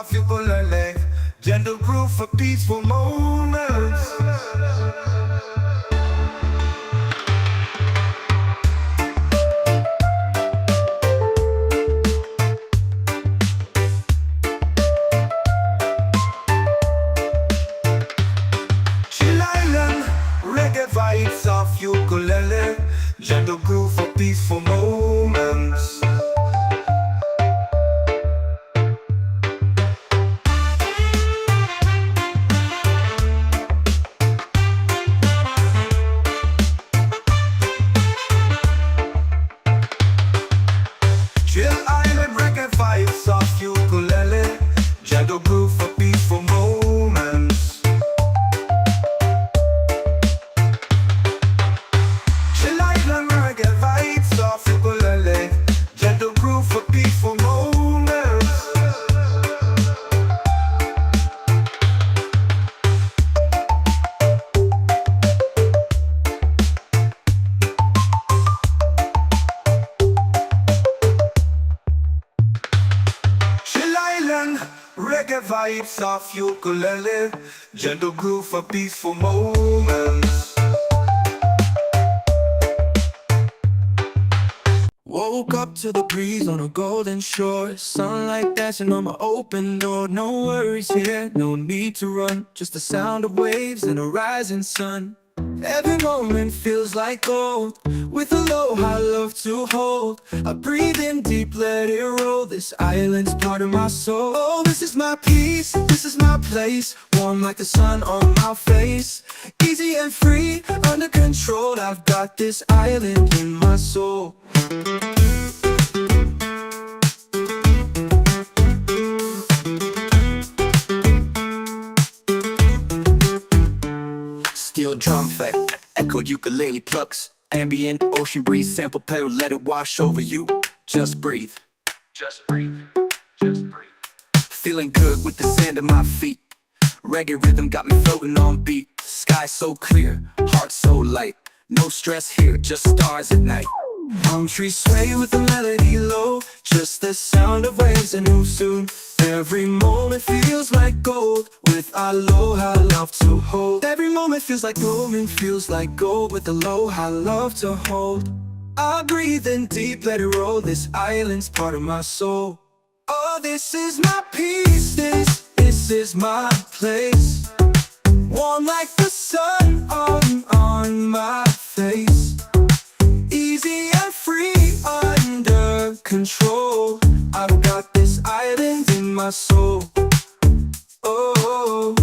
soft ukulele, gentle groove for peaceful moments. Chillout, reggae vibes, soft ukulele, gentle groove for peaceful moments. Chillout, reggae vibes, soft ukulele, gentle groove for peaceful moments. Chillout, reggae vibes, soft ukulele, gentle groove for peaceful moments. Chillout, reggae vibes, soft ukulele, gentle groove for peaceful moments. Woke up to the breeze on a golden shore, sunlight dancing on my open door. No worries here, no need to run, just the sound of waves and a rising sun. Every moment feels like gold, with aloha love to hold. I breathe in deep, let it roll, this island's part of my soul. Oh, this is my peace, this is my place, warm like the sun on my face. Easy and free, under control, I've got this island in my soul. Steel drum effect, echoed ukulele plucks, ambient ocean breeze, sample pedal, let it wash over you. Just breathe, just breathe, just breathe. Feeling good with the sand at my feet. Reggae rhythm got me floating on beat. Sky so clear, heart so light. No stress here, just stars at night. Palm trees sway with the melody low, just the sound of waves and who soon. Every moment feels like gold, with aloha love to hold. Every moment feels like gold, with aloha love to hold. I breathe in deep, let it roll, this island's part of my soul. Oh, this is my peace, this is my place, warm like the sun on my face. Easy and free, under control, I've got this island in my soul. Oh,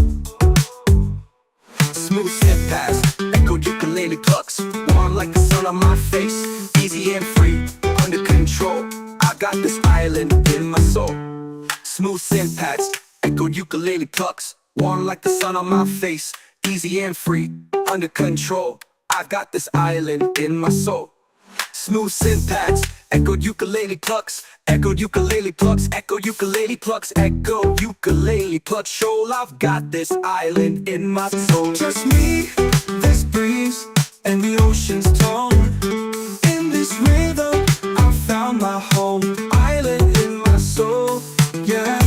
smooth step past, echoed ukulele plucks, warm like the sun on my face. Easy and free, under control, I got this island in my soul. Smooth synth pads, echoed ukulele plucks, warm like the sun on my face. Easy and free, under control, I've got this island in my soul. Smooth synth pads, echoed ukulele plucks, echoed ukulele plucks, echoed ukulele plucks, echoed ukulele plucks. Shoal, I've got this island in my soul. Just me, this breeze, and the ocean's tone. In this rhythm, I found my home. Island in my soul, yeah.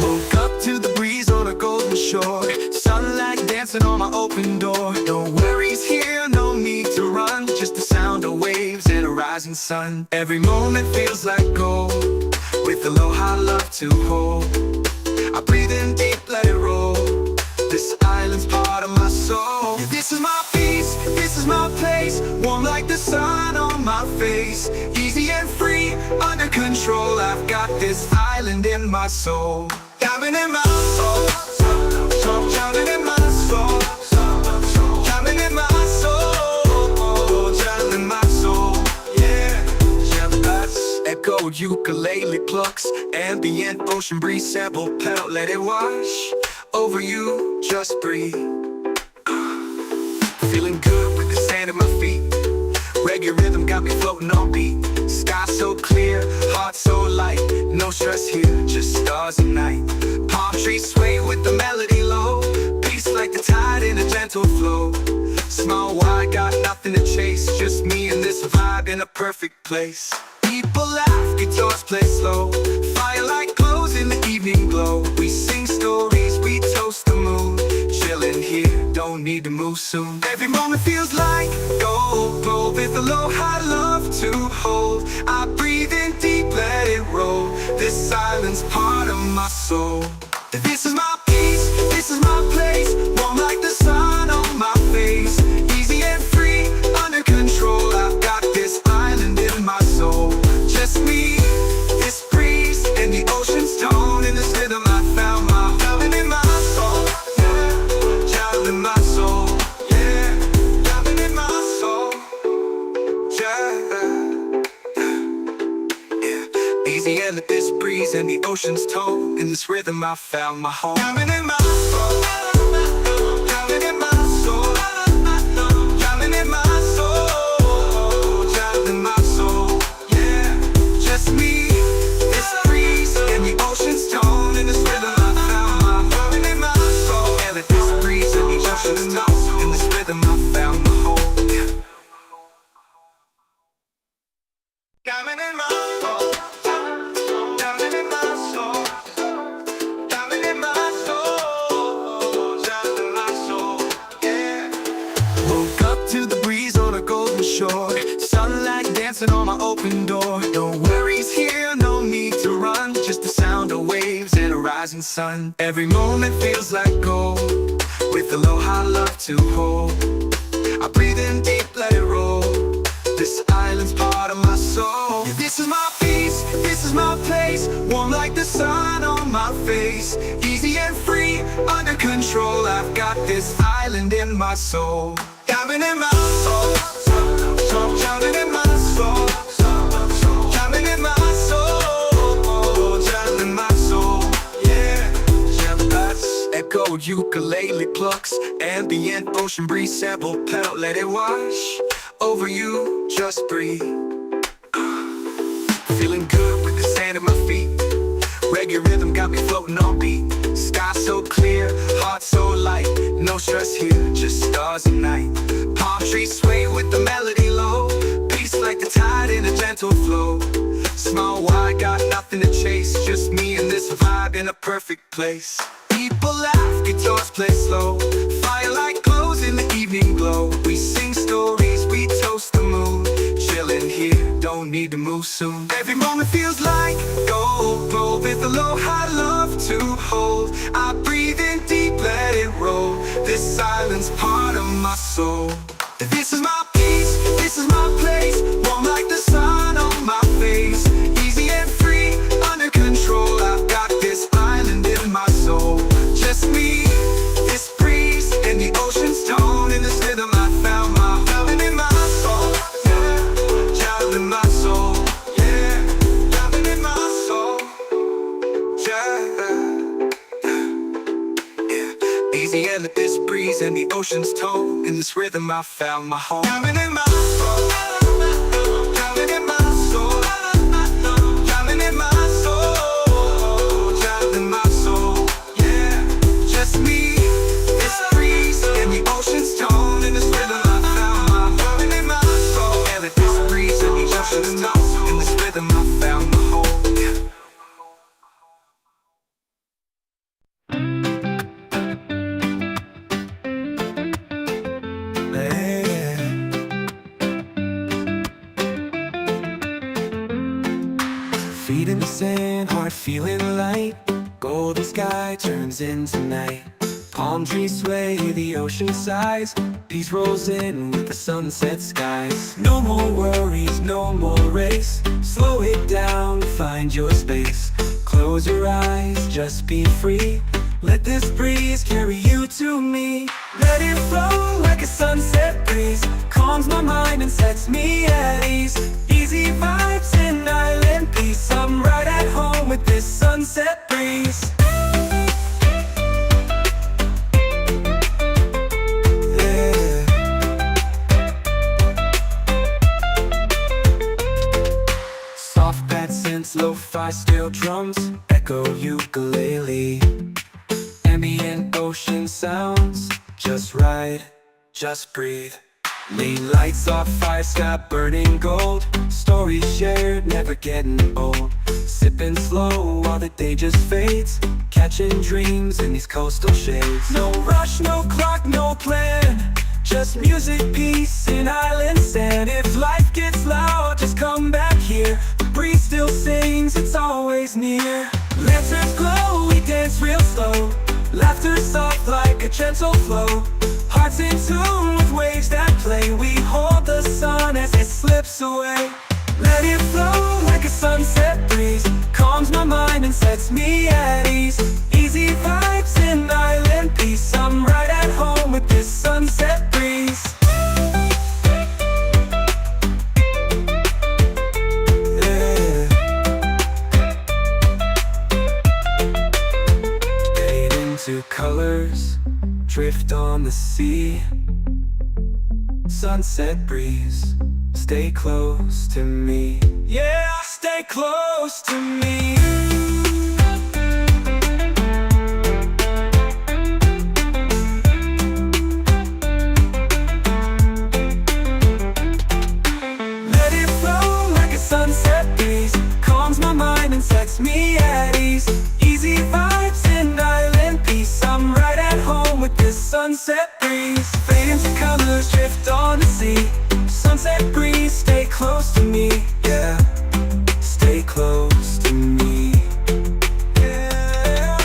Woke up to the breeze on a golden shore, sunlight dancing on my open door. No worries here, no need to run, just the sound of waves and a rising sun. Every moment feels like gold, with aloha love to hold. I breathe in deep, let it roll. This island's part of my soul. Yeah, this is my peace, this is my place, warm like the sun on my face. Easy and free, under control. I've got this island in my soul. Diamond in my soul, diamond in my soul, diamond in my soul, diamond in my soul. Yeah, echoed ukulele plucks, ambient ocean breeze, sample pedal, let it wash over you, just breathe. Feeling good with the sand at my feet. Reggae rhythm got me floating on beat. Sky so clear, heart so light. No stress here, just stars and night. Palm trees sway with the melody low. Peace like the tide in a gentle flow. Small wide, got nothing to chase. Just me and this vibe in a perfect place. People laugh, guitars play slow. Firelight glows in the evening glow. We sing stories, we toast the moon. Chillin' here, don't need to move soon. Every moment feels like gold, with aloha love to hold. I breathe in deep, let it roll. This island's part of my soul. This is my peace, this is my place, warm like the sun on my face. Easy and free, under control. I've got this island in my soul. Just me, this breeze, and the ocean's tone. In this rhythm I found my diamond in my soul. Yeah, diamond in my soul. Yeah, diamond in my soul. Yeah. Easy and this breeze and the ocean's tone. In this rhythm I found my home. Diamond in my soul. Diamond in my soul. Diamond in my soul. Diamond in my soul. Yeah, just me, this breeze and the ocean's tone. In this rhythm I found my diamond in my soul. And this breeze and the ocean's tone. In this rhythm I found my home. Yeah. Diamond in my soul. Diamond in my soul. Diamond in my soul. Diamond in my soul. Yeah. Woke up to the breeze on a golden shore, sunlight dancing on my open door. No worries here, no need to run, just the sound of waves and a rising sun. Every moment feels like gold, with aloha love to hold. I breathe in deep, let it roll. This island's part of my soul. Yeah, this is my peace, this is my place, warm like the sun on my face. Easy and free, under control. I've got this island in my soul. Diamond in my soul. Diamond in my soul. Diamond in my soul. Diamond in my soul. Yeah. Echoed ukulele plucks, ambient ocean breeze, sample pedal, let it wash over you, just breathe. Feeling good with the sand at my feet. Reggae rhythm got me floating on beat. Sky so clear, heart so light. No stress here, just stars and night. Palm trees sway with the melody low. Peace like the tide in a gentle flow. Small wide, got nothing to chase. Just me and this vibe in a perfect place. People laugh, guitars play slow. Firelight glows in the evening glow. We sing stories, we toast the moon. Chillin' here, don't need to move soon. Every moment feels like gold, with aloha love to hold. I breathe in deep, let it roll. This island's part of my soul. This is my peace, this is my place, warm like the sun on my face. Easy and free, under control. I've got this island in my soul. Just me, this breeze, and the ocean's tone. In this rhythm I found my diamond in my soul. Yeah, diamond in my soul. Yeah, diamond in my soul. Yeah. Easy and this breeze and the ocean's tone. In this rhythm I found my home. Diamond in my soul. Diamond in my soul. Diamond in my soul. Diamond in my soul. Yeah, just me, this breeze and the ocean's tone. In this rhythm I found my diamond in my soul. And this breeze and the ocean's tone. In this rhythm I found my home. Golden sky turns into night. Palm trees sway, the ocean sighs. Peace rolls in with the sunset skies. No more worries, no more race. Slow it down, find your space. Close your eyes, just be free. Let this breeze carry you to me. Let it flow like a sunset breeze. Calms my mind and sets me at ease. Easy vibes and island peace. I'm right at home with this sunset breeze. Yeah. Soft pad synths, lo-fi steel drums, echo ukulele. Ambient ocean sounds, just ride, just breathe. Lane lights off, fire sky burning gold. Stories shared, never getting old. Sipping slow while the day just fades. Catching dreams in these coastal shades. No rush, no clock, no plan. Just music, peace, and island sand. If life gets loud, just come back here. The breeze still sings, it's always near. Lanterns glow, we dance real slow. Laughter soft like a gentle flow. Hearts in tune with waves that play. We hold the sun as it slips away. Let it flow like a sunset breeze. Calms my mind and sets me at ease. Easy vibes and island peace. I'm right at home with this sunset breeze. Yeah. Fade into colors, drift on the sea. Sunset breeze, stay close to me. Yeah, stay close to me. Let it flow like a sunset breeze. Calms my mind and sets me at ease. Easy vibes and island peace. I'm right at home with this sunset breeze. Fade into colors, drift on the sea. Sunset breeze, stay close to me. Yeah, stay close to me. Yeah.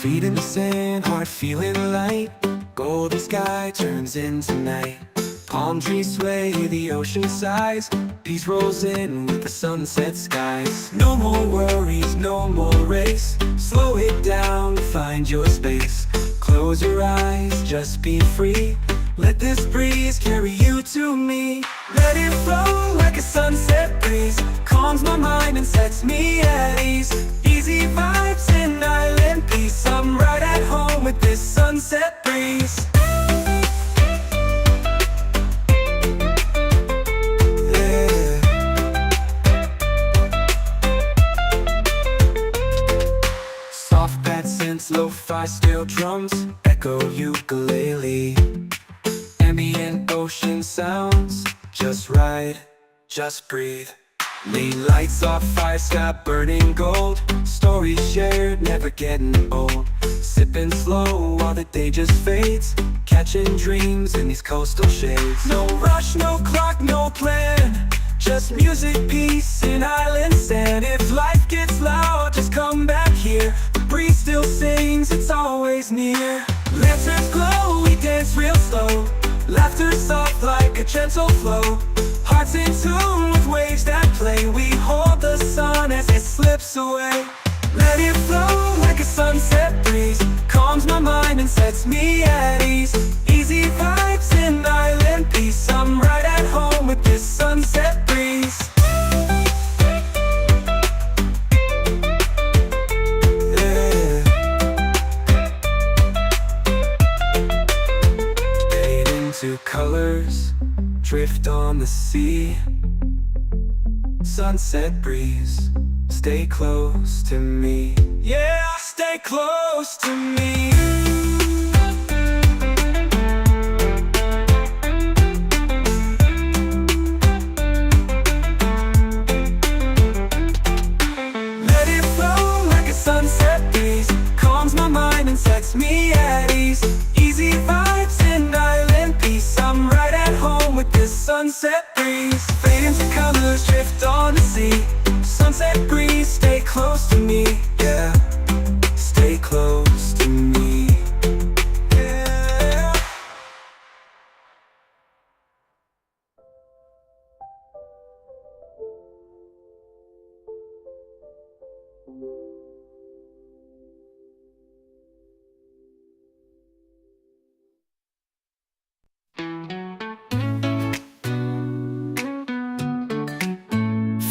Feet in the sand, heart feeling light. Golden sky turns into night. Palm trees sway, the ocean sighs. Peace rolls in with the sunset skies. No more worries, no more race. Slow it down, find your space. Close your eyes, just be free. Let this breeze carry you to me. Let it flow like a sunset breeze. Calms my mind and sets me at ease. Easy vibes and island peace. I'm right at home with this sunset breeze. Yeah. Soft pad synths, lo-fi steel drums, echo ukulele. Ambient ocean sounds, just ride, just breathe. Lane lights off, fire sky burning gold. Stories shared, never getting old. Sipping slow while the day just fades. Catching dreams in these coastal shades. No rush, no clock, no plan. Just music, peace, and island sand. If life gets loud, just come back here. The breeze still sings, it's always near. Lanterns glow, we dance real slow. Laughter soft like a gentle flow. Hearts in tune with waves that play. We hold the sun as it slips away. Let it flow like a sunset breeze. Calms my mind and sets me at ease. Easy vibes and island peace. I'm right at home with this sunset breeze. Colors drift on the sea. Sunset breeze, stay close to me. Yeah, stay close to me. Let it flow like a sunset breeze. Calms my mind and sets me at ease. Easy vibes and island peace. I'm right at home with this sunset breeze. Fade into colors, drift on the sea. Sunset breeze, stay close to me. Yeah, stay close to me. Yeah.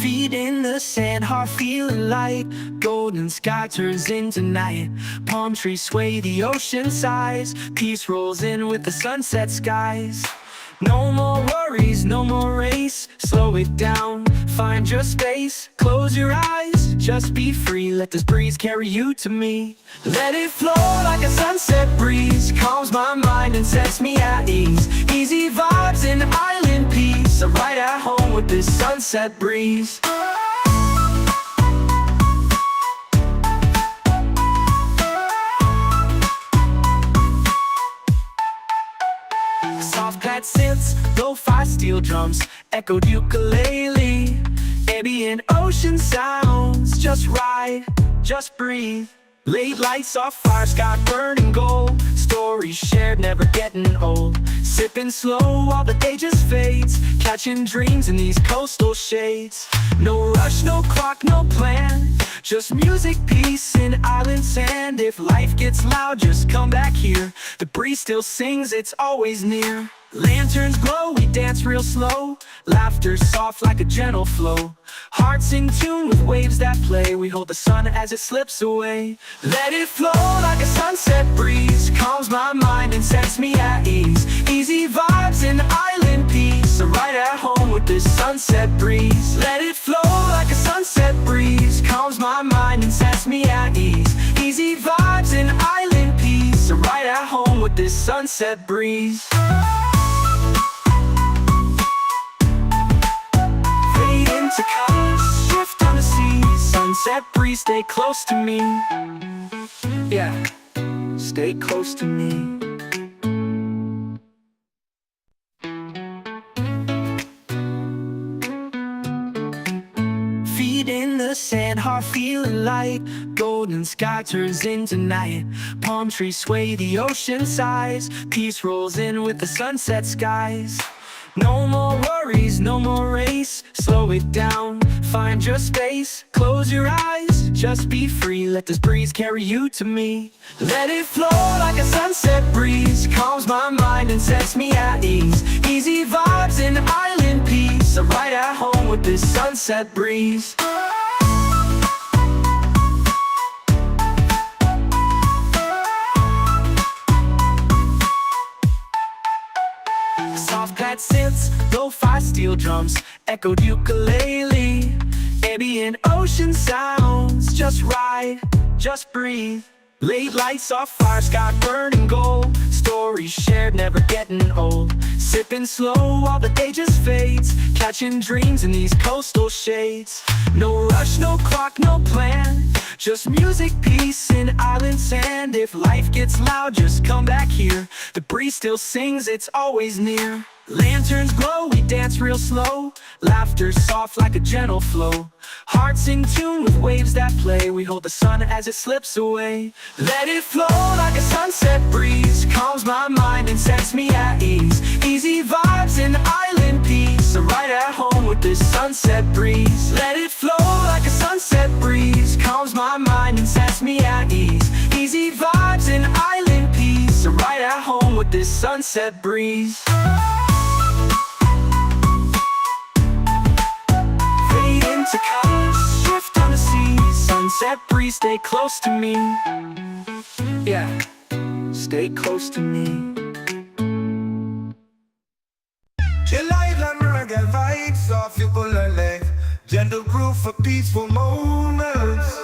Feet in the sand, heart feeling light. Golden sky turns into night. Palm trees sway, the ocean sighs. Peace rolls in with the sunset skies. No more worries, no more race. Slow it down, find your space. Close your eyes, just be free. Let this breeze carry you to me. Let it flow like a sunset breeze. Calms my mind and sets me at ease. Easy vibes and island peace. I'm right at home with this sunset breeze. Soft pad synths, lo-fi steel drums, echoed ukulele. Ambient ocean sounds, just ride, just breathe. Late lights off, fire sky burning gold. Stories shared, never getting old. Sipping slow while the day just fades. Catching dreams in these coastal shades. No rush, no clock, no plan. Just music, peace, and island sand. If life gets loud, just come back here. The breeze still sings, it's always near. Lanterns glow, we dance real slow. Laughter soft like a gentle flow. Hearts in tune with waves that play. We hold the sun as it slips away. Let it flow like a sunset breeze. Calms my mind and sets me at ease. Easy vibes and island peace. I'm right at home with this sunset breeze. Let it flow like a sunset breeze. Calms my mind and sets me at ease. Easy vibes and island peace. I'm right at home with this sunset breeze. To colors, shift on the sea. Sunset breeze, stay close to me. Yeah, stay close to me. Feet in the sand. and heart feeling light. Golden sky turns into night. Palm trees sway, the ocean sighs. Peace rolls in with the sunset skies. No more worries, no more race. Slow it down, find your space. Close your eyes, just be free. Let this breeze carry you to me. Let it flow like a sunset breeze. Calms my mind and sets me at ease. Easy vibes and island peace. I'm right at home with this sunset breeze. Soft pad synths, lo-fi steel drums, echoed ukulele, ambient ocean sounds. Just ride, just breathe. Late lights off fire, sky burning gold. Stories shared, never getting old. Sipping slow while the day just fades. Catching dreams in these coastal shades. No rush, no clock, no plan. Just music, peace, and island sand. If life gets loud, just come back here. The breeze still sings, it's always near. Lanterns glow, we dance real slow. Laughter soft like a gentle flow. Hearts in tune with waves that play. We hold the sun as it slips away. Let it flow like a sunset breeze. Calms my mind and sets me at ease. Easy vibes and island peace. I'm right at home with this sunset breeze. Let it flow like a sunset breeze. Calms my mind and sets me at ease. Easy vibes and island peace. I'm right at home with this sunset breeze. To colors, shift on the sea. Sunset breeze, stay close to me. Yeah, stay close to me. Chillout, reggae vibes off ukulele. Gentle groove for peaceful moments.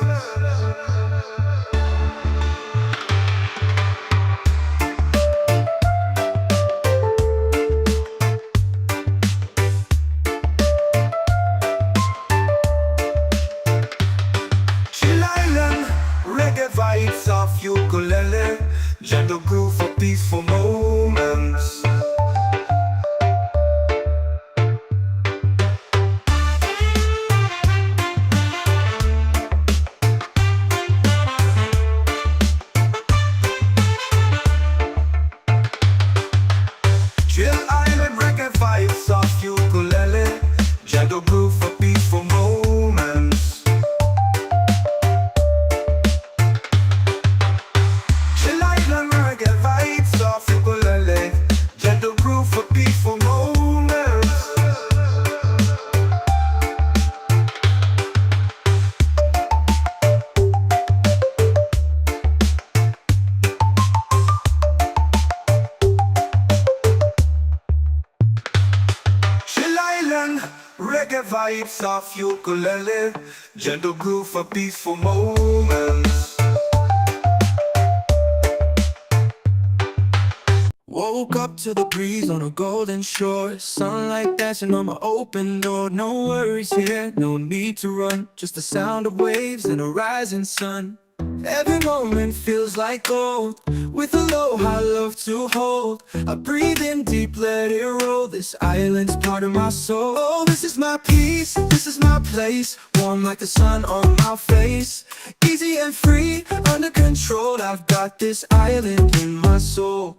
Reggae vibes off ukulele, gentle groove for peaceful moments. Chill island reggae vibes off ukulele, gentle groove for peaceful moments. Gentle groove for peaceful moments. Chill island, reggae vibes off ukulele. Gentle groove for peaceful moments. Woke up to the breeze on a golden shore. Sunlight dancing on my open door. No worries here, no need to run. Just the sound of waves and a rising sun. Every moment feels like gold. With aloha love to hold. I breathe in deep, let it roll. This island's part of my soul. Oh, this is my peace, this is my place. Warm like the sun on my face. Easy and free, under control. I've got this island in my soul.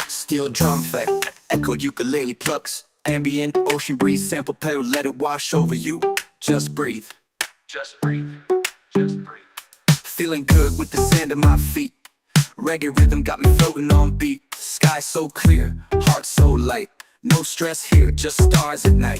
Steel drum effect, echoed ukulele plucks. Ambient ocean breeze, sample pedal, let it wash over you. Just breathe, just breathe, just breathe. Feeling good with the sand at my feet. Reggae rhythm got me floating on beat. Sky so clear, heart so light. No stress here, just stars at night.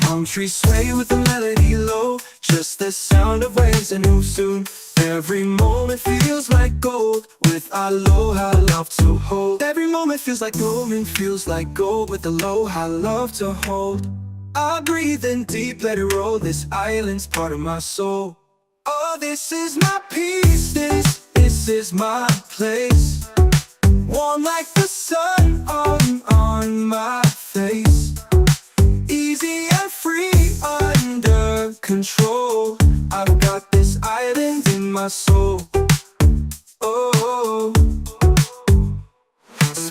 Palm trees sway with the melody low. Just the sound of waves and who soon. Every moment feels like gold. With aloha love to hold. Every moment feels like gold and feels like gold. With aloha love to hold. I breathe in deep, let it roll. This island's part of my soul. Oh, this is my peace. This is my place. Warm like the sun on my face. Easy and free, under control. I've got this island in my soul. Oh,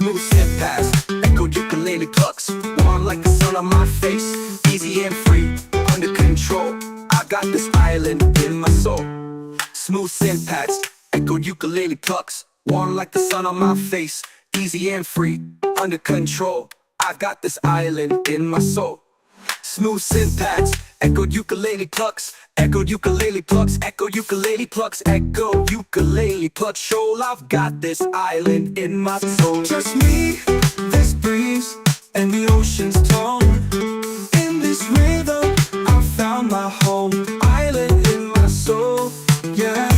Smooth synth pads, echoed ukulele plucks, warm like the sun on my face, easy and free, under control. I got this island in my soul. Smooth synth pads, echoed ukulele plucks, warm like the sun on my face, easy and free, under control. I've got this island in my soul. Smooth synth pads, echoed ukulele plucks, echoed ukulele plucks, echoed ukulele plucks, echoed ukulele plucks. Shoal, I've got this island in my soul. Just me, this breeze, and the ocean's tone. In this rhythm, I found my home. Island in my soul, yeah.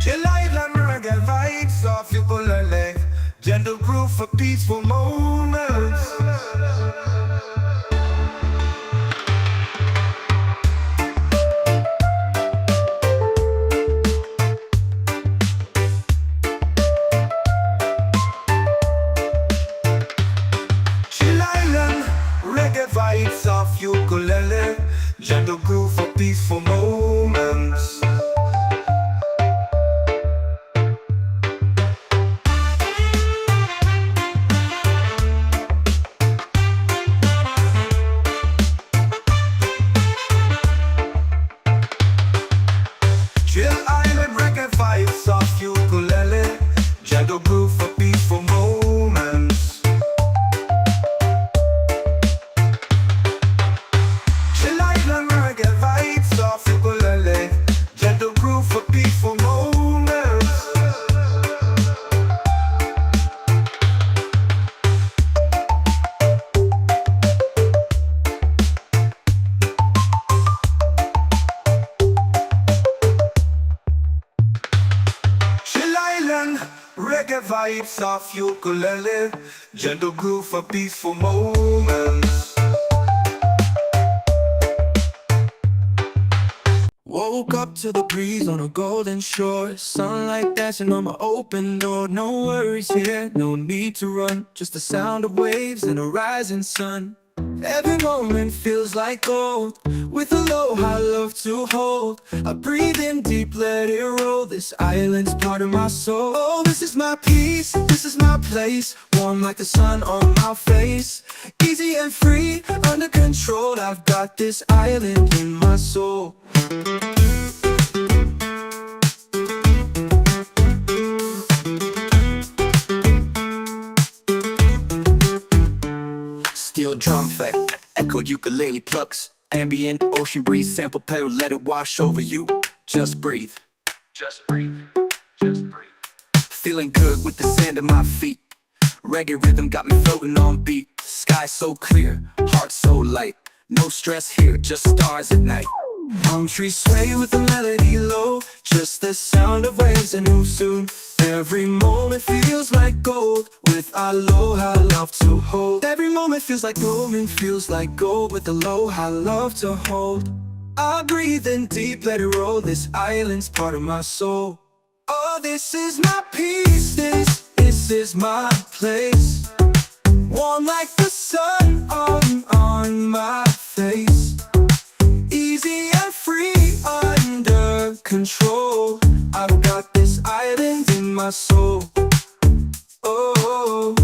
Chillout and reggae vibes off ukulele, gentle groove for peaceful moments. Chillout reggae vibes off ukulele, gentle groove for peaceful moments. Chillout reggae vibes off ukulele, gentle groove for peaceful moments. Chillout reggae vibes off ukulele, gentle groove for peaceful moments. Chillout reggae vibes off ukulele, gentle groove for peaceful moments. Woke up to the breeze on a golden shore, sunlight dancing on my open door. No worries here, no need to run, just the sound of waves and a rising sun. Every moment feels like gold, with a low high love to hold. I breathe in deep, let it roll, this island's part of my soul. Oh, this is my peace, this is my place, warm like the sun on my face. Easy and free, under control, I've got this island in my soul. Steel drum fat, echoed ukulele plucks, ambient ocean breeze, sample pedal, let it wash over you. Just breathe, just breathe, just breathe. Feeling good with the sand at my feet. Reggae rhythm got me floating on beat. Sky so clear, heart so light. No stress here, just stars at night. Palm trees sway with the melody low, just the sound of waves and who soon. Every moment feels like gold, with aloha love to hold. Every moment feels like gold, with aloha love to hold. I breathe in deep, let it roll, this island's part of my soul. Oh, this is my peace, this is my place, warm like the sun on my face. Easy and free, under control, I've got this island in my soul. Oh,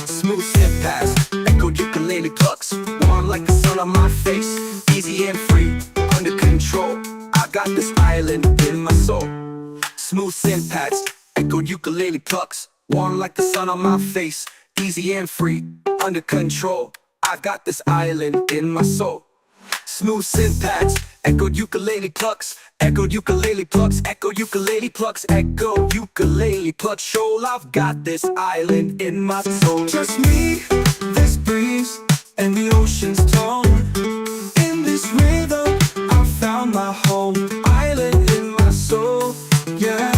smooth step past, echoed ukulele plucks, warm like the sun on my face. Easy and free, under control, I got this island in my soul. Smooth synth pads, echoed ukulele plucks, warm like the sun on my face. Easy and free, under control, I got this island in my soul. Smooth synth pads, echoed ukulele plucks, echoed ukulele plucks, echoed ukulele plucks, echoed ukulele plucks. Shoal, I've got this island in my soul. Just me, this breeze, and the ocean's tone. In this rhythm, I found my home, island in my soul, yeah.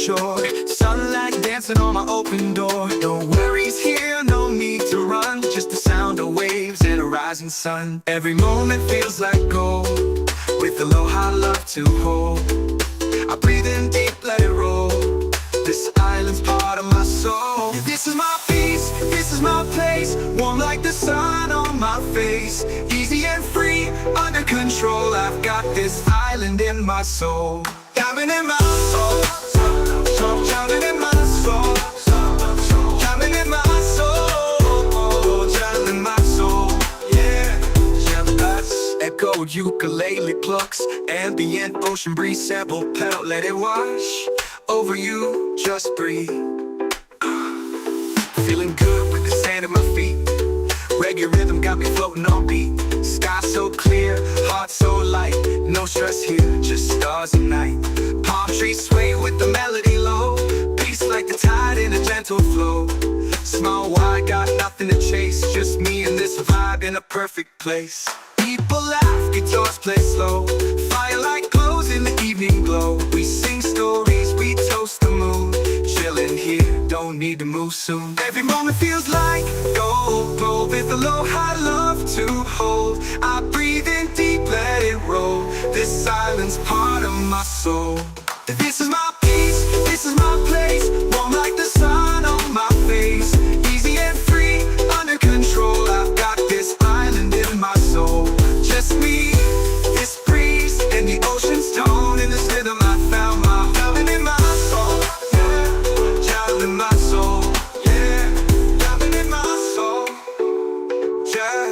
shore. Sunlight dancing on my open door. No worries here, no need to run. Just the sound of waves and a rising sun. Every moment feels like gold, with aloha love to hold. I breathe in deep, let it roll. This island's part of my soul. Yeah, this is my peace, this is my place. Warm like the sun on my face. Easy and free, under control. I've got this island in my soul. Diamond in my soul, diamond in my soul, diamond in my soul, diamond in my soul. Yeah, echoed ukulele plucks, ambient ocean breeze sample pedal, let it wash over you, just breathe. Feeling good with the sand at my feet. Reggae rhythm got me floating on beat. Sky so clear, heart so light. No stress here, just stars and night. Palm trees sway with the melody low. Peace like the tide in a gentle flow. Small wide, got nothing to chase. Just me and this vibe in a perfect place. People laugh, guitars play slow. Firelight glows in the evening glow. We sing stories, we toast the moon. Chillin' here, don't need to move soon. Every moment feels like gold, gold with aloha love to hold. I breathe in deep, let it roll. This island's part of my soul. This is my peace, this is my place. Warm like the sun on my face. Easy and free, under control. I've got this island in my soul. Just me, this breeze, and the ocean's tone. In this rhythm I found my diamond in my soul. Yeah, diamond in my soul. Yeah, diamond in my soul. Yeah.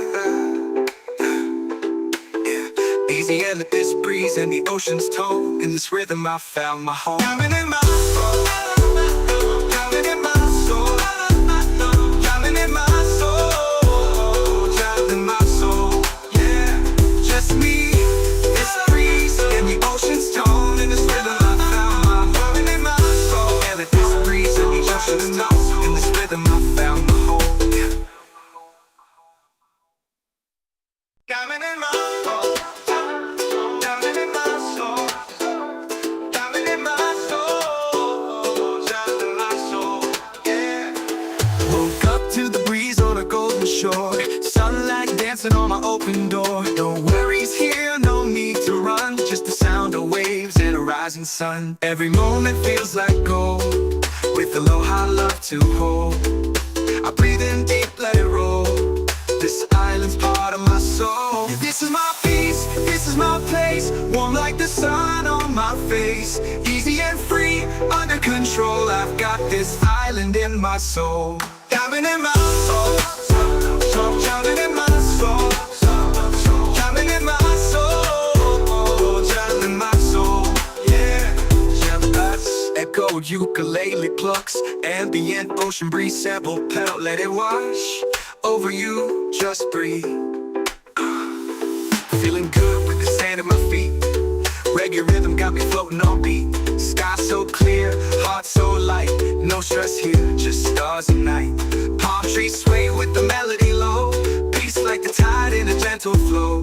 Easy and this breeze and the ocean's tone. In this rhythm I found my home. Diamond in my soul. Diamond in my soul. Diamond in my soul. Diamond in my soul. Yeah, just me, this breeze and the ocean's tone. In this rhythm I found my diamond in my soul. Yeah, this breeze and the ocean's tone. In this rhythm I found my home. Yeah. Diamond in my soul. Diamond in my soul. Diamond in my soul. Diamond in my soul. Yeah. Woke up to the breeze on a golden shore. Sunlight dancing on my open door. No worries here, no need to run. Just the sound of waves and a rising sun. Every moment feels like gold, with aloha love to hold. I breathe in deep, let it roll. This island's part of my soul. Yeah, this is my peace, this is my place. Warm like the sun on my face. Easy and free, under control. I've got this island in my soul. Diamond in my soul. Diamond in my soul. Diamond in my soul. Diamond in my soul. Yeah. Echoed ukulele plucks, ambient ocean breeze sample pedal, let it wash over you, just breathe. Feeling good with the sand at my feet. Reggae rhythm got me floating on beat. Sky so clear, heart so light. No stress here, just stars and night. Palm trees sway with the melody low. Peace like the tide in a gentle flow.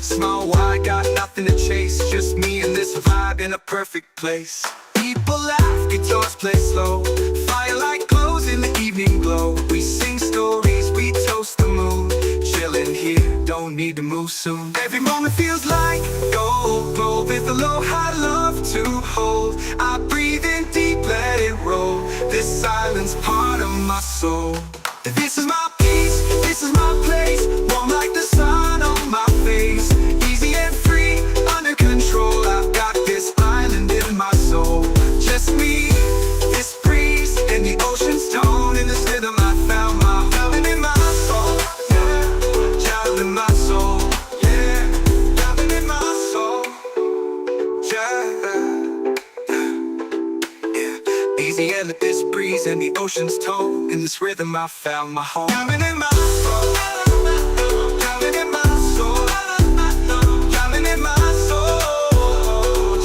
Small wide, got nothing to chase. Just me and this vibe in a perfect place. People laugh, guitars play slow. Firelight glows in the evening glow. We sing stories, we toast the moon. Chillin' here, don't need to move soon. Every moment feels like gold, gold with aloha love to hold. I breathe in deep, let it roll. This island's part of my soul. This is my peace, this is my place. Warm like the sun on my face. Easy and free, under control. I've got this island in my soul. Just me, this breeze, and the ocean's tone. In this rhythm I found my diamond in my soul. Yeah, diamond in my soul. Yeah, diamond in my soul. Yeah. Easy and this breeze and the ocean's tone. In this rhythm I found my home. Diamond in my soul. Diamond in my soul. Diamond in my soul.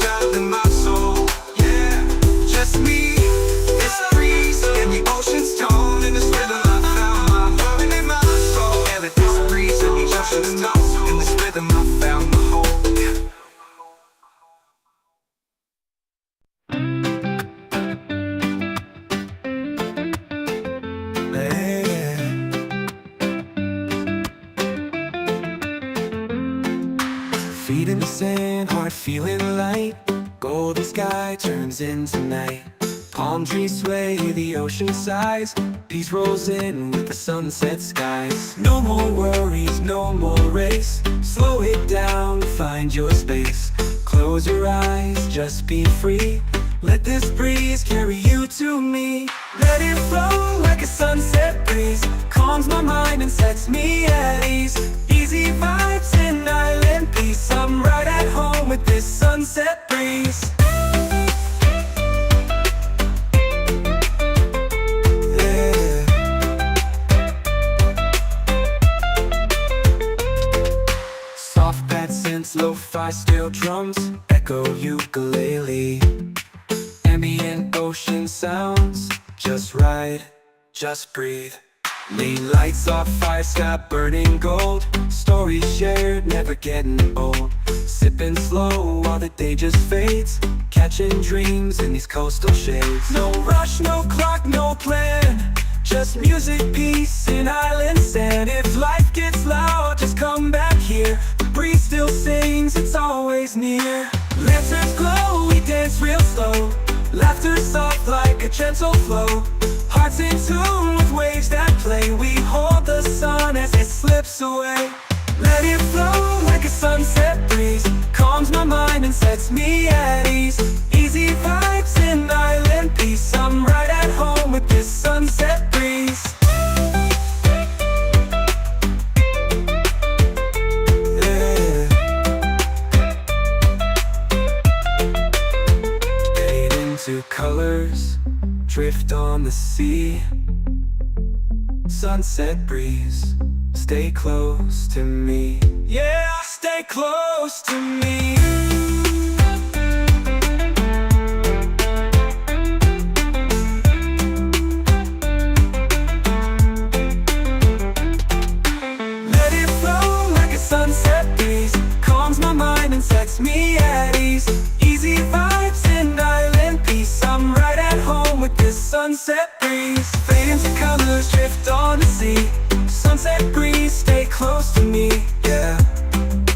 Diamond in my soul. Yeah, just me, this breeze and the ocean's tone. In this rhythm I found my diamond in my soul. Yeah, this breeze and the ocean's tone. In this rhythm I found my home. Yeah. frozen, heart feeling light. Golden sky turns into night. Palm trees sway, the ocean sighs. Peace rolls in with the sunset skies. No more worries, no more race. Slow it down, find your space. Close your eyes, just be free. Let this breeze carry you to me. Let it flow like a sunset breeze. Calms my mind and sets me at ease. Easy vibes and island peace. I'm right at home with this sunset breeze. Yeah. Soft pad synths, lo-fi steel drums, echo ukulele. Ambient ocean sounds, just ride, just breathe. Lean lights off, fire sky burning gold. Stories shared, never getting old. Sipping slow while the day just fades. Catching dreams in these coastal shades. No rush, no clock, no plan. Just music, peace, and island sand. If life gets loud, just come back here. The breeze still sings, it's always near. Lanterns glow, we dance real slow. Laughter soft like a gentle flow. Hearts in tune with waves that play. We hold the sun as it slips away. Let it flow like a sunset breeze. Calms my mind and sets me at ease. Easy vibes and island peace. I'm right at home with this sunset breeze. Colors drift on the sea. Sunset breeze, stay close to me. Yeah, stay close to me. Let it flow like a sunset breeze. Calms my mind and sets me at ease. Easy vibes and island peace. I'm right at home with this sunset breeze. Fade into colors, drift on the sea. Sunset breeze, stay close to me. Yeah,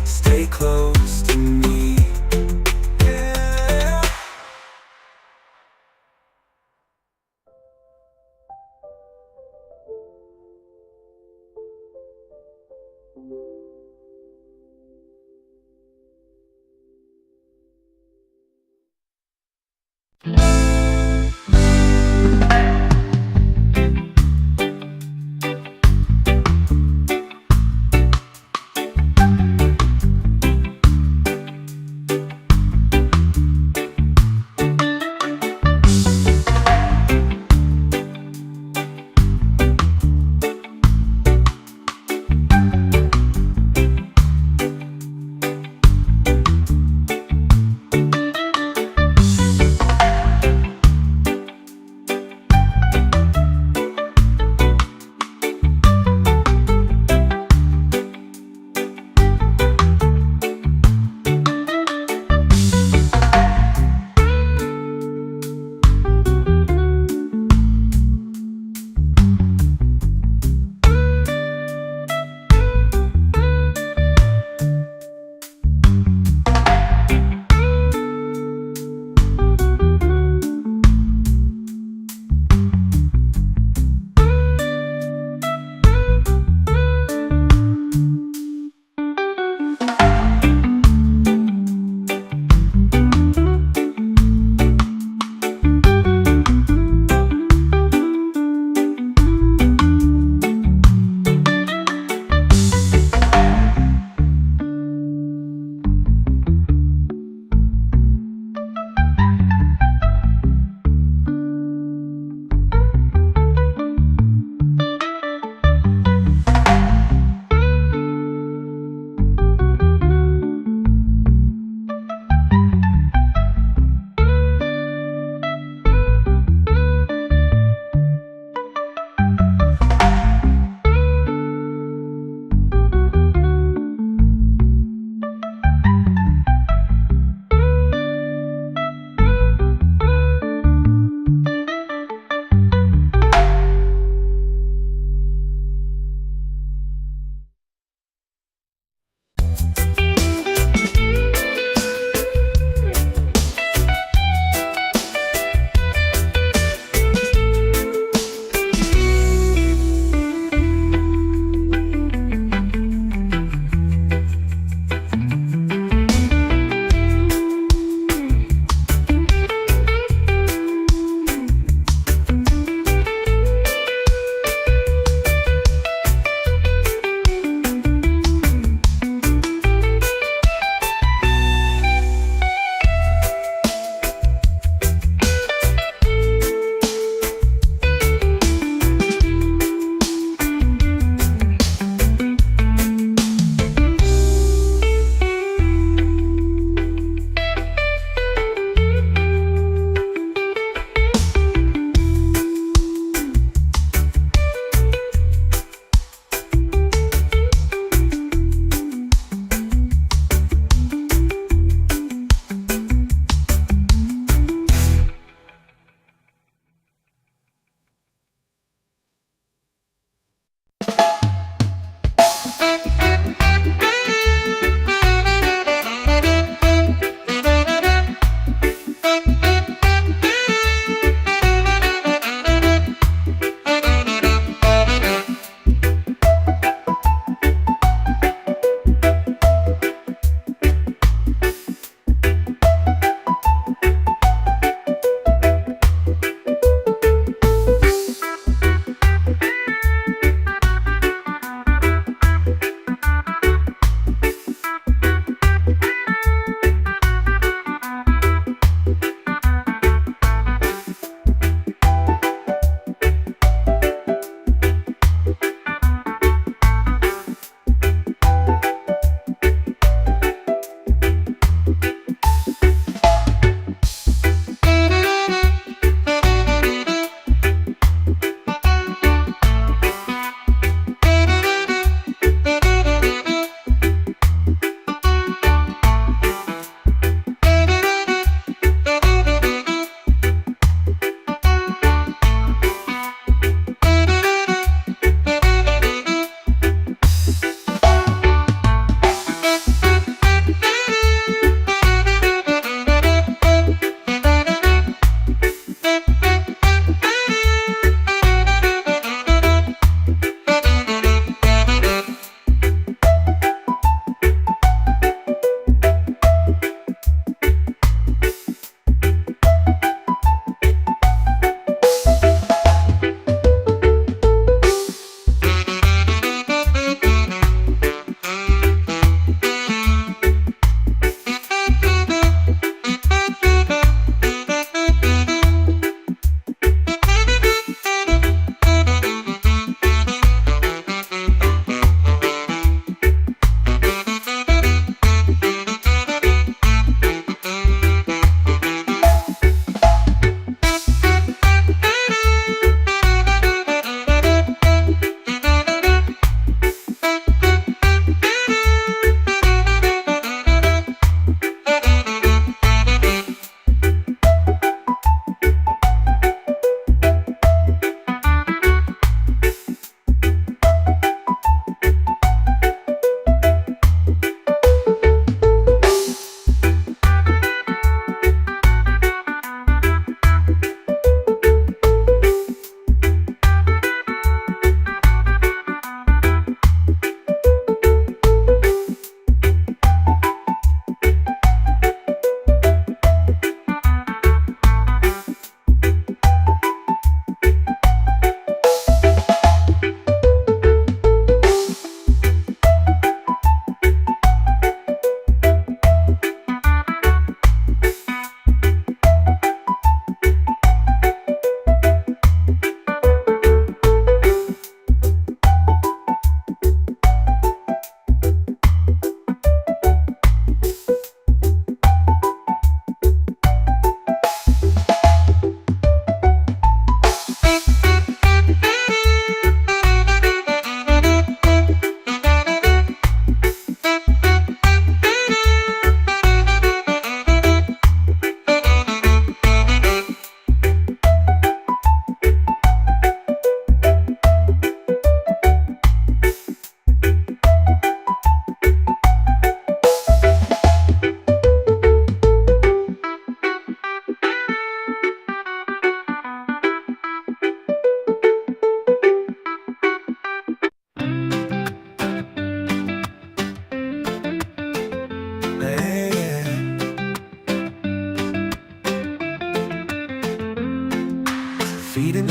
stay close to me. Yeah.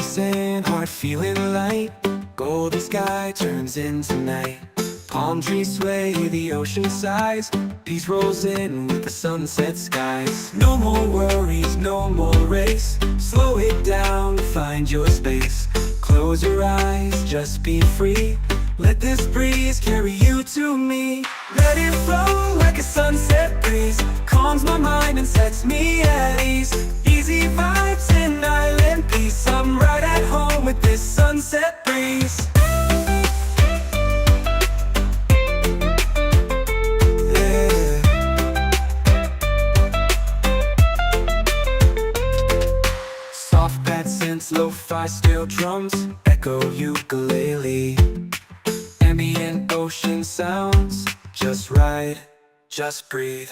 the sand, heart feeling light. Golden sky turns into night. Palm trees sway, the ocean sighs. Peace rolls in with the sunset skies. No more worries, no more race. Slow it down, find your space. Close your eyes, just be free. Let this breeze carry you to me. Let it flow like a sunset breeze. Calms my mind and sets me at ease. Easy vibes and island peace. I'm right at home with this sunset breeze. Soft pad synths, lo-fi steel drums, echo ukulele. Ambient ocean sounds, just ride, just breathe.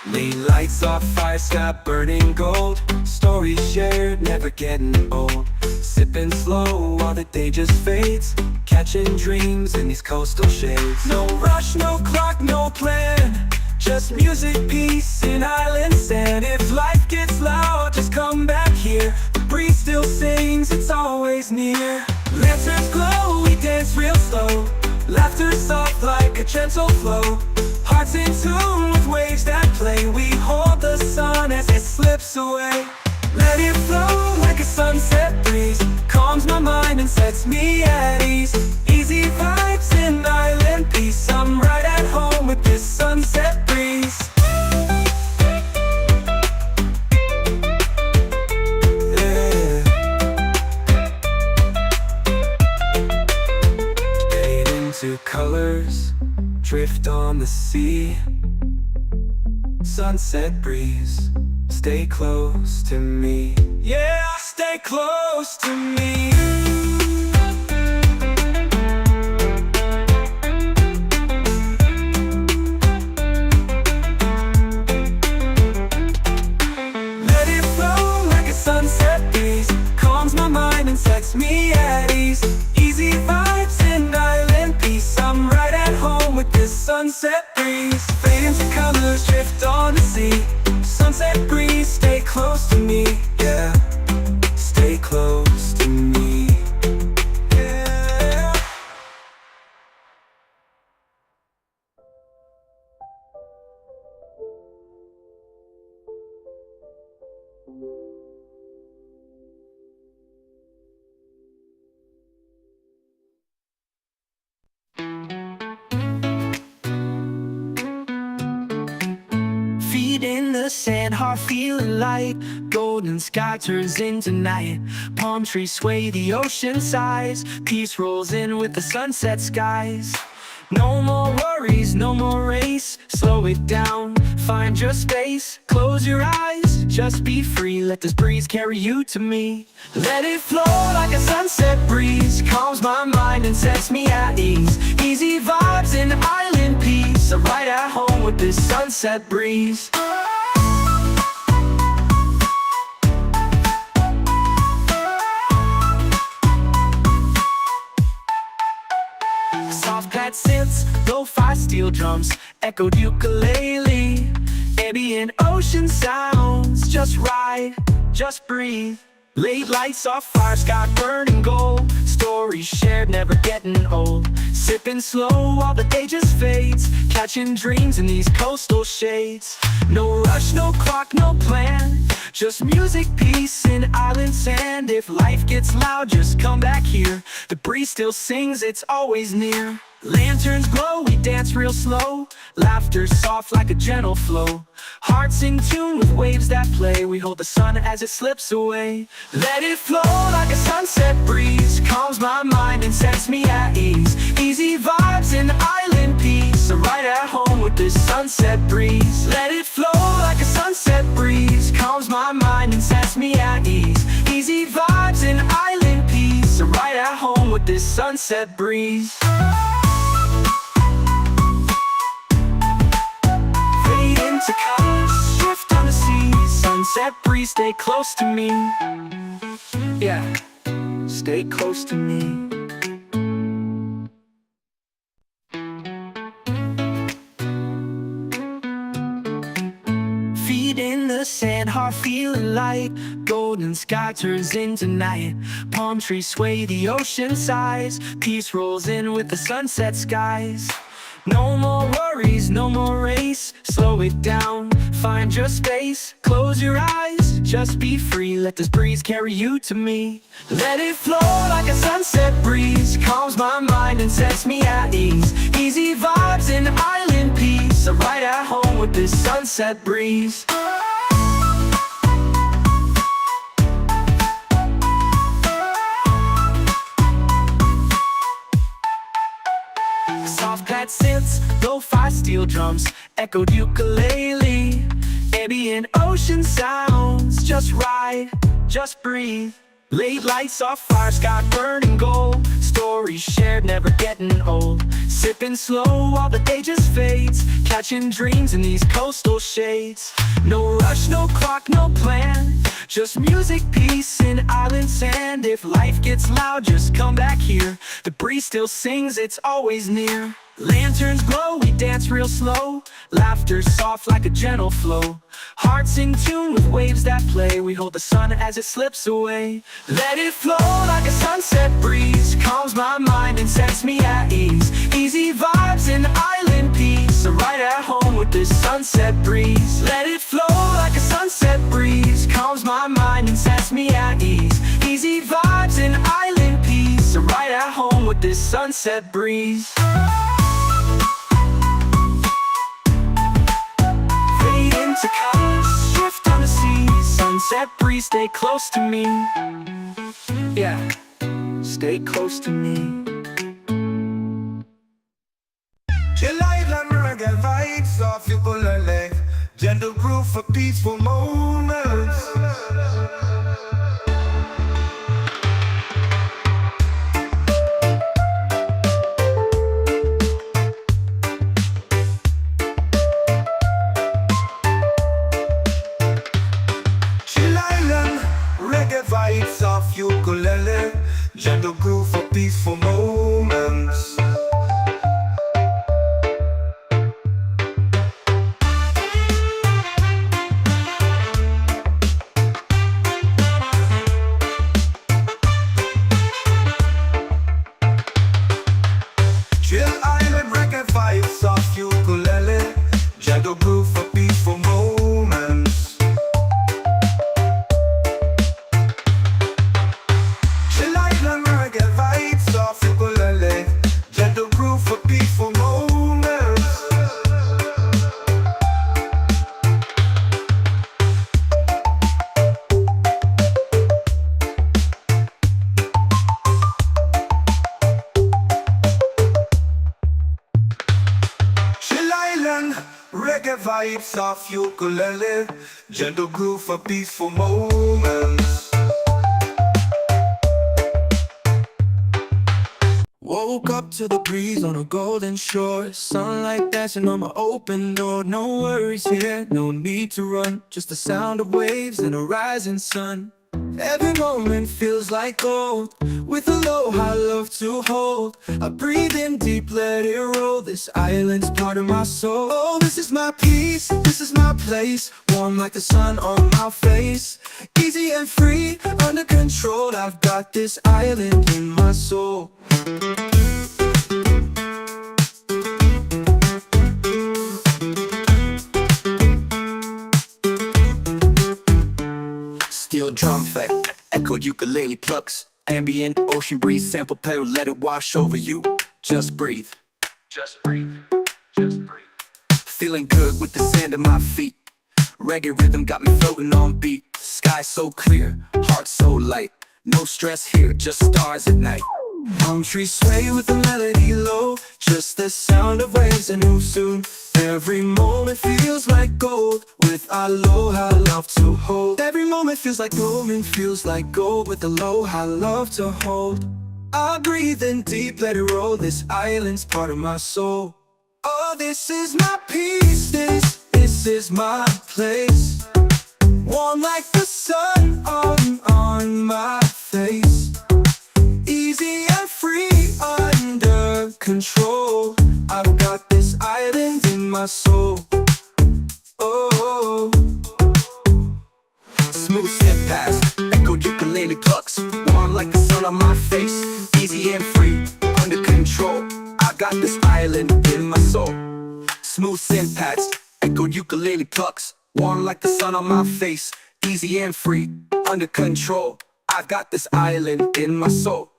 Lean lights off, fire sky burning gold. Stories shared, never getting old. Sipping slow while the day just fades. Catching dreams in these coastal shades. No rush, no clock, no plan. Just music, peace, and island sand. If life gets loud, just come back here. The breeze still sings, it's always near. Lanterns glow, we dance real slow. Laughter soft like a gentle flow. Hearts in tune with waves that play. We hold the sun as it slips away. Let it flow like a sunset breeze. Calms my mind and sets me at ease. Easy vibes and island peace. I'm right at home with this sunset breeze. Yeah. Fade into colors, drift on the sea. Sunset breeze, stay close to me. Yeah, stay close to me. Let it flow like a sunset breeze. Calms my mind and sets me at ease. Easy vibes and island peace. I'm right at home with this sunset breeze. Fade into colors, drift on the sea. Sunset breeze, stay close to me. Yeah, stay close to me. Yeah. Feet in the sand, heart feeling light. Golden sky turns into night. Palm trees sway, the ocean sighs. Peace rolls in with the sunset skies. No more worries, no more race. Slow it down, find your space. Close your eyes, just be free. Let this breeze carry you to me. Let it flow like a sunset breeze. Calms my mind and sets me at ease. Easy vibes and island peace. I'm right at home with this sunset breeze. Soft pad synths, lo-fi steel drums, echoed ukulele. Ambient ocean sounds, just ride, just breathe. Late lights off, fire sky burning gold. Stories shared, never getting old. Sipping slow while the day just fades. Catching dreams in these coastal shades. No rush, no clock, no plan. Just music, peace, and island sand. If life gets loud, just come back here. The breeze still sings, it's always near. Lanterns glow, we dance real slow. Laughter soft like a gentle flow. Hearts in tune with waves that play. We hold the sun as it slips away. Let it flow like a sunset breeze. Calms my mind and sets me at ease. Easy vibes and island peace. I'm right at home with this sunset breeze. Let it flow like a sunset breeze. Calms my mind and sets me at ease. Easy vibes and island peace. I'm right at home with this sunset breeze. To colors, shift on the sea. Sunset breeze, stay close to me. Yeah, stay close to me. Feet in the sand, heart feeling light. Golden sky turns into night. Palm trees sway, the ocean sighs. Peace rolls in with the sunset skies. No more worries, no more race. Slow it down, find your space. Close your eyes, just be free. Let this breeze carry you to me. Let it flow like a sunset breeze. Calms my mind and sets me at ease. Easy vibes and island peace. I'm right at home with this sunset breeze. Soft pad synths, lo-fi steel drums, echoed ukulele. Ambient ocean sounds, just ride, just breathe. Late lights off fire, sky burning gold. Stories shared, never getting old. Sipping slow while the day just fades. Catching dreams in these coastal shades. No rush, no clock, no plan. Just music, peace, and island sand. If life gets loud, just come back here. The breeze still sings, it's always near. Lanterns glow, we dance real slow. Laughter soft like a gentle flow. Hearts in tune with waves that play. We hold the sun as it slips away. Let it flow like a sunset breeze. Calms my mind and sets me at ease. Easy vibes and island peace. I'm right at home with this sunset breeze. Let it flow like a sunset breeze. Calms my mind and sets me at ease. Easy vibes and island peace. I'm right at home with this sunset breeze. To colors, shift on the sea. Sunset breeze, stay close to me. Yeah, stay close to me. Chillout, reggae vibes off your bullet. Gentle groove for peaceful moments. Reggae vibes off ukulele, gentle groove for peaceful moments. Chill island reggae vibes off ukulele, gentle groove for peaceful moments. Gentle groove for peaceful moments. Chill island, reggae vibes off ukulele. Gentle groove for peaceful moments. Woke up to the breeze on a golden shore. Sunlight dancing on my open door. No worries here, no need to run. Just the sound of waves and a rising sun. Every moment feels like gold. With a low high love to hold. I breathe in deep, let it roll. This island's part of my soul. Oh, this is my peace, this is my place. Warm like the sun on my face. Easy and free, under control. I've got this island in my soul. Steel drum fight, echoed ukulele plucks. Ambient ocean breeze, sample pedal, let it wash over you. Just breathe, just breathe, just breathe. Feeling good with the sand at my feet. Reggae rhythm got me floating on beat. Sky so clear, heart so light. No stress here, just stars at night. Palm trees sway with the melody low. Just the sound of waves and who soon. Every moment feels like gold. With aloha love to hold. Every moment feels like golden, feels like gold. With aloha love to hold. I breathe in deep, let it roll. This island's part of my soul. Oh, this is my peace, this is my place. Warm like the sun on my face. Easy and free, under control. I've got this island in my soul. Oh, Smooth synth pads, echoed ukulele plucks, warm like the sun on my face, easy and free, under control. I got this island in my soul. Smooth synth pads, echoed ukulele plucks, warm like the sun on my face, easy and free, under control. I got this island in my soul.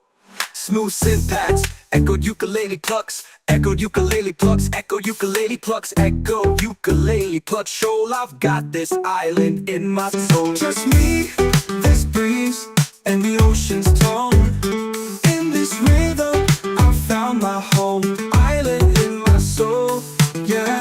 Smooth synth pads, echoed ukulele plucks, echoed ukulele plucks, echoed ukulele plucks, echoed ukulele plucks. Shoal, I've got this island in my soul. Just me, this breeze, and the ocean's tone. In this rhythm, I found my home. Island in my soul, yeah.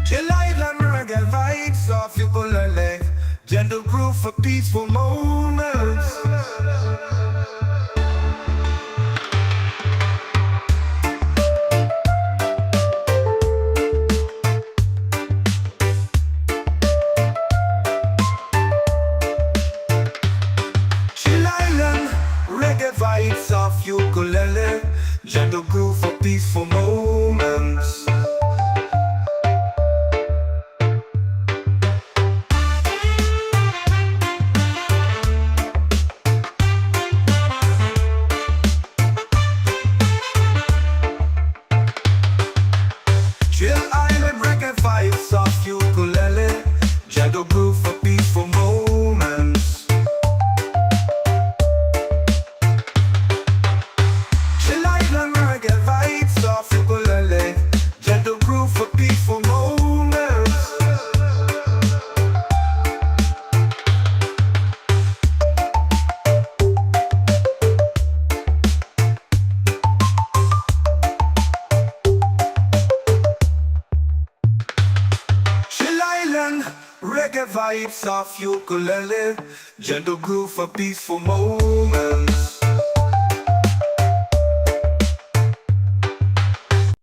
Chillout, reggae vibes, soft ukulele, gentle groove for peaceful moments. Chillout, reggae vibes, soft ukulele, gentle groove for peaceful moments. Chill Island reggae vibes, soft ukulele, gentle groove for peaceful moments. Chill Island reggae vibes, soft ukulele, gentle groove for peaceful moments. Chill Island, reggae vibes, soft ukulele, gentle groove for peaceful moments.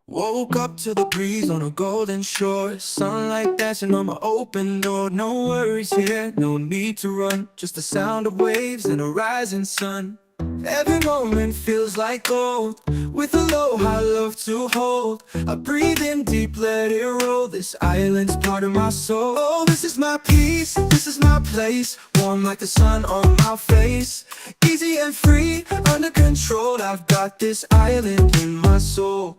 Woke up to the breeze on a golden shore, sunlight dancing on my open door. No worries here, no need to run, just the sound of waves and a rising sun. Every moment feels like gold, with a low high love to hold. I breathe in deep, let it roll, this island's part of my soul. Oh, this is my peace, this is my place, warm like the sun on my face. Easy and free, under control, I've got this island in my soul.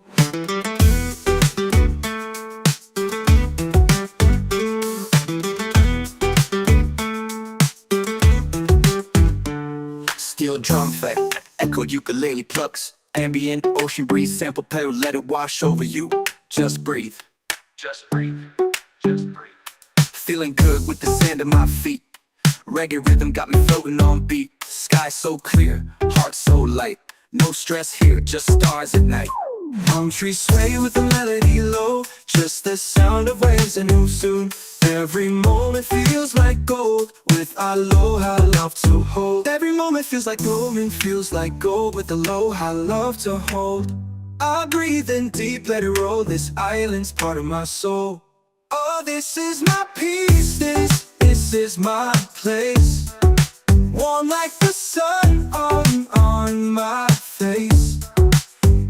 Steel drum effect, echoed ukulele plucks, ambient ocean breeze, sample pedal, let it wash over you. Just breathe, just breathe, just breathe. Feeling good with the sand at my feet. Reggae rhythm got me floating on beat. Sky so clear, heart so light. No stress here, just stars at night. Palm trees sway with the melody low, just the sound of waves and who soon. Every moment feels like gold, with aloha love to hold. Every moment feels like moment feels like gold, with aloha love to hold. I breathe in deep, let it roll, this island's part of my soul. Oh, this is my peace, this is my place, warm like the sun on my face.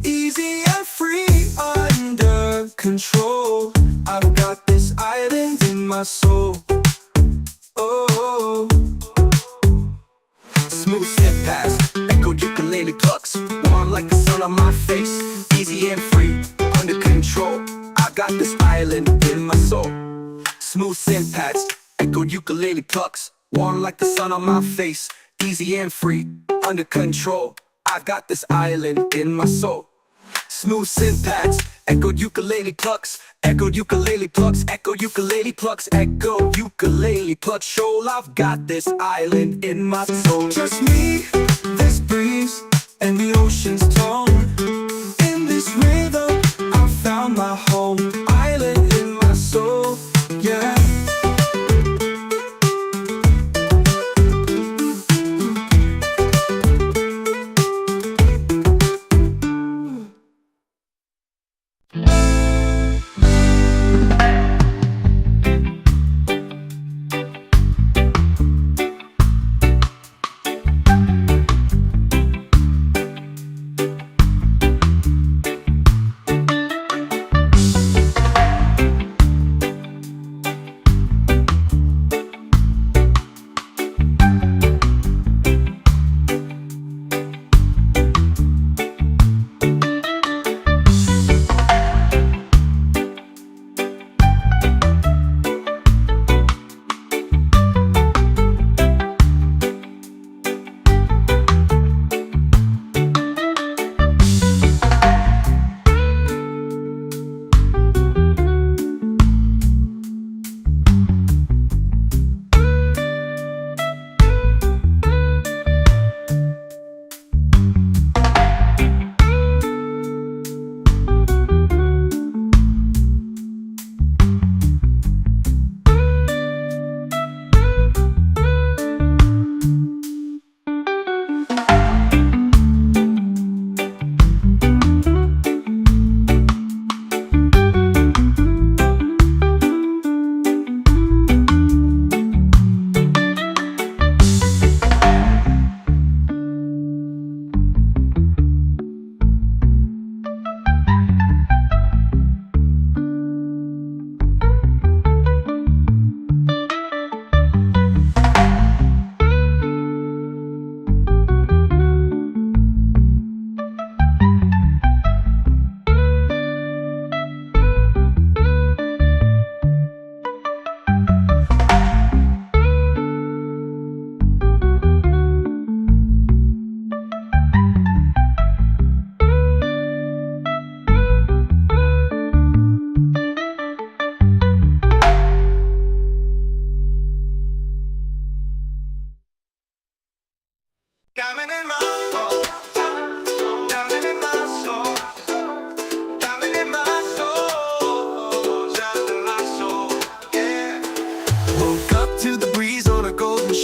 Easy and free, under control, I've got this island in my soul. Oh, Smooth step past, echoed ukulele plucks, warm like the sun on my face. Easy and free, under control, I got this island in my soul. Smooth synth pads, echoed ukulele plucks, warm like the sun on my face. Easy and free, under control, I got this island in my soul. Smooth synth pads, echoed ukulele plucks, echoed ukulele plucks, echoed ukulele plucks, echoed ukulele plucks. Shoal, I've got this island in my soul. just me, this breeze, and the ocean's tone. In this rhythm, I found my home, island in my soul, yeah.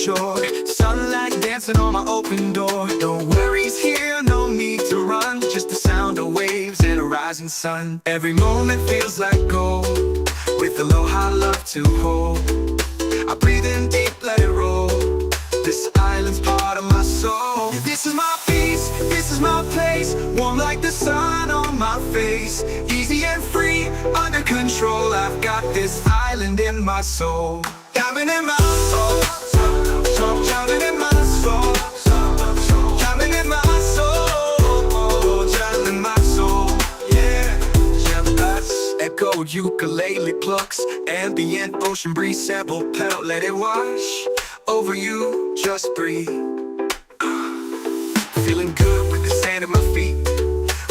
shore. Sunlight dancing on my open door. No worries here, no need to run. Just the sound of waves and a rising sun. Every moment feels like gold, with aloha love to hold. I breathe in deep, let it roll. This island's part of my soul. This is my peace, this is my place. Warm like the sun on my face. Easy and free, under control. I've got this island in my soul. Diamond in my soul, diamond in my soul, diamond in my soul, diamond in my soul, yeah. Echo ukulele plucks, ambient ocean breeze sample pedal, let it wash over you, just breathe. Feeling good with the sand at my feet.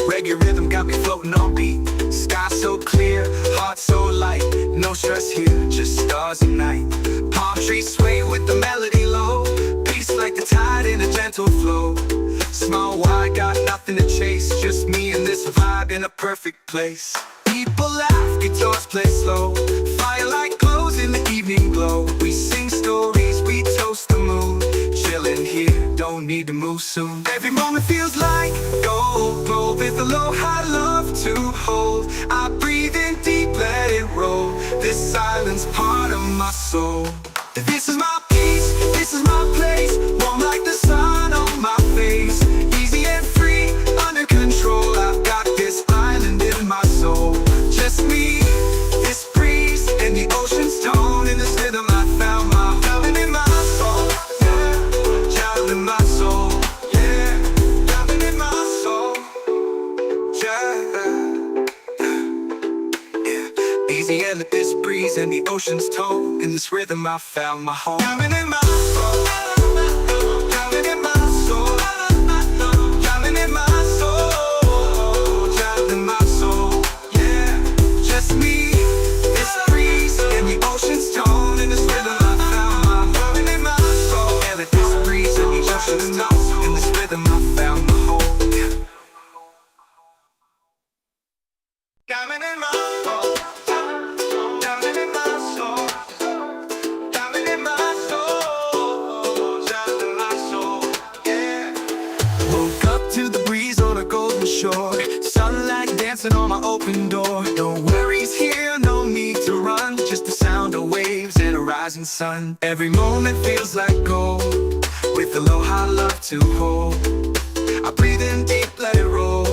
Reggae rhythm got me floating on beat. Sky so clear, heart so light. No stress here, just stars and night. Palm trees sway with the melody low. Peace like the tide in a gentle flow. Small wide, got nothing to chase. Just me and this vibe in a perfect place. People laugh, guitars play slow. Firelight glows in the evening glow. We sing stories, we toast the moon. Chillin' here, don't need to move soon. Every moment feels like gold, gold with aloha love to hold. I breathe in deep, let it roll. This island's part of my soul. This is my peace, this is my place. Warm like the sun on my face. Easy and free, under control. I've got this island in my soul. Just me, this breeze, and the ocean's tone. In this rhythm I found my diamond in my soul, yeah. Diamond in my soul, yeah. Diamond in my soul, yeah. Easy and this breeze, and the ocean's tone. In this rhythm I found my home. Diamond in my soul, diamond in my soul, diamond in my soul, diamond in my soul, yeah. Just me, this breeze, and the ocean's tone. In this rhythm I found my diamond in my soul. And this breeze and the ocean's tone. In this rhythm I found my home, yeah. Diamond in my soul, diamond in my soul, diamond in my soul, diamond in my soul, yeah. Woke up to the breeze on a golden shore. Sunlight dancing on my open door. No worries here, no need to run. Just the sound of waves and a rising sun. Every moment feels like gold, with aloha love to hold. I breathe in deep, let it roll.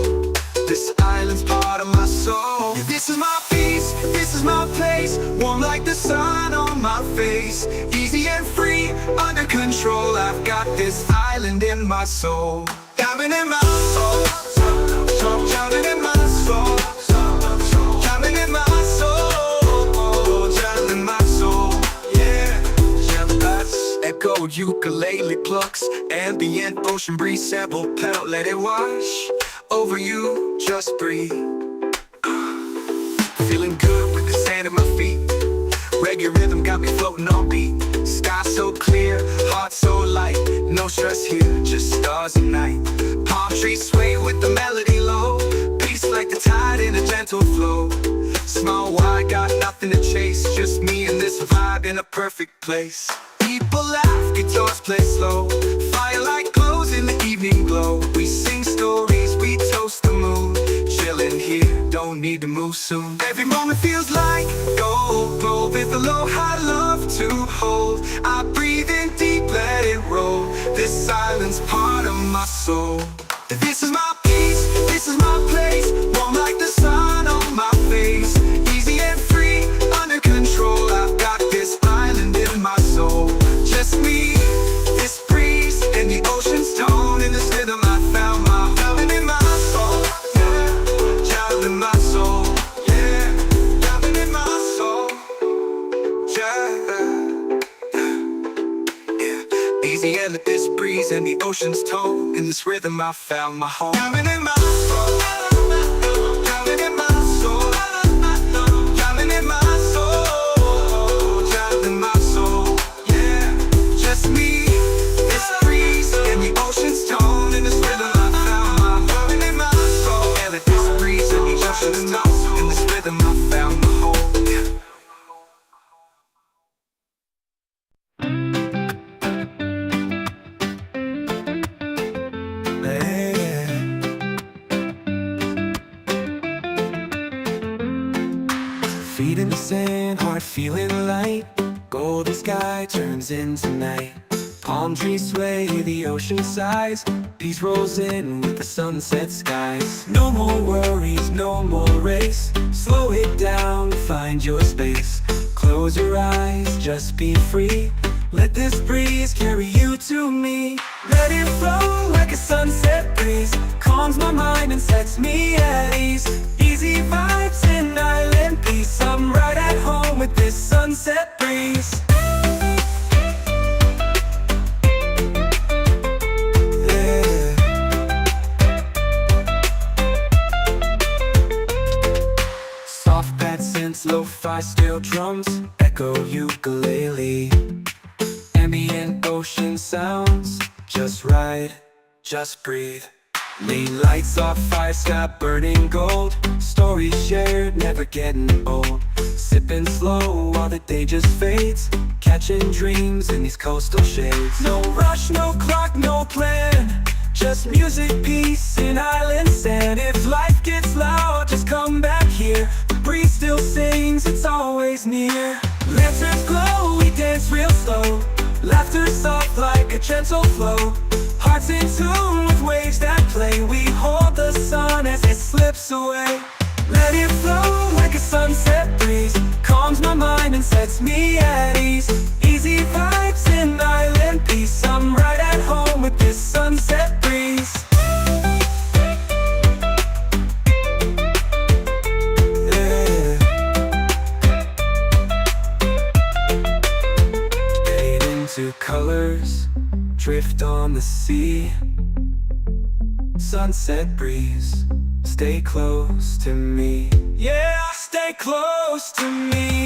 This island's part of my soul. This is my peace, this is my place. Warm like the sun on my face. Easy and free, under control. I've got this island in my soul. Diamond in my soul, diamond in my soul, diamond in my soul, diamond in my soul, yeah. Echo ukulele plucks, ambient ocean breeze sample pedal, let it wash over you, just breathe. Feeling good with the sand at my feet. Reggae rhythm got me floating on beat. Sky so clear, heart so light. No stress here, just stars and night. Palm trees sway with the melody low. Peace like the tide in a gentle flow. Small wide, got nothing to chase. Just me and this vibe in a perfect place. People laugh, guitars play slow. Firelight glows in the evening glow. We sing stories, we toast the moon. Chillin' here, don't need to move soon. Every moment feels like gold, gold with aloha love to hold. I breathe in deep, let it roll. This island's part of my soul. This is my peace, this is my place. Warm like the sun on my face. Easy and free, under control. I've got this island in my soul. Just me, this breeze, and the ocean's tone. In this rhythm I found my diamond in my soul, yeah. Diamond in my soul, yeah. Diamond in my soul, yeah. Easy and this breeze, and the ocean's tone. In this rhythm I found my home. Diamond in my soul, diamond in my soul, diamond in my soul, diamond in my soul, yeah. Just me, this breeze, and the ocean's tone. In this rhythm I found my diamond in my soul. And this breeze and the ocean's tone. In this rhythm I found my home, yeah. Feet in the sand, heart feeling light. Golden sky turns into night. Palm trees sway, the ocean sighs. Peace rolls in with the sunset skies. No more worries, no more race. Slow it down, find your space. Close your eyes, just be free. Let this breeze carry you to me. Let it flow like a sunset breeze. Calms my mind and sets me at ease. Easy vibes and island peace. I'm right at home with this sunset breeze. Yeah. Soft pad synths, lo-fi steel drums. Echo ukulele. Ambient ocean sounds, just ride, just breathe. Lane lights off, fire sky burning gold. Stories shared, never getting old. Sipping slow while the day just fades. Catching dreams in these coastal shades. No rush, no clock, no plan. Just music, peace, and island sand. If life gets loud, just come back here. The breeze still sings, it's always near. Lanterns glow, we dance real slow. Laughter soft like a gentle flow. Hearts in tune with waves that play. We hold the sun as it slips away. Let it flow like a sunset breeze. Calms my mind and sets me at ease. Easy vibes and island peace. I'm right at home with this sunset breeze. Two colors drift on the sea. Sunset breeze, stay close to me. Yeah, stay close to me.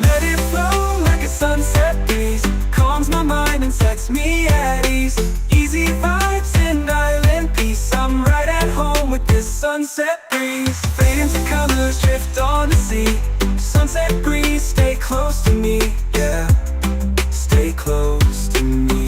Let it flow like a sunset breeze. Calms my mind and sets me at ease. Easy vibes and island peace. I'm right at home with this sunset breeze. Fade into colors, drift on the sea. Sunset breeze, stay close to me. Yeah, stay close to me.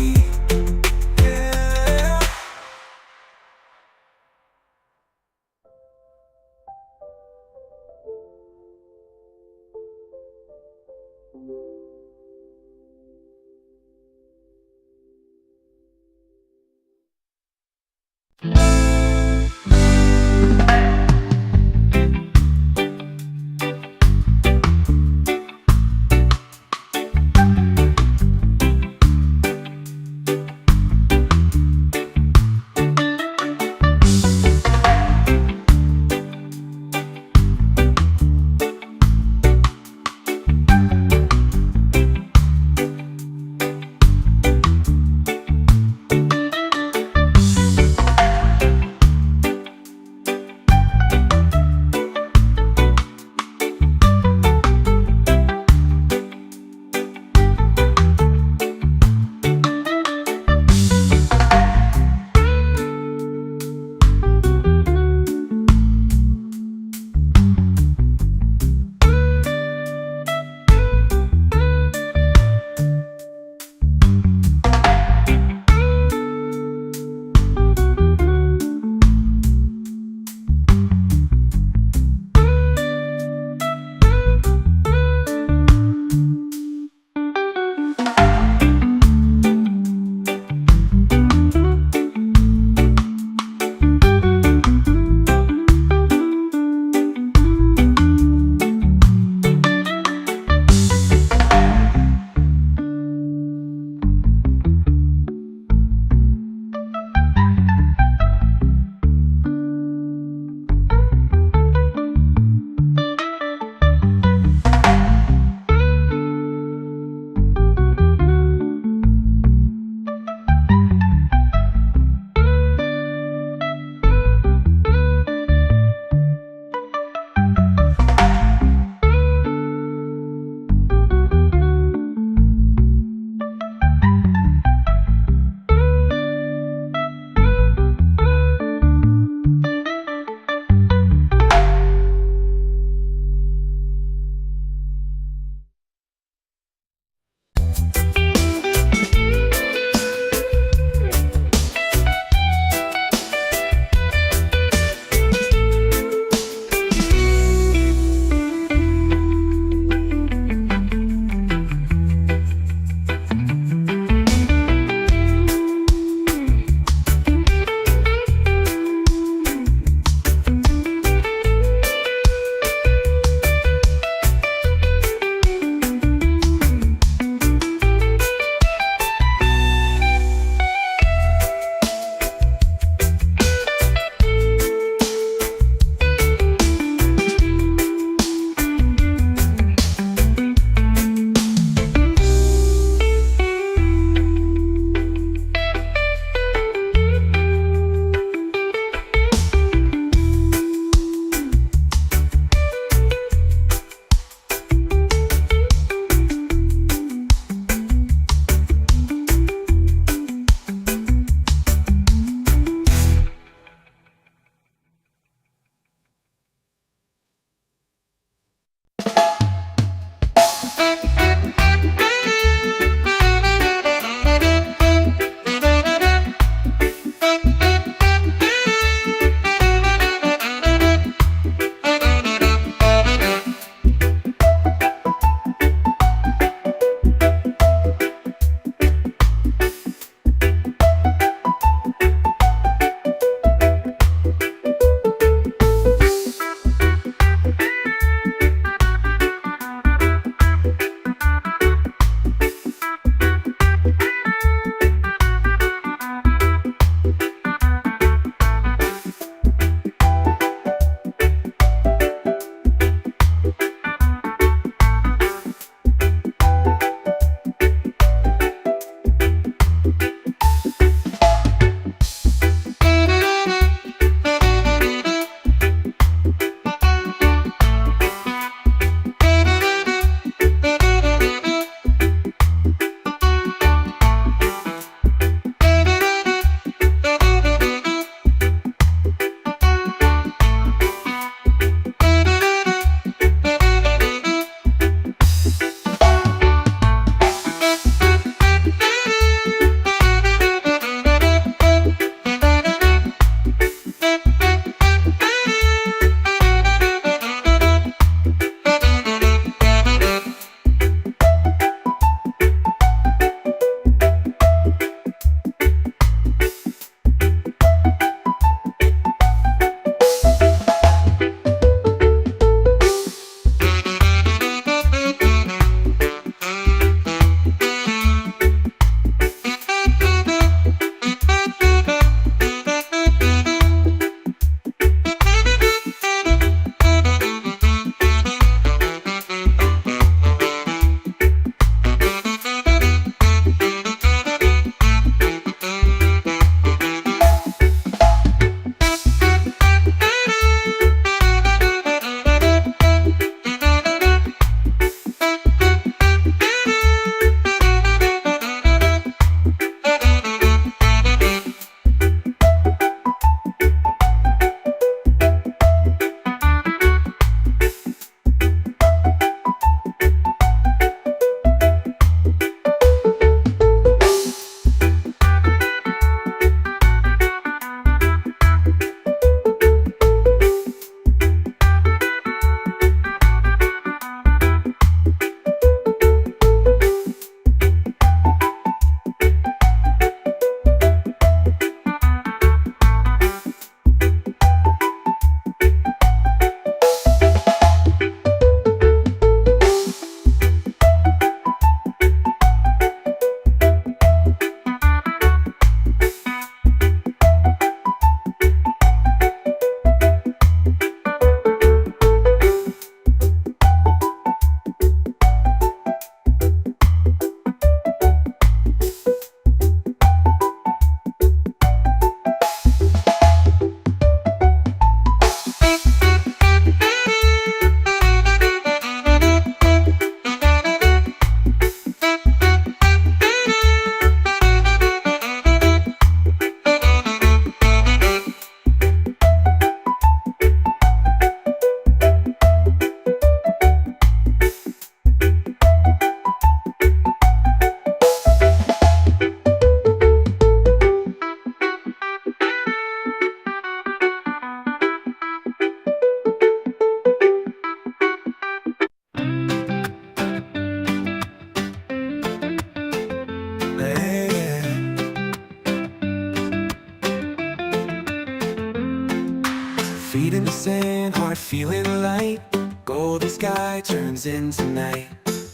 the sand, heart feeling light. Golden sky turns into night.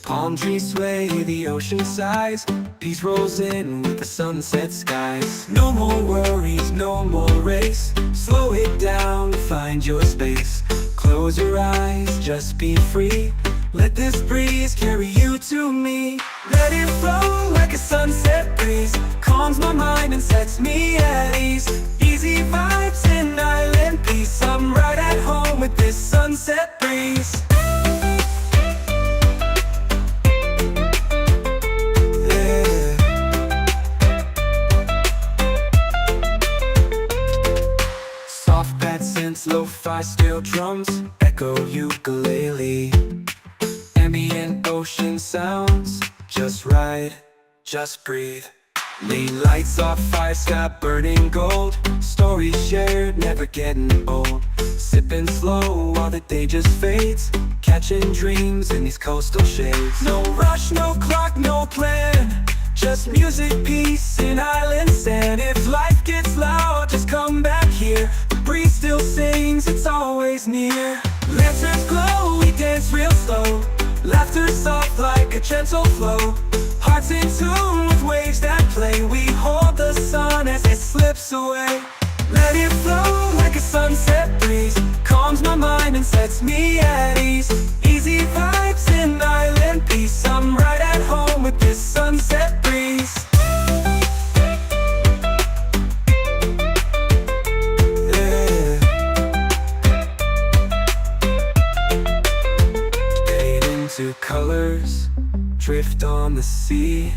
Palm trees sway, the ocean sighs. Peace rolls in with the sunset skies. No more worries, no more race. Slow it down, find your space. Close your eyes, just be free. Let this breeze carry you to me. Let it flow like a sunset breeze. Calms my mind and sets me at ease. Easy vibes and island peace. I'm right at home with this sunset breeze. Yeah. Soft bad synths, lo-fi steel drums, echo ukulele. Ambient ocean sounds, just ride, just breathe. Lean lights off, fire sky burning gold. Stories shared, never getting old. Sipping slow while the day just fades. Catching dreams in these coastal shades. No rush, no clock, no plan. Just music, peace, and island sand. If life gets loud, just come back here. The breeze still sings, it's always near. Lanterns glow, we dance real slow. Laughter soft like a gentle flow. Hearts in tune with waves that play. We hold the sun as it slips away. Let it flow like a sunset breeze. Calms my mind and sets me at ease. Easy vibes and island peace. I'm right at home with this sunset breeze. To colors, drift on the sea.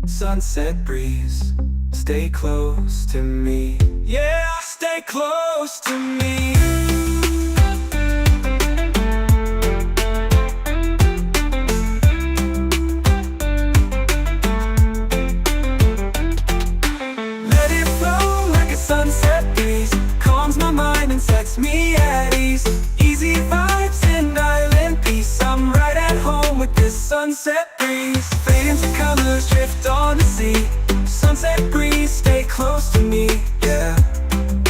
Sunset breeze, stay close to me. Yeah, stay close to me. Let it flow like a sunset breeze. Calms my mind and sets me at ease. Easy vibes and island peace. I'm right at home with this sunset breeze. Fade into colors, drift on the sea. Sunset breeze, stay close to me. Yeah,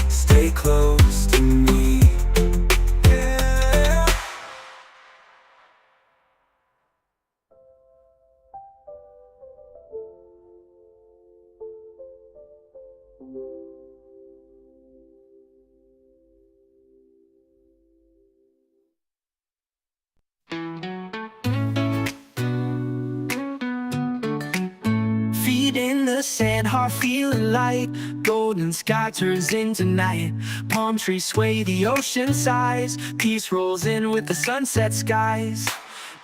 stay close to me. Yeah. Feet in the sand, heart feeling light. Golden sky turns into night. Palm trees sway, the ocean sighs. Peace rolls in with the sunset skies.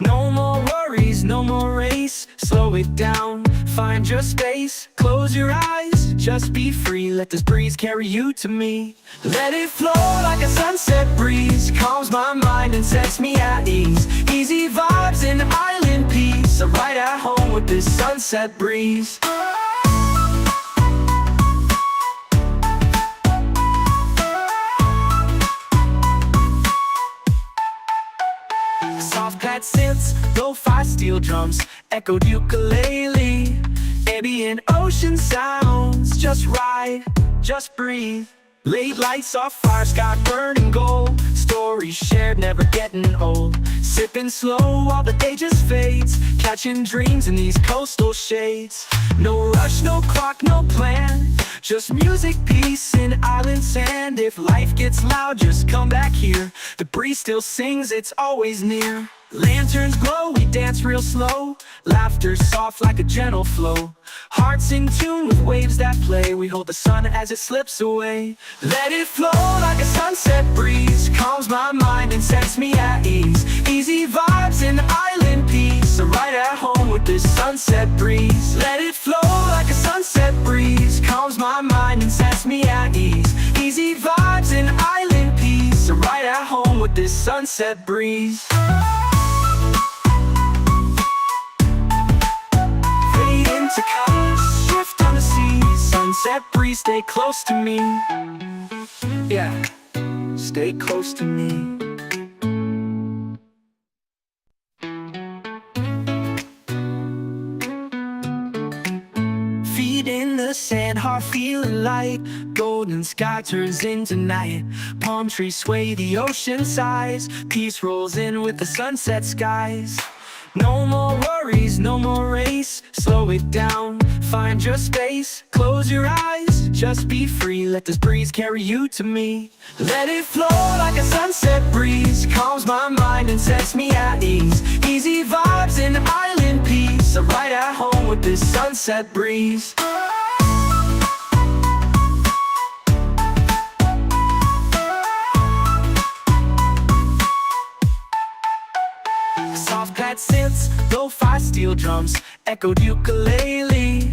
No more worries, no more race. Slow it down, find your space. Close your eyes, just be free. Let this breeze carry you to me. Let it flow like a sunset breeze. Calms my mind and sets me at ease. Easy vibes and island peace. I'm right at home with this sunset breeze. Soft pad synths, lo-fi steel drums, echoed ukulele. Ambient ocean sounds, just ride, just breathe. Late lights off, fire sky burning gold. Stories shared, never getting old. Sipping slow while the day just fades. Catching dreams in these coastal shades. No rush, no clock, no plan. Just music, peace, and island sand. If life gets loud, just come back here. The breeze still sings, it's always near. Lanterns glow, we dance real slow. Laughter soft like a gentle flow. Hearts in tune with waves that play. We hold the sun as it slips away. Let it flow like a sunset breeze. Calms my mind and sets me at ease. Easy vibes and island peace. I'm right at home with this sunset breeze. Let it flow like a sunset breeze. Calms my mind and sets me at ease. Easy vibes and island peace. I'm right at home with this sunset breeze. To colors, drift on the sea. Sunset breeze, stay close to me. Yeah, stay close to me. Feet in the the sand, heart feeling light. Golden sky turns into night. Palm trees sway, the ocean sighs. Peace rolls in with the sunset skies. No more worries, no more race. Slow it down, find your space. Close your eyes, just be free. Let this breeze carry you to me. Let it flow like a sunset breeze. Calms my mind and sets me at ease. Easy vibes and island peace. I'm right at home with this sunset breeze. Soft pad synths, lo-fi steel drums, echoed ukulele.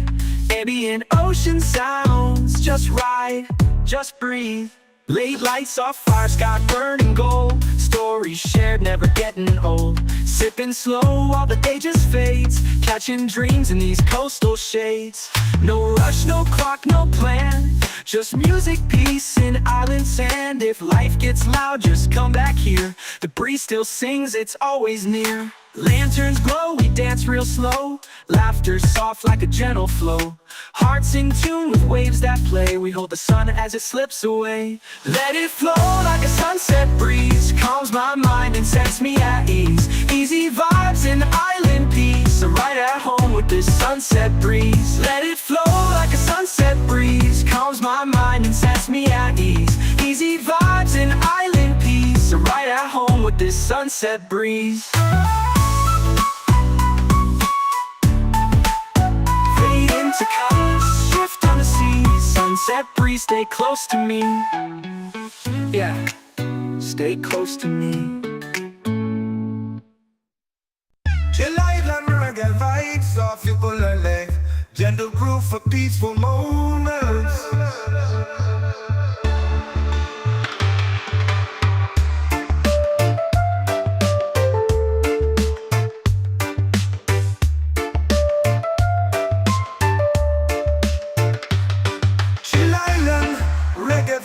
Ambient ocean sounds, just ride, just breathe. Late lights off fire, sky burning gold. Stories shared, never getting old. Sipping slow while the day just fades. Catching dreams in these coastal shades. No rush, no clock, no plan. Just music, peace, and island sand. If life gets loud, just come back here. The breeze still sings, it's always near. Lanterns glow, we dance real slow. Laughter soft like a gentle flow. Hearts in tune with waves that play. We hold the sun as it slips away. Let it flow like a sunset breeze. Calms my mind and sets me at ease. Easy vibes and island peace. I'm right at home with this sunset breeze. Let it flow like a sunset breeze. Calms my mind and sets me at ease. Easy vibes and island peace. I'm right at home with this sunset breeze. To colors, shift on the sea. Sunset breeze, stay close to me. Yeah, stay close to me. Chillout and reggae vibes off your bullet. Gentle groove for peaceful moments.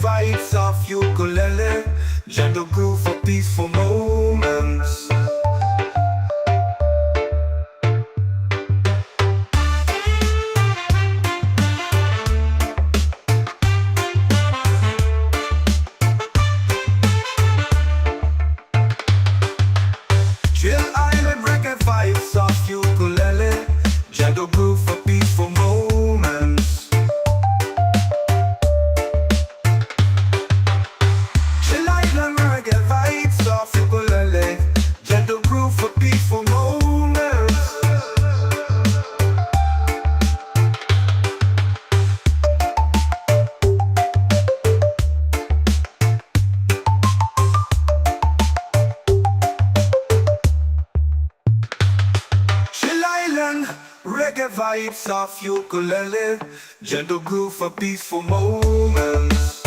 Vibes off ukulele, gentle groove for peaceful moments. Chill island reggae vibes off ukulele, gentle groove for peaceful moments. Reggae vibes off ukulele, gentle groove for peaceful moments.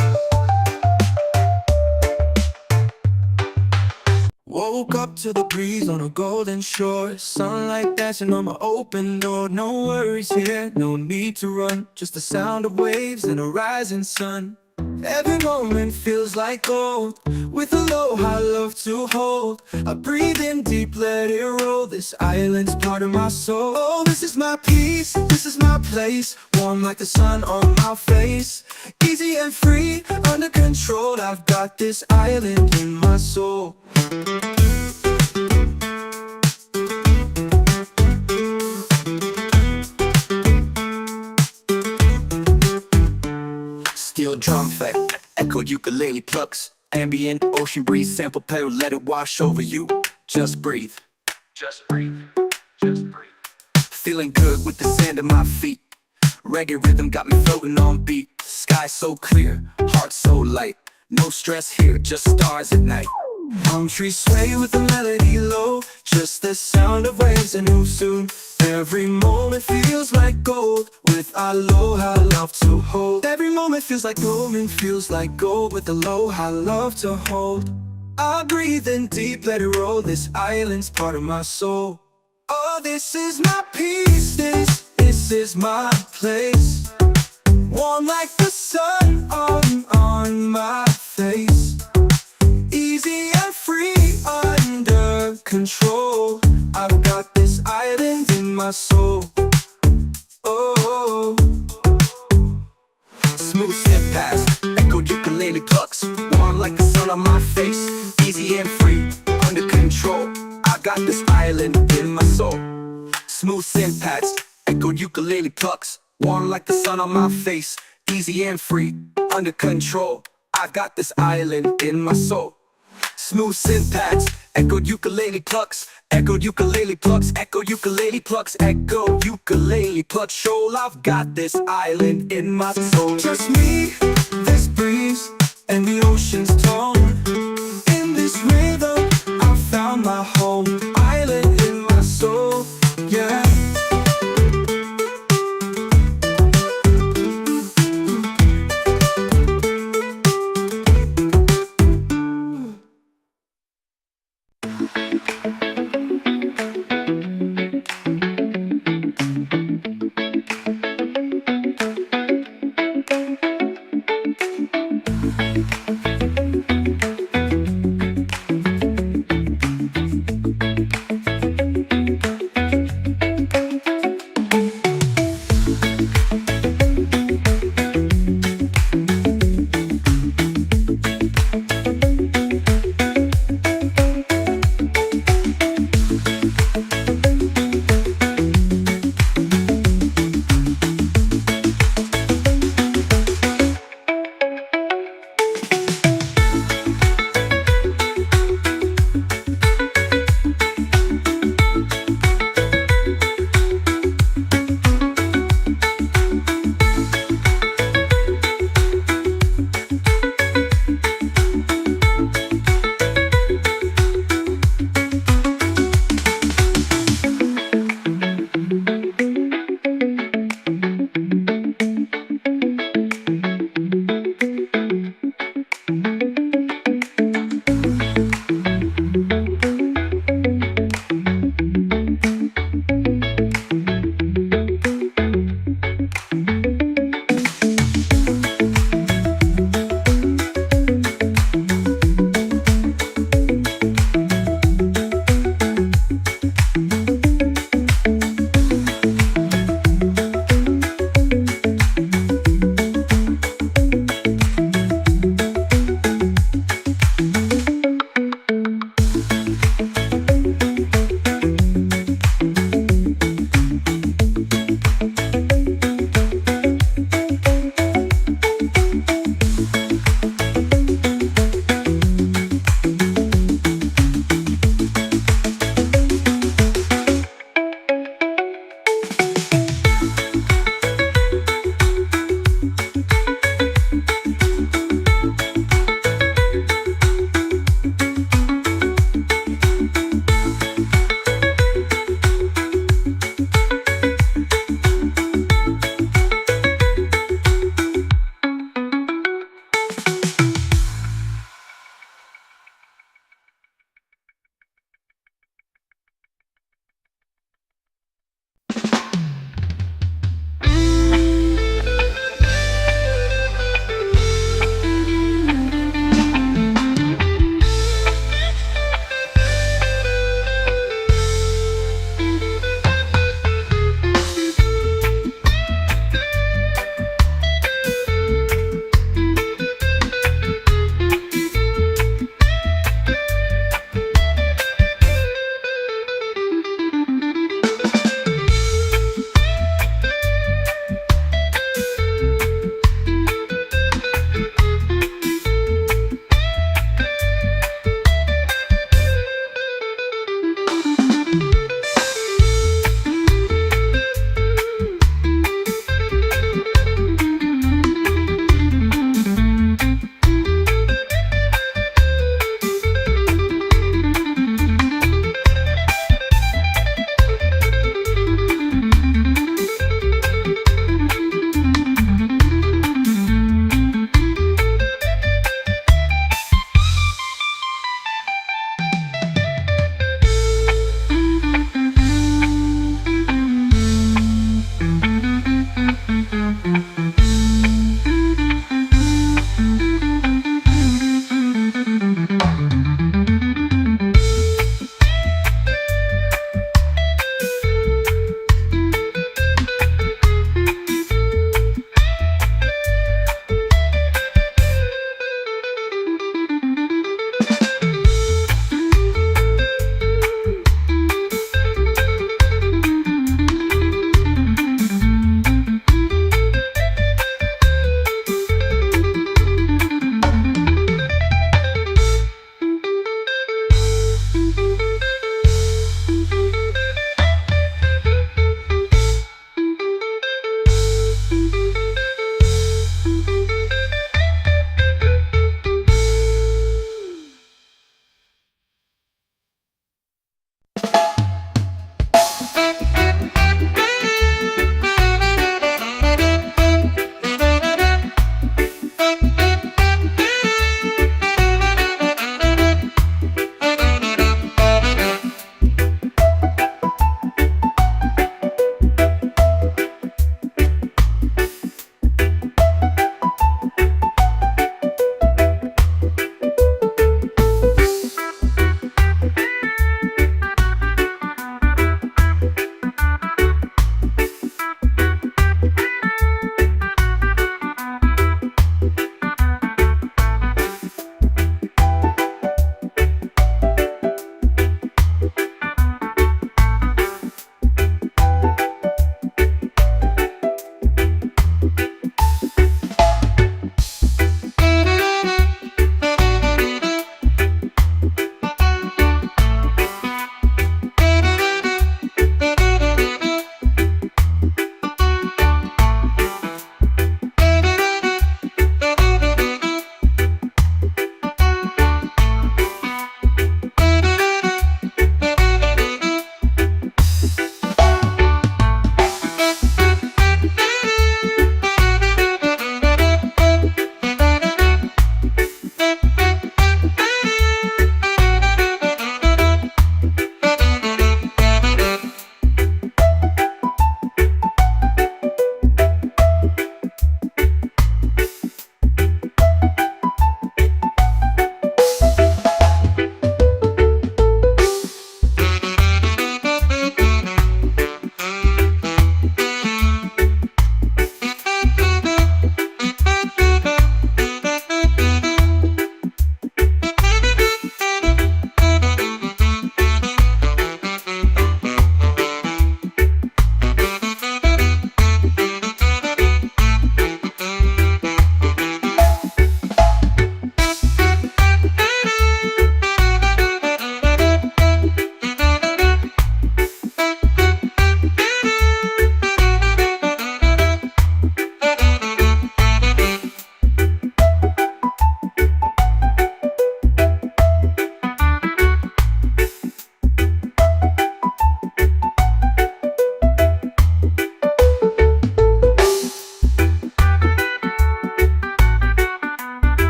Woke up to the breeze on a golden shore. Sunlight dashing on my open door. No worries here, no need to run. Just the sound of waves and a rising sun. Every moment feels like gold. With a low high love to hold. I breathe in deep, let it roll. This island's part of my soul. Oh, this is my peace, this is my place. Warm like the sun on my face. Easy and free, under control. I've got this island in my soul. Steel drum fight, echoed ukulele plucks. Ambient ocean breeze, sample pedal, let it wash over you. Just breathe, just breathe, just breathe. Feeling good with the sand at my feet. Reggae rhythm got me floating on beat. Sky so clear, heart so light. No stress here, just stars at night. Palm trees sway with the melody low. Just the sound of waves and who soon. Every moment feels like gold. With aloha love to hold. Every moment feels like moment feels like gold. With aloha love to hold. I breathe in deep, let it roll. This island's part of my soul. Oh, this is my peace. This is my place. Warm like the sun on my face. Easy and free, under control. I've got this island in my soul. Oh, ukulele plucks, warm like the sun on my face, easy and free, under control. I got this island in my soul. Smooth synth pads, echoed ukulele plucks, warm like the sun on my face, easy and free, under control. I got this island in my soul. Smooth synth pads, echoed ukulele plucks, echoed ukulele plucks, echoed ukulele plucks, echoed ukulele plucks. Shoal, I've got this island in my soul. Just me, this breeze, and the ocean's tone. In this rhythm, I found my home. Island in my soul, yeah.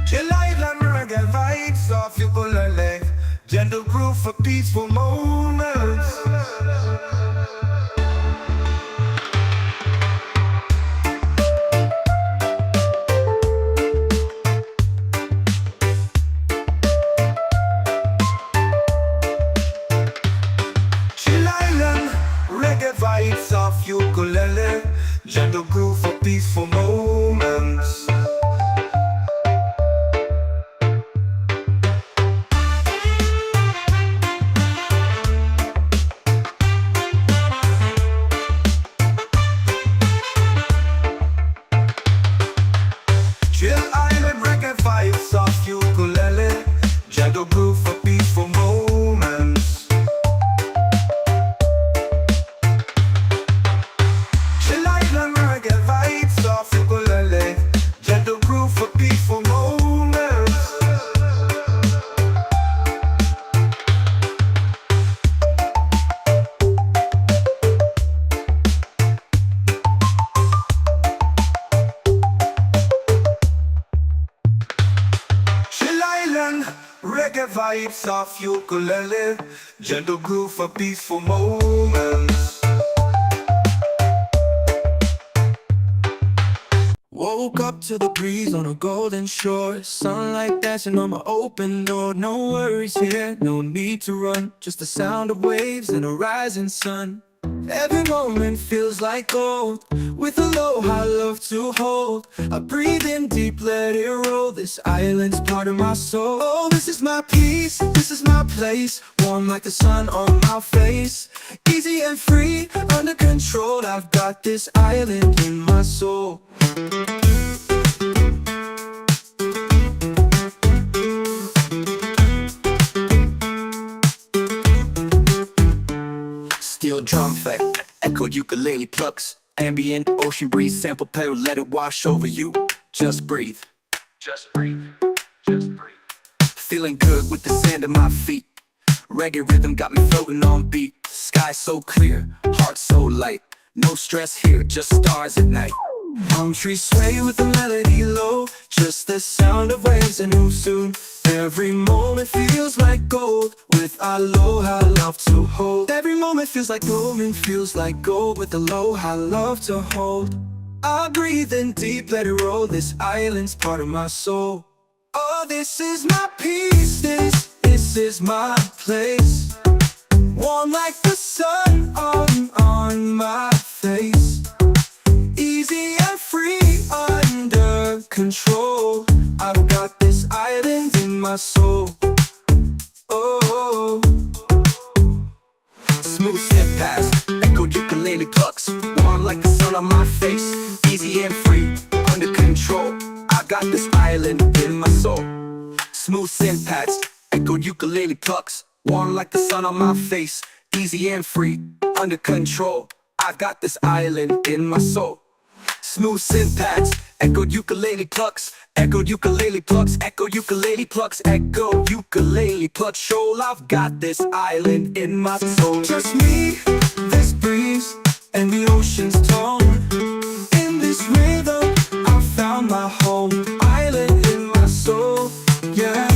Chillout reggae vibes, soft ukulele, gentle groove for peaceful moments. Chillout reggae vibes, soft ukulele, gentle groove for peaceful moments. Chill Island reggae vibes, soft ukulele, gentle groove for peaceful moments. Chill Island reggae vibes, soft ukulele, gentle groove for peaceful moments. Chill Island reggae vibes, soft ukulele, gentle groove for peaceful moments. Woke up to the breeze on a golden shore, sunlight dancing on my open door. No worries here, no need to run, just the sound of waves and a rising sun. Every moment feels like gold, with aloha love to hold. I breathe in deep, let it roll, this island's part of my soul. Oh, this is my peace, this is my place, warm like the sun on my face. Easy and free, under control, I've got this island in my soul. Steel drum effect, echoed ukulele plucks, ambient ocean breeze, sample pedal, let it wash over you. Just breathe. Just breathe. Just breathe. Feeling good with the sand at my feet. Reggae rhythm got me floating on beat. Sky so clear, heart so light. No stress here, just stars at night. Palm trees sway with the melody low, just the sound of waves and who soon. Every moment feels like gold, with aloha love to hold. Every moment feels like gold and feels like gold, with aloha love to hold. I breathe in deep, let it roll, this island's part of my soul. Oh, this is my peace, this is my place. Warm like the sun on my face. Easy and free, under control. I've got this island in my soul. Oh, Smooth step past, echoed ukulele plucks, warm like the sun on my face. Easy and free, under control. I got this island in my soul. Smooth synth pads, echoed ukulele plucks, warm like the sun on my face. Easy and free, under control. I've got this island in my soul. Smooth synth pads, echoed ukulele plucks, echoed ukulele plucks, echoed ukulele plucks, echoed ukulele plucks. Shoal, I've got this island in my soul. just me, this breeze, and the ocean's tone. In this rhythm, I found my home. Island in my soul, yeah.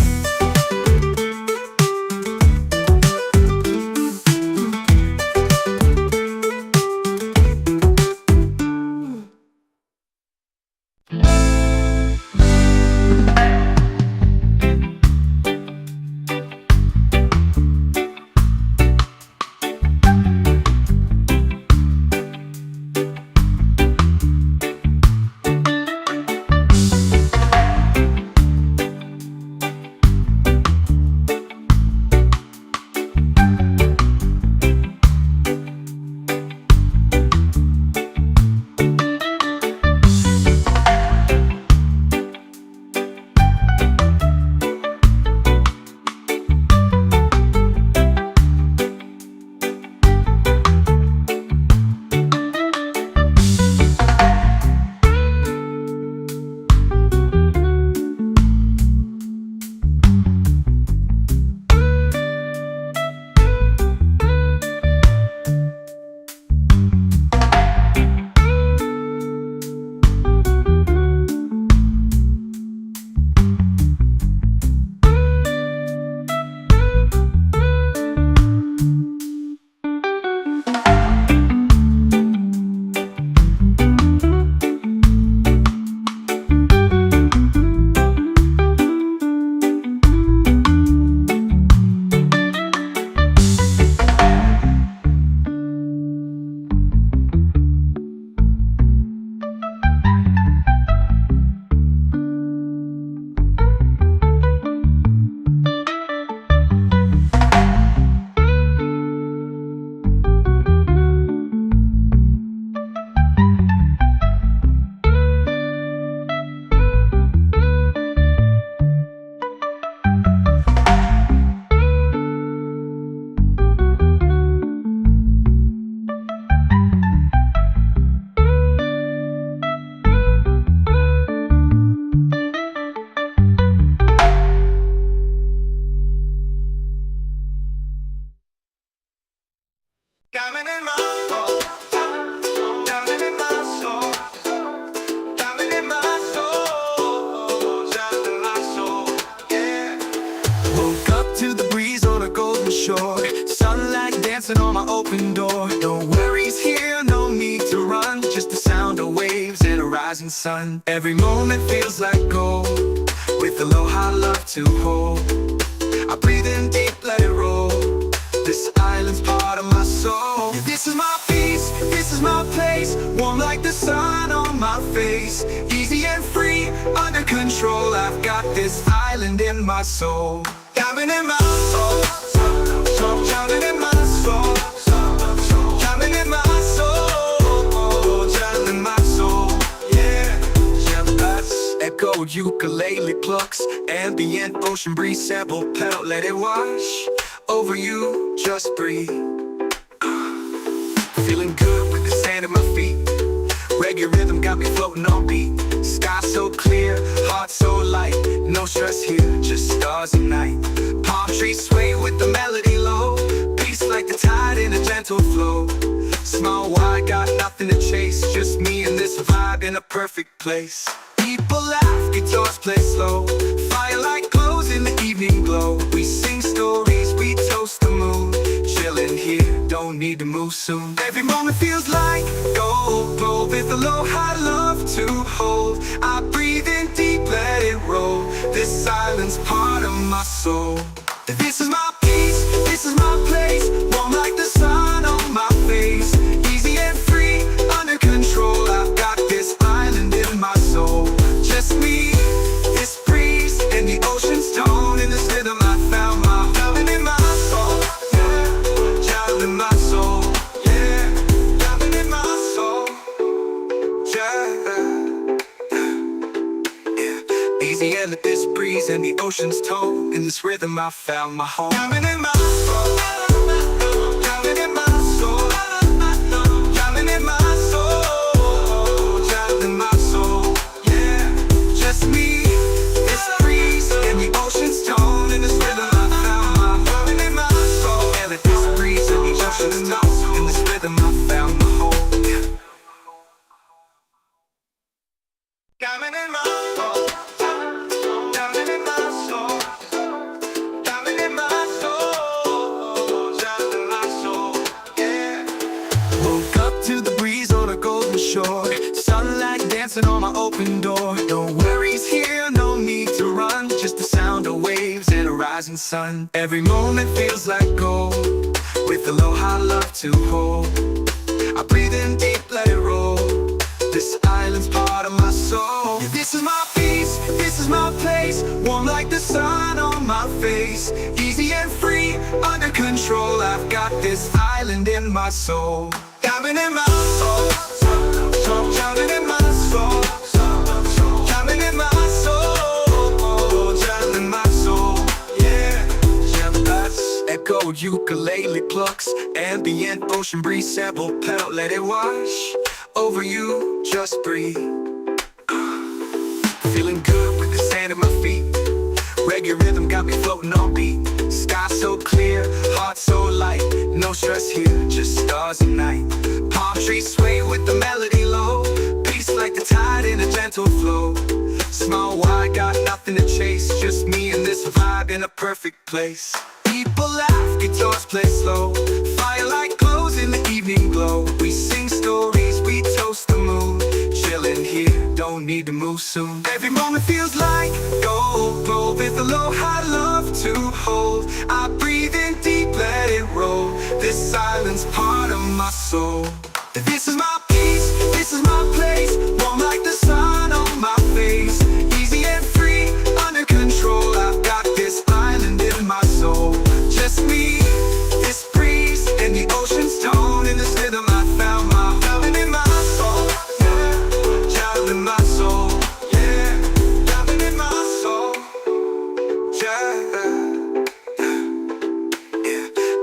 my open door. No worries here, no need to run, just the sound of waves and a rising sun. Every moment feels like gold, with aloha love to hold. I breathe in deep, let it roll. This island's part of my soul. Yeah, this is my peace, this is my place. Warm like the sun on my face. Easy and free, under control. I've got this island in my soul. Diamond in my soul, diamond in my soul, diamond in my soul, diamond in my soul. Yeah, echo ukulele plucks, ambient ocean breeze sample pedal, let it wash over you, just breathe. Feeling good with the sand at my feet. Reggae rhythm got me floating on beat. Sky so clear, heart so light. No stress here, just stars at night. Palm trees sway with the melody low. Peace like the tide in a gentle flow. Small wide, got nothing to chase. Just me and this vibe in a perfect place. People laugh, guitars play slow. Firelight glows in the evening glow. We sing stories, we toast the moon. Chillin' here, don't need to move soon. Every moment feels like gold, with aloha love to hold. I breathe in deep, let it roll. This island's part of my soul. This is my peace, this is my place. Warm like the sun on my face. Easy and free, under control. I've got this island in my soul. Just me, this breeze, and the ocean's tone. In this rhythm I found my diamond in my soul. Yeah, diamond in my soul. Yeah, diamond in my soul. Yeah. Easy and let this breeze and the ocean's tone. In this rhythm I found my home. Diamond in my soul. Diamond in my soul. Diamond in my soul. Diamond in my soul. Yeah, just me, this breeze and the ocean's tone. In this rhythm I found my diamond in my soul. And let this breeze and the ocean's tone. In this rhythm I found my home. Yeah. Diamond in my soul. Diamond in my soul. Diamond in my soul. Diamond in my soul. Yeah. Woke up to the breeze on a golden shore. Sunlight dancing on my open door. No worries here, no need to run, just the sound of waves and a rising sun. Every moment feels like gold, with aloha love to hold. I breathe in deep, let it roll. This island's part of my soul. Yeah, this is my peace, this is my place. Warm like the sun on my face. Easy and free, under control. I've got this island in my soul. Diamond in my soul. Diamond in my soul. Diamond in my soul. Diamond in my soul. Yeah. Echo ukulele plucks, ambient ocean breeze sample pedal, let it wash over you, just breathe. Feeling good with the sand at my feet. Reggae rhythm got me floating on beat. Sky so clear, heart so light. No stress here, just stars at night. Palm trees sway with the melody low. Peace like the tide in a gentle flow. Small wide, got nothing to chase. Just me and this vibe in a perfect place. People laugh, guitars play slow. Firelight glows in the evening glow. We sing stories, we toast the moon. Chillin' here, don't need to move soon. Every moment feels like gold, with aloha love to hold. I breathe in deep, let it roll. This island's part of my soul. This is my peace, this is my place. Warm like the sun on my face. Easy and free, under control. I've got this island in my soul. Just me, this breeze, and the ocean's tone. In this rhythm I found my diamond in my soul. Yeah, diamond in my soul. Yeah, diamond in my soul. Yeah.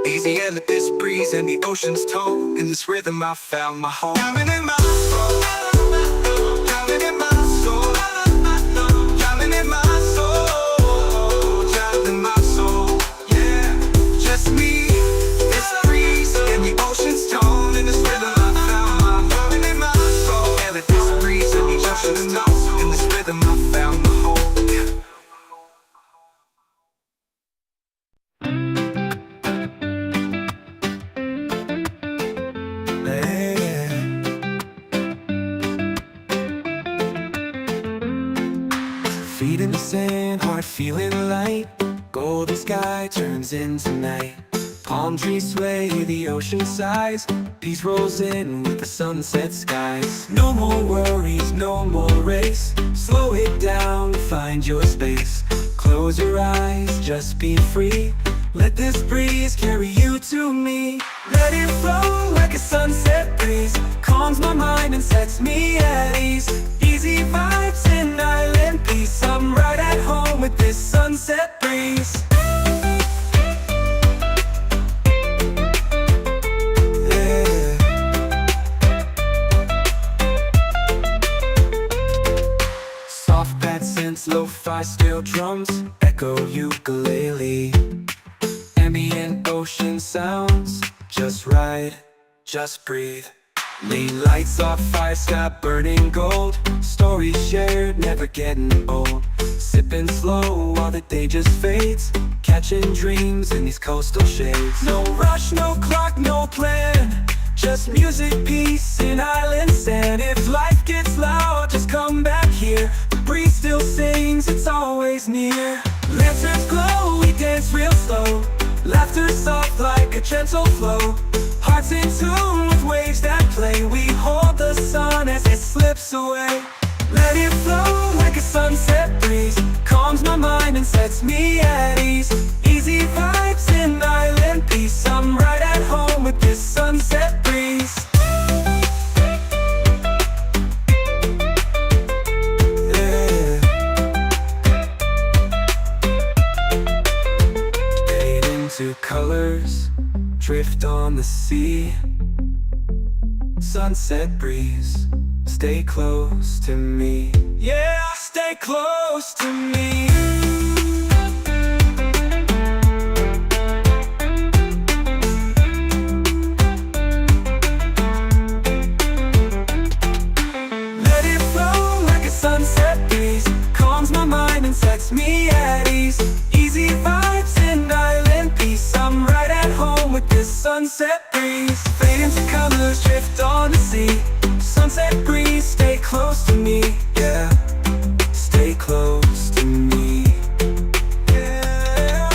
Easy and let this breeze and the ocean's tone. In this rhythm I found my home. Diamond in my soul. Diamond in my soul. Diamond in my soul. Diamond in my soul. Yeah, just me, this breeze and the ocean's tone. In this rhythm I found my diamond in my soul. And let this breeze and the ocean's tone. In this rhythm I found my home. Yeah. feeling light. Golden sky turns into night. Palm trees sway, the ocean sighs. Peace rolls in with the sunset skies. No more worries, no more race. Slow it down, find your space. Close your eyes, just be free. Let this breeze carry you to me. Let it flow like a sunset breeze. Calms my mind and sets me at ease. Easy vibes in island peace. I'm right at home with this sunset breeze. Yeah. Soft pad synths, lo-fi steel drums, echo ukulele. Ambient ocean sounds, just right, just breathe. Lane lights off, fire sky burning gold. Stories shared, never getting old. Sipping slow while the day just fades. Catching dreams in these coastal shades. No rush, no clock, no plan. Just music, peace, and island sand. If life gets loud, just come back here. The breeze still sings, it's always near. Lanterns glow, we dance real slow. Laughter soft like a gentle flow. Hearts in tune with waves that play. We hold the sun as it slips away. Let it flow like a sunset breeze. Calms my mind and sets me at ease. Easy vibes in island peace. I'm right at home with this sunset breeze. Yeah. Fade into colors, drift on the sea. Sunset breeze, stay close to me. Yeah, stay close to me. Let it flow like a sunset breeze. Calms my mind and sets me at ease. Easy vibes in island peace. I'm right at home with this sunset breeze. Fade into colors, drift on the sea. Sunset breeze, stay close to me. Yeah, stay close to me. Yeah.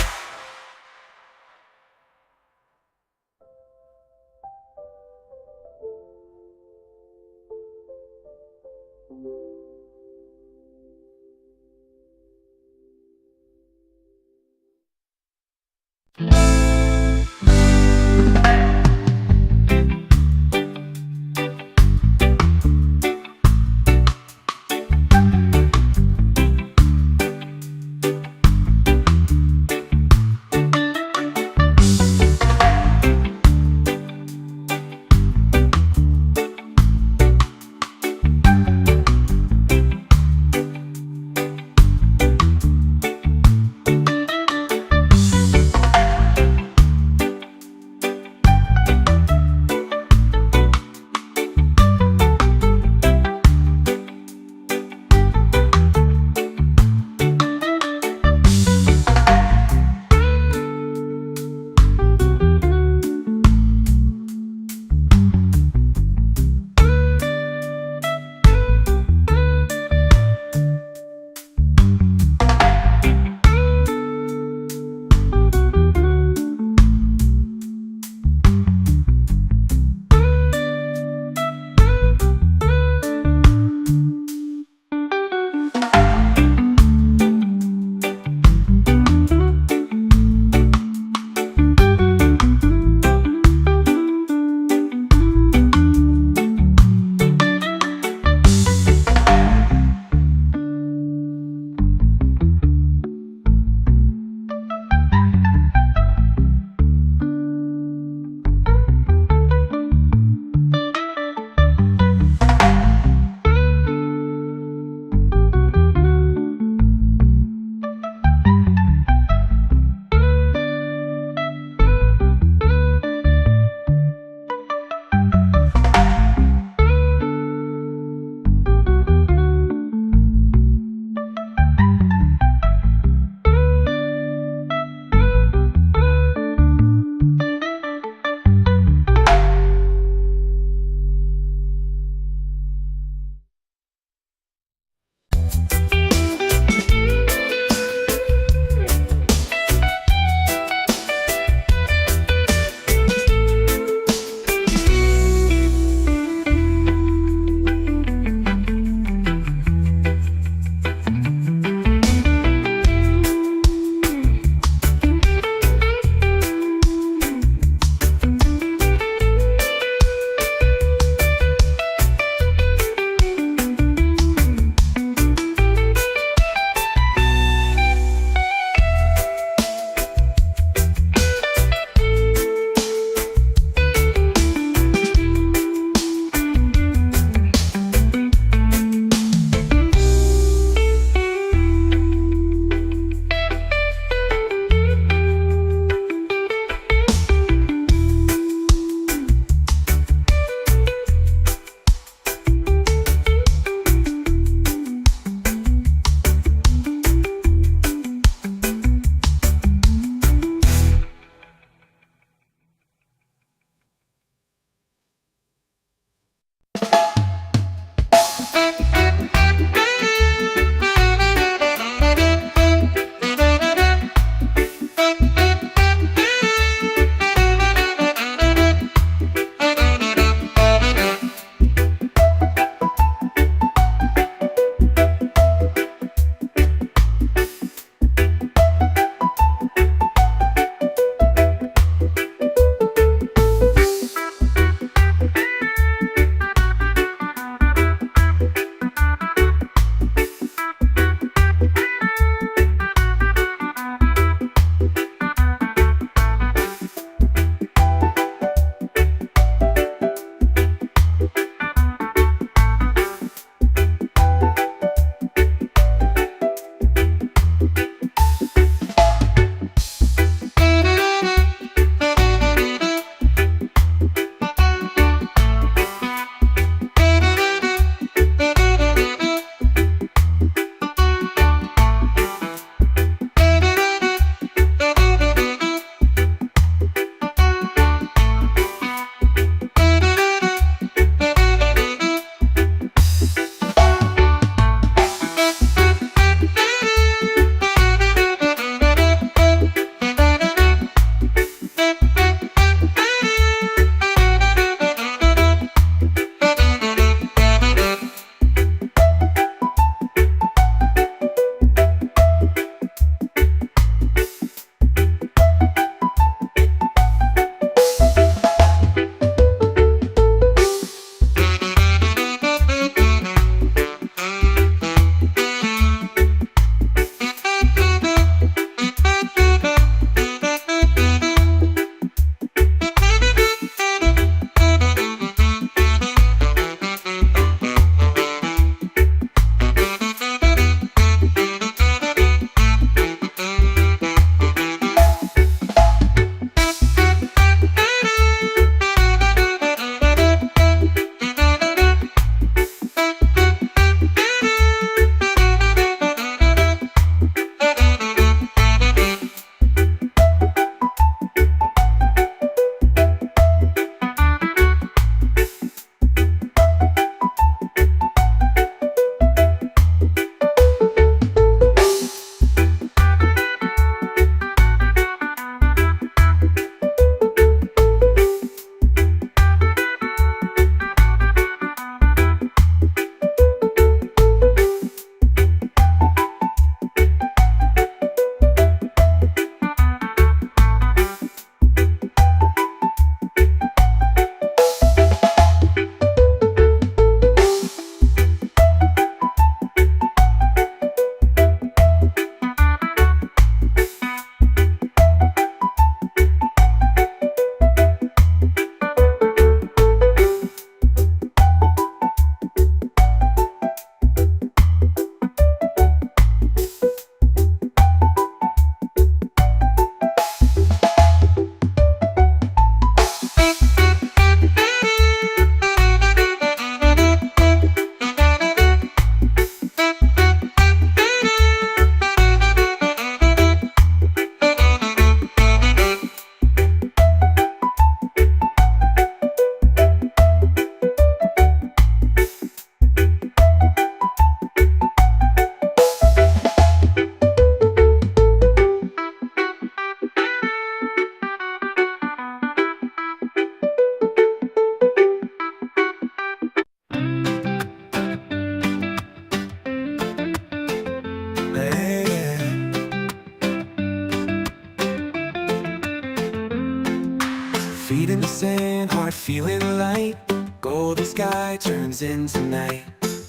Feet in the sand, heart feeling light. Golden sky turns into night.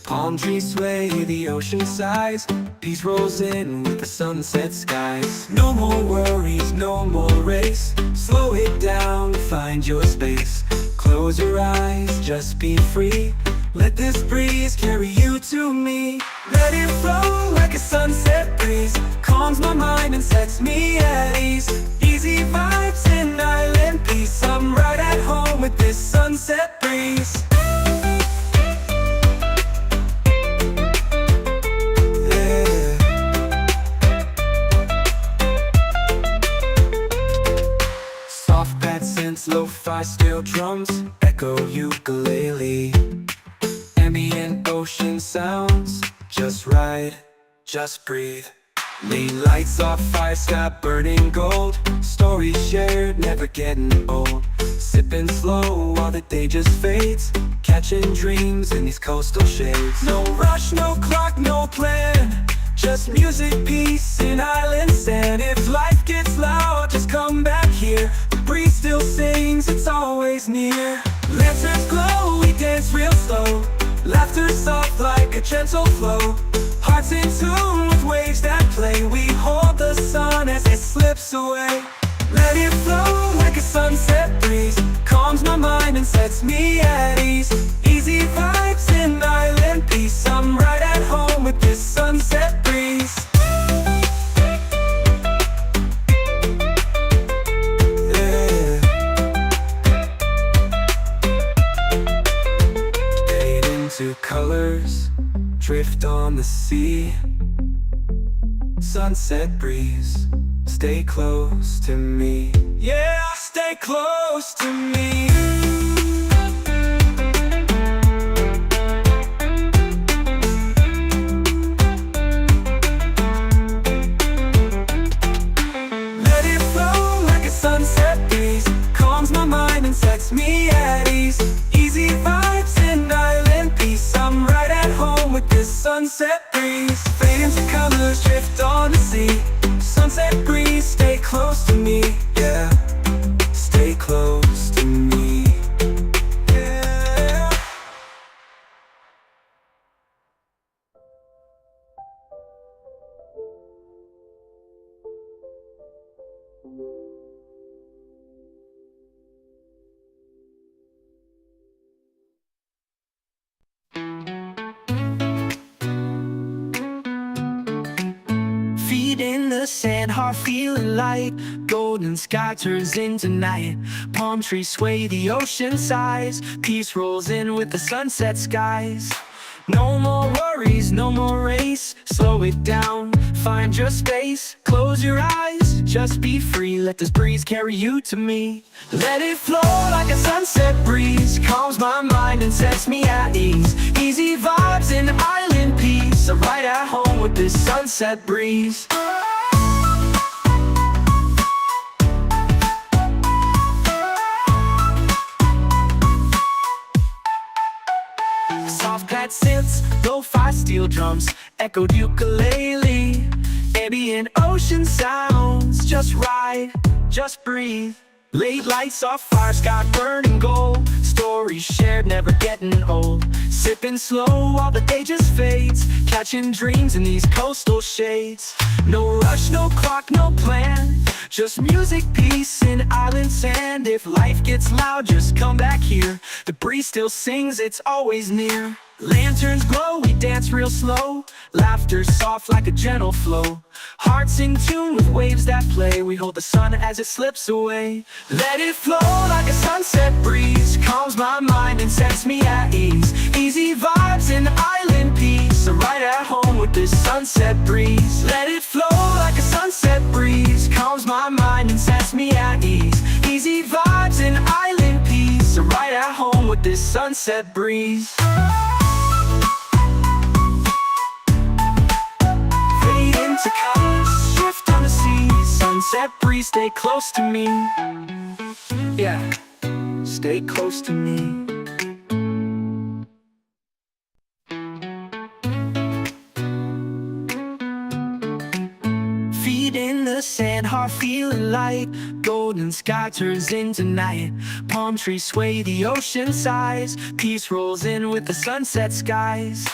Palm trees sway, the ocean sighs. Peace rolls in with the sunset skies. No more worries, no more race. Slow it down, find your space. Close your eyes, just be free. Let this breeze carry you to me. Let it flow like a sunset breeze. Calms my mind and sets me at ease. Easy vibes and island peace. I'm right at home with this sunset breeze. Yeah. Soft pad synths, lo-fi steel drums, echo ukulele. Ambient ocean ocean sounds, just right, just breathe. Lean lights off, fire sky burning gold. Stories shared, never getting old. Sipping slow while the day just fades. Catching dreams in these coastal shades. No rush, no clock, no plan. Just music, peace, and island sand. If life gets loud, just come back here. The breeze still sings, it's always near. Lanterns glow, we dance real slow. Laughter soft like a gentle flow. Hearts in tune with waves that play. We hold the sun as it slips away. Let it flow like a sunset breeze. Calms my mind and sets me at ease. Easy vibes in island peace. I'm right at home with this sunset breeze. Yeah. Fade into colors, drift on the sea. Sunset breeze, stay close to me. Yeah, stay close to me. Let it flow like a sunset breeze. Calms my mind and sets me at ease. Easy vibes in island peace. I'm right at home with this sunset breeze. Fade into colors, drift on the sea. Sunset breeze, stay close to me. Yeah, stay close to me. Yeah. Feet in the sand, heart feeling light. Golden sky turns into night. Palm trees sway, the ocean sighs. Peace rolls in with the sunset skies. No more worries, no more race. Slow it down, find your space. Close your eyes, just be free. Let this breeze carry you to me. Let it flow like a sunset breeze. Calms my mind and sets me at ease. Easy vibes in island peace. I'm right at home with this sunset breeze. Soft pad synths, lo-fi steel drums, echoed ukulele. Ambient ocean sounds, just ride, just breathe. Late lights off, fire sky burning gold. Stories shared, never getting old. Sipping slow while the day just fades. Catching dreams in these coastal shades. No rush, no clock, no plan. Just music, peace, and island sand. If life gets loud, just come back here. The breeze still sings, it's always near. Lanterns glow, we dance real slow. Laughter soft like a gentle flow. Hearts in tune with waves that play. We hold the sun as it slips away. Let it flow like a sunset breeze. Calms my mind and sets me at ease. Easy vibes in island peace. I'm right at home with this sunset breeze. Let it flow like a sunset breeze. Calms my mind and sets me at ease. Easy vibes in island peace. I'm right at home with this sunset breeze. To colors, drift on the sea. Sunset breeze, stay close to me. Yeah, stay close to me. Feet in the sand, heart feeling light. Golden sky turns into night. Palm trees sway, the ocean sighs. Peace rolls in with the sunset skies.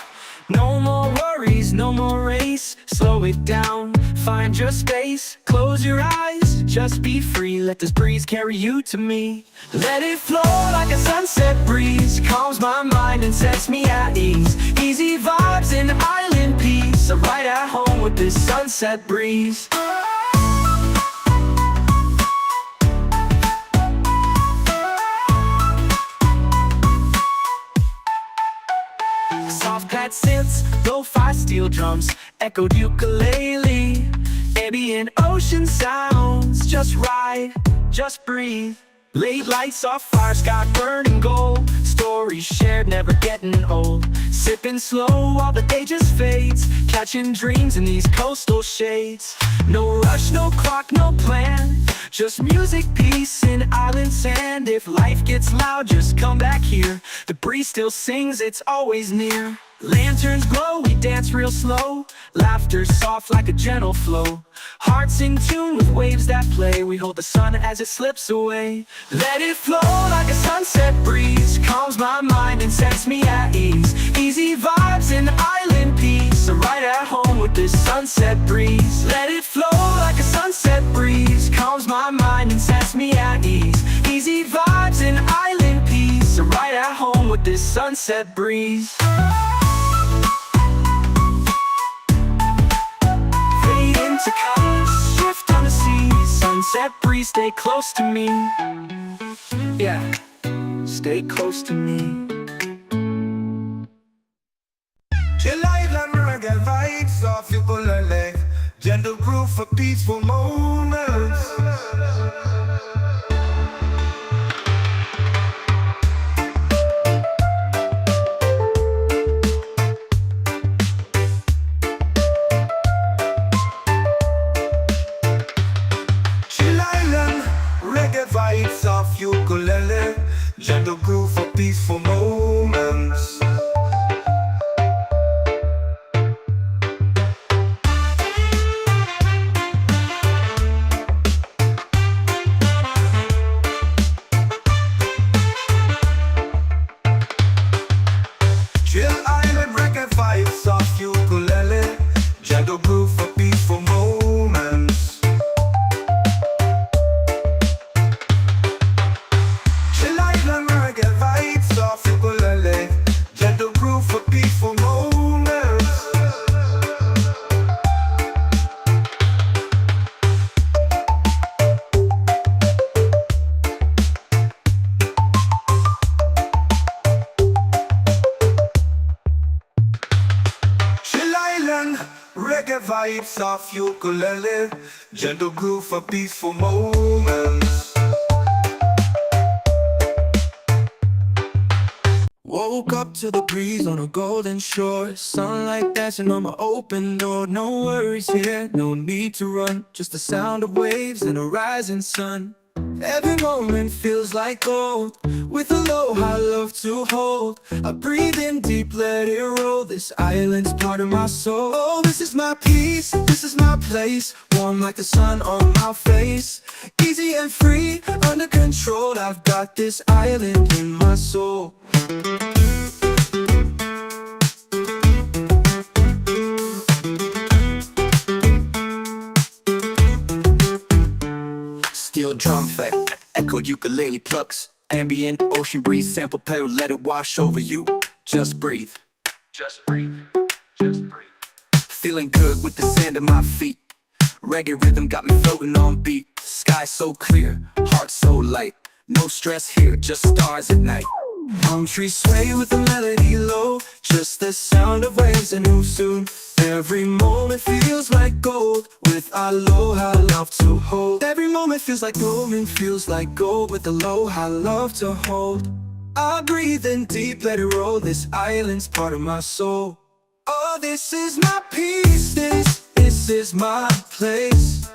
No more worries, no more race. Slow it down, find your space. Close your eyes, just be free. Let this breeze carry you to me. Let it flow like a sunset breeze. Calms my mind and sets me at ease. Easy vibes in island peace. I'm right at home with this sunset breeze. Soft pad synths, lo-fi steel drums, echoed ukulele. Ambient ocean sounds, just ride, just breathe. Late lights off fire, sky burning gold. Stories shared, never getting old. Sipping slow while the day just fades. Catching dreams in these coastal shades. No rush, no clock, no plan. Just music, peace, and island sand. If life gets loud, just come back here. The breeze still sings, it's always near. Lanterns glow, we dance real slow. Laughter soft like a gentle flow. Hearts in tune with waves that play. We hold the sun as it slips away. Let it flow like a sunset breeze. Calms my mind and sets me at ease. Easy vibes and island peace. I'm right at home with this sunset breeze. Let it flow like a sunset breeze. Calms my mind and sets me at ease. Easy vibes and island peace. I'm right at home with this sunset breeze. To colors, shift on the sea. Sunset breeze, stay close to me. Yeah, stay close to me. Chillout and reggae vibes, soft ukulele, gentle groove for peaceful moments. Reggae vibes off ukulele, gentle groove for peaceful moments. Chill island reggae vibes off ukulele, gentle groove for peaceful moments. Gentle groove for peaceful moments. Chill island, reggae vibes off ukulele, gentle groove for peaceful moments. Woke up to the breeze on a golden shore. Sunlight dancing on my open door. No worries here, no need to run. Just the sound of waves and a rising sun. Every moment feels like gold. With aloha love to hold. I breathe in deep, let it roll. This island's part of my soul. Oh, this is my peace, this is my place. Warm like the sun on my face. Easy and free, under control. I've got this island in my soul. Steel drum effect, echoed ukulele plucks. Ambient ocean breeze, sample pedal, let it wash over you. Just breathe. Just breathe. Just breathe. Feeling good with the sand at my feet. Reggae rhythm got me floating on beat. Sky so clear, heart so light. No stress here, just stars at night. Palm trees sway with the melody low. Just the sound of waves and who soon. Every moment feels like gold. With aloha love to hold. Every moment feels like gold and feels like gold. With aloha love to hold. I breathe in deep, let it roll. This island's part of my soul. Oh, this is my peace. This is my place.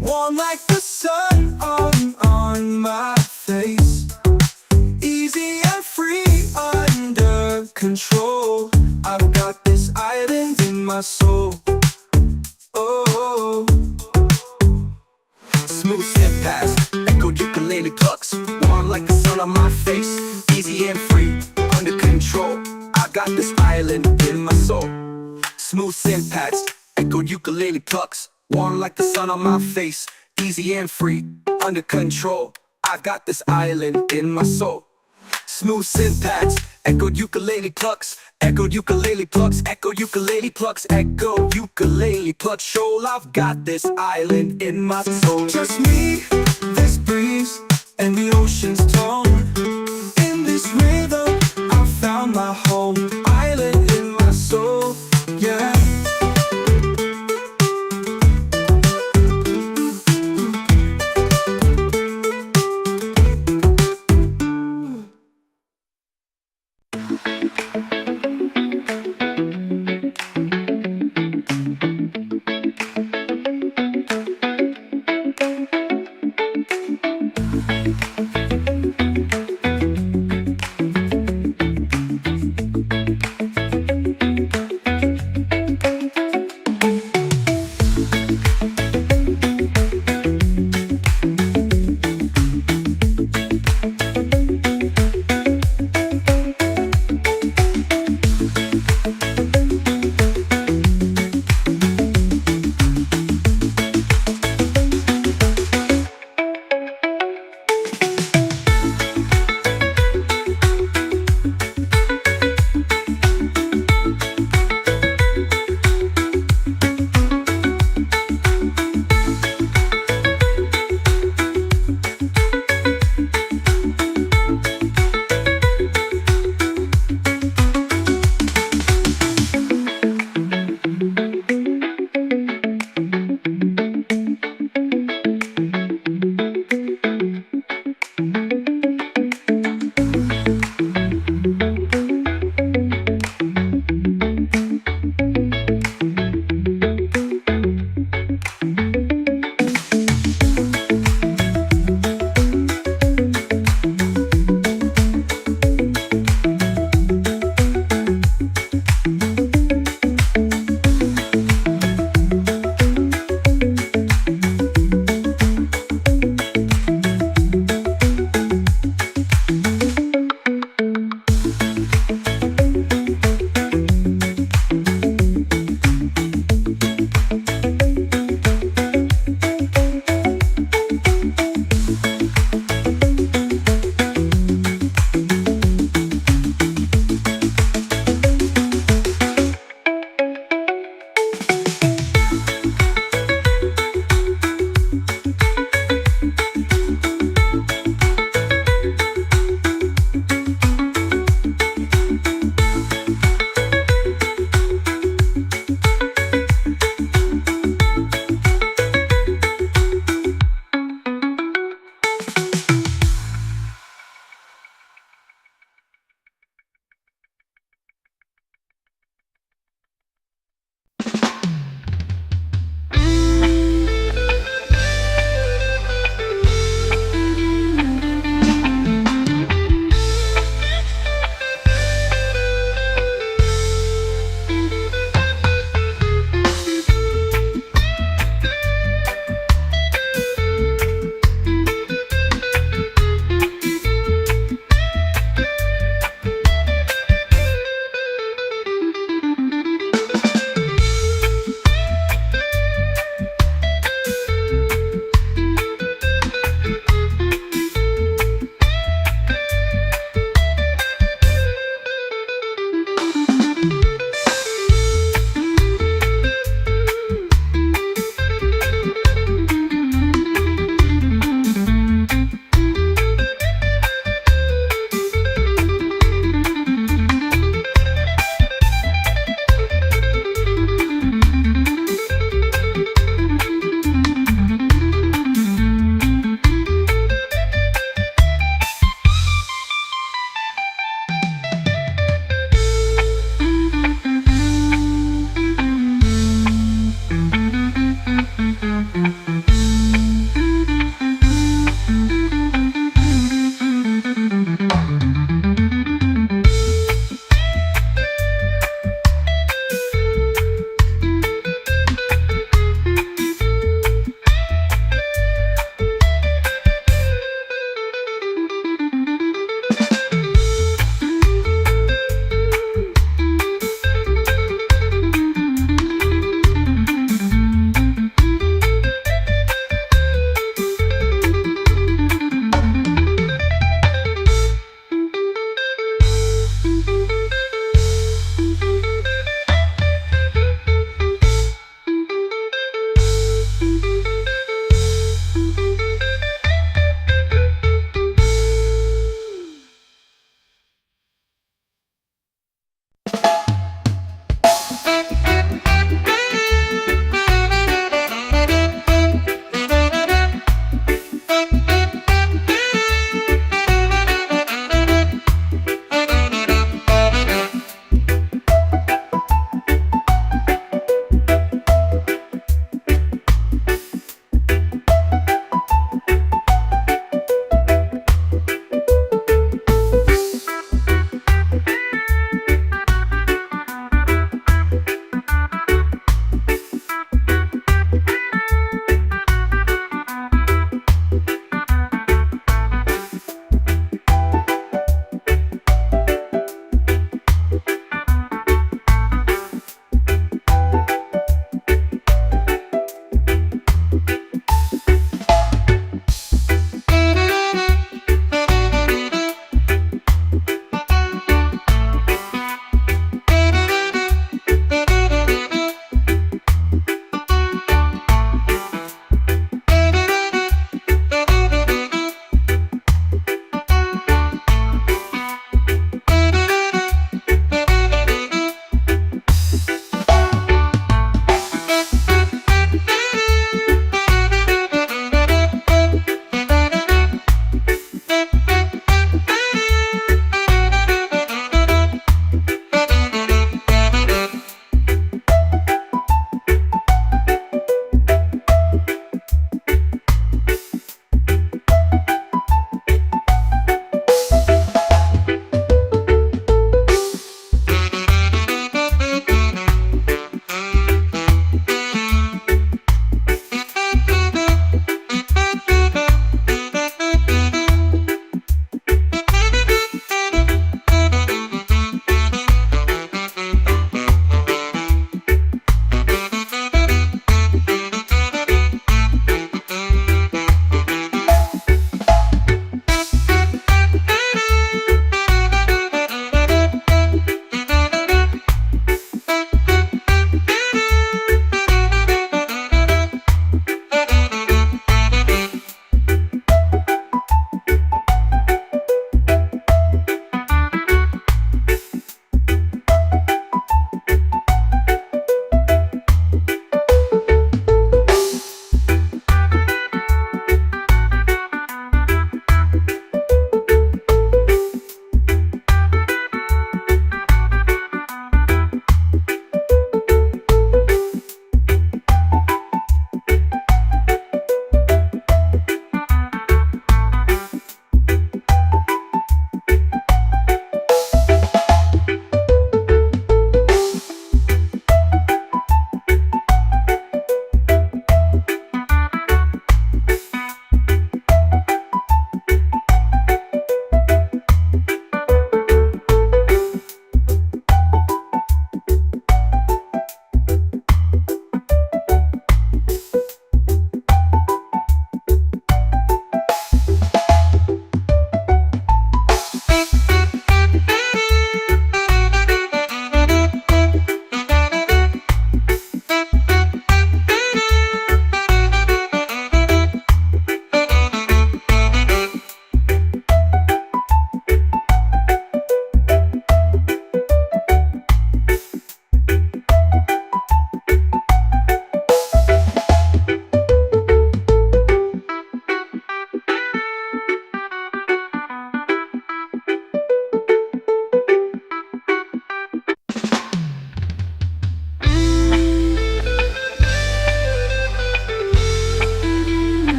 Warm like the sun on my face. Easy and free, under control. I've got this island in my soul. Oh, Smooth step past, echoed ukulele plucks. Warm like the sun on my face. Easy and free, under control. I got this island in my soul. Smooth syntax, echoed ukulele plucks. Warm like the sun on my face. Easy and free, under control. I got this island in my soul. Smooth syntax, echoed ukulele plucks. Echoed ukulele plucks, echoed ukulele plucks, echo ukulele plucks. Shoal, I've got this island in my soul. just me, this breeze, and the ocean's tone. In this rhythm, I found my home. Island in my soul, yeah.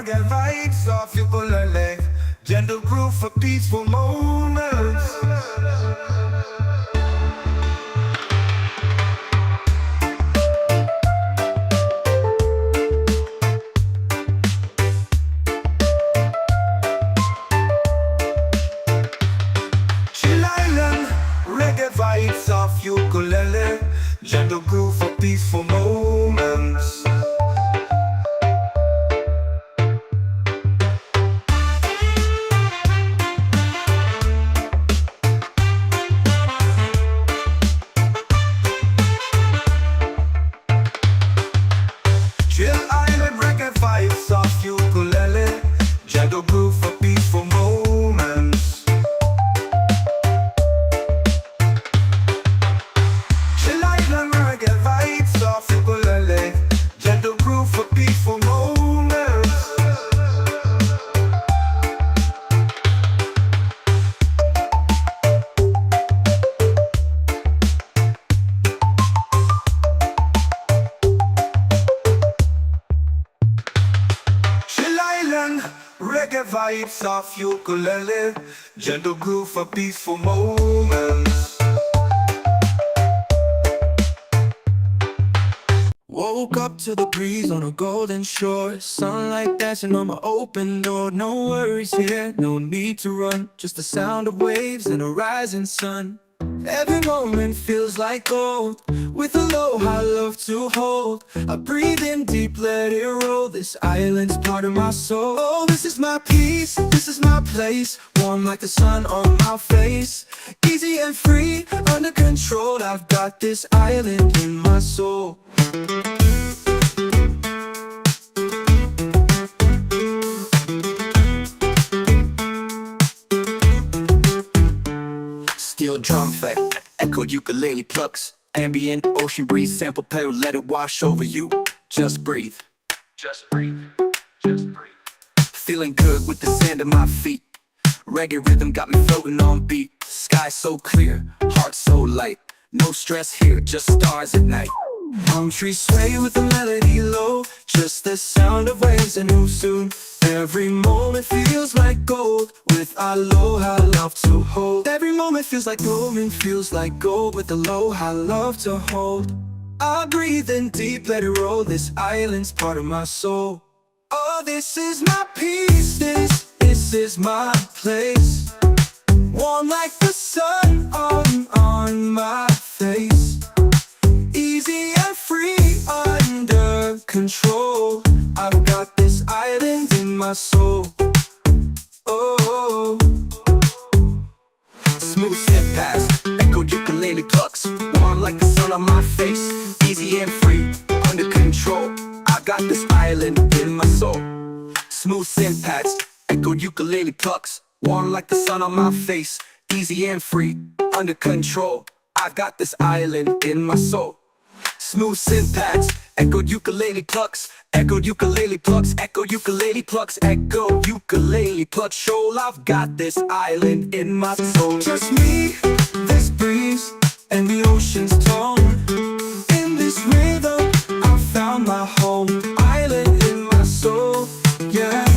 reggae vibes off your bullet. Gentle groove for peaceful moments. Chillout, reggae vibes off ukulele. Gentle groove for peaceful moments. Chill Island reggae vibes off ukulele. Gentle groove for peaceful moments. Chill Island reggae vibes off ukulele. Gentle groove for peaceful moments. Chill Island, reggae vibes off ukulele. Gentle groove for peaceful moments. Woke up to the breeze on a golden shore. Sunlight dancing on my open door. No worries here, no need to run. Just the sound of waves and a rising sun. Every moment feels like gold. With aloha love to hold. I breathe in deep, let it roll. This island's part of my soul. Oh, this is my peace, this is my place. Warm like the sun on my face. Easy and free, under control. I've got this island in my soul. Steel drum effect, echo ukulele plucks. Ambient ocean breeze, sample pedal, let it wash over you. Just breathe. Just breathe. Just breathe. Feeling good with the sand at my feet. Reggae rhythm got me floating on beat. Sky so clear, heart so light. No stress here, just stars at night. Palm trees sway with the melody low. Just the sound of waves and who soon. Every moment feels like gold. With aloha love to hold. Every moment feels like gold, feels like gold. With aloha love to hold. I breathe in deep, let it roll. This island's part of my soul. Oh, this is my peace, this is my place. Warm like the sun on my face. Easy and free, under control. I've got this island in my soul. Oh, Smooth step past, echo ukulele plucks. Warm like the sun on my face. Easy and free, under control. I got this island in my soul. Smooth synth pads, echo ukulele plucks. Warm like the sun on my face. Easy and free, under control. I've got this island in my soul. Smooth synth pads, echo ukulele plucks. Echo ukulele plucks, echo ukulele plucks, echo ukulele plucks. Show I've got this island in my soul. just me, this breeze, and the ocean's tone. In this rhythm, I found my home. Island in my soul, yeah.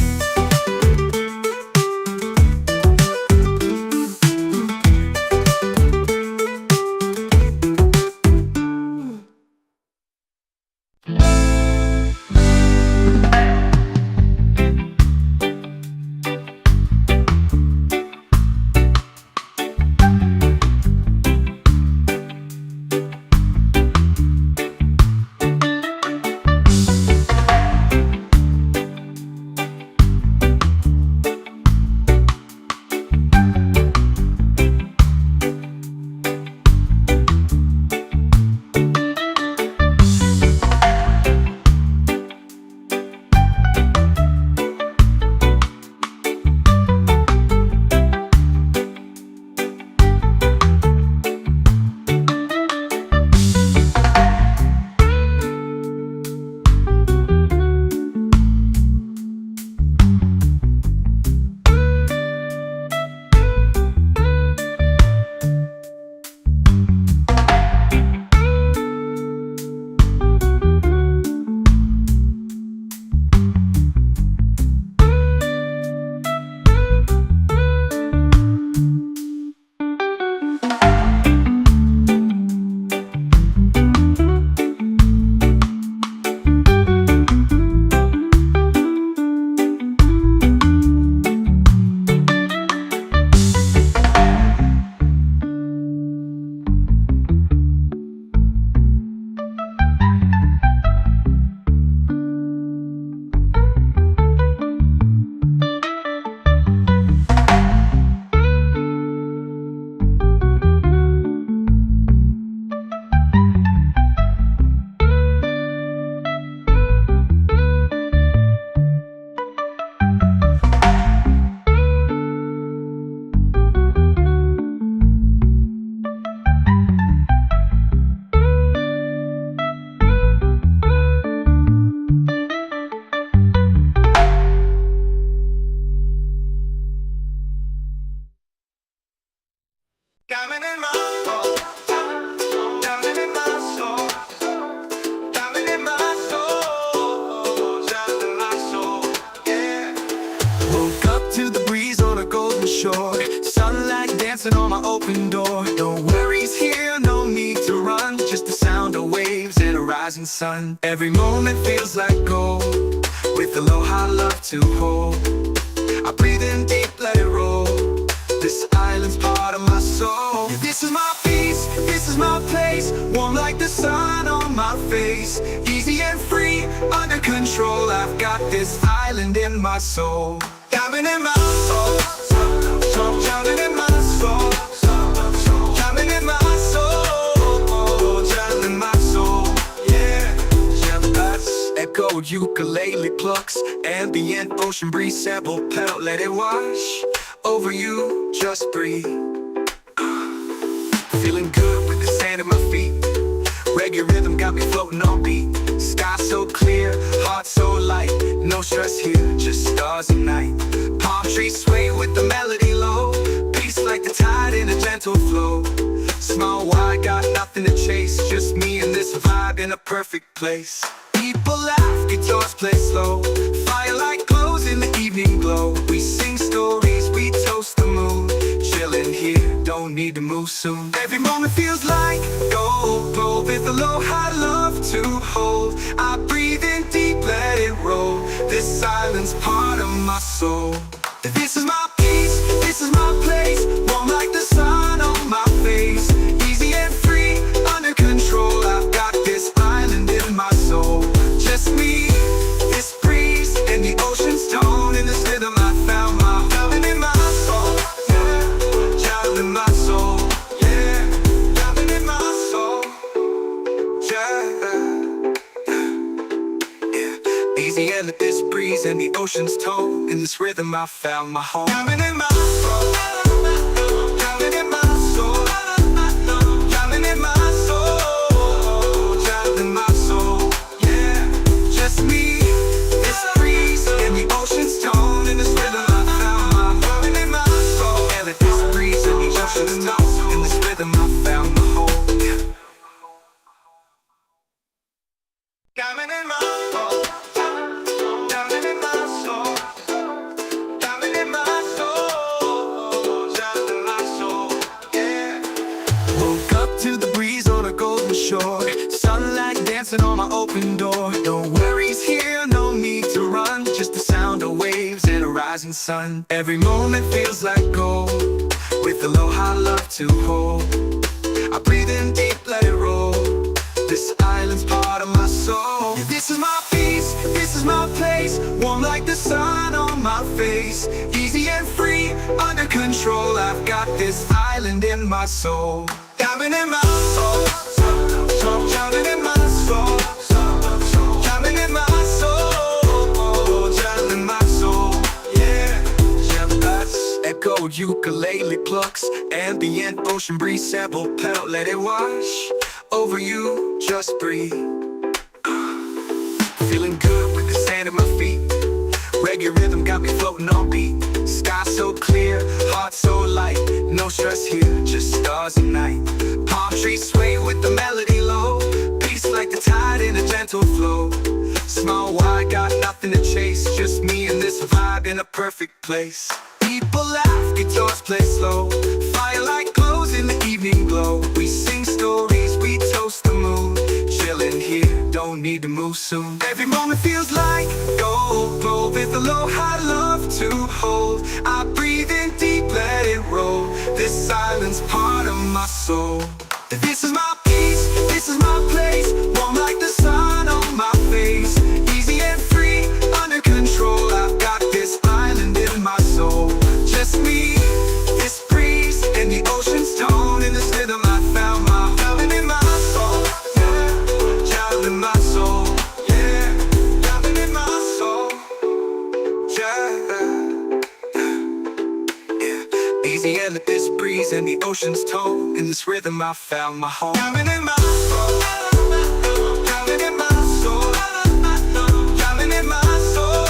open door. No worries here, no need to run. Just the sound of waves and a rising sun. Every moment feels like gold, with aloha love to hold. I breathe in deep, let it roll. This island's part of my soul. This is my peace, this is my place. Warm like the sun on my face. Easy and free, under control. I've got this island in my soul. Diamond in my soul, diamond in my soul, diamond in my soul, diamond in my soul, yeah. Echoed ukulele plucks, ambient ocean breeze, sample pedal, let it wash over you, just breathe. Feeling good with the sand at my feet. Reggae rhythm got me floating on beat. Sky so clear, heart so light. No stress here, just stars at night. Palm trees sway with the melody low. Peace like the tide in a gentle flow. Smile wide, got nothing to chase. Just me and this vibe in a perfect place. People laugh, guitars play slow. Firelight glows in the evening glow. We sing stories, we toast the moon. Chillin' here, don't need to move soon. Every moment feels like gold, with aloha love to hold. I breathe in deep, let it roll. This island's part of my soul. This is my peace, this is my place. Warm like the sun on my face. Easy and free, under control. I've got this island in my soul. Just me, this breeze, and the ocean's tone. In this rhythm I found my diamond in my soul, yeah. Diamond in my soul, yeah. Diamond in my soul, yeah. Easy and let this breeze and the ocean's tone. In this rhythm I found my home. Diamond in my soul, diamond in my soul, diamond in my soul, diamond in my soul, yeah. Just me, this breeze, and the ocean's tone. In this rhythm I found my diamond in my soul. And let this breeze and the ocean's tone. In this rhythm I found my home, yeah. Diamond in my soul, diamond in my soul, diamond in my soul, diamond in my soul, yeah. Woke up to the breeze on a golden shore. Sunlight dancing on my open door. No worries here, no need to run. Just the sound of waves and a rising sun. Every moment feels like gold, with aloha love to hold. I breathe in deep, let it roll. This island's part of my soul. This is my peace, this is my place. Warm like the sun on my face. Easy and free, under control. I've got this island in my soul. Diamond in my soul, diamond in my soul, diamond in my soul, diamond in my soul, yeah. Echoed ukulele plucks, ambient ocean breeze, sample pedal, let it wash over you, just breathe. Feeling good with the sand at my feet. Reggae rhythm got me floating on beat. Sky so clear, heart so light. No stress here, just stars at night. Palm trees sway with the melody low. Peace like the tide in a gentle flow. Smile wide, got nothing to chase. Just me and this vibe in a perfect place. People laugh, guitars play slow. Firelight glows in the evening glow. We sing stories, we toast the moon. Chillin' here, don't need to move soon. Every moment feels like gold, with aloha love to hold. I breathe in deep, let it roll. This island's part of my soul. This is my peace, this is my place. Warm like the sun on my face. Easy and free, under control. I've got this island in my soul. Just me, this breeze, and the ocean's tone. In this rhythm I found my diamond in my soul, yeah. Diamond in my soul, yeah. Diamond in my soul, yeah. Easy and let this breeze and the ocean's tone. In this rhythm I found my home. Diamond in my soul, diamond in my soul, diamond in my soul,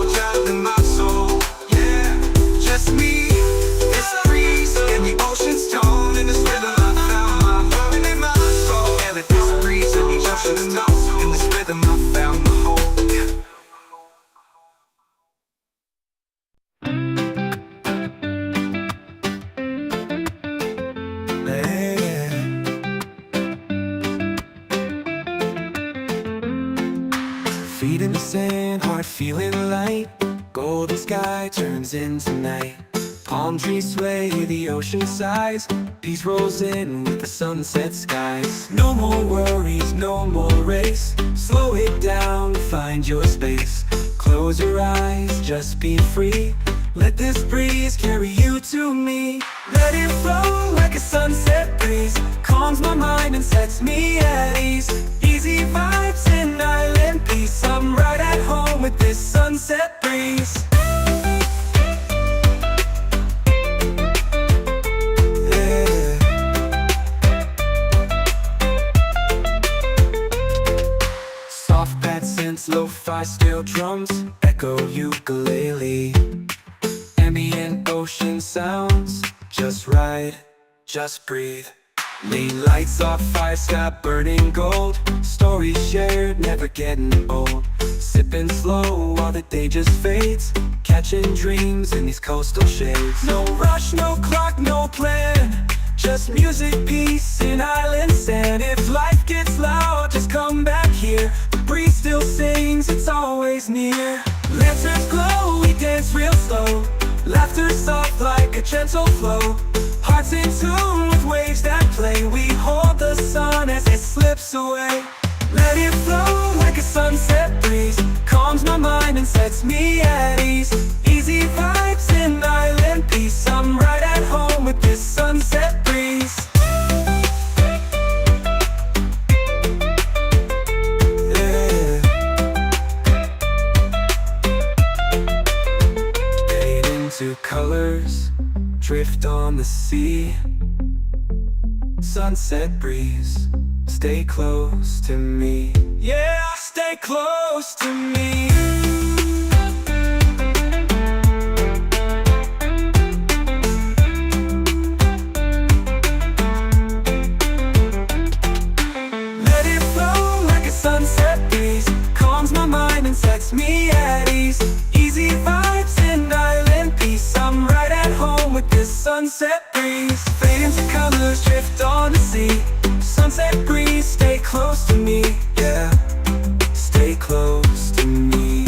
diamond in my soul, yeah. Just me, this breeze, and the ocean's tone. In this rhythm I found my diamond in my soul. And let this breeze and the ocean's tone. In this rhythm I found my home, yeah. Feet in the sand, heart feeling light. Golden sky turns into night. Palm trees sway, the ocean sighs. Peace rolls in with the sunset skies. No more worries, no more race. Slow it down, find your space. Close your eyes, just be free. Let this breeze carry you to me. Let it flow like a sunset breeze. Calms my mind and sets me at ease. Easy vibes and island peace. I'm right at home with this sunset breeze. Yeah. Soft bad synths, lo-fi steel drums, echo ukulele. Ambient ocean sounds, just ride, just breathe. Lean lights off, fire sky burning gold. Stories shared, never getting old. Sipping slow while the day just fades. Catching dreams in these coastal shades. No rush, no clock, no plan. Just music, peace, and island sand. If life gets loud, just come back here. The breeze still sings, it's always near. Lanterns glow, we dance real slow. Laughter soft like a gentle flow. Hearts in tune with waves that play. We hold the sun as it slips away. Let it flow like a sunset breeze. Calms my mind and sets me at ease. Easy vibes and island peace. I'm right at home with this sunset breeze. Yeah. Fade into colors, drift on the sea. Sunset breeze, stay close to me. Yeah, stay close to me. Let it flow like a sunset breeze. Calms my mind and sets me at ease. Easy vibes and island peace. I'm right at home with this sunset breeze. Fade into colors, drift on the sea. Sunset breeze, stay close to me, yeah. Stay close to me.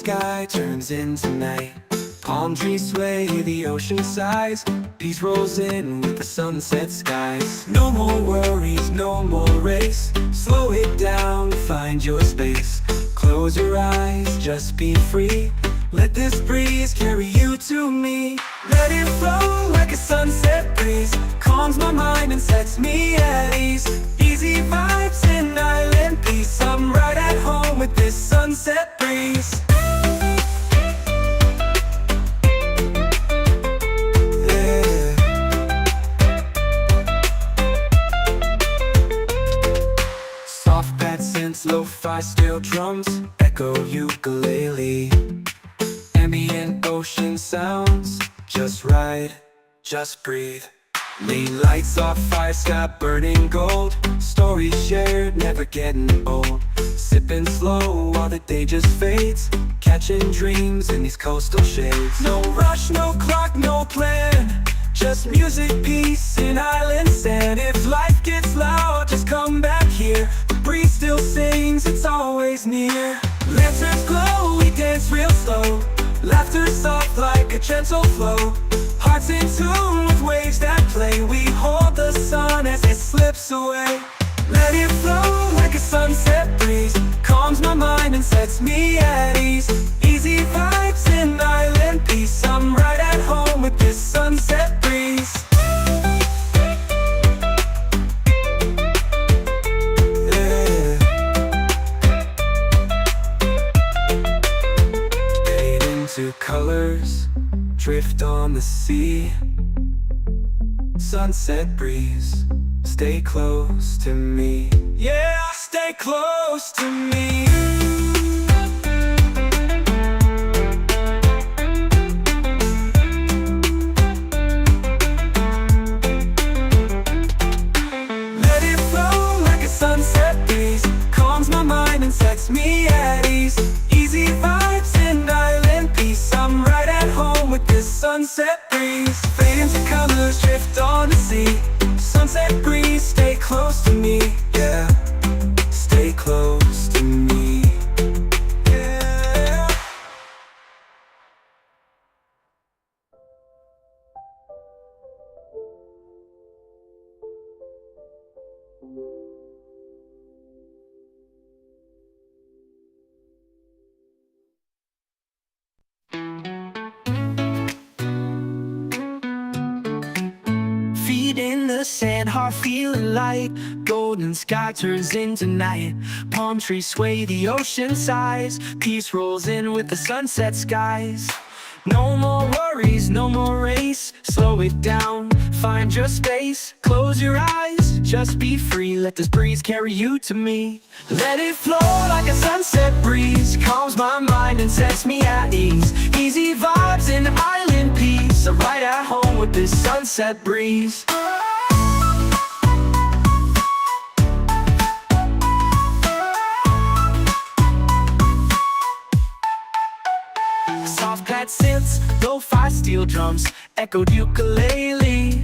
sky turns into night. Palm trees sway, the ocean sighs. Peace rolls in with the sunset skies. No more worries, no more race. Slow it down, find your space. Close your eyes, just be free. Let this breeze carry you to me. Let it flow like a sunset breeze. Calms my mind and sets me at ease. Easy vibes and island peace. I'm right at home with this sunset breeze. Yeah. Soft pad synths, lo-fi steel drums, echo ukulele. Ambient ocean sounds, just ride, just breathe. Lean lights off, fire sky burning gold. Stories shared, never getting old. Sipping slow while the day just fades. Catching dreams in these coastal shades. No rush, no clock, no plan. Just music, peace, and island sand. If life gets loud, just come back here. The breeze still sings, it's always near. Lanterns glow, we dance real slow. Laughter soft like a gentle flow. Hearts in tune with waves that play. We hold the sun as it slips away. Let it flow like a sunset breeze. Calms my mind and sets me at ease. Easy vibes and island peace. I'm right at home with this sunset breeze. Colors drift on the sea. Sunset breeze, stay close to me. Yeah, stay close to me. Let it flow like a sunset breeze. Calms my mind and sets me at ease. Easy vibes and island peace. I'm right at home with this sunset breeze. Fade into colors, drift on the sea. Sunset breeze, stay close to me. Yeah, stay close to me. Yeah. Feet in the sand, heart feeling light. Golden sky turns into night. Palm trees sway, the ocean sighs. Peace rolls in with the sunset skies. No more worries, no more race. Slow it down, find your space. Close your eyes, just be free. Let this breeze carry you to me. Let it flow like a sunset breeze. Calms my mind and sets me at ease. Easy vibes and island peace. I'm right at home with this sunset breeze. Soft pad synths, lo-fi steel drums, echoed ukulele.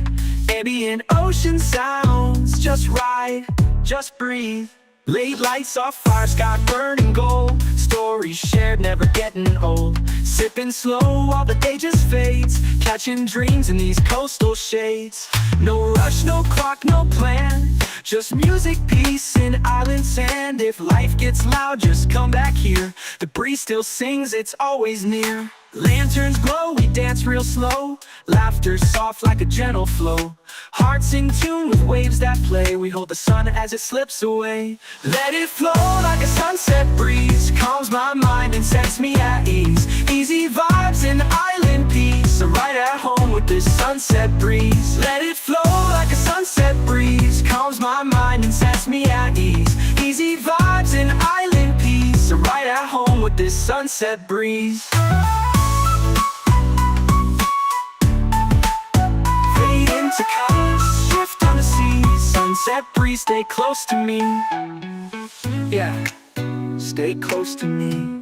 Ambient ocean sounds, just ride, just breathe. Late lights off, fire sky burning gold. Stories shared, never getting old. Sipping slow while the day just fades. Catching dreams in these coastal shades. No rush, no clock, no plan. Just music, peace, and island sand. If life gets loud, just come back here. The breeze still sings, it's always near. Lanterns glow, we dance real slow. Laughter soft like a gentle flow. Hearts in tune with waves that play. We hold the sun as it slips away. Let it flow like a sunset breeze. Calms my mind and sets me at ease. Easy vibes and island peace. I'm right at home with this sunset breeze. Let it flow like a sunset breeze. Calms my mind and sets me at ease. Easy vibes and island peace. I'm right at home with this sunset breeze. To colors, shift on the sea. Sunset breeze, stay close to me. Yeah, stay close to me.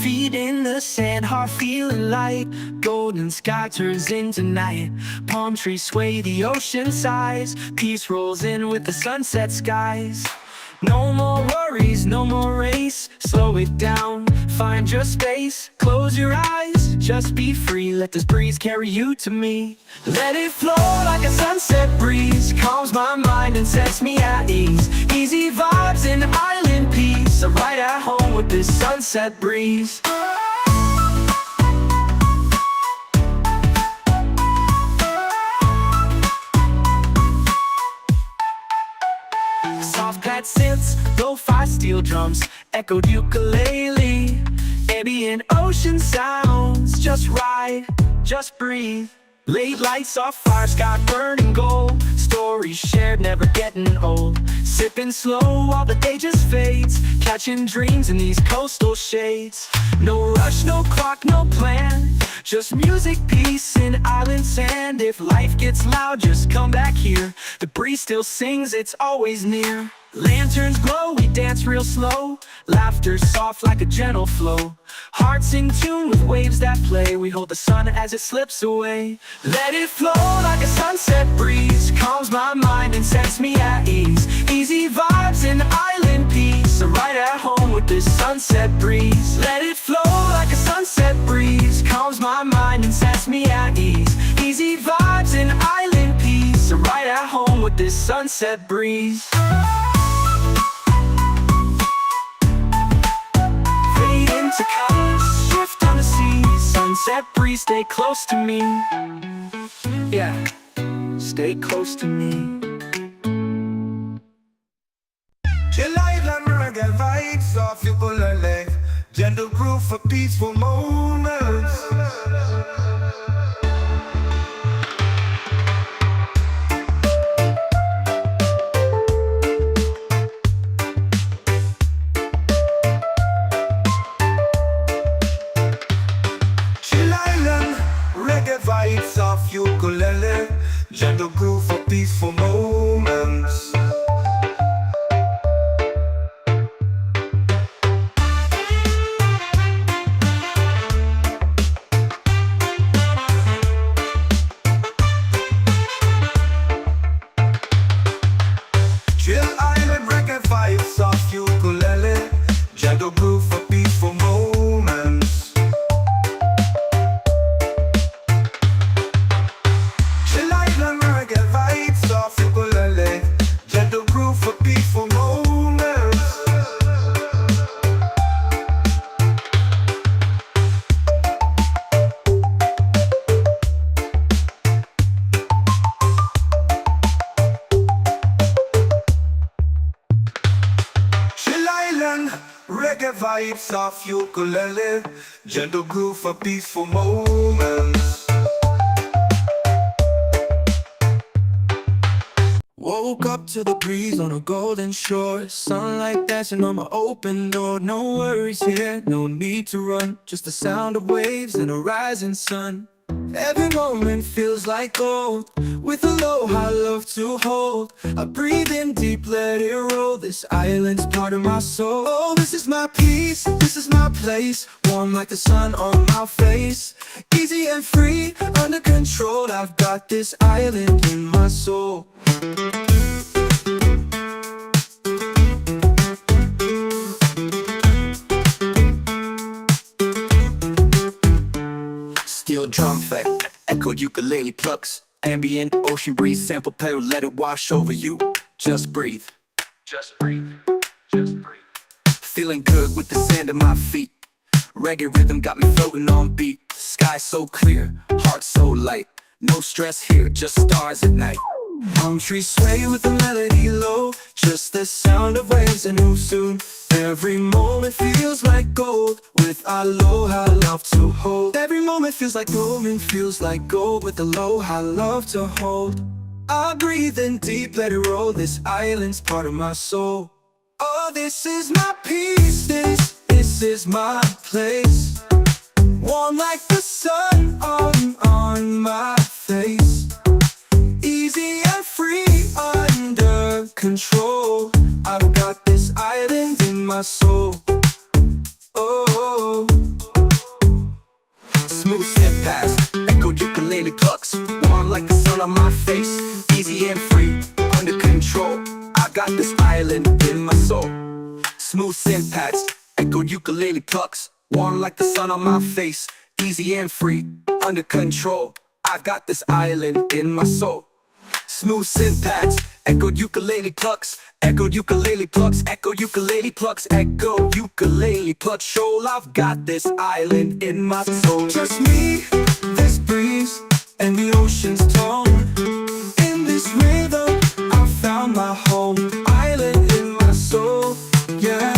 Feet in the sand, heart feeling light. Golden sky turns into night. Palm trees sway, the ocean sighs. Peace rolls in with the sunset skies. No more worries, no more race. Slow it down, find your space. Close your eyes, just be free. Let this breeze carry you to me. Let it flow like a sunset breeze. Calms my mind and sets me at ease. Easy vibes and island peace. I'm right at home with this sunset breeze. Soft pad synths, lo-fi steel drums, echoed ukulele, ambient ocean sounds. Just ride, just breathe. Late lights off fire, sky burning gold. Stories shared, never getting old. Sipping slow while the day just fades. Catching dreams in these coastal shades. No rush, no clock, no plan. Just music, peace, and island sand. If life gets loud, just come back here. The breeze still sings, it's always near. Lanterns glow, we dance real slow. Laughter soft like a gentle flow. Hearts in tune with waves that play. We hold the sun as it slips away. Let it flow like a sunset breeze. Calms my mind and sets me at ease. Easy vibes and island peace. I'm right at home with this sunset breeze. Let it flow like a sunset breeze. Calms my mind and sets me at ease. Easy vibes and island peace. I'm right at home with this sunset breeze. To colors, shift on the sea. Sunset breeze, stay close to me. Yeah, stay close to me. Chillout and reggae vibes off ukulele. Gentle groove for peaceful moments. Vibes of ukulele, gentle groove for peaceful moments. Chill island reggae vibes of ukulele, gentle groove for peaceful moments. Gentle groove for peaceful moments. Chill island, reggae vibes off ukulele. Gentle groove for peaceful moments. Woke up to the breeze on a golden shore. Sunlight dancing on my open door. No worries here, no need to run. Just the sound of waves and a rising sun. Every moment feels like gold. With aloha love to hold. I breathe in deep, let it roll. This island's part of my soul. Oh, this is my peace, this is my place. Warm like the sun on my face. Easy and free, under control. I've got this island in my soul. Steel drum effect, echoed ukulele plucks. Ambient ocean breeze, sample pedal, let it wash over you. Just breathe. Just breathe. Just breathe. Feeling good with the sand at my feet. Reggae rhythm got me floating on beat. Sky so clear, heart so light. No stress here, just stars at night. Palm trees sway with the melody low. Just the sound of waves and who soon. Every moment feels like gold. With aloha love to hold. Every moment feels like gold and feels like gold. With aloha love to hold. I breathe in deep, let it roll. This island's part of my soul. Oh, this is my peace. This is my place. Warm like the sun on my face. Easy and free, under control. I've got this island in my soul. Oh, past. Echoed ukulele plucks, warm like the sun on my face. Easy and free, under control. I got this island in my soul. Smooth synth pads, echoed ukulele plucks, warm like the sun on my face. Easy and free, under control. I got this island in my soul. Smooth synth pads, echoed ukulele plucks, echoed ukulele plucks, echoed ukulele plucks, echoed ukulele plucks. Shoal, I've got this island in my soul. Just me, this breeze, and the ocean's tone. In this rhythm, I found my home. Island in my soul, yeah.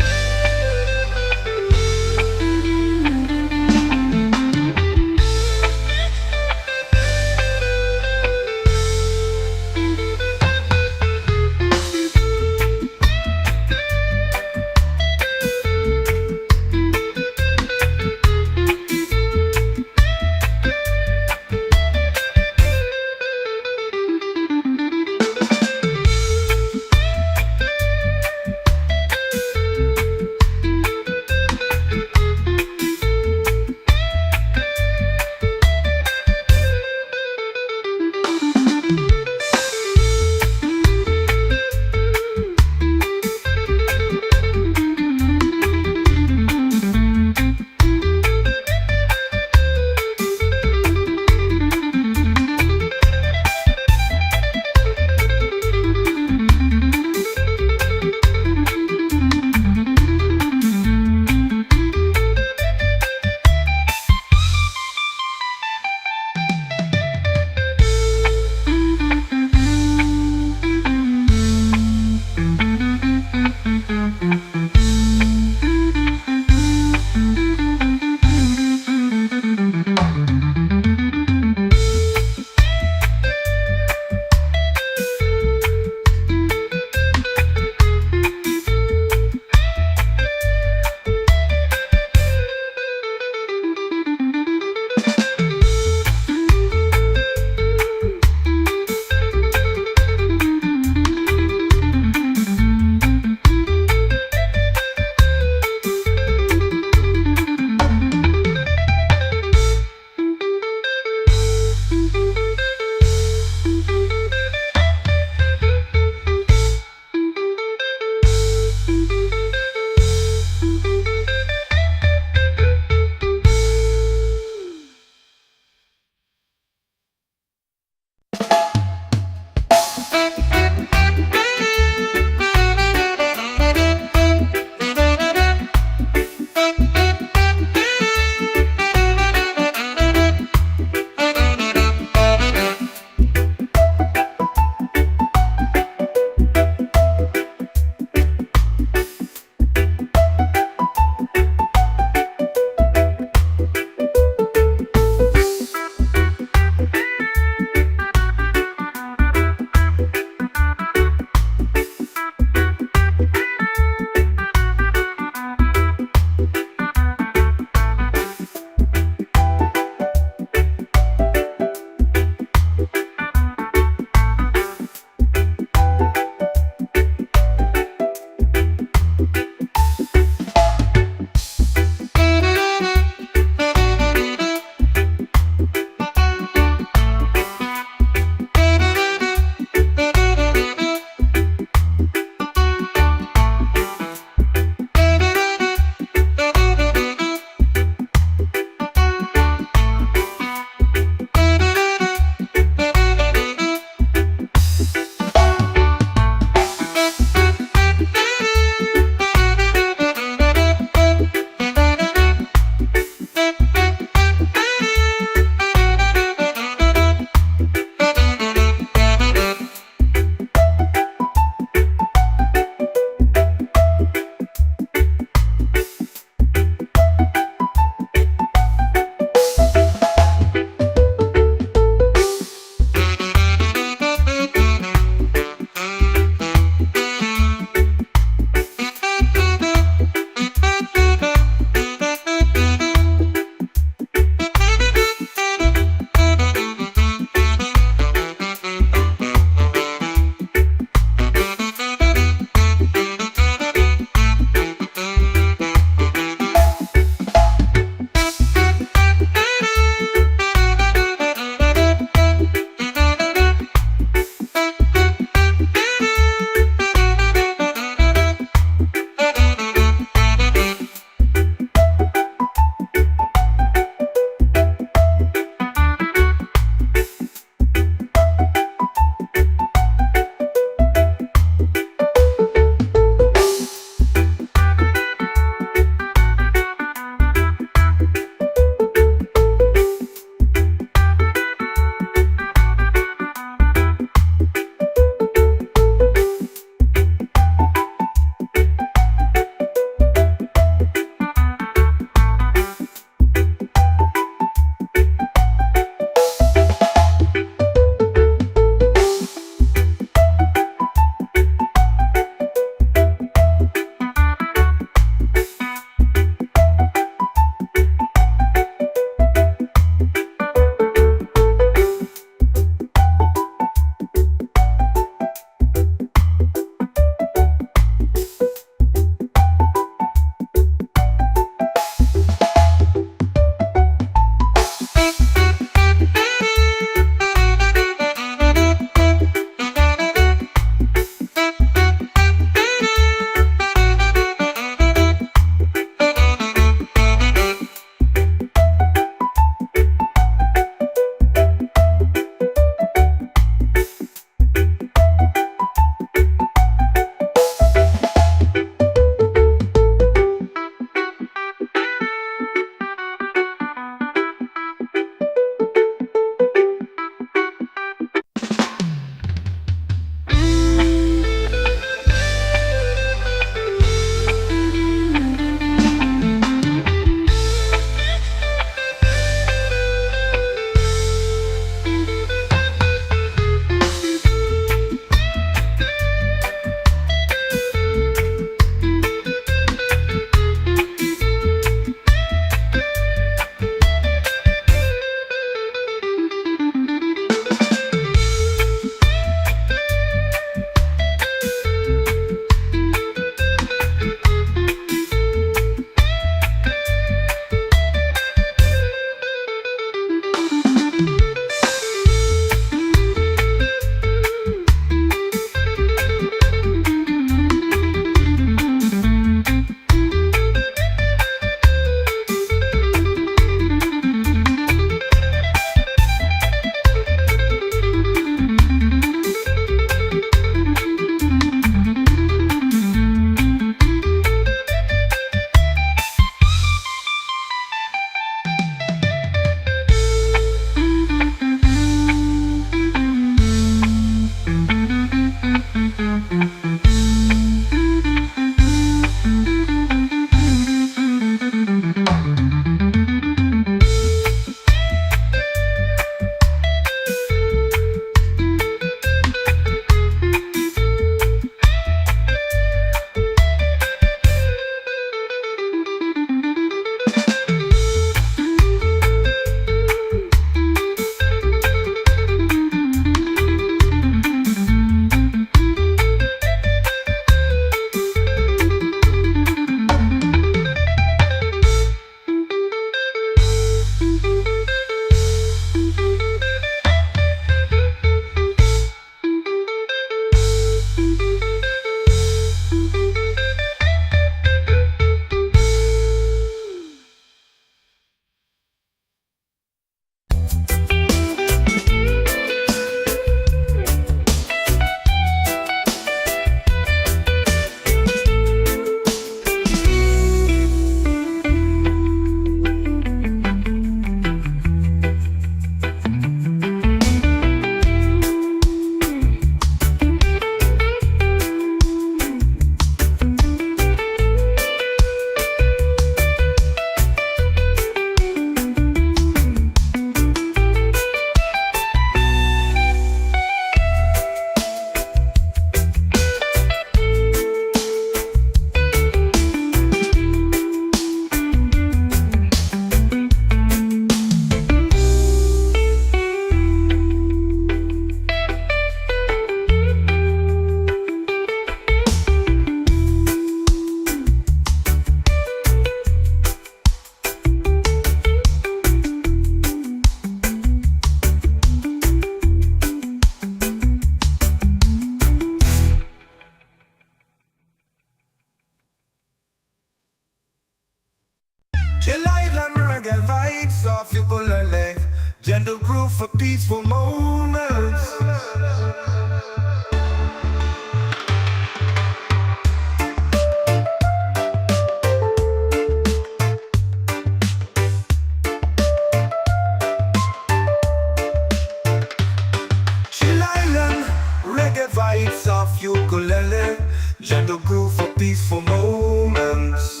reggae vibes of ukulele, gentle groove for peaceful moments.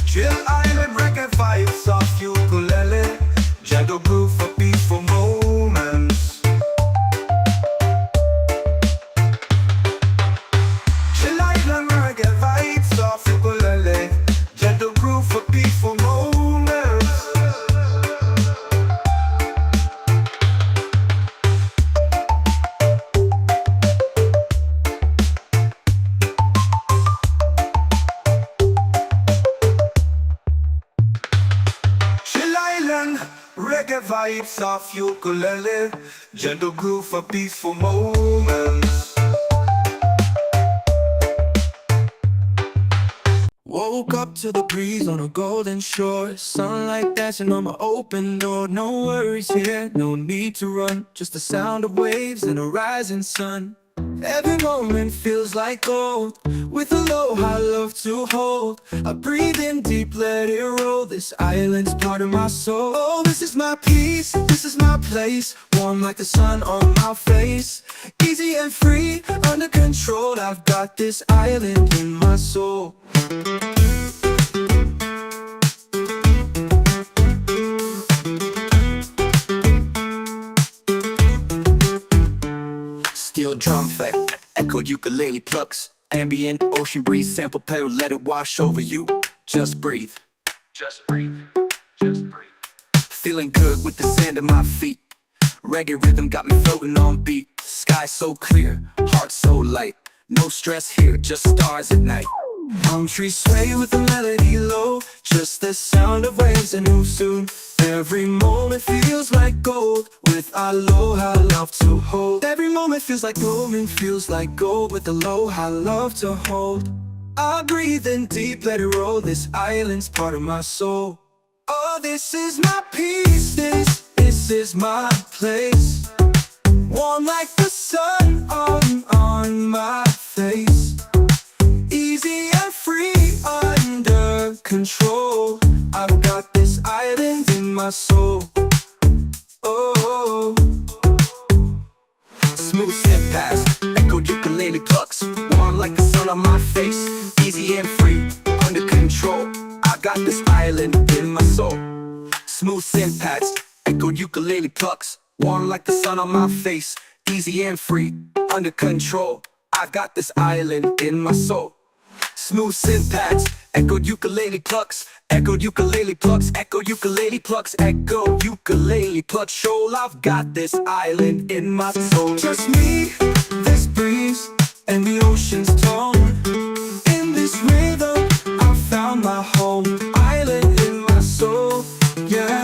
Chill island reggae vibes of ukulele, gentle groove for peaceful moments. Chill island reggae vibes of ukulele, gentle groove for peaceful moments. Chill island reggae vibes of ukulele, gentle groove for peaceful moments. Woke up to the breeze on a golden shore, sunlight dancing on my open door. No worries here, no need to run, just the sound of waves and a rising sun. Every moment feels like gold, with aloha love to hold. I breathe in deep, let it roll, this island's part of my soul. Oh, this is my peace, this is my place, warm like the sun on my face. Easy and free, under control, I've got this island in my soul. Steel drum flat, echoed ukulele plucks. Ambient ocean breeze, sample pedal, let it wash over you. Just breathe. Just breathe. Just breathe. Feeling good with the sand at my feet. Reggae rhythm got me floating on beat. Sky so clear, heart so light. No stress here, just stars at night. Palm trees sway with the melody low, just the sound of waves and who soon. Every moment feels like gold, with aloha love to hold. Every moment feels like golden, feels like gold, with aloha love to hold. I breathe in deep, let it roll, this island's part of my soul. Oh, this is my peace, this is my place. Warm like the sun on my face. Easy and free, under control. I've got this island in my soul. Oh, Smooth step past, echoed ukulele plucks. Warm like the sun on my face. Easy and free, under control. I got this island in my soul. Smooth synth pads, echoed ukulele plucks. Warm like the sun on my face. Easy and free, under control. I got this island in my soul. Smooth synth pads, echoed ukulele plucks. Echoed ukulele plucks, echoed ukulele plucks, echoed ukulele plucks. Shoal, I've got this island in my soul. just me, this breeze, and the ocean's tone. In this rhythm, I found my home. Island in my soul, yeah.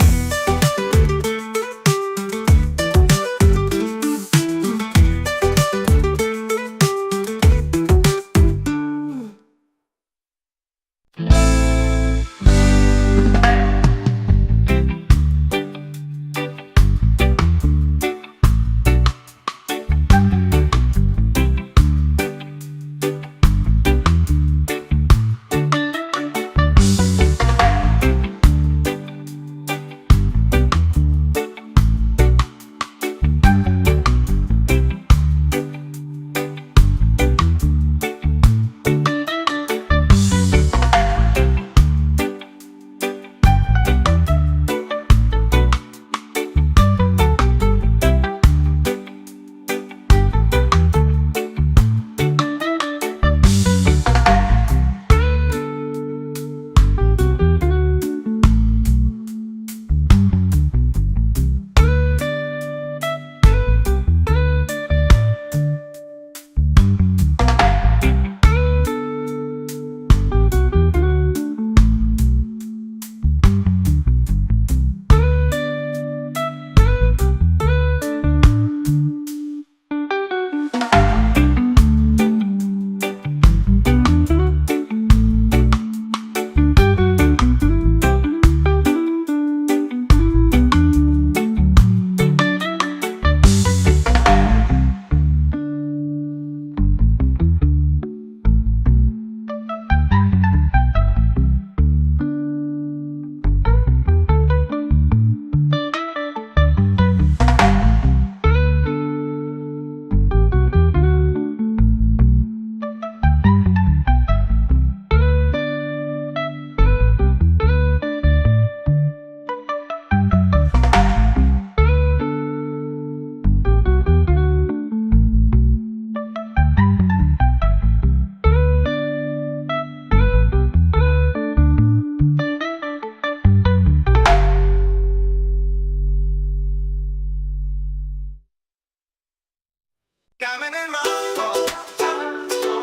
Diamond in my soul,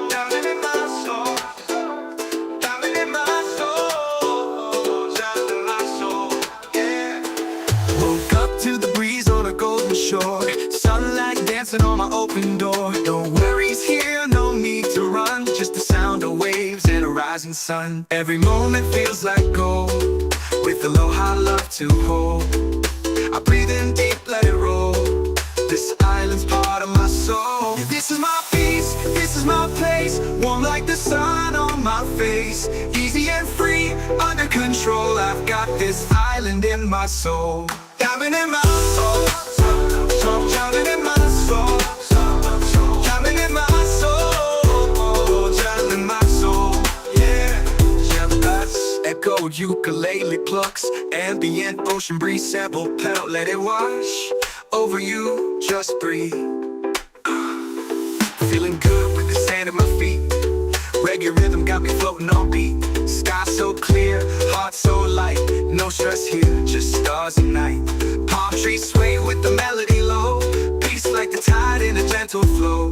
diamond in my soul, diamond in my soul, diamond in my soul, yeah. Woke up to the breeze on a golden shore, sunlight dancing on my open door. No worries here, no need to run, just the sound of waves and a rising sun. Every moment feels like gold, with aloha love to hold. I breathe in deep, let it roll. This island's part of my soul. Yeah, this is my peace, this is my place. Warm like the sun on my face. Easy and free, under control. I've got this island in my soul. Diamond in my soul, diamond in my soul, diamond in my soul, diamond in my soul, yeah. Echoed ukulele plucks, ambient ocean breeze, sample pedal, let it wash over you, just breathe. Feeling good with the sand at my feet. Reggae rhythm got me floating on beat. Sky so clear, heart so light. No stress here, just stars and night. Palm trees sway with the melody low. Peace like the tide in a gentle flow.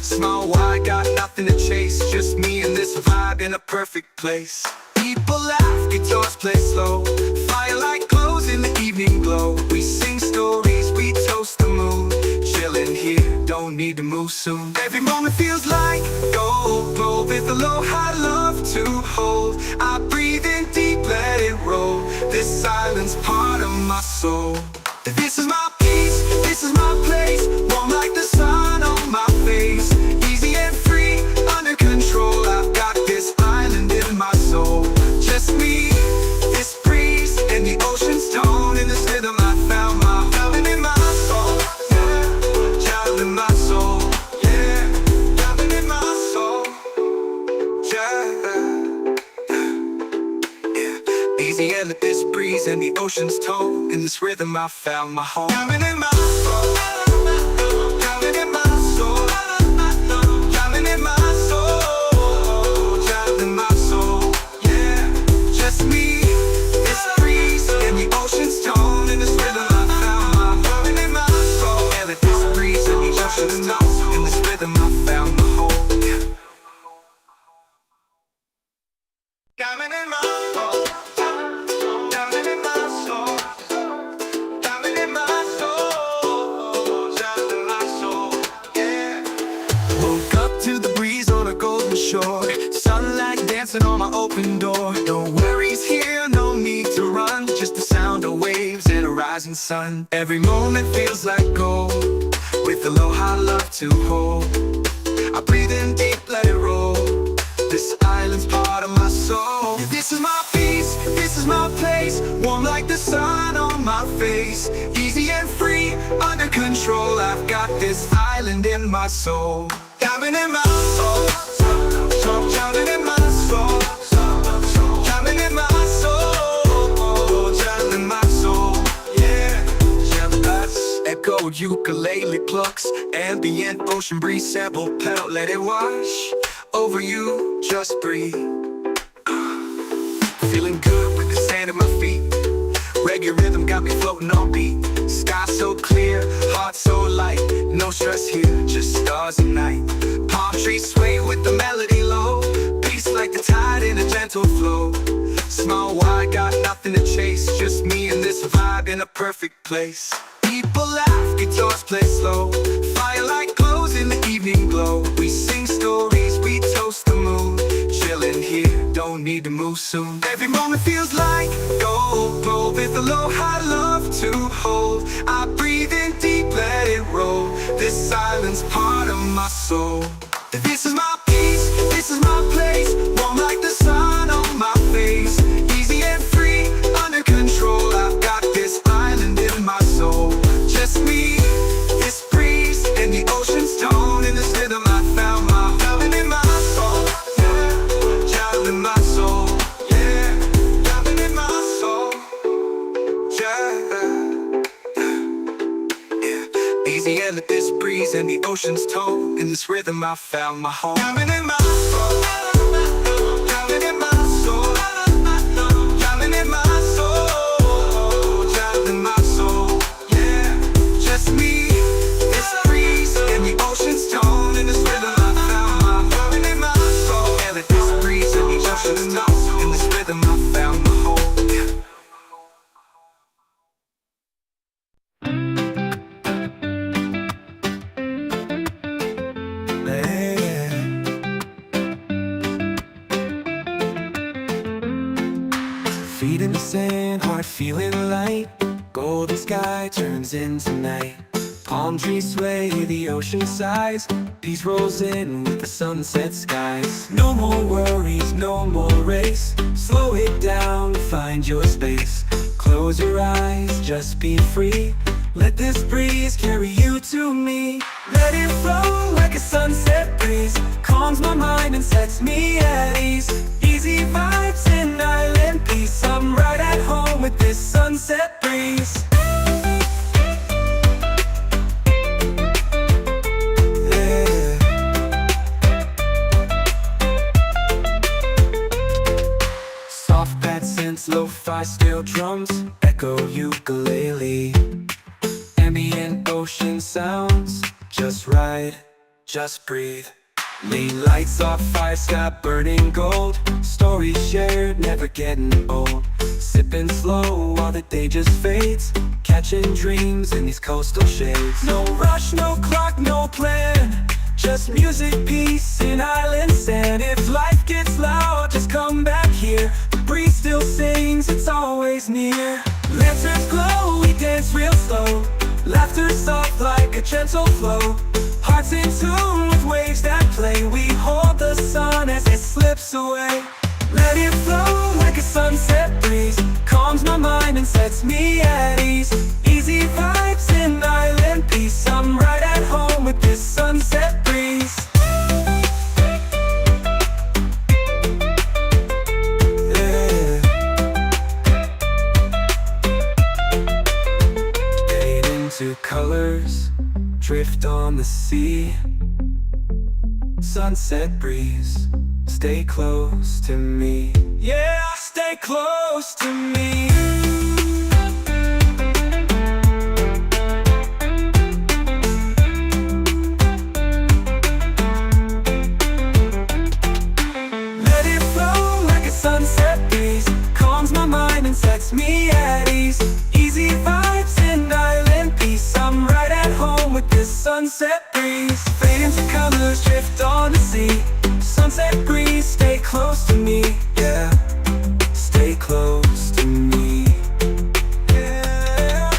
Small wide, got nothing to chase. Just me and this vibe in a perfect place. People laugh, guitars play slow. Firelight glows in the evening glow. We sing stories, we toast the moon. Chillin' here, don't need to move soon. Every moment feels like gold, glow with aloha love to hold. I breathe in deep, let it roll. This silence part of my soul. This is my peace, this is my place. Warm like the sun on my face. Easy and free, under control. I've got this island in my soul. Just me, this breeze, and the ocean's tone. In this rhythm I found my diamond in my soul, yeah. Diamond in my soul, yeah. Diamond in my soul, yeah. Easy and this breeze and the ocean's tone. In this rhythm I found my home. Diamond in my soul, diamond in my soul, diamond in my soul, diamond in my soul, yeah. Just me, this breeze, and the ocean's tone. In this rhythm I found my diamond in my soul. And this breeze and the ocean's tone. In this rhythm I found my home, yeah. Diamond in my soul, diamond in my soul, diamond in my soul, diamond in my soul, yeah. Woke up to the breeze on a golden shore, sunlight dancing on my open door. No worries here, no need to run, just the sound of waves and a rising sun. Every moment feels like gold, with aloha love to hold. I breathe in deep, let it roll. This island's part of my soul. Yeah, this is my peace, this is my place. Warm like the sun on my face. Easy and free, under control. I've got this island in my soul. Diamond in my soul, diamond in my soul, diamond in my soul, diamond in my soul, yeah. Echoed ukulele plucks, ambient ocean breeze, sample pedal, let it wash over you, just breathe. Feeling good with the sand at my feet. Reggae rhythm got me floating on beat. Sky so clear, heart so light. No stress here, just stars and night. Palm trees sway with the melody low. Peace like the tide in a gentle flow. Small wide, got nothing to chase. Just me and this vibe in a perfect place. People laugh, guitars play slow. Firelight glows in the evening glow. We sing stories, we toast the moon. Chillin' here, don't need to move soon. Every moment feels like gold, glow with aloha love to hold. I breathe in deep, let it roll. This silence part of my soul. This is my peace, this is my place. Warm like the sun on my face. Easy and free, under control. I've got this island in my soul. Just me, this breeze, and the ocean's tone. In this rhythm I found my diamond in my soul, yeah. Diamond in my soul, yeah. Diamond in my soul, yeah. Easy and this breeze and the ocean's tone. In this rhythm I found my home. Diamond in my soul, diamond in my soul, diamond in my soul, diamond in my soul, yeah. Just me, this breeze, and the ocean's Feet in the sand, heart feeling light. Golden sky turns into night. Palm trees sway, the ocean sighs. Peace rolls in with the sunset skies. No more worries, no more race. Slow it down, find your space. Close your eyes, just be free. Let this breeze carry you to me. Let it flow like a sunset breeze. Calms my mind and sets me at ease. Easy vibes and island peace. I'm right at home with this sunset breeze. Yeah. Soft pad synths, lo-fi steel drums, echo ukulele. Ambient ocean sounds, just ride, just breathe. Lean lights off, fire sky burning gold. Stories shared, never getting old. Sipping slow while the day just fades. Catching dreams in these coastal shades. No rush, no clock, no plan. Just music, peace, and island sand. If life gets loud, just come back here. The breeze still sings, it's always near. Lanterns glow, we dance real slow. Laughter soft like a gentle flow. Hearts in tune with waves that play. We hold the sun as it slips away. Let it flow like a sunset breeze. Calms my mind and sets me at ease. Easy vibes and island peace. I'm right at home with this sunset breeze. Yeah. Fade into colors, drift on the sea. Sunset breeze, stay close to me. Yeah, stay close to me. Let it flow like a sunset breeze. Calms my mind and sets me at ease. Easy vibes and island peace. I'm right at home with this sunset breeze. Fade into colors, drift on the sea. Sunset breeze, stay close to me. Yeah, stay close to me. Yeah.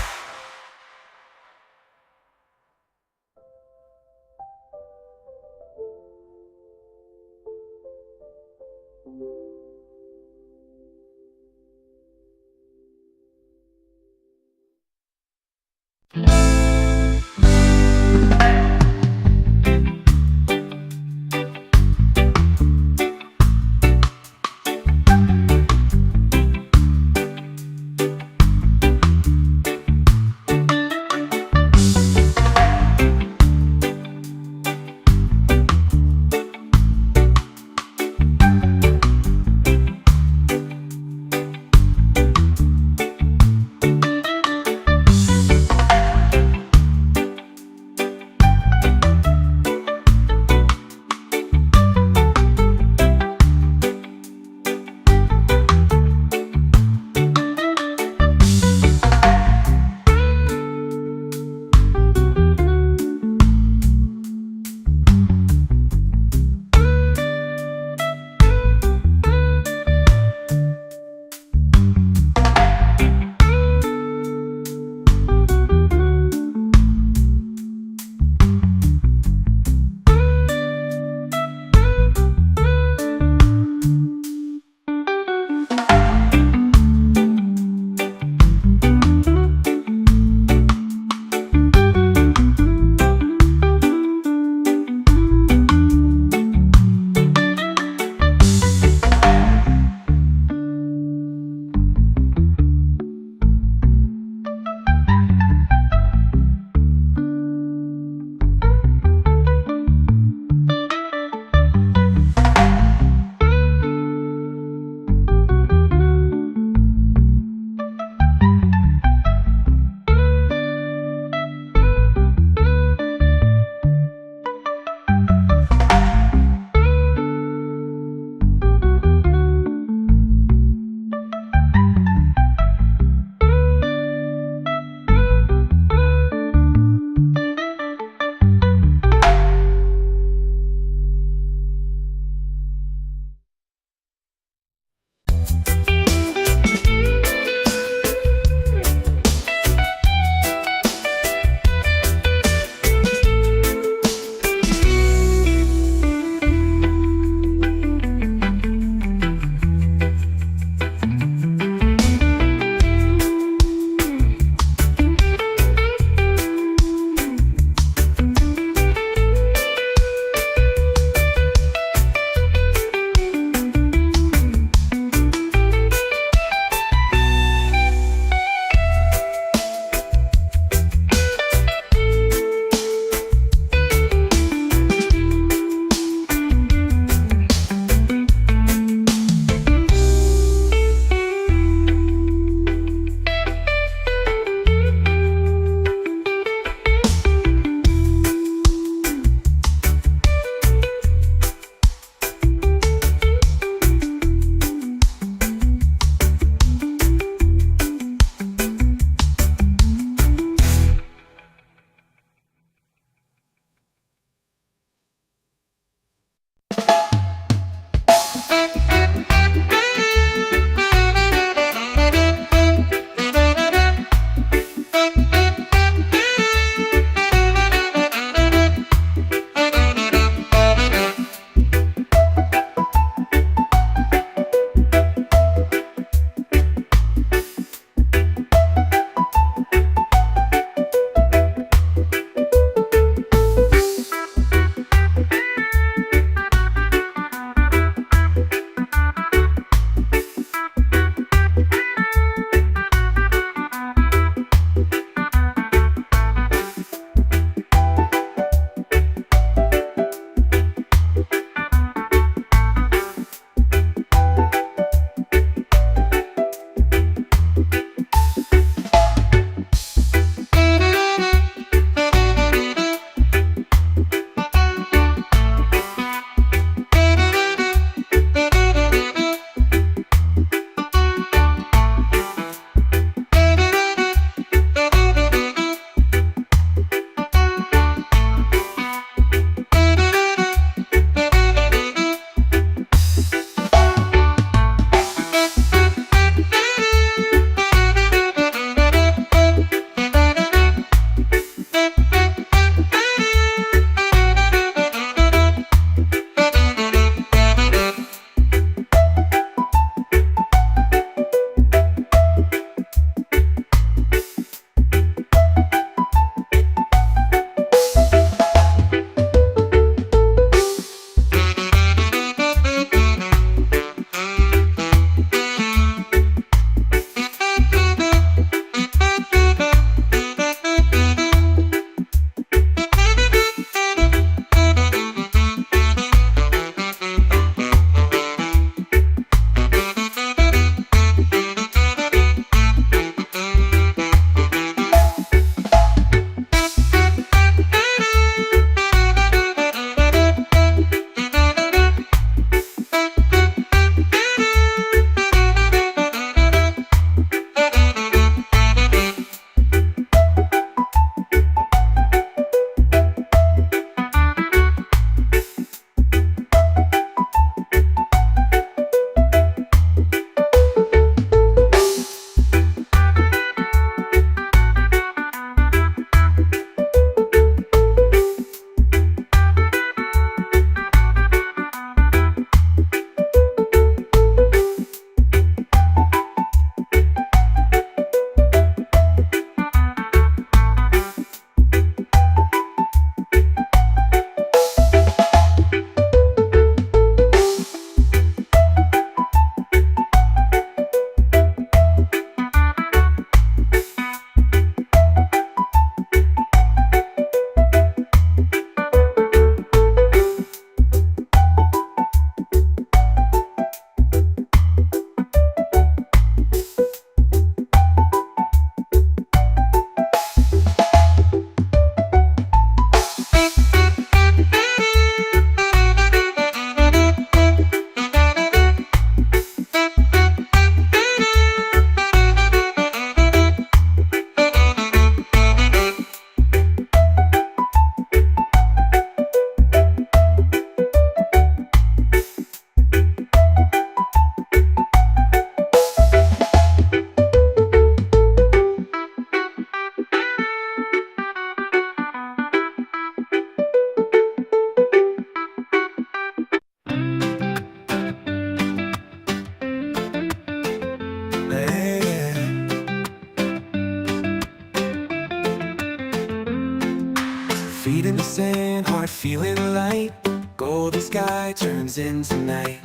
feeling light. Golden sky turns into night.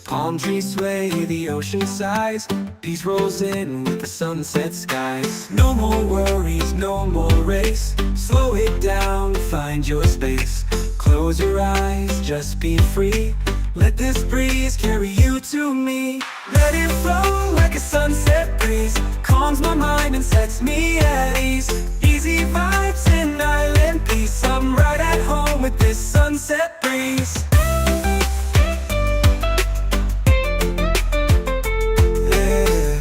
Palm trees sway, the ocean sighs. Peace rolls in with the sunset skies. No more worries, no more race. Slow it down, find your space. Close your eyes, just be free. Let this breeze carry you to me. Let it flow like a sunset breeze. Calms my mind and sets me at ease. Easy vibes and island peace. I'm right at home with this sunset breeze. Yeah.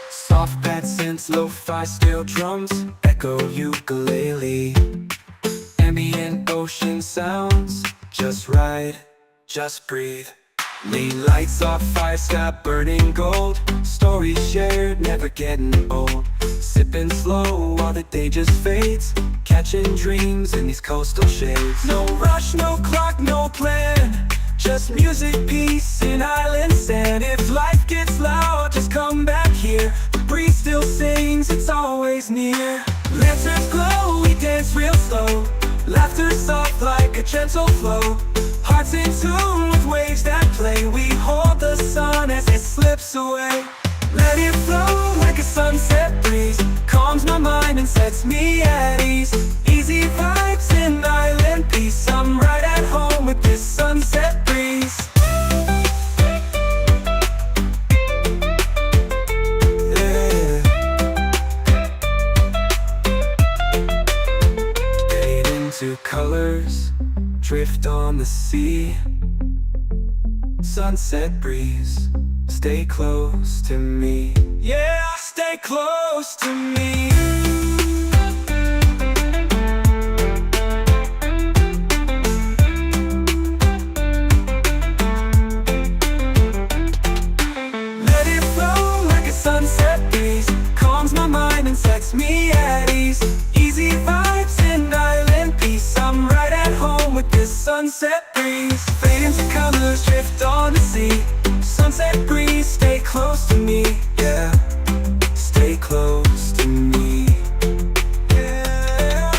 Soft pad synths, lo-fi steel drums, echo ukulele. Ambient ocean sounds, just ride, just breathe. Lean lights off, fire sky burning gold. Stories shared, never getting old. Sipping slow while the day just fades. Catching dreams in these coastal shades. No rush, no clock, no plan. Just music, peace, and island sand. If life gets loud, just come back here. The breeze still sings, it's always near. Lanterns glow, we dance real slow. Laughter soft like a gentle flow. Hearts in tune with waves that play. We hold the sun as it slips away. Let it flow like a sunset breeze. Calms my mind and sets me at ease. Easy vibes and island peace. I'm right at home with this sunset breeze. Yeah. Fade into colors, drift on the sea. Sunset breeze, stay close to me. Yeah, stay close to me. Let it flow like a sunset breeze. Calms my mind and sets me at ease. Easy vibes and island peace. I'm right at home with this sunset breeze. Fade into colors, drift on the sea. Sunset breeze, stay close to me. Yeah, stay close to me. Yeah.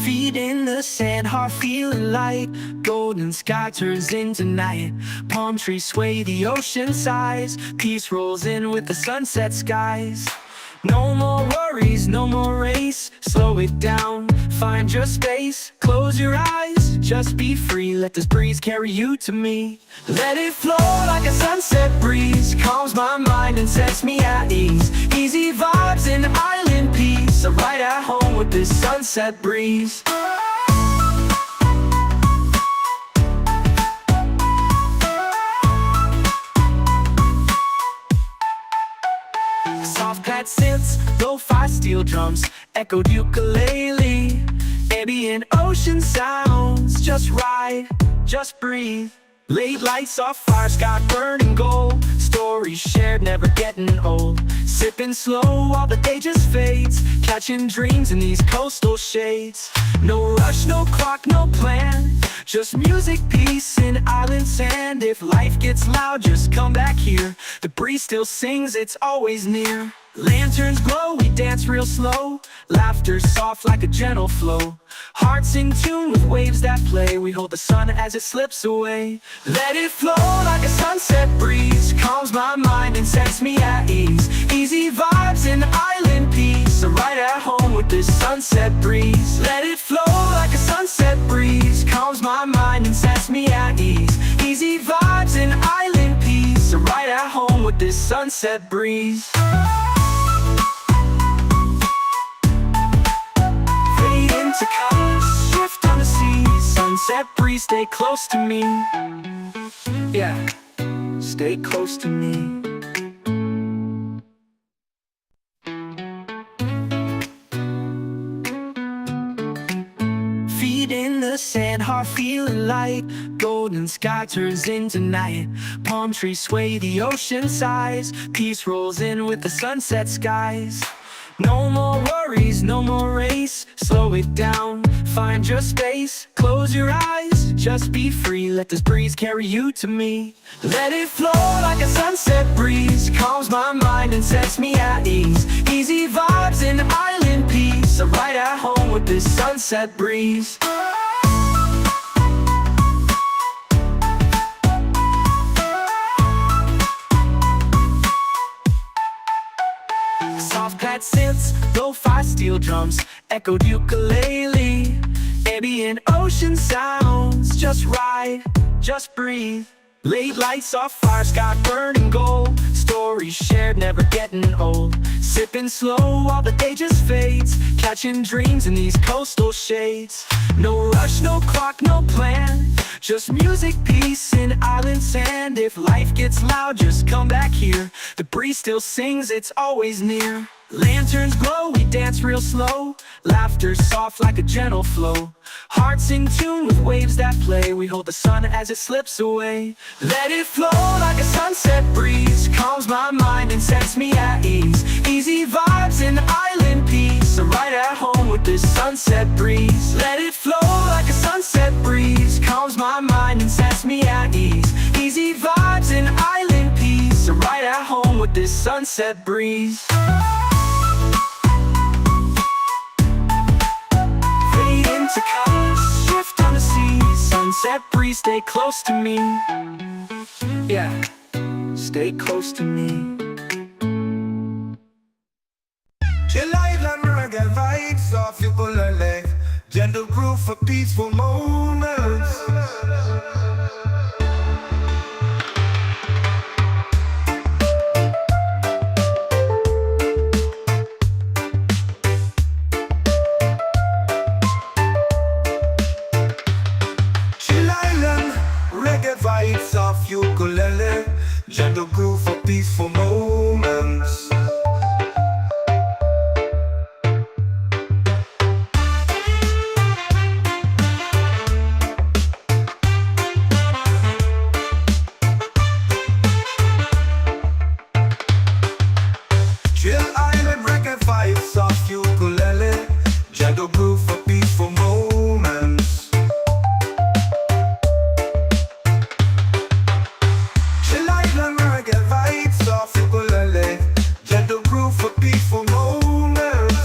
Feet in the sand, heart feeling light. Golden sky turns into night. Palm trees sway, the ocean sighs. Peace rolls in with the sunset skies. No more worries, no more race. Slow it down, find your space. Close your eyes, just be free. Let this breeze carry you to me. Let it flow like a sunset breeze. Calms my mind and sets me at ease. Easy vibes and island peace. I'm right at home with this sunset breeze. Soft pad synths, lo-fi steel drums, echoed ukulele. Ambient ocean sounds, just ride, just breathe. Late lights off, fire sky burning gold. Stories shared, never getting old. Sipping slow while the day just fades. Catching dreams in these coastal shades. No rush, no clock, no plan. Just music, peace, and island sand. If life gets loud, just come back here. The breeze still sings, it's always near. Lanterns glow, we dance real slow. Laughter soft like a gentle flow. Hearts in tune with waves that play. We hold the sun as it slips away. Let it flow like a sunset breeze. Calms my mind and sets me at ease. Easy vibes and island peace. I'm right at home with this sunset breeze. Let it flow like a sunset breeze. Calms my mind and sets me at ease. Easy vibes and island peace. I'm right at home with this sunset breeze. To colors, shift on the sea. Sunset breeze, stay close to me. Yeah, stay close to me. Feet in the sand, heart feeling light. Golden sky turns into night. Palm trees sway, the ocean sighs. Peace rolls in with the sunset skies. No more worries, no more race. Slow it down, find your space. Close your eyes, just be free. Let this breeze carry you to me. Let it flow like a sunset breeze. Calms my mind and sets me at ease. Easy vibes and island peace. I'm right at home with this sunset breeze. Soft pad synths, lo-fi steel drums, echoed ukulele, ambient ocean sounds. Just ride, just breathe. Late lights off fire, sky burning gold. Stories shared, never getting old. Sipping slow while the day just fades. Catching dreams in these coastal shades. No rush, no clock, no plan. Just music, peace, and island sand. If life gets loud, just come back here. The breeze still sings, it's always near. Lanterns glow, we dance real slow. Laughter soft like a gentle flow. Hearts in tune with waves that play. We hold the sun as it slips away. Let it flow like a sunset breeze. Calms my mind and sets me at ease. Easy vibes and island peace. I'm right at home with this sunset breeze. Let it flow like a sunset breeze. Calms my mind and sets me at ease. Easy vibes and island peace. I'm right at home with this sunset breeze. To colors, shift on the sea. Sunset breeze, stay close to me. Yeah, stay close to me. Chillout, reggae vibes off ukulele. Gentle groove for peaceful moments. Vibes off ukulele, gentle groove for peaceful moments. Chill island reggae vibes off ukulele, gentle groove for peaceful moments. Gentle groove for peaceful moments.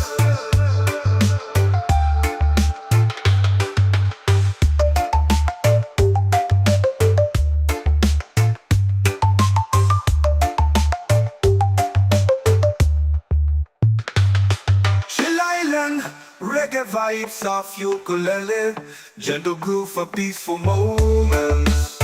Chill island, reggae vibes off ukulele. Gentle groove for peaceful moments.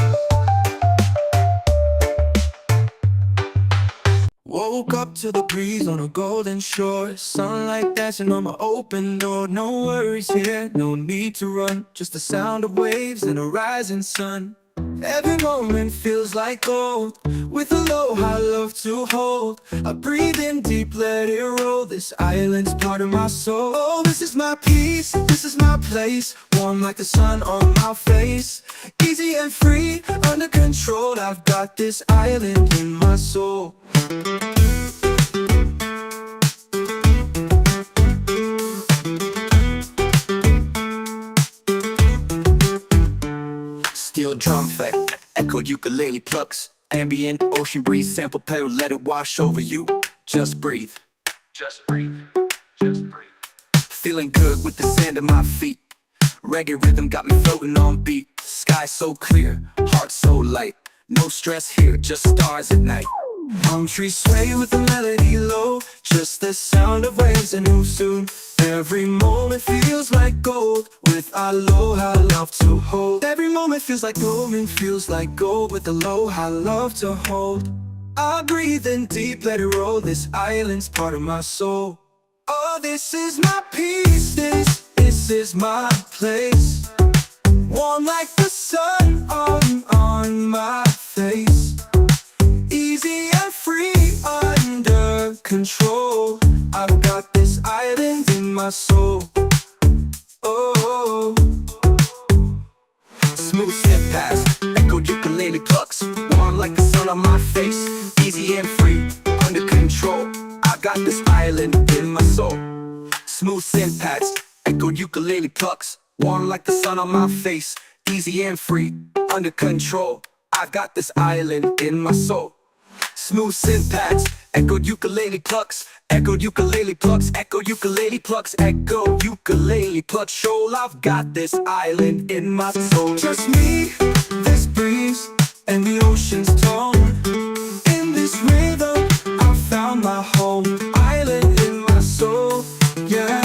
Woke up to the breeze on a golden shore. Sunlight dancing on my open door. No worries here, no need to run. Just the sound of waves and a rising sun. Every moment feels like gold. With aloha, love to hold. I breathe in deep, let it roll. This island's part of my soul. Oh, this is my peace, this is my place. Warm like the sun on my face. Easy and free, under control. I've got this island in my soul. Steel drum effect, echoed ukulele plucks. Ambient ocean breeze, sample pedal, let it wash over you. Just breathe. Just breathe. Just breathe. Feeling good with the sand at my feet. Reggae rhythm got me floating on beat. Sky so clear, heart so light. No stress here, just stars at night. Palm trees sway with the melody low. Just the sound of waves and who soon. Every moment feels like gold. With aloha, love to hold. Every moment feels like gold, feels like gold. With aloha, love to hold. I breathe in deep, let it roll. This island's part of my soul. Oh, this is my peace, this is my place. Warm like the sun on my face. Easy and free, under control. I've got this island in my soul. Oh, sun on my face, easy and free, under control. I got this island in my soul. Smooth synth pads, echo ukulele plucks, warm like the sun on my face, easy and free, under control. I've got this island in my soul. Smooth synth pads, echo ukulele plucks, echo ukulele plucks, echo ukulele plucks, echo ukulele plucks. Shoal, I've got this island in my soul. Just me, this breeze, and the ocean's tone. In this rhythm, I found my home. Island in my soul, yeah.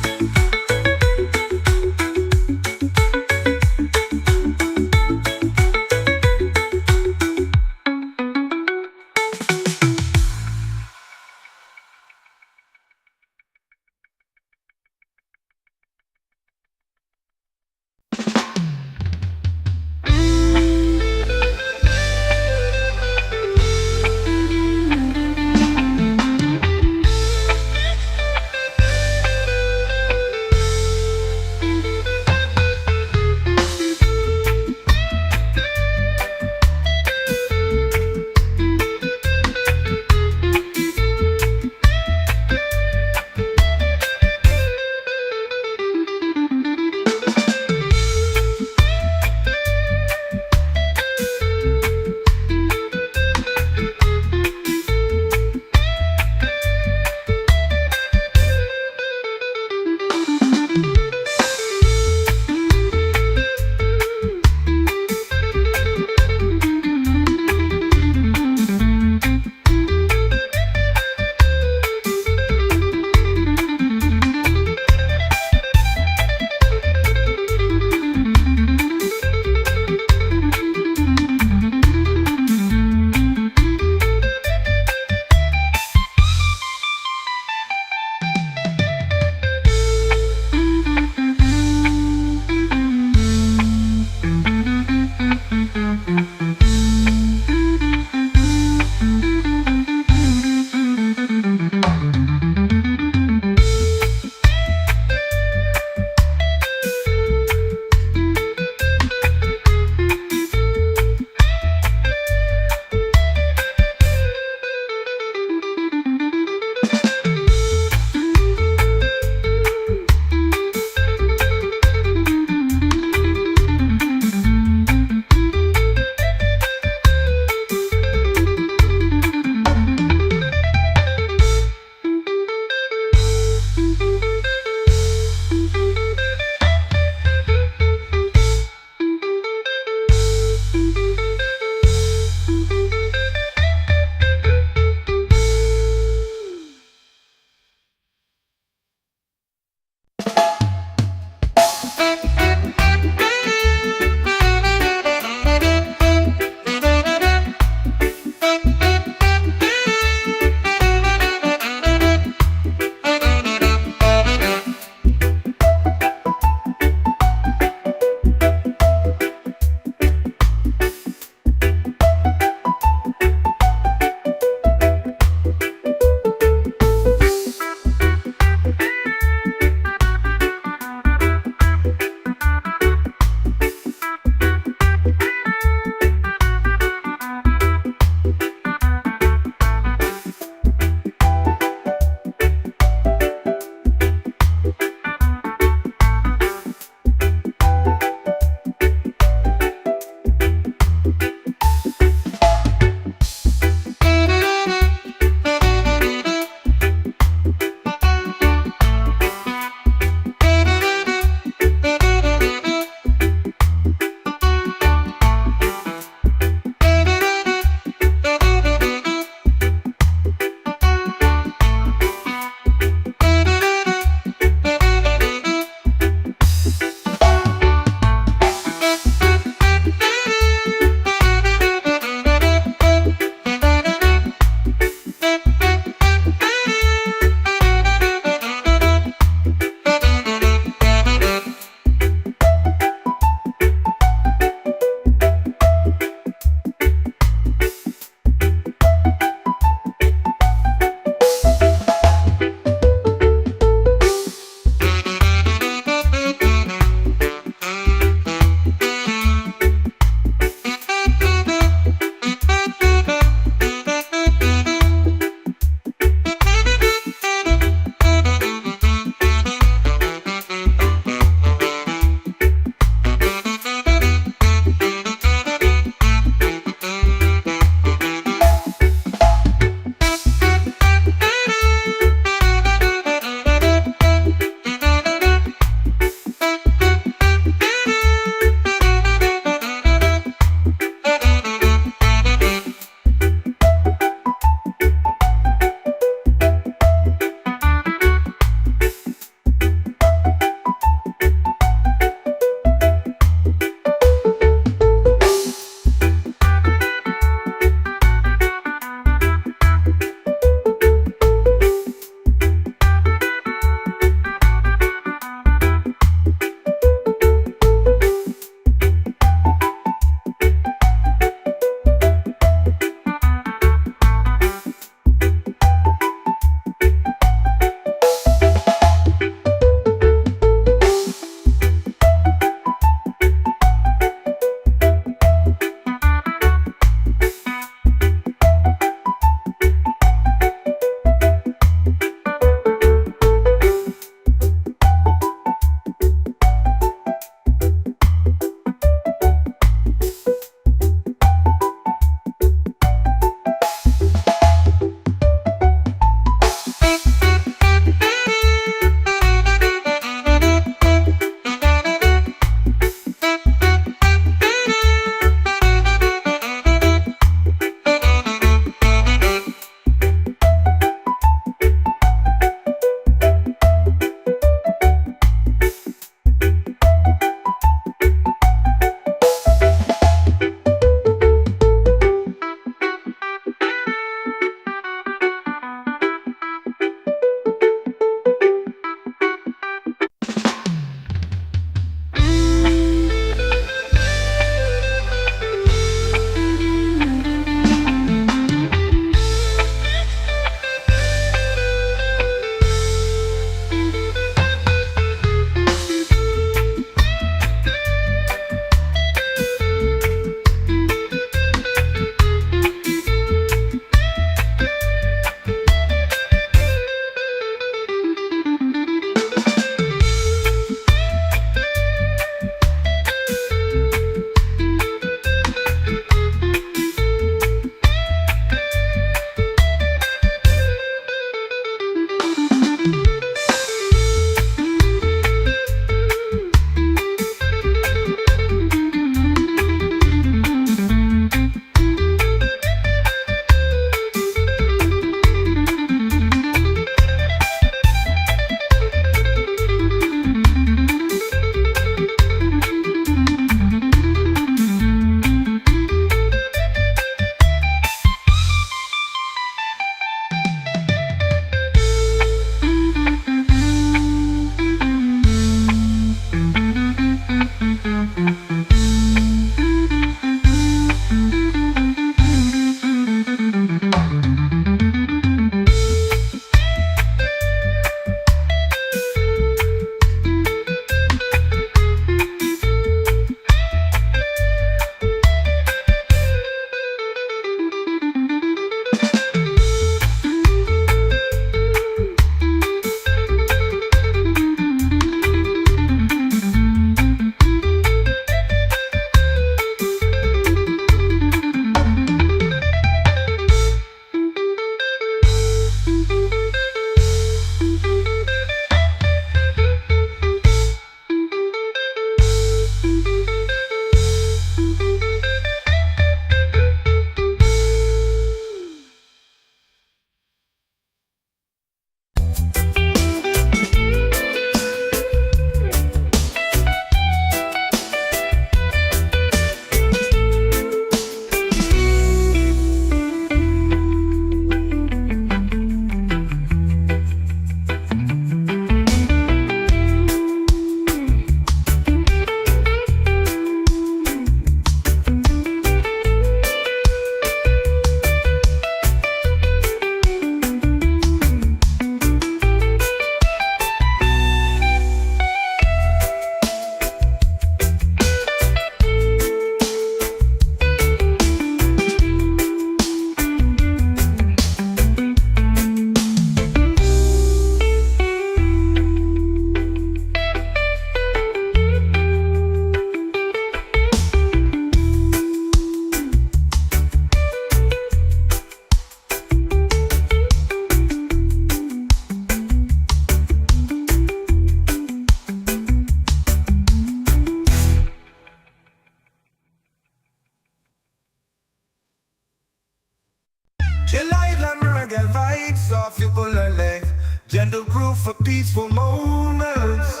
groove for peaceful moments.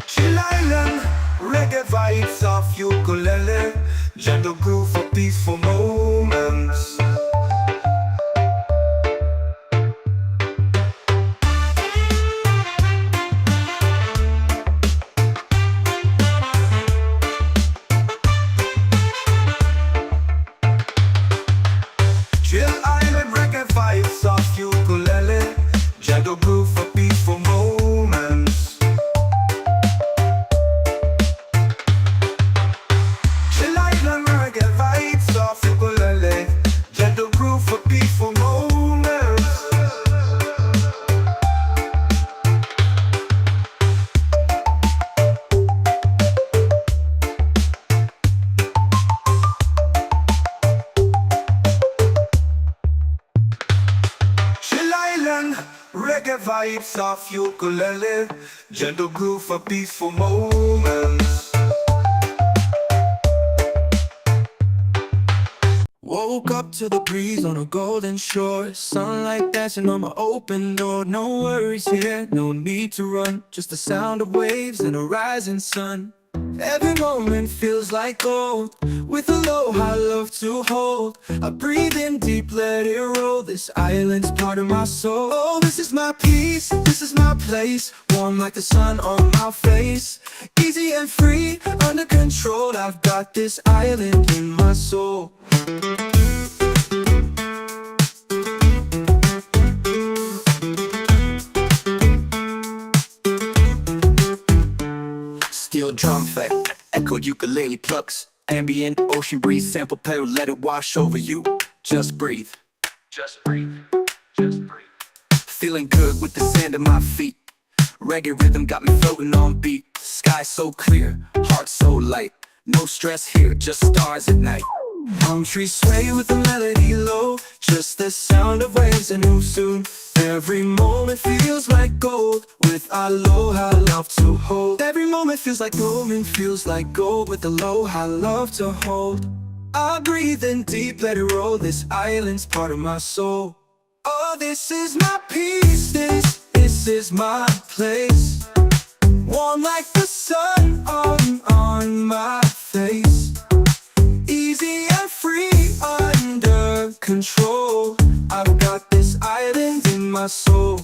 Chillout, reggae vibes off ukulele, gentle groove for peaceful moments. Chillout, reggae vibes off ukulele, gentle groove for peaceful moments. Chillout, reggae vibes off ukulele, gentle groove for peaceful moments. Chillout, reggae vibes off ukulele, gentle groove for peaceful moments. Woke up to the breeze on a golden shore, sunlight dancing on my open door. No worries here, no need to run, just the sound of waves and a rising sun. Every moment feels like gold, with a low high love to hold. I breathe in deep, let it roll, this island's part of my soul. Oh, this is my peace, this is my place, warm like the sun on my face. Easy and free, under control, I've got this island in my soul. Steel drum fight, echoed ukulele plucks, ambient ocean breeze, sample pedal, let it wash over you. Just breathe, just breathe, just breathe. Feeling good with the sand at my feet. Reggae rhythm got me floating on beat. Sky so clear, heart so light. No stress here, just stars at night. Palm trees sway with the melody low, just the sound of waves and who soon. Every moment feels like gold, with aloha love to hold. Every moment feels like moment feels like gold, with aloha love to hold. I breathe in deep, let it roll, this island's part of my soul. Oh, this is my peace, this is my place, warm like the sun on my face. Easy and free, under control, I've got this island in my soul.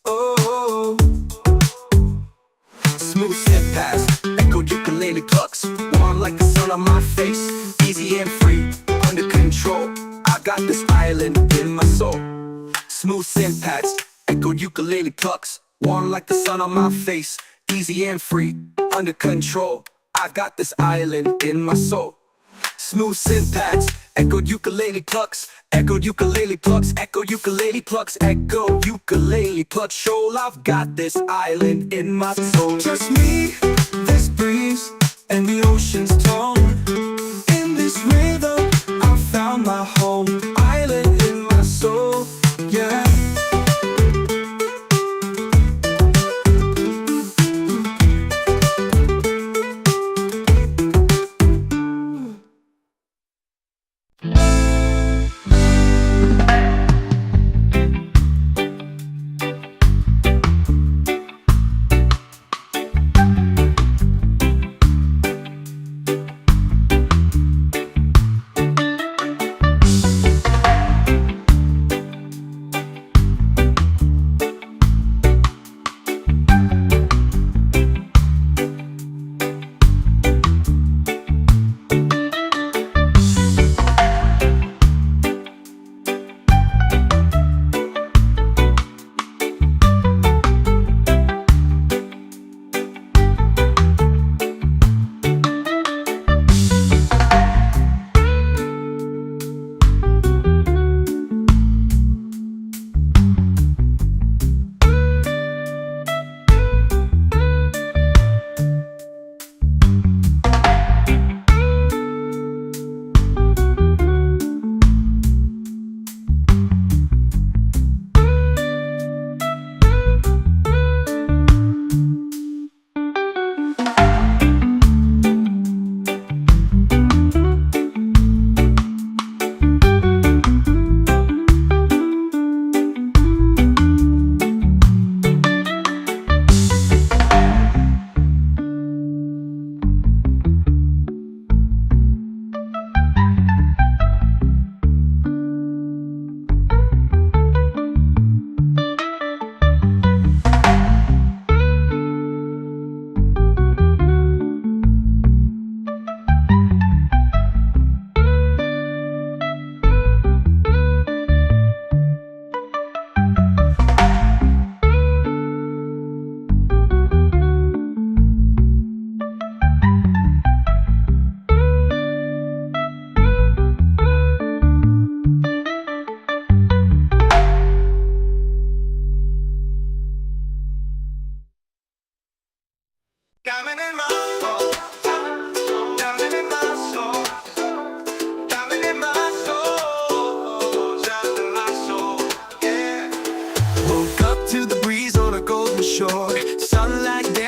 Oh, Smooth step past, echoed ukulele plucks, warm like the sun on my face. Easy and free, under control, I got this island in my soul. Smooth synth pads, echoed ukulele plucks, warm like the sun on my face. Easy and free, under control, I got this island in my soul. Smooth synth pads, echoed ukulele plucks, echoed ukulele plucks, echoed ukulele plucks, echoed ukulele plucks. Shoal, I've got this island in my soul. just me, this breeze, and the ocean's tone. In this rhythm, I found my home, island in my soul, yeah.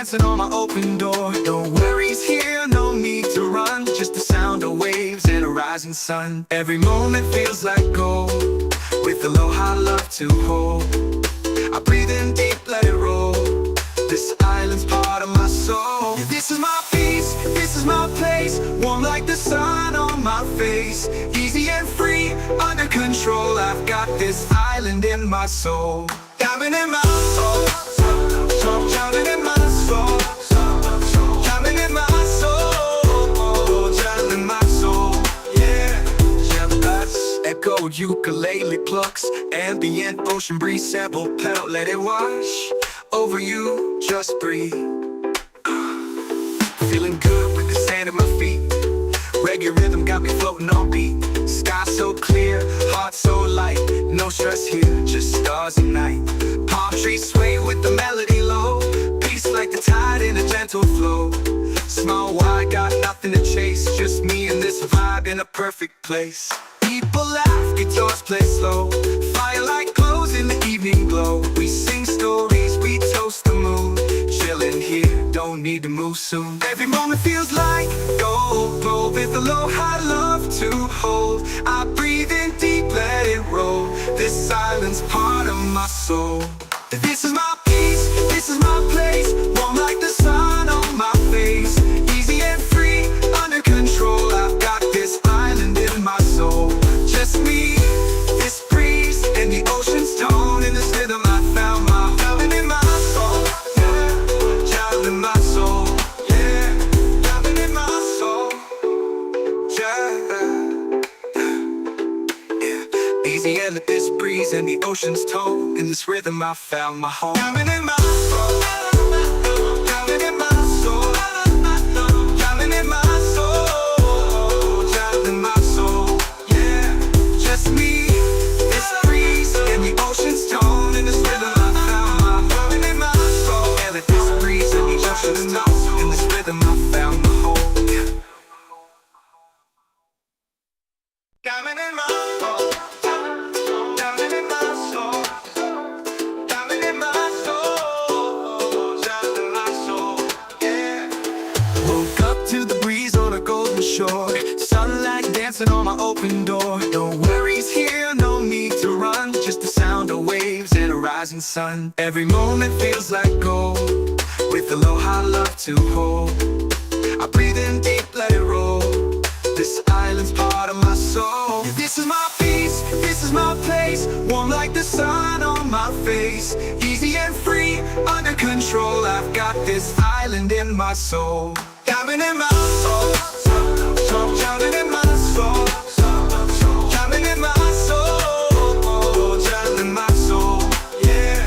dancing on my open door. No worries here, no need to run, just the sound of waves and a rising sun. Every moment feels like gold, with aloha love to hold. I breathe in deep, let it roll. This island's part of my soul. Yeah, this is my peace, this is my place. Warm like the sun on my face. Easy and free, under control. I've got this island in my soul. Diving in my soul, drowning in my soul, drowning in my soul, drowning in my soul. Yeah, echo ukulele plucks, ambient ocean breeze sample pedal, let it wash over you, just breathe. Feeling good with the sand at my feet. Reggae rhythm got me floating on beat. Sky so clear, heart so light. No stress here, just stars and night. Palm trees sway with the melody low. Peace like the tide in a gentle flow. Small wide, got nothing to chase. Just me and this vibe in a perfect place. People laugh, guitars play slow. Firelight glows in the evening glow. We sing stories, we toast the moon. Chillin' here, don't need to move soon. Every moment feels like gold, gold with aloha love to hold. I breathe in deep, let it roll. This silence part of my soul. This is my peace, this is my place. Warm like the sun on my face. Easy and free, under control. I've got this island in my soul. Just me, this breeze, and the ocean's tone. In this rhythm I found my drowning in my soul. Yeah, drowning in my soul. Yeah, drowning in my soul. Yeah. Easy and this breeze and the ocean's tone. In this rhythm I found my home. Drowning in my soul. Drowning in my soul. Drowning in my soul. Drowning in my soul. Yeah, just me, this breeze and the ocean's tone. In this rhythm I found my drowning in my soul. Yeah, with this breeze and the ocean's tone. In this rhythm I found my home. Yeah. Drowning in my soul. Drowning in my soul. Drowning in my soul. Drowning in my soul. Yeah. Woke up to the breeze on a golden shore. Sunlight dancing on my open door. No worries here, no need to run, just the sound of waves and a rising sun. Every moment feels like gold, with aloha love to hold. I breathe in deep, let it roll. This island's part of my soul. Yeah, this is my peace, this is my place. Warm like the sun on my face. Easy and free, under control. I've got this island in my soul. Diving in my soul, drowning in my soul, drowning in my soul, drowning in my soul. Yeah,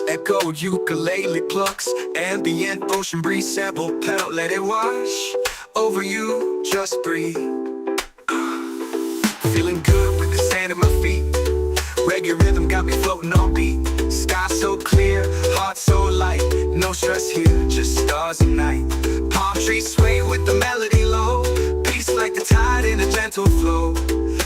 echo ukulele plucks, ambient ocean breeze sample pedal, let it wash over you, just breathe. Feeling good with the sand at my feet. Reggae rhythm got me floating on beat. Sky so clear, heart so light. No stress here, just stars and night. Palm trees sway with the melody low. Peace like the tide in a gentle flow.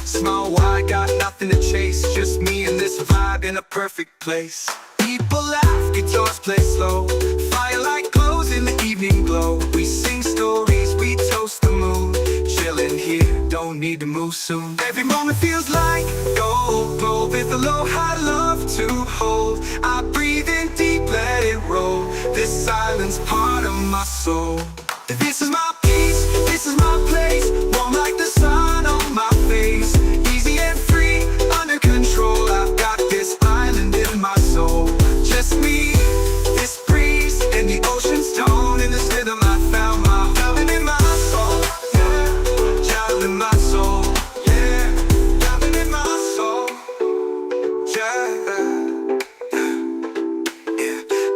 Small wide, got nothing to chase. Just me and this vibe in a perfect place. People laugh, guitars play slow. Firelight glows in the evening glow. We sing stories, we toast the moon. Chillin' here, don't need to move soon. Every moment feels like gold, gold with aloha love to hold. I breathe in deep, let it roll. This silence part of my soul. This is my peace, this is my place. Warm like the sun on my face. Easy and free, under control. I've got this island in my soul. Just me, this breeze, and the ocean's tone. In this rhythm I found my drowning in my soul. Yeah, drowning in my soul. Yeah, drowning in my soul. Yeah.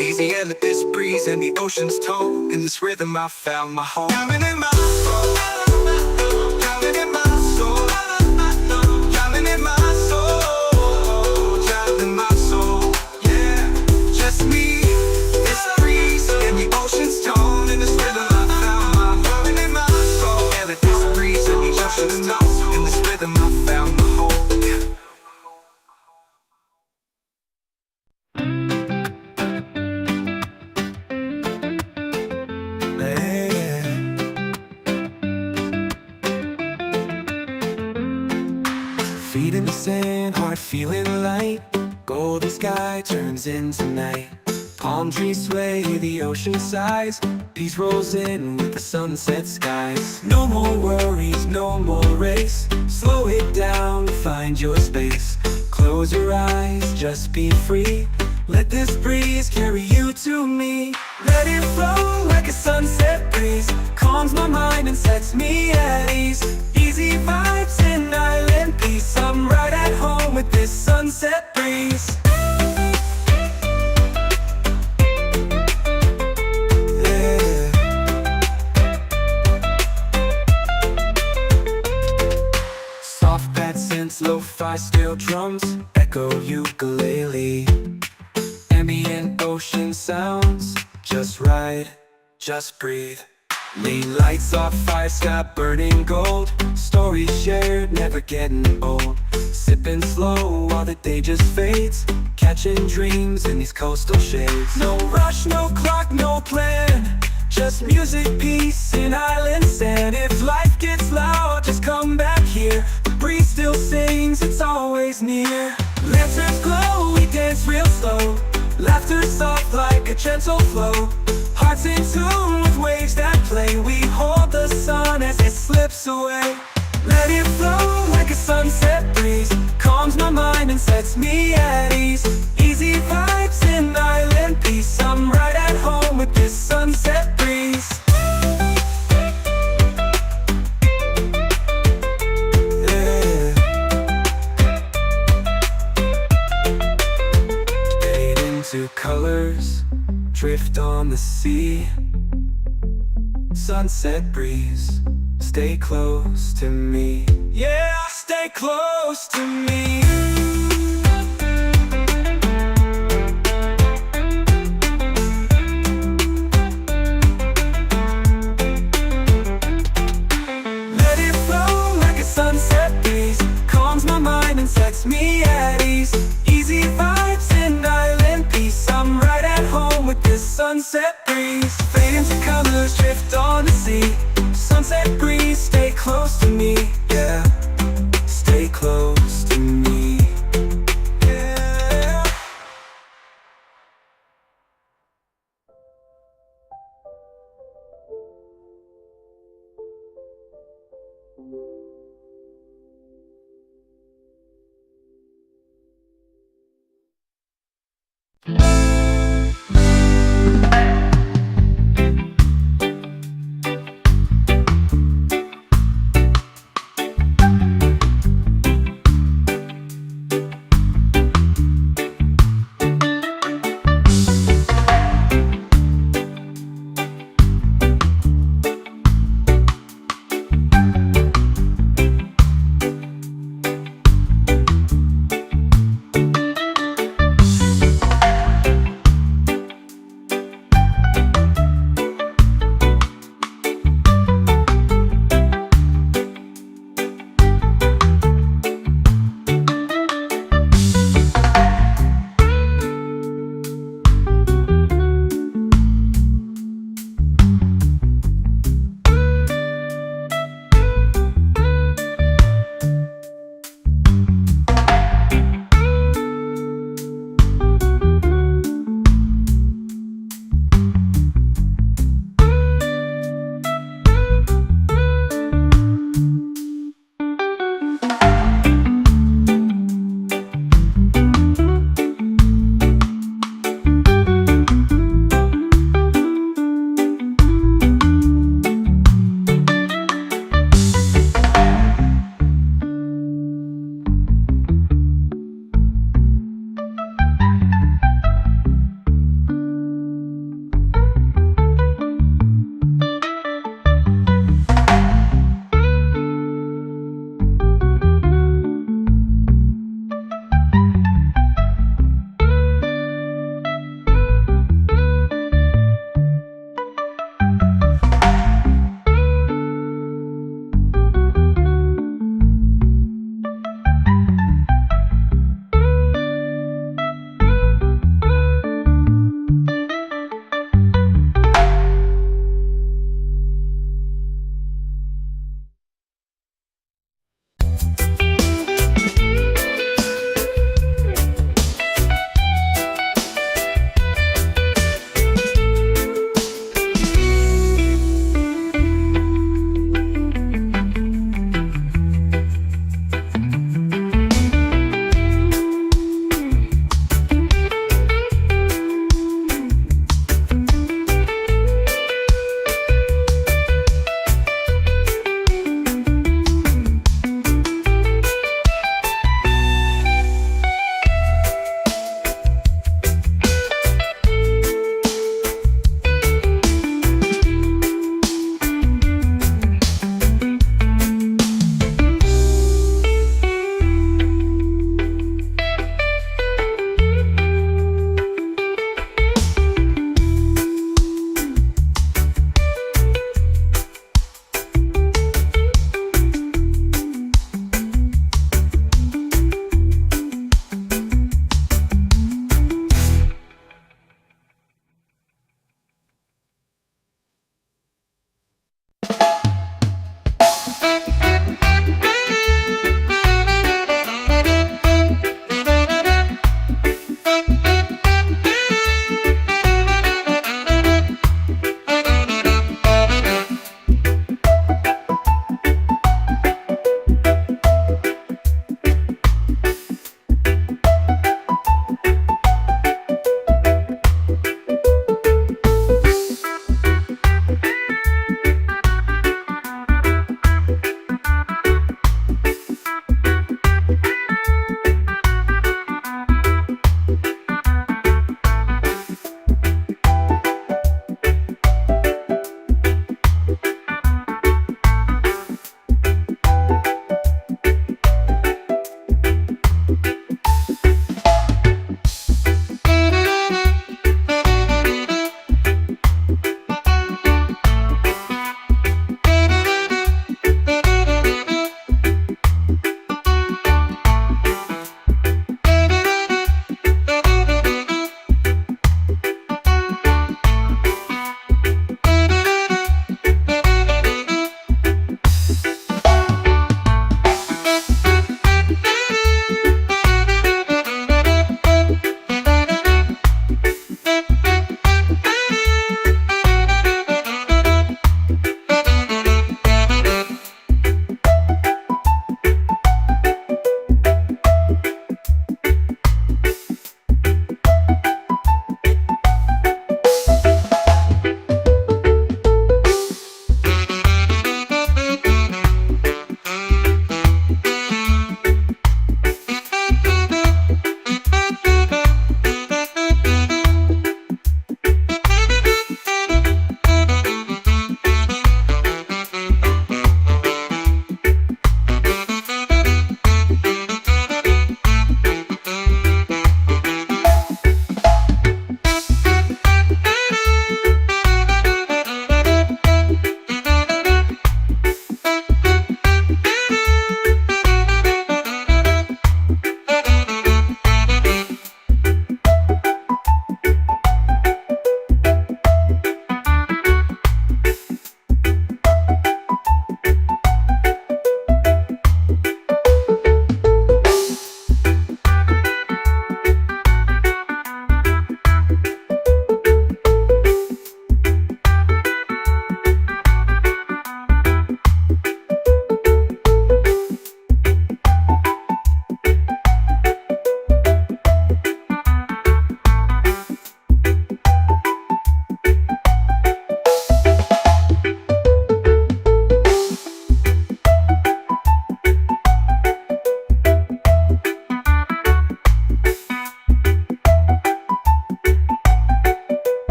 Easy and this breeze and the ocean's tone. In this rhythm I found my home. Drowning in my soul. Drowning in my soul. Drowning in my soul. Drowning in my soul. Yeah, just me, this breeze and the ocean's tone. In this rhythm I found my drowning in my soul. Yeah, with this breeze and the ocean's tone. In this rhythm I found my home. Yeah. sky turns into night. Palm trees sway, the ocean sighs. Peace rolls in with the sunset skies. No more worries, no more race. Slow it down, find your space. Close your eyes, just be free. Let this breeze carry you to me. Let it flow like a sunset breeze. Calms my mind and sets me at ease. Easy vibes in island peace. I'm right at home with this sunset breeze. Yeah. Soft pad synths, lo-fi steel drums, echo ukulele. Ambient ocean sounds, just ride, just breathe. Lean lights off, fire sky burning gold. Stories shared, never getting old. Sipping slow while the day just fades. Catching dreams in these coastal shades. No rush, no clock, no plan. Just music, peace, and island sand. If life gets loud, just come back here. The breeze still sings, it's always near. Lanterns glow, we dance real slow. Laughter soft like a gentle flow. Hearts in tune with waves that play. We hold the sun as it slips away. Let it flow like a sunset breeze. Calms my mind and sets me at ease. Easy vibes in island peace. I'm right at home with this sunset breeze. Yeah. Fade into colors, drift on the sea. Sunset breeze, stay close to me. Yeah, stay close to me. Let it flow like a sunset breeze. Calms my mind and sets me at ease. Easy vibes in island peace. I'm right at home with this sunset breeze. Fade into colors, drift on the sea. Sunset breeze, stay close to me. Yeah, stay close to me. Yeah.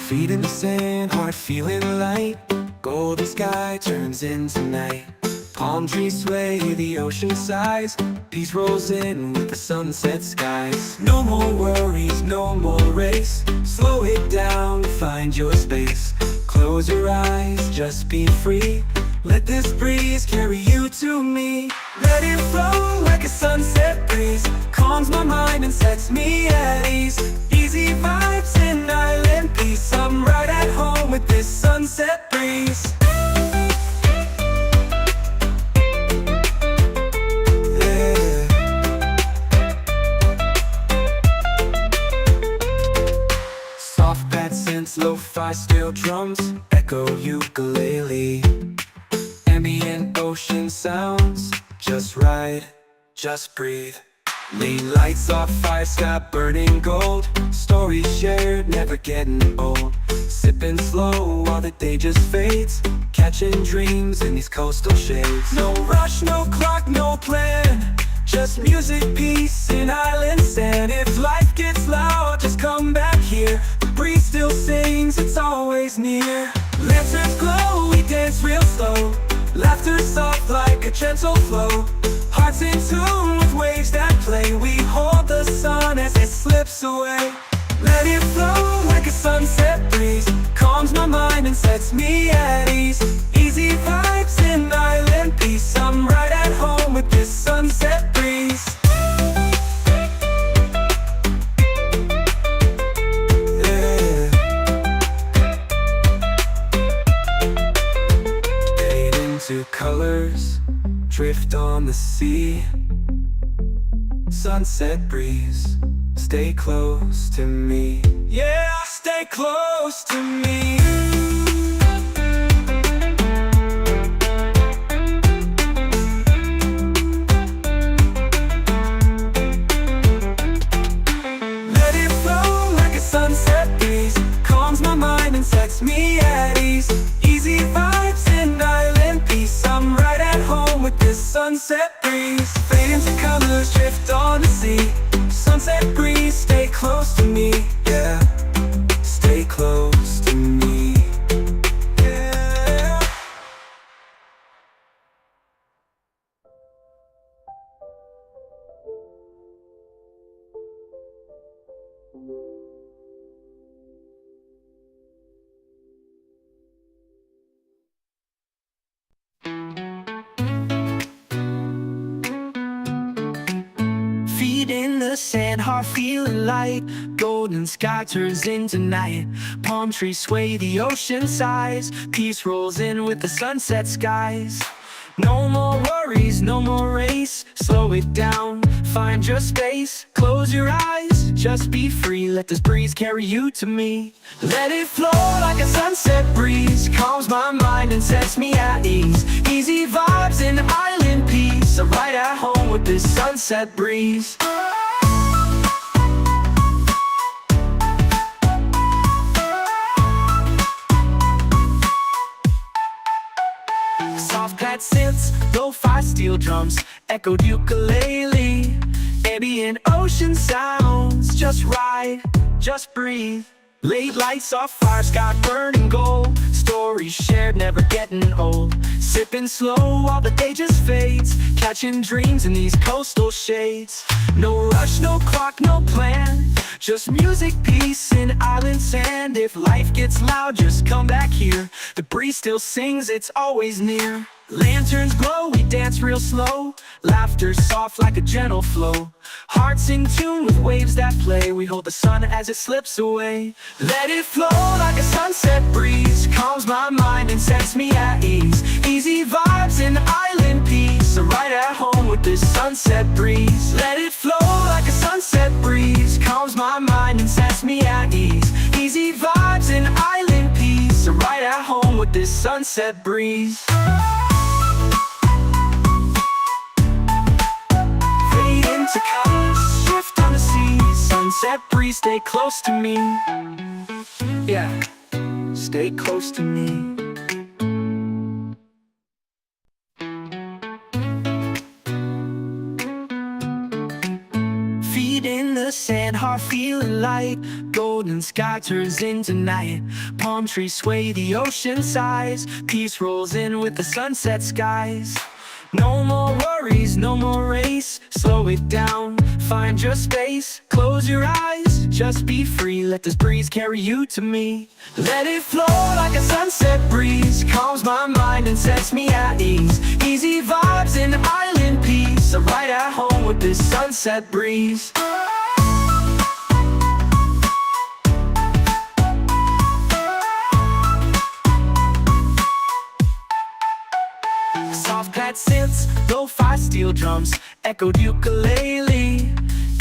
Feet in the sand, heart feeling light. Golden sky turns into night. Palm trees sway, the ocean sighs. Peace rolls in with the sunset skies. No more worries, no more race. Slow it down, find your space. Close your eyes, just be free. Let this breeze carry you to me. Let it flow like a sunset breeze. Calms my mind and sets me at ease. Easy vibes and island peace. I'm right at home with this sunset breeze. Yeah. Soft pad synths, lo-fi steel drums, echo ukulele. Ambient ocean sounds, just ride, just breathe. Lean lights off, fire sky burning gold. Stories shared, never getting old. Sipping slow while the day just fades. Catching dreams in these coastal shades. No rush, no clock, no plan. Just music, peace, and island sand. If life gets loud, just come back here. The breeze still sings, it's always near. Lanterns glow, we dance real slow. Laughter soft like a gentle flow. Hearts in tune with waves that play. We hold the sun as it slips away. Let it flow like a sunset breeze. Calms my mind and sets me at ease. Easy vibes and island peace. I'm right at home with this sunset breeze. Yeah. Fade into colors, drift on the sea. Sunset breeze, stay close to me. Yeah, stay close to me. Let it flow like a sunset breeze. Calms my mind and sets me at ease. Easy vibes and island peace. I'm right at home with this sunset breeze. Fade into colors, drift on the sea. Sunset breeze, stay close to me. Yeah, stay close to me. Yeah. Feet in the sand, heart feeling light. Golden sky turns into night. Palm trees sway, the ocean sighs. Peace rolls in with the sunset skies. No more worries, no more race. Slow it down, find your space. Close your eyes, just be free. Let this breeze carry you to me. Let it flow like a sunset breeze. Calms my mind and sets me at ease. Easy vibes and island peace. I'm right at home with this sunset breeze. Soft pad synths, lo-fi steel drums, echoed ukulele, ambient ocean sounds. Just ride, just breathe. Late lights off fire, sky burning gold. Stories shared, never getting old. Sipping slow while the day just fades. Catching dreams in these coastal shades. No rush, no clock, no plan. Just music, peace, and island sand. If life gets loud, just come back here. The breeze still sings, it's always near. Lanterns glow, we dance real slow. Laughter soft like a gentle flow. Hearts in tune with waves that play. We hold the sun as it slips away. Let it flow like a sunset breeze. Calms my mind and sets me at ease. Easy vibes and island peace. I'm right at home with this sunset breeze. Let it flow like a sunset breeze. Calms my mind and sets me at ease. Easy vibes and island peace. I'm right at home with this sunset breeze. To colors, shift on the sea. Sunset breeze, stay close to me. Yeah, stay close to me. Feet in the sand, heart feeling light. Golden sky turns into night. Palm trees sway, the ocean sighs. Peace rolls in with the sunset skies. No more worries, no more race. Slow it down, find your space. Close your eyes, just be free. Let this breeze carry you to me. Let it flow like a sunset breeze. Calms my mind and sets me at ease. Easy vibes and island peace. I'm right at home with this sunset breeze. Soft pad synths, lo-fi steel drums, echoed ukulele,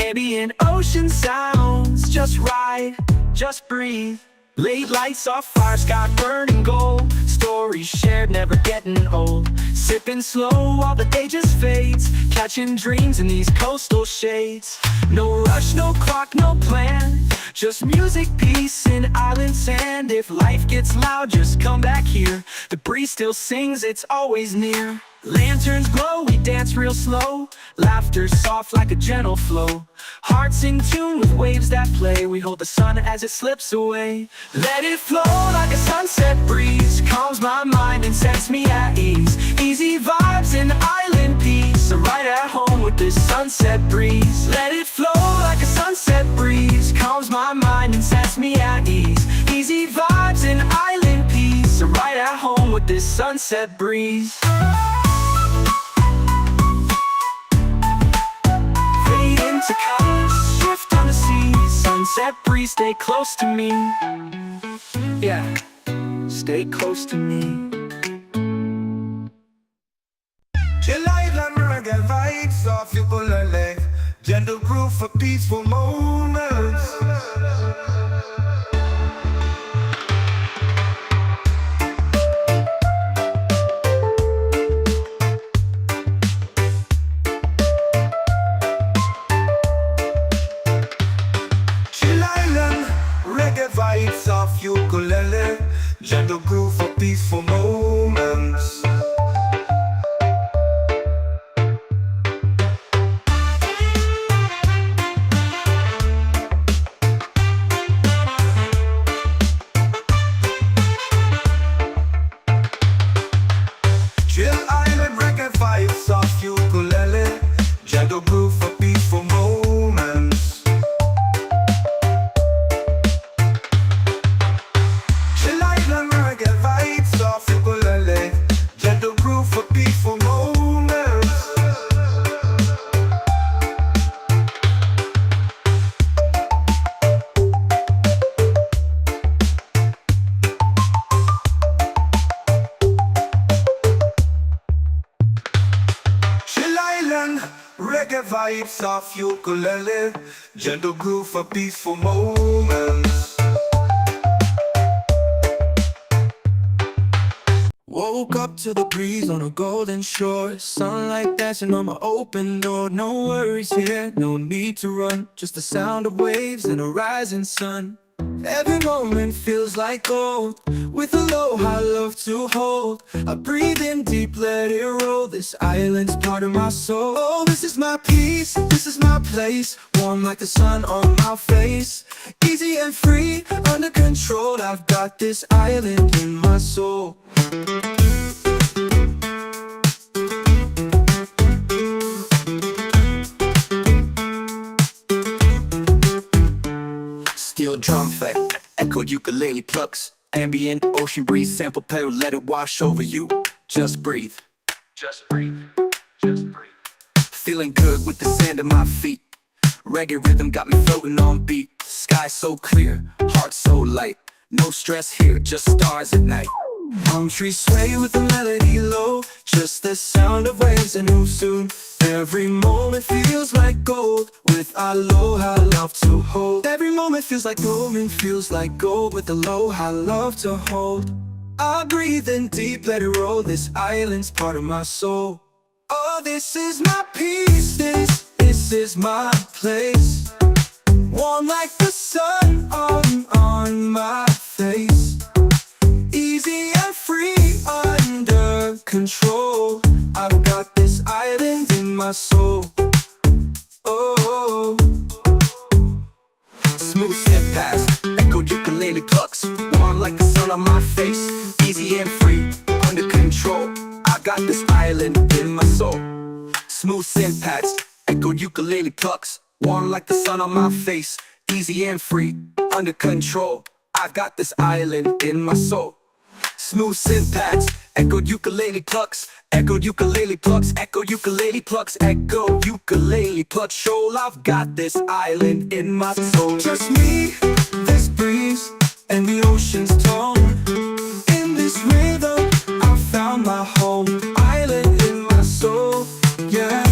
ambient ocean sounds. Just ride, just breathe. Late lights off fire, sky burning gold. Stories shared, never getting old. Sipping slow while the day just fades. Catching dreams in these coastal shades. No rush, no clock, no plan. Just music, peace, and island sand. If life gets loud, just come back here. The breeze still sings, it's always near. Lanterns glow, we dance real slow. Laughter soft like a gentle flow. Hearts in tune with waves that play. We hold the sun as it slips away. Let it flow like a sunset breeze. Calms my mind and sets me at ease. Easy vibes and island peace. I'm right at home with this sunset breeze. Let it flow like a sunset breeze. Calms my mind and sets me at ease. Easy vibes and island peace. I'm right at home with this sunset breeze. To colors, shift on the sea. Sunset breeze, stay close to me. Yeah, stay close to me. Chillout, reggae vibes off ukulele. Gentle groove for peaceful moments. Vibes off ukulele, gentle groove for peaceful moments. Chill island reggae vibes off ukulele, gentle groove for peaceful moments. Reggae vibes off ukulele. vibes of ukulele, gentle groove for peaceful moments. Woke up to the breeze on a golden shore, sunlight dancing on my open door. No worries here, no need to run, just the sound of waves and a rising sun. Every moment feels like gold, with aloha love to hold. I breathe in deep, let it roll, this island's part of my soul. Oh, this is my peace, this is my place, warm like the sun on my face. Easy and free, under control, I've got this island in my soul. Steel drum flat, echoed ukulele plucks, ambient ocean breeze, sample pedal, let it wash over you. Just breathe, just breathe, just breathe. Feeling good with the sand at my feet. Reggae rhythm got me floating on beat. Sky so clear, heart so light. No stress here, just stars at night. Palm trees sway with the melody low, just the sound of waves and who soon. Every moment feels like gold, with aloha love to hold. Every moment feels like gold, with aloha love to hold. I breathe in deep, let it roll, this island's part of my soul. Oh, this is my peace, this is my place, warm like the sun on my face. Easy and free, under control, I've got this island in my soul. Oh, Smooth step past, echoed ukulele plucks, warm like the sun on my face. Easy and free, under control, I got this island in my soul. Smooth synth pads, echoed ukulele plucks, warm like the sun on my face. Easy and free, under control, I got this island in my soul. Smooth synth pads, echoed ukulele plucks, echoed ukulele plucks, echoed ukulele plucks, echoed ukulele plucks. Shoal, I've got this island in my soul. just me, this breeze, and the ocean's tone. In this rhythm, I found my home, island in my soul, yeah.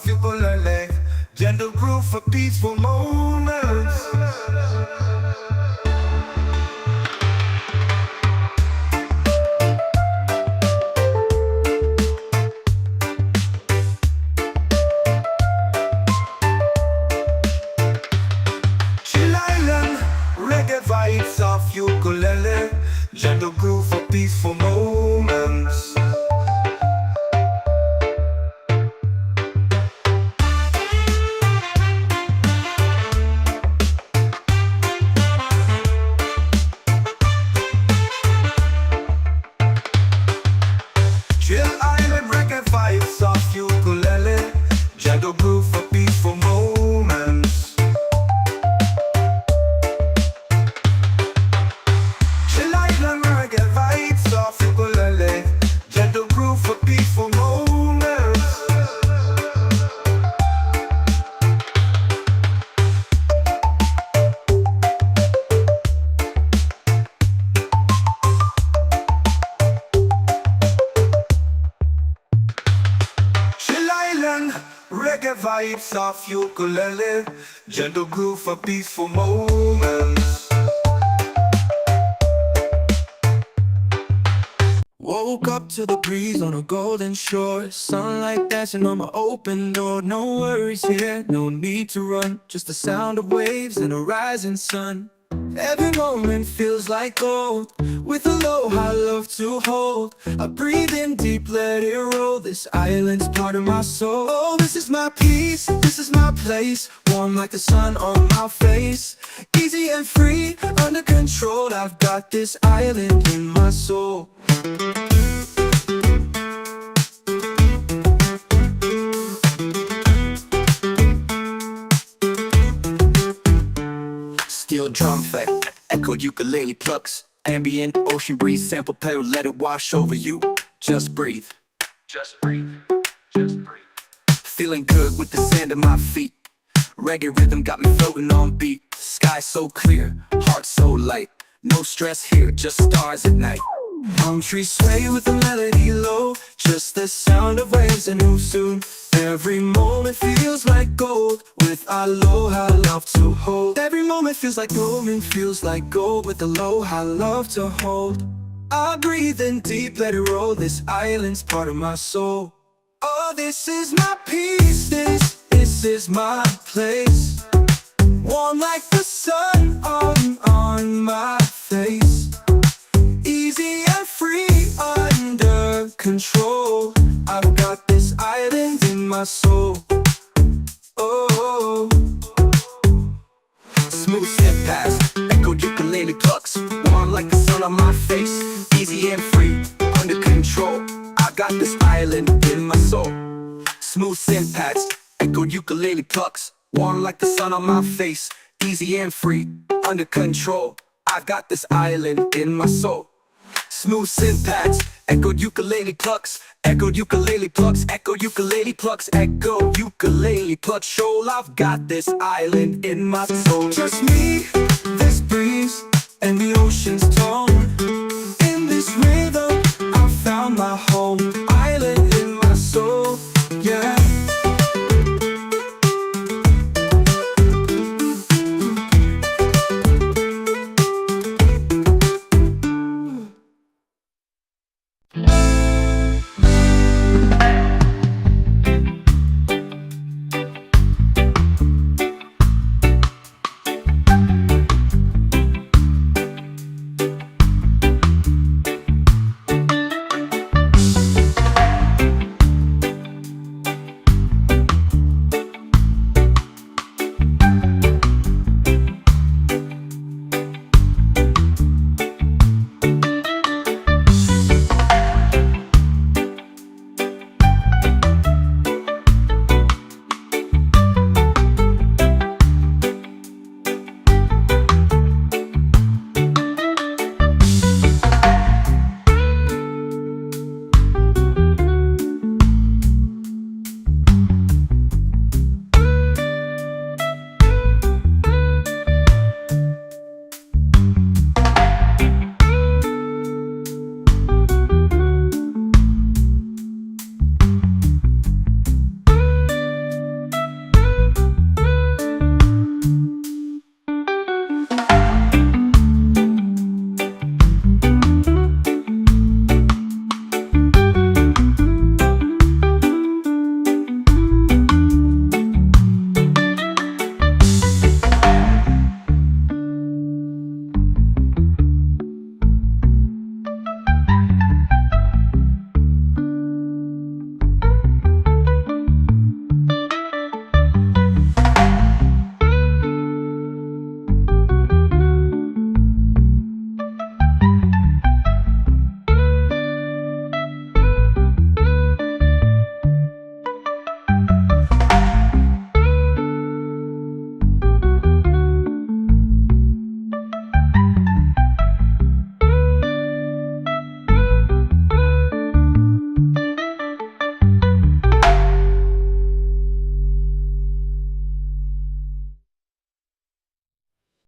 soft ukulele, gentle groove for peaceful moments. Chillout, reggae vibes, soft ukulele, gentle groove for peaceful moments. Chill Island reggae vibes, soft ukulele, gentle groove for peaceful moments. Chill Island reggae vibes, soft ukulele, gentle groove for peaceful moments. Chill Island, reggae vibes, soft ukulele, gentle groove for peaceful moments. Woke up to the breeze on a golden shore, sunlight dancing on my open door. No worries here, no need to run, just the sound of waves and a rising sun. Every moment feels like gold, with aloha love to hold. I breathe in deep, let it roll, this island's part of my soul. Oh, this is my peace, this is my place, warm like the sun on my face. Easy and free, under control, I've got this island in my soul. Steel drum effect, echoed ukulele plucks, ambient ocean breeze, sample pedal, let it wash over you. Just breathe, just breathe, just breathe. Feeling good with the sand at my feet. Reggae rhythm got me floating on beat. Sky so clear, heart so light. No stress here, just stars at night. Palm trees sway with the melody low, just the sound of waves and who soon. Every moment feels like gold, with aloha love to hold. Every moment feels like golden, feels like gold, with aloha love to hold. I breathe in deep, let it roll, this island's part of my soul. Oh, this is my peace, this is my place, warm like the sun on my face. Easy and free, under control, I've got this island in my soul. Oh, Smooth step past, echoed ukulele plucks, warm like the sun on my face. Easy and free, under control, I got this island in my soul. Smooth syntax, echoed ukulele plucks, warm like the sun on my face. Easy and free, under control, I got this island in my soul. Smooth syntax, echoed ukulele plucks, echoed ukulele plucks, echoed ukulele plucks, echo ukulele plucks. Shoal, I've got this island in my soul. just me, this breeze, and the ocean's tone. In this rhythm, I found my home, island in my soul, yeah.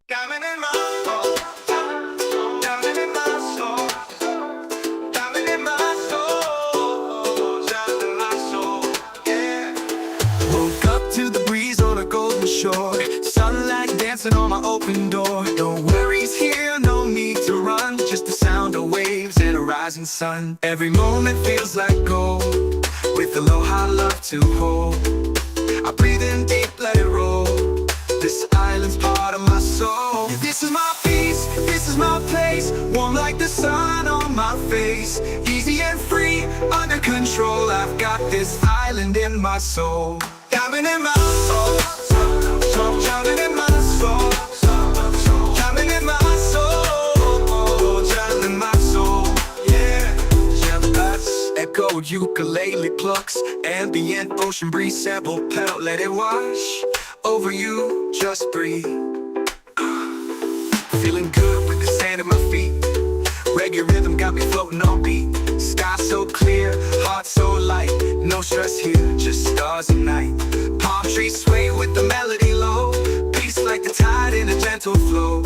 Diamond in my soul, diamond in my soul, diamond in my soul, diamond in my soul, yeah. Woke up to the breeze on a golden shore, sunlight dancing on my open door. No worries here, no need to run, just the sound of waves and a rising sun. Every moment feels like gold, with aloha love to hold. I breathe in deep, let it roll. This island's part of my soul. This is my peace, this is my place. Warm like the sun on my face. Easy and free, under control. I've got this island in my soul. Diamond in my soul, diamond in my soul, diamond in my soul, diamond in my soul, yeah. Echo ukulele plucks, ambient ocean breeze sample pedal, let it wash over you, just breathe. Feeling good with the sand at my feet. Reggae rhythm got me floating on beat. Sky so clear, heart so light. No stress here, just stars and night. Palm trees sway with the melody low. Peace like the tide in a gentle flow.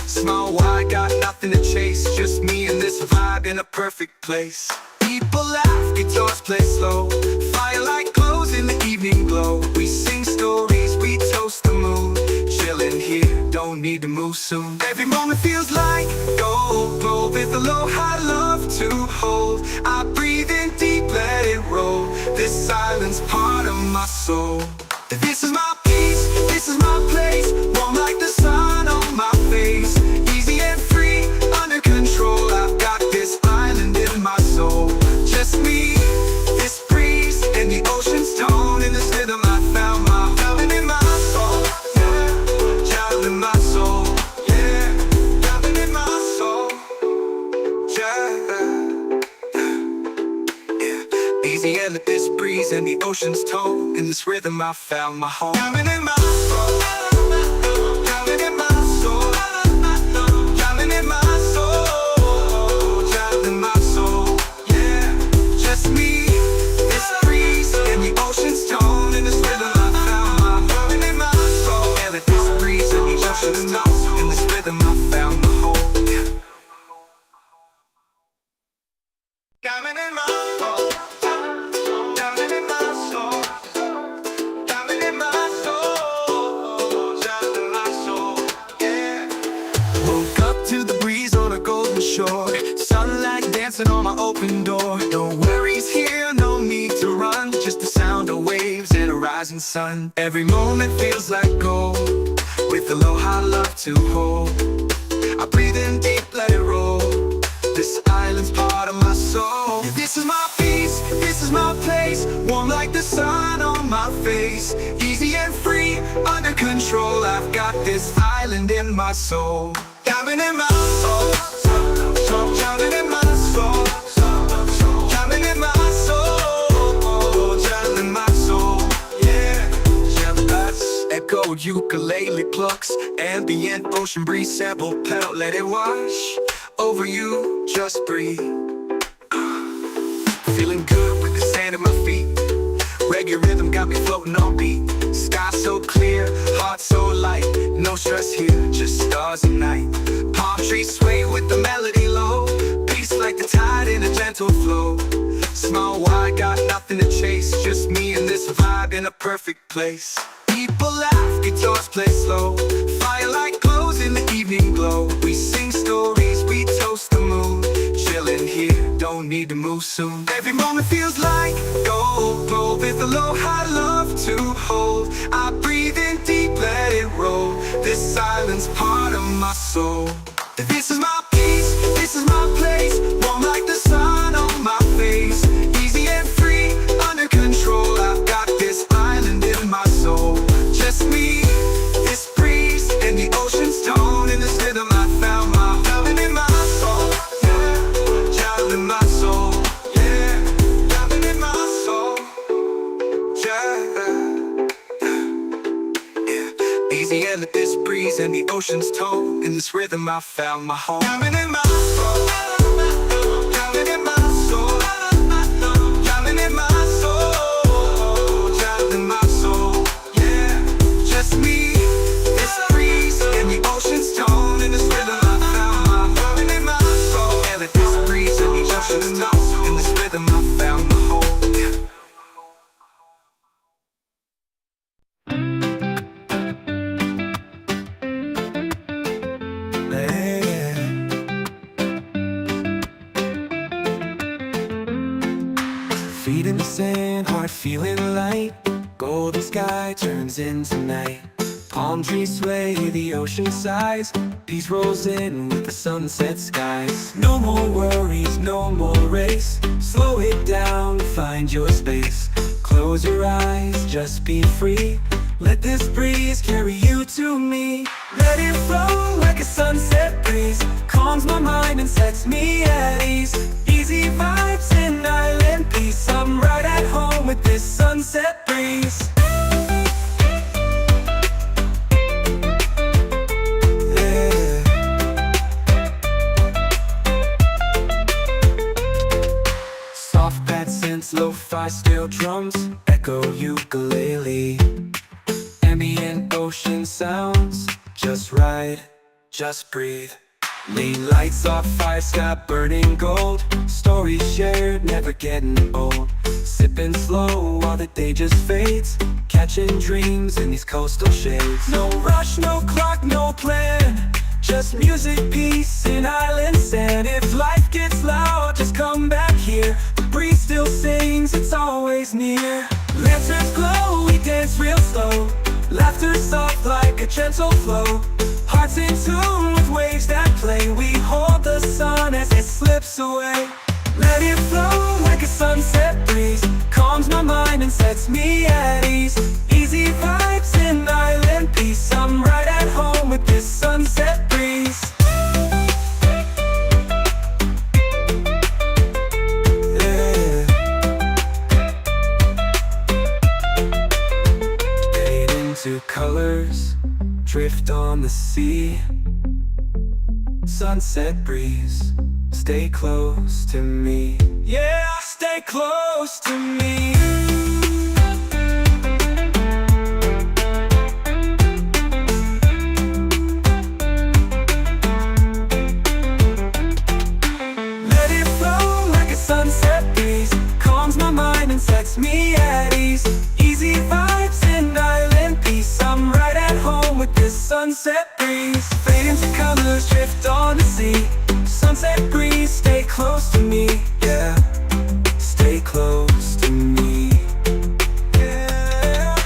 Smile wide, got nothing to chase. Just me and this vibe in a perfect place. People laugh, guitars play slow. Firelight glows in the evening glow. We sing stories, we toast the moon. Chillin' here, don't need to move soon. Every moment feels like gold, glow with aloha love to hold. I breathe in deep, let it roll. This island's part of my soul. This is my peace, this is my place. Warm like the sun on my face. Easy and free, under control. I've got this island in my soul. Just me, this breeze, and the ocean's tone. In this rhythm I found my diamond in my soul, yeah. Diamond in my soul, yeah. Diamond in my soul, yeah. Easy and let this breeze and the ocean's tone. In this rhythm I found my home. Diamond in my soul, diamond in my soul, diamond in my soul, diamond in my soul, yeah. Just me, this breeze, and the ocean's tone. In this rhythm I found my diamond in my soul. And let this breeze and the ocean's tone. In this rhythm I found my home, yeah. Diamond in my soul, diamond in my soul, diamond in my soul, diamond in my soul, yeah. Woke up to the breeze on a golden shore, sunlight dancing on my open door. No worries here, no need to run, just the sound of waves and a rising sun. Every moment feels like gold, with aloha love to hold. I breathe in deep, let it roll. This island's part of my soul. This is my peace, this is my place. Warm like the sun on my face. Easy and free, under control. I've got this island in my soul. Diamond in my soul, diamond in my soul, diamond in my soul, diamond in my soul, yeah. Echo ukulele plucks, ambient ocean breeze sample pedal, let it wash over you, just breathe. Feeling good with the sand at my feet. Reggae rhythm got me floating on beat. Sky so clear, heart so light. No stress here, just stars and night. Palm trees sway with the melody low. Peace like the tide in a gentle flow. Small wide, got nothing to chase. Just me and this vibe in a perfect place. People laugh, guitars play slow. Firelight glows in the evening glow. We sing stories, we toast the moon. Chillin' here, don't need to move soon. Every moment feels like gold, glow with aloha love to hold. I breathe in deep, let it roll. This island's part of my soul. This is my peace, this is my place. Warm like the sun on my face. Easy and free, under control. I've got this island in my soul. Just me, this breeze, and the ocean's tone. In this rhythm I found my diamond in my soul, yeah. Diamond in my soul, yeah. Diamond in my soul, yeah. Easy and let this breeze and the ocean's tone. In this rhythm I found my home. Diamond in my soul, diamond in my soul, diamond in my soul, diamond in my soul, yeah. Just me, this breeze, and the ocean's golden sky turns into night. Palm trees sway, the ocean sighs. Peace rolls in with the sunset skies. No more worries, no more race. Slow it down, find your space. Close your eyes, just be free. Let this breeze carry you to me. Let it flow like a sunset breeze. Calms my mind and sets me at ease. Easy vibes and island peace. I'm right at home with this sunset breeze. Soft pad synths, lo-fi steel drums, echo ukulele. Ambient ocean sounds, just ride, just breathe. Lean lights off, fire sky burning gold. Stories shared, never getting old. Sipping slow while the day just fades. Catching dreams in these coastal shades. No rush, no clock, no plan. Just music, peace, and island sand. If life gets loud, just come back here. The breeze still sings, it's always near. Lanterns glow, we dance real slow. Laughter soft like a gentle flow. Hearts in tune with waves that play. We hold the sun as it slips away. Let it flow like a sunset breeze. Calms my mind and sets me at ease. Easy vibes and island peace. I'm right at home with this sunset breeze. Yeah. Fade into colors, drift on the sea. Sunset breeze, stay close to me. Yeah, stay close to me. Let it flow like a sunset breeze. Calms my mind and sets me at ease. Easy vibes and island peace. I'm right at home with this sunset breeze. Fade into colors, drift on the sea. Sunset breeze, stay close to me. Yeah, stay close to me. Yeah.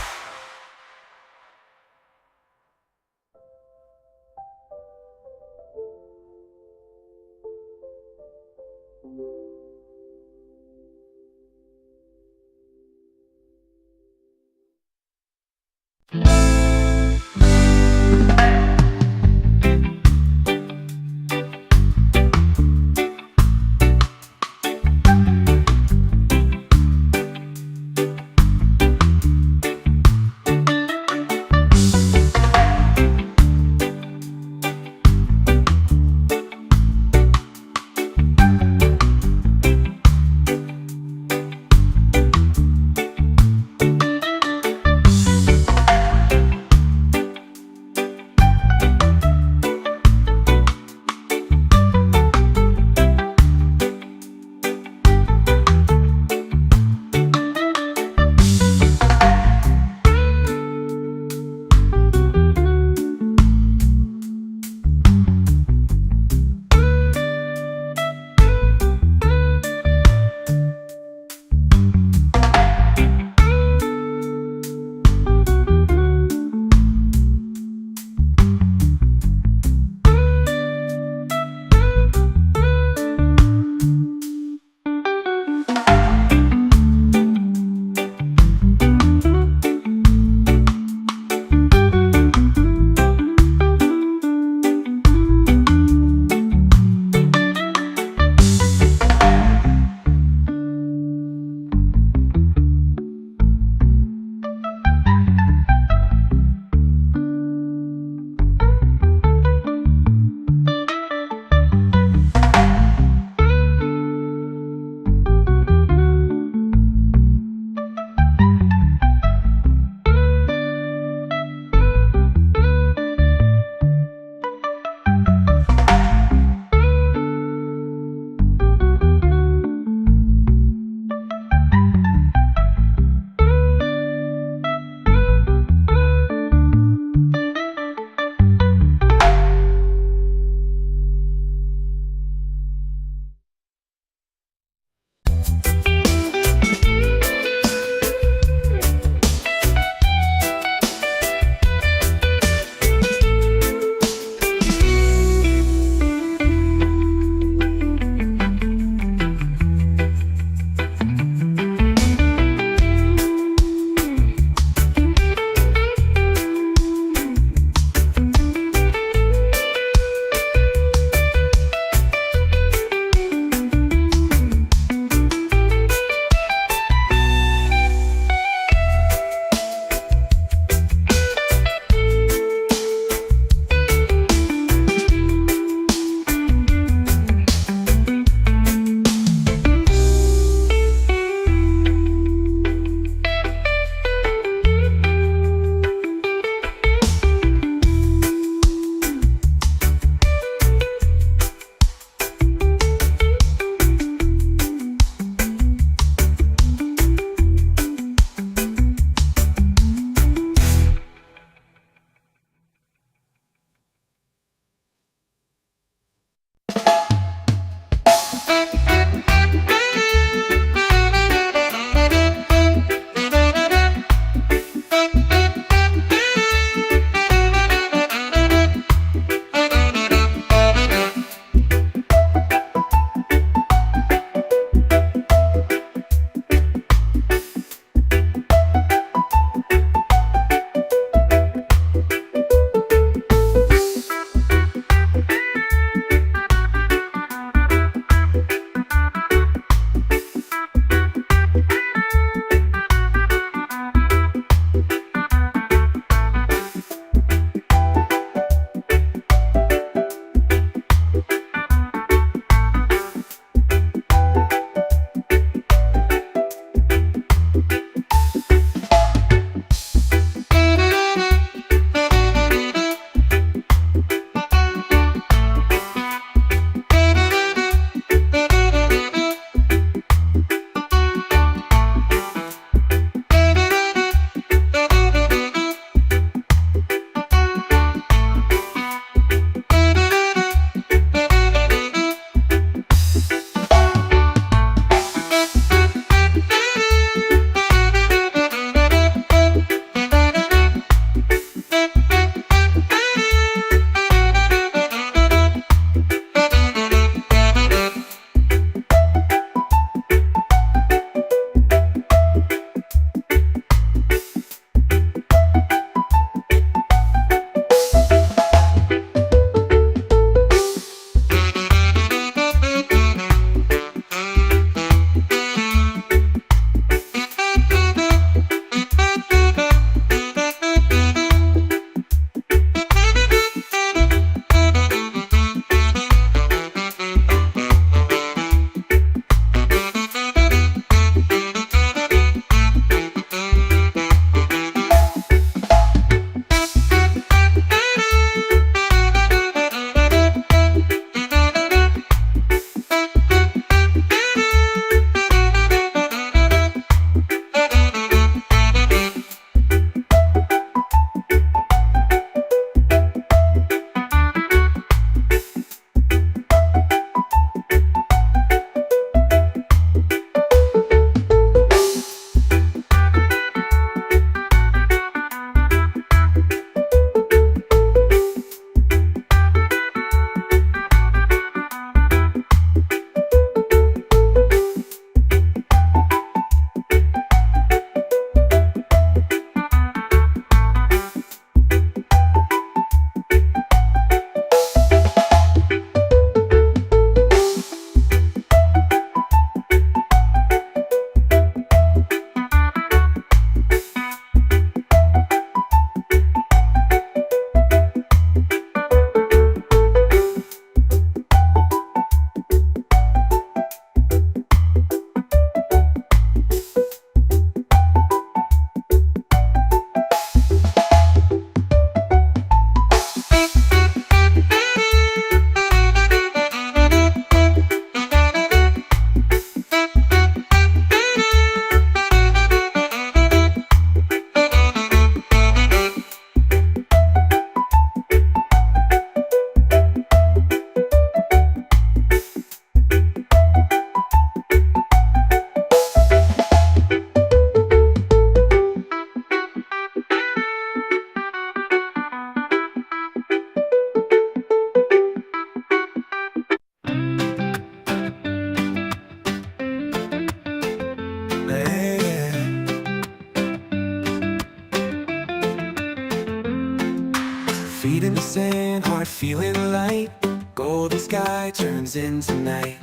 Feet in the sand, heart feeling light. Golden sky turns into night.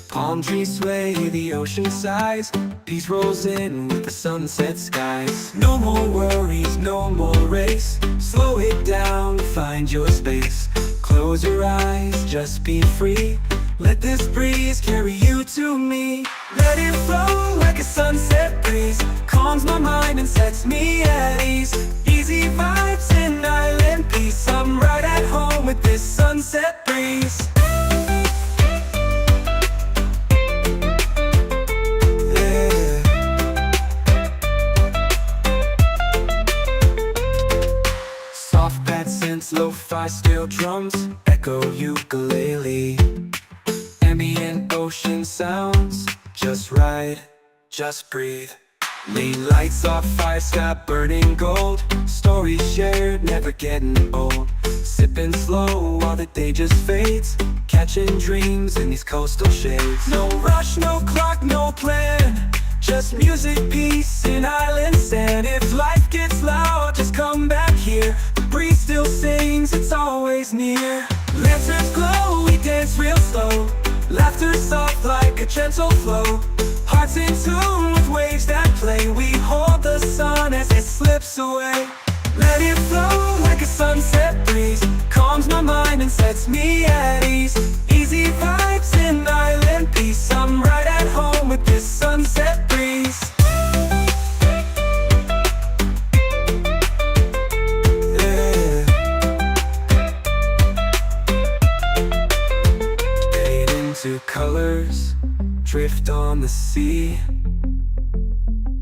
Palm trees sway, the ocean sighs. Peace rolls in with the sunset skies. No more worries, no more race. Slow it down, find your space. Close your eyes, just be free. Let this breeze carry you to me. Let it flow like a sunset breeze. Calms my mind and sets me at ease. Easy vibes and island peace. I'm right at home with this sunset breeze. Yeah. Soft pad synths, lo-fi steel drums, echo ukulele. Ambient ocean sounds, just ride, just breathe. Lean lights off, fire sky burning gold. Stories shared, never getting old. Sipping slow while the day just fades. Catching dreams in these coastal shades. No rush, no clock, no plan. Just music, peace, and island sand. If life gets loud, just come back here. The breeze still sings, it's always near. Lanterns glow, we dance real slow. Laughter soft like a gentle flow. Hearts in tune with waves that play. We hold the sun as it slips away. Let it flow like a sunset breeze. Calms my mind and sets me at ease. Easy vibes and island peace. I'm right at home with this sunset breeze. Yeah. Fade into colors, drift on the sea.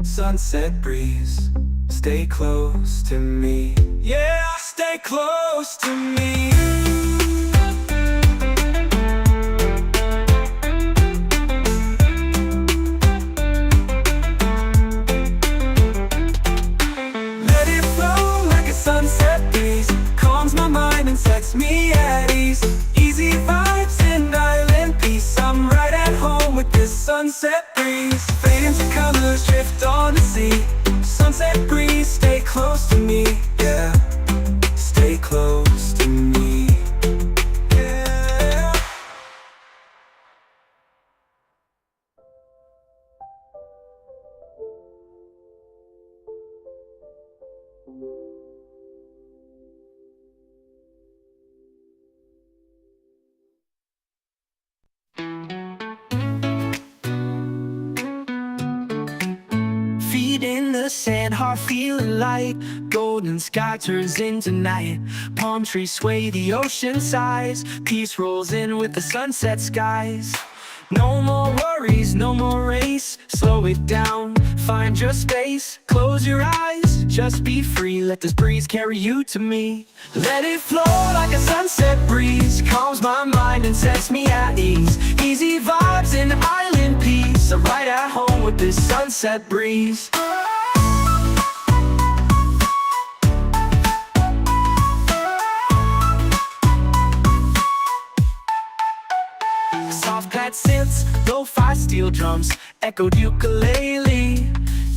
Sunset breeze, stay close to me. Yeah, stay close to me. Let it flow like a sunset breeze. Calms my mind and sets me at ease. Easy vibes and island peace. I'm right at home with this sunset breeze. Fade into colors, drift on the sea. Sunset breeze, stay close to me. Yeah, stay close to me. Yeah. Feet in the sand, heart feeling light. Golden sky turns into night. Palm trees sway, the ocean sighs. Peace rolls in with the sunset skies. No more worries, no more race. Slow it down, find your space. Close your eyes, just be free. Let this breeze carry you to me. Let it flow like a sunset breeze. Calms my mind and sets me at ease. Easy vibes and island peace. I'm right at home with this sunset breeze. Soft pad synths, lo-fi steel drums, echoed ukulele.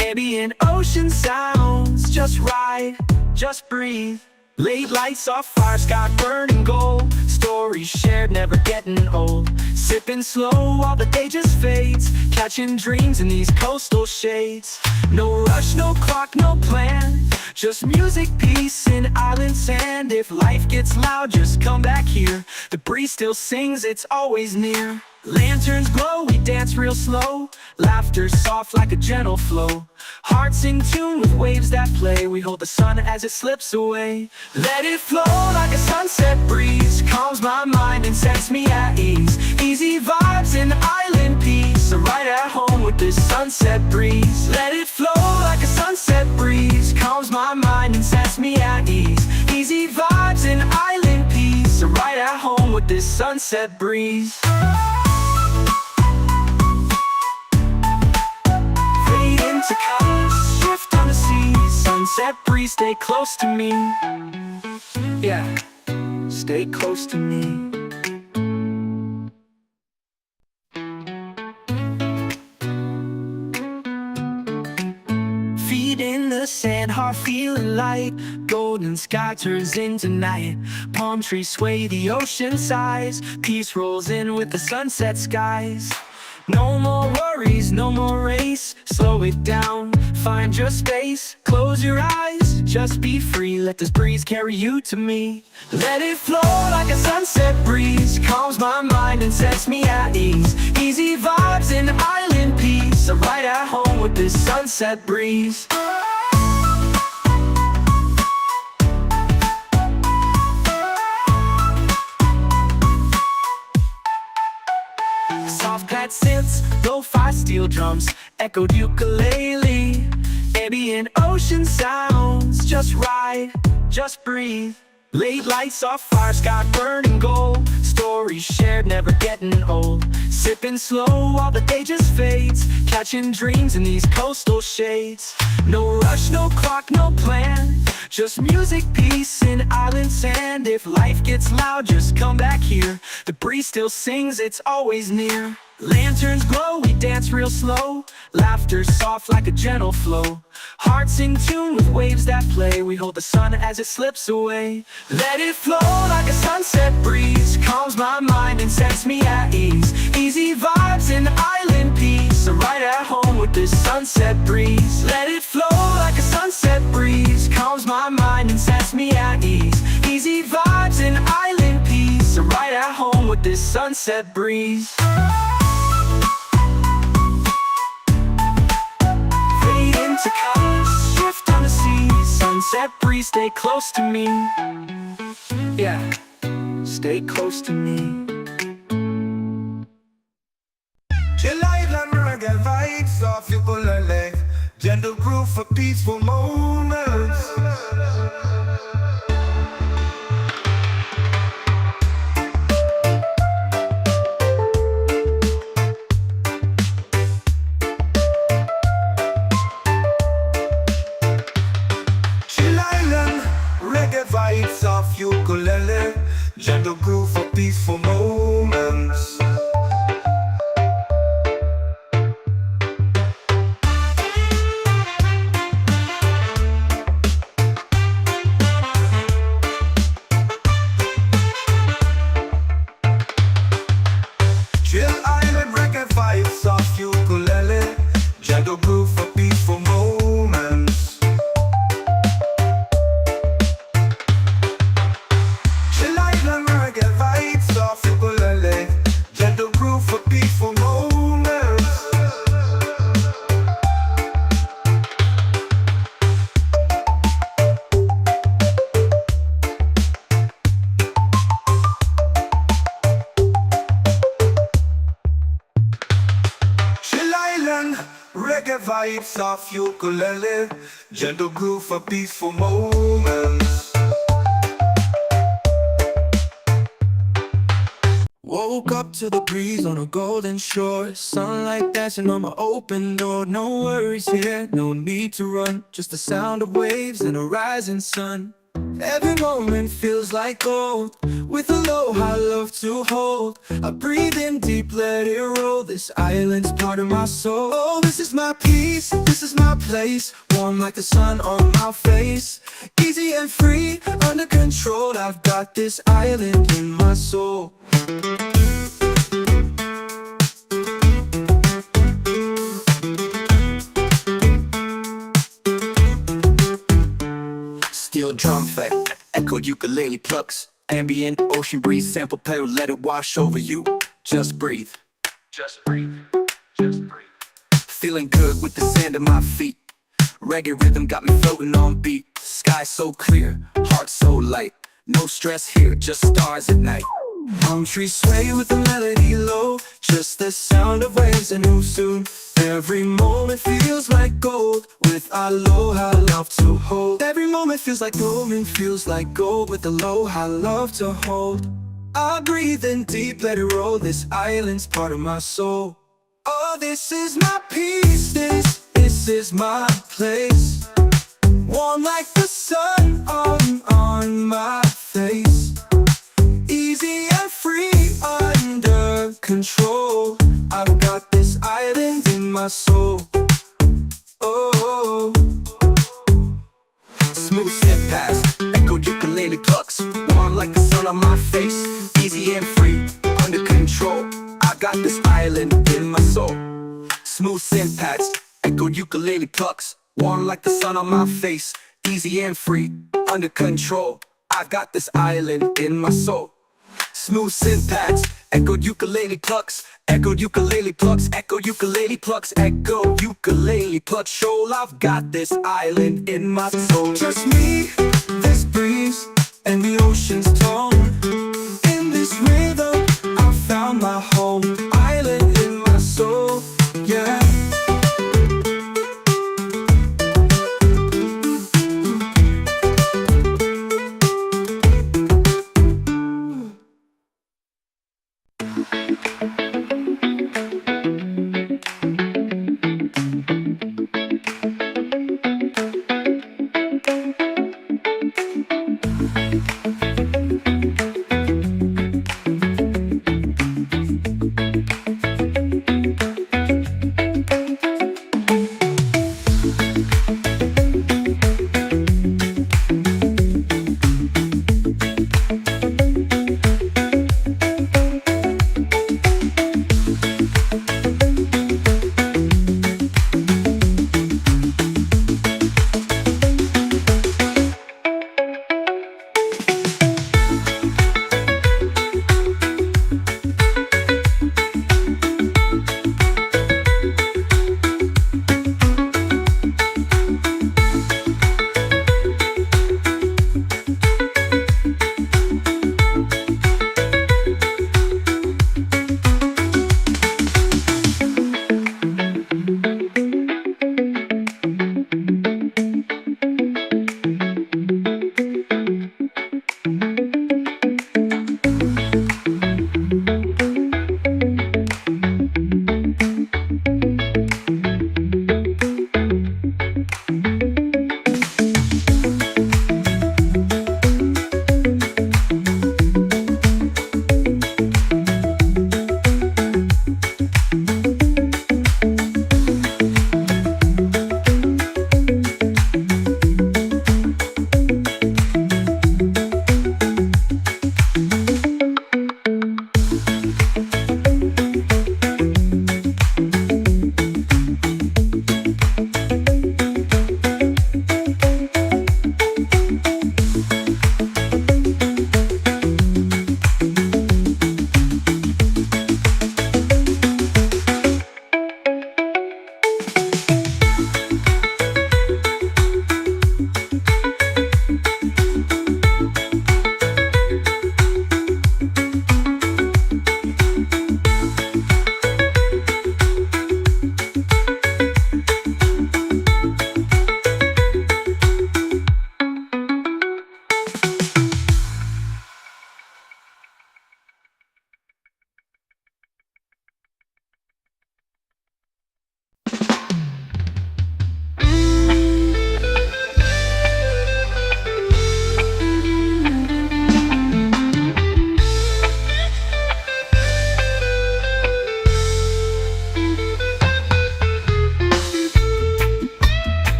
Ambient ocean sounds, just ride, just breathe. Late lights off, fire sky burning gold. Stories shared, never getting old. Sipping slow while the day just fades. Catching dreams in these coastal shades. No rush, no clock, no plan. Just music, peace, and island sand. If life gets loud, just come back here. The breeze still sings, it's always near. Lanterns glow, we dance real slow. Laughter soft like a gentle flow. Hearts in tune with waves that play. We hold the sun as it slips away. Let it flow like a sunset breeze. Calms my mind and sets me at ease. Easy vibes and island peace. I'm right at home with this sunset breeze. Let it flow like a sunset breeze. Calms my mind and sets me at ease. Easy vibes and island peace. I'm right at home with this sunset breeze. To colors, shift on the sea. Sunset breeze, stay close to me. Yeah, stay close to me. Feet in the sand, heart feeling light. golden sky turns into night. Palm trees sway, the ocean sighs. Peace rolls in with the sunset skies. No more worries, no more race. Slow it down, find your space. Close your eyes, just be free. Let this breeze carry you to me. Let it flow like a sunset breeze. Calms my mind and sets me at ease. Easy vibes and island peace. I'm right at home with this sunset breeze. Soft pad synths, lo-fi steel drums, echoed ukulele, ambient ocean sounds. Just ride, just breathe. Late lights off fire, sky burning gold. Stories shared, never getting old. Sipping slow while the day just fades. Catching dreams in these coastal shades. No rush, no clock, no plan. Just music, peace, and island sand. If life gets loud, just come back here. The breeze still sings, it's always near. Lanterns glow, we dance real slow. Laughter soft like a gentle flow. Hearts in tune with waves that play. We hold the sun as it slips away. Let it flow like a sunset breeze. Calms my mind and sets me at ease. Easy vibes and island peace. I'm right at home with this sunset breeze. Let it flow like a sunset breeze. Calms my mind and sets me at ease. Easy vibes and island peace. I'm right at home with this sunset breeze. To colors, shift on the sea. Sunset breeze, stay close to me. Yeah, stay close to me. Chillout and reggae vibes off your bullet. Gentle groove for peaceful moments. Reggae vibes off ukulele, gentle groove for peaceful moments. Chill island reggae vibes off ukulele, gentle groove for peaceful moments. Gentle groove for peaceful moments. Chill island, reggae vibes off ukulele. Gentle groove for peaceful moments. Woke up to the breeze on a golden shore. Sunlight dancing on my open door. No worries here, no need to run. Just the sound of waves and a rising sun. Every moment feels like gold. With a low high love to hold. I breathe in deep, let it roll. This island's part of my soul. Oh, this is my peace, this is my place. Warm like the sun on my face. Easy and free, under control. I've got this island in my soul. Steel drum fight, echoed ukulele plucks. Ambient ocean breeze, sample pedal, let it wash over you. Just breathe. Just breathe. Just breathe. Feeling good with the sand at my feet. Reggae rhythm got me floating on beat. Sky so clear, heart so light. No stress here, just stars at night. Palm trees sway with the melody low. Just the sound of waves and who soon. Every moment feels like gold. With aloha love to hold. Every moment feels like gold and feels like gold. With aloha love to hold. I breathe in deep, let it roll. This island's part of my soul. Oh, this is my peace. This is my place. Warm like the sun on my face. Easy and free, under control. I've got this island in my soul. Oh, Smooth step past ukulele plucks, warm like the sun on my face, easy and free, under control. I got this island in my soul. Smooth synth pads, echoed ukulele plucks, warm like the sun on my face, easy and free, under control. I got this island in my soul. Smooth synth pads, echoed ukulele plucks, echoed ukulele plucks, echoed ukulele plucks, echoed ukulele plucks. Shoal, I've got this island in my soul. Just me, this breeze, and the ocean's tone. In this rhythm, I found my home. Island in my soul, yeah.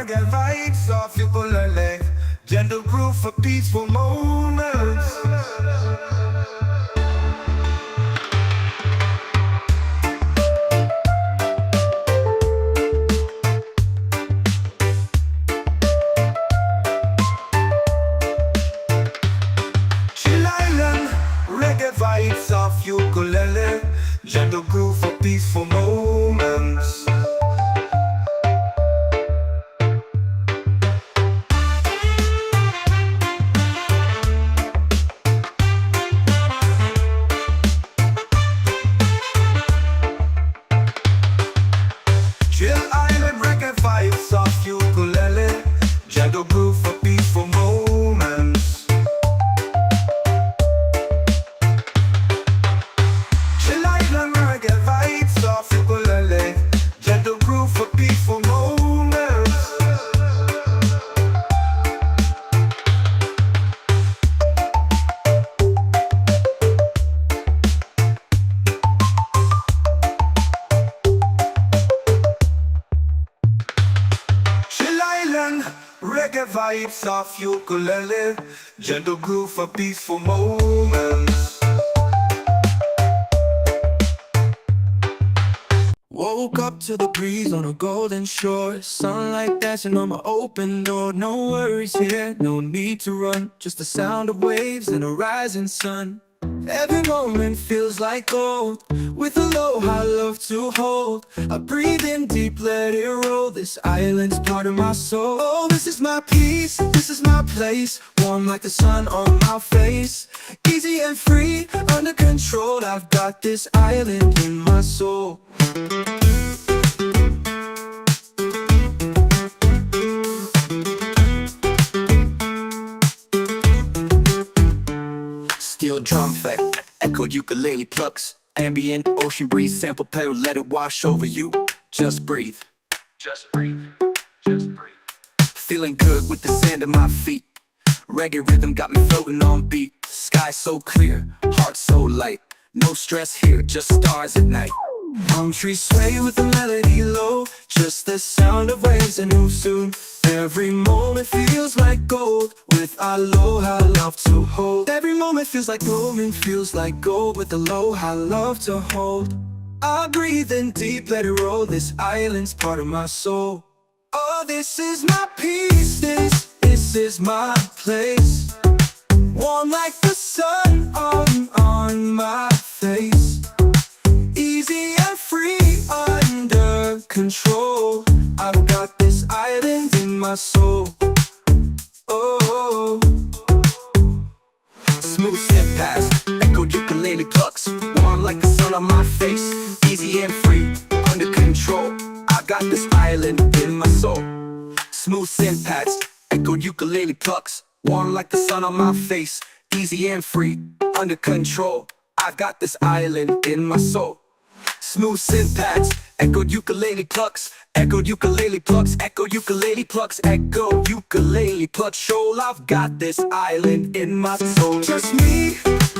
reggae vibes off ukulele, gentle groove for peaceful moments. Chillout, reggae vibes off ukulele, gentle groove for peaceful moments. Chillout, reggae vibes off ukulele, gentle groove for peaceful moments. Chillout, reggae vibes off ukulele, gentle groove for peaceful moments. Chillout, reggae vibes off ukulele, gentle groove for peaceful moments. Woke up to the breeze on a golden shore, sunlight dancing on my open door. No worries here, no need to run, just the sound of waves and a rising sun. Every moment feels like gold, with aloha love to hold. I breathe in deep, let it roll, this island's part of my soul. Oh, this is my peace, this is my place, warm like the sun on my face. Easy and free, under control, I've got this island in my soul. Steel drum effect, echoed ukulele plucks, ambient ocean breeze, sample pedal, let it wash over you. Just breathe, just breathe, just breathe. Feeling good with the sand at my feet. Reggae rhythm got me floating on beat. Sky so clear, heart so light. No stress here, just stars at night. Palm trees sway with the melody low, just the sound of waves and who soon. Every moment feels like gold, with aloha love to hold. Every moment feels like gold, with aloha love to hold. I breathe in deep, let it roll, this island's part of my soul. Oh, this is my peace, this is my place, warm like the sun on my face. Easy and free, under control, I've got this island in my soul. Oh, Smooth step past, echoed ukulele plucks, warm like the sun on my face. Easy and free, under control, I got this island in my soul. Smooth synth pads, echoed ukulele plucks, warm like the sun on my face. Easy and free, under control, I've got this island in my soul. Smooth synth pads, echoed ukulele plucks, echoed ukulele plucks, echoed ukulele plucks, echoed ukulele plucks. Shoal, I've got this island in my soul. just me,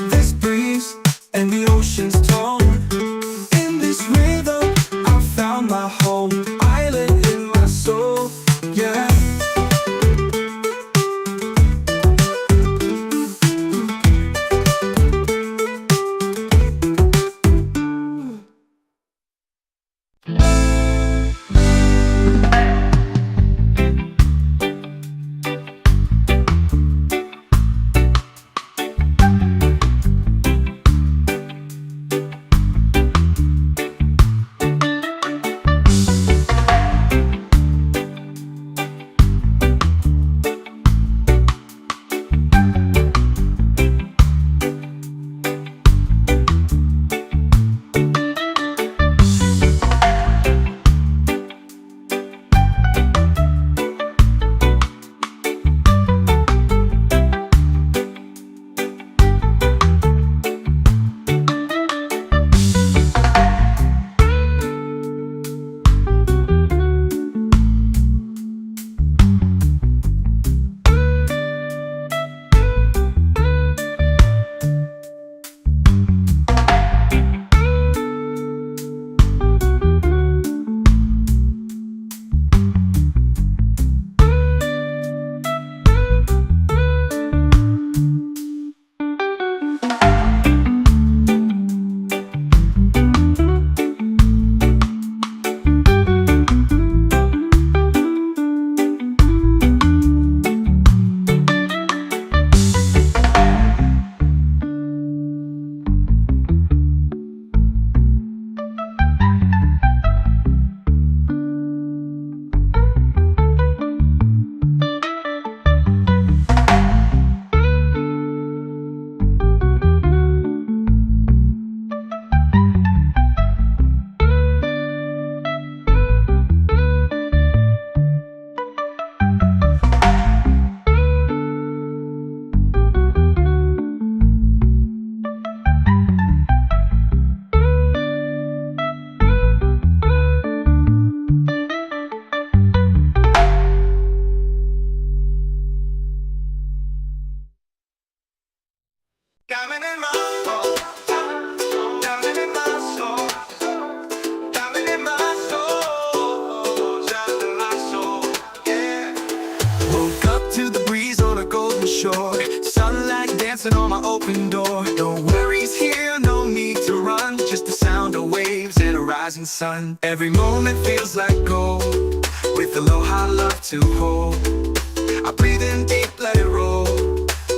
this breeze, and the ocean's tone. In this rhythm, I found my home, island in my soul, yeah. Woke up to the breeze on a golden shore, sunlight dancing on my open door. No worries here, no need to run, just the sound of waves and a rising sun. Every moment feels like gold, with aloha love to hold. I breathe in deep, let it roll.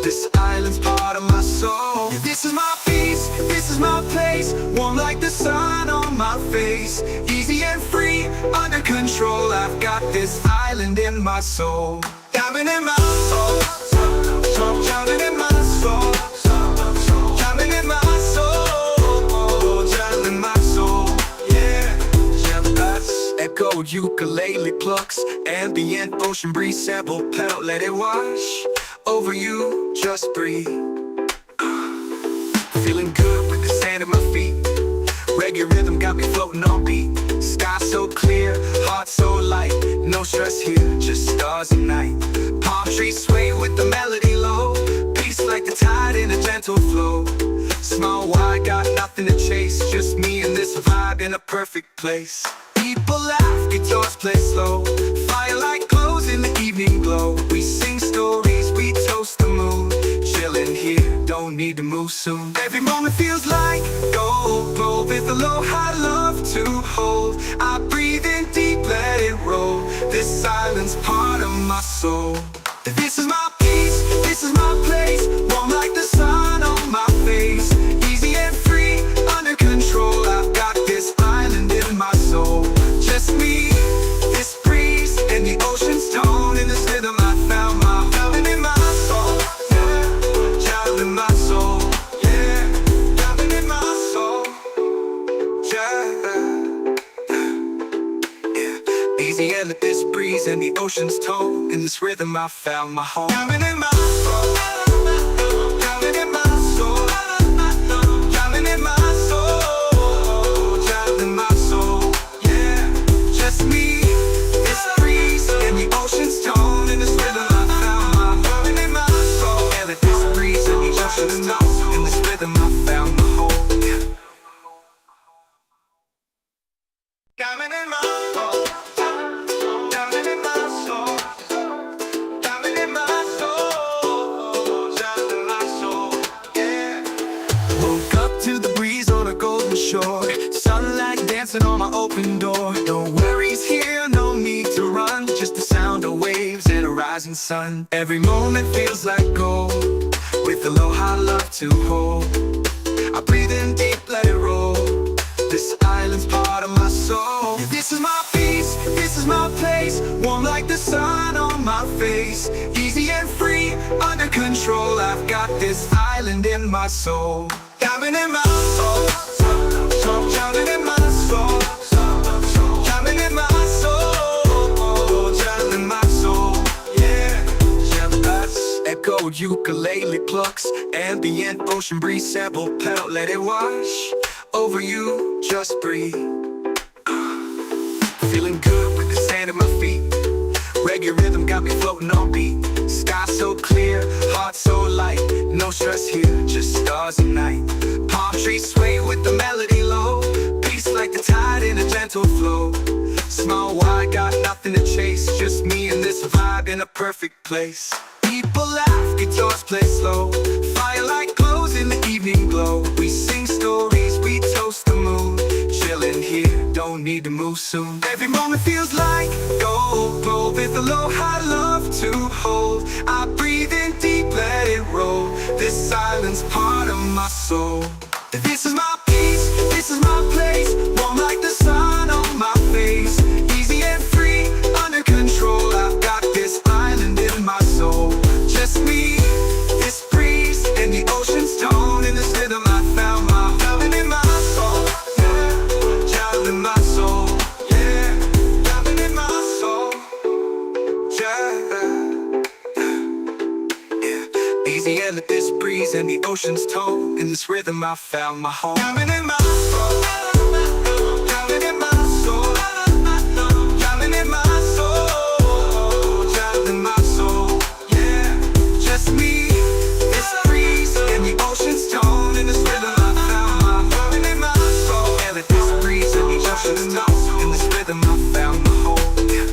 This island's part of my soul. Yeah, this is my peace, this is my place, warm like the sun on my face. Easy and free, under control. I've got this island in my soul. Diamond in my soul, diamond in my soul, diamond in my soul, diamond in my soul. Yeah, jealous. Echo ukulele plucks, ambient ocean breeze sample pedal, let it wash over you. Just breathe. Feeling good with the sand at my feet. Reggae rhythm got me floating on beat. Sky so clear, heart so light. No stress here, just stars and night. Palm trees sway with the melody low. Peace like the tide in a gentle flow. Smile wide, got nothing to chase. Just me and this vibe in a perfect place. People laugh, guitars play slow. Firelight glows in the evening glow. We sing stories, we toast the moon. Chillin' here, don't need to move soon. Every moment feels like gold, with aloha love to hold. I breathe in deep, let it roll. This island's part of my soul. This is my peace, this is my place, warm like the sun on my face. Easy and free, under control. I've got this island in my soul. Just me, this breeze, and the ocean's tone. In this rhythm I found my diamond in my soul. Yeah, diamond in my soul. Yeah, diamond in my soul. Yeah. Easy and let this breeze and the ocean's tone. In this rhythm I found my home. Diamond in my soul. Diamond in my soul. Diamond in my soul. Diamond in my soul. Yeah, just me, this breeze and the ocean's tone. In this rhythm I found my diamond in my soul. Yeah, let this breeze and the ocean's tone. In this rhythm I found my home. Yeah. Diamond in my soul. Diamond in my soul. Diamond in my soul. Diamond in my soul. Yeah. Woke up to the breeze on a golden shore, sunlight dancing on my open door. No worries here, no need to run, just the sound of waves and a rising sun. Every moment feels like gold, with aloha love to hold. I breathe in deep, let it roll. This island's part of my soul. Yeah, this is my peace, this is my place, warm like the sun on my face. Easy and free, under control. I've got this island in my soul. Diamond in my soul, diamond in my soul, diamond in my soul, diamond in my soul. Yeah, jealous. Echo ukulele plucks, ambient ocean breeze sample pedal, let it wash over you. Just breathe. Feeling good with the sand at my feet. Reggae rhythm got me floating on beat. Sky so clear, heart so light. No stress here, just stars and night. Palm trees sway with the melody low. Peace like the tide in a gentle flow. Smile wide, got nothing to chase. Just me and this vibe in a perfect place. People laugh, guitars play slow. Firelight glows in the evening glow. We sing stories, we toast the moon. Chillin' here, don't need to move soon. Every moment feels like gold, with aloha love to hold. I breathe in deep, let it roll. This island's part of my soul. This is my peace, this is my place, warm like the sun on my face. Easy and free, under control. I've got this island in my soul. Just me, this breeze, and the ocean's tone. In this rhythm I found my diamond in my soul. Yeah, diamond in my soul. Yeah, diamond in my soul. Yeah. Easy and let this breeze and the ocean's tone. In this rhythm I found my home. Diamond in my soul. Diamond in my soul. Diamond in my soul. Diamond in my soul. Yeah, just me, this breeze and the ocean's tone. In this rhythm I found my diamond in my soul. Yeah, let this breeze and the ocean's tone. In this rhythm I found my home. Yeah.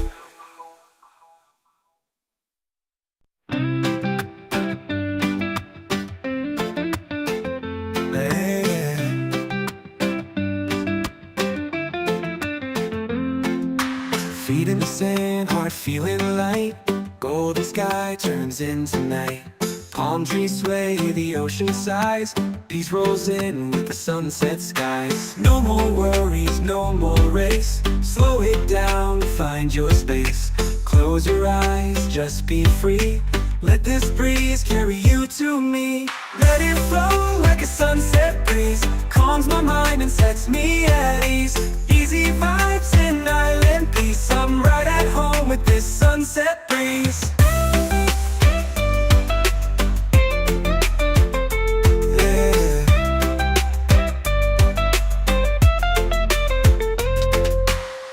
feeling light. Golden sky turns into night. Palm trees sway, the ocean sighs. Peace rolls in with the sunset skies. No more worries, no more race. Slow it down, find your space. Close your eyes, just be free. Let this breeze carry you to me. Let it flow like a sunset breeze. Calms my mind and sets me at ease. Easy vibes in island peace. I'm right at home with this sunset breeze.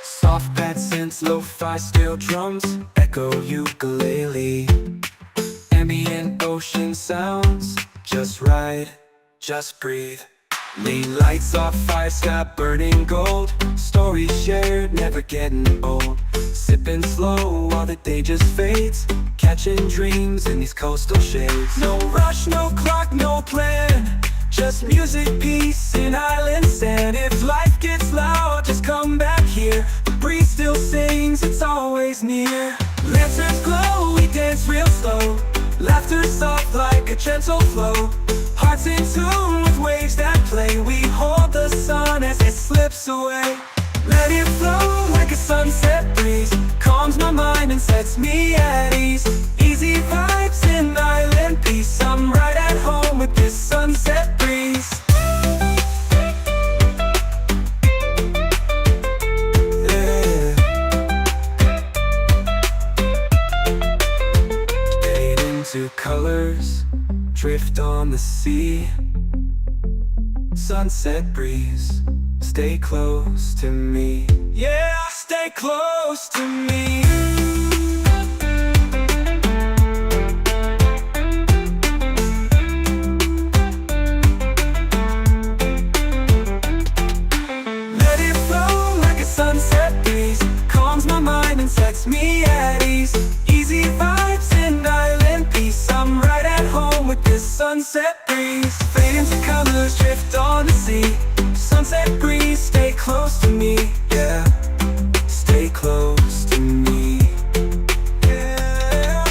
Soft bad synths, lo-fi steel drums, echo ukulele. Ambient ocean sounds, just ride, just breathe. Lean lights off, fire sky burning gold. Stories shared, never getting old. Sipping slow while the day just fades. Catching dreams in these coastal shades. No rush, no clock, no plan. Just music, peace, and island sand. If life gets loud, just come back here. The breeze still sings, it's always near. Lanterns glow, we dance real slow. Laughter soft like a gentle flow. Hearts in tune with waves that play. We hold the sun as it slips away. Let it flow like a sunset breeze. Calms my mind and sets me at ease. Easy vibes in island peace. I'm right at home with this sunset breeze. Yeah. Fade into colors, drift on the sea. Sunset breeze, stay close to me. Yeah, stay close to me. Let it flow like a sunset breeze. Calms my mind and sets me at ease. Easy vibes in island peace. I'm right at home with this sunset breeze. Fade into colors, drift on the sea. Sunset breeze, stay close to me. Yeah, stay close to me. Yeah.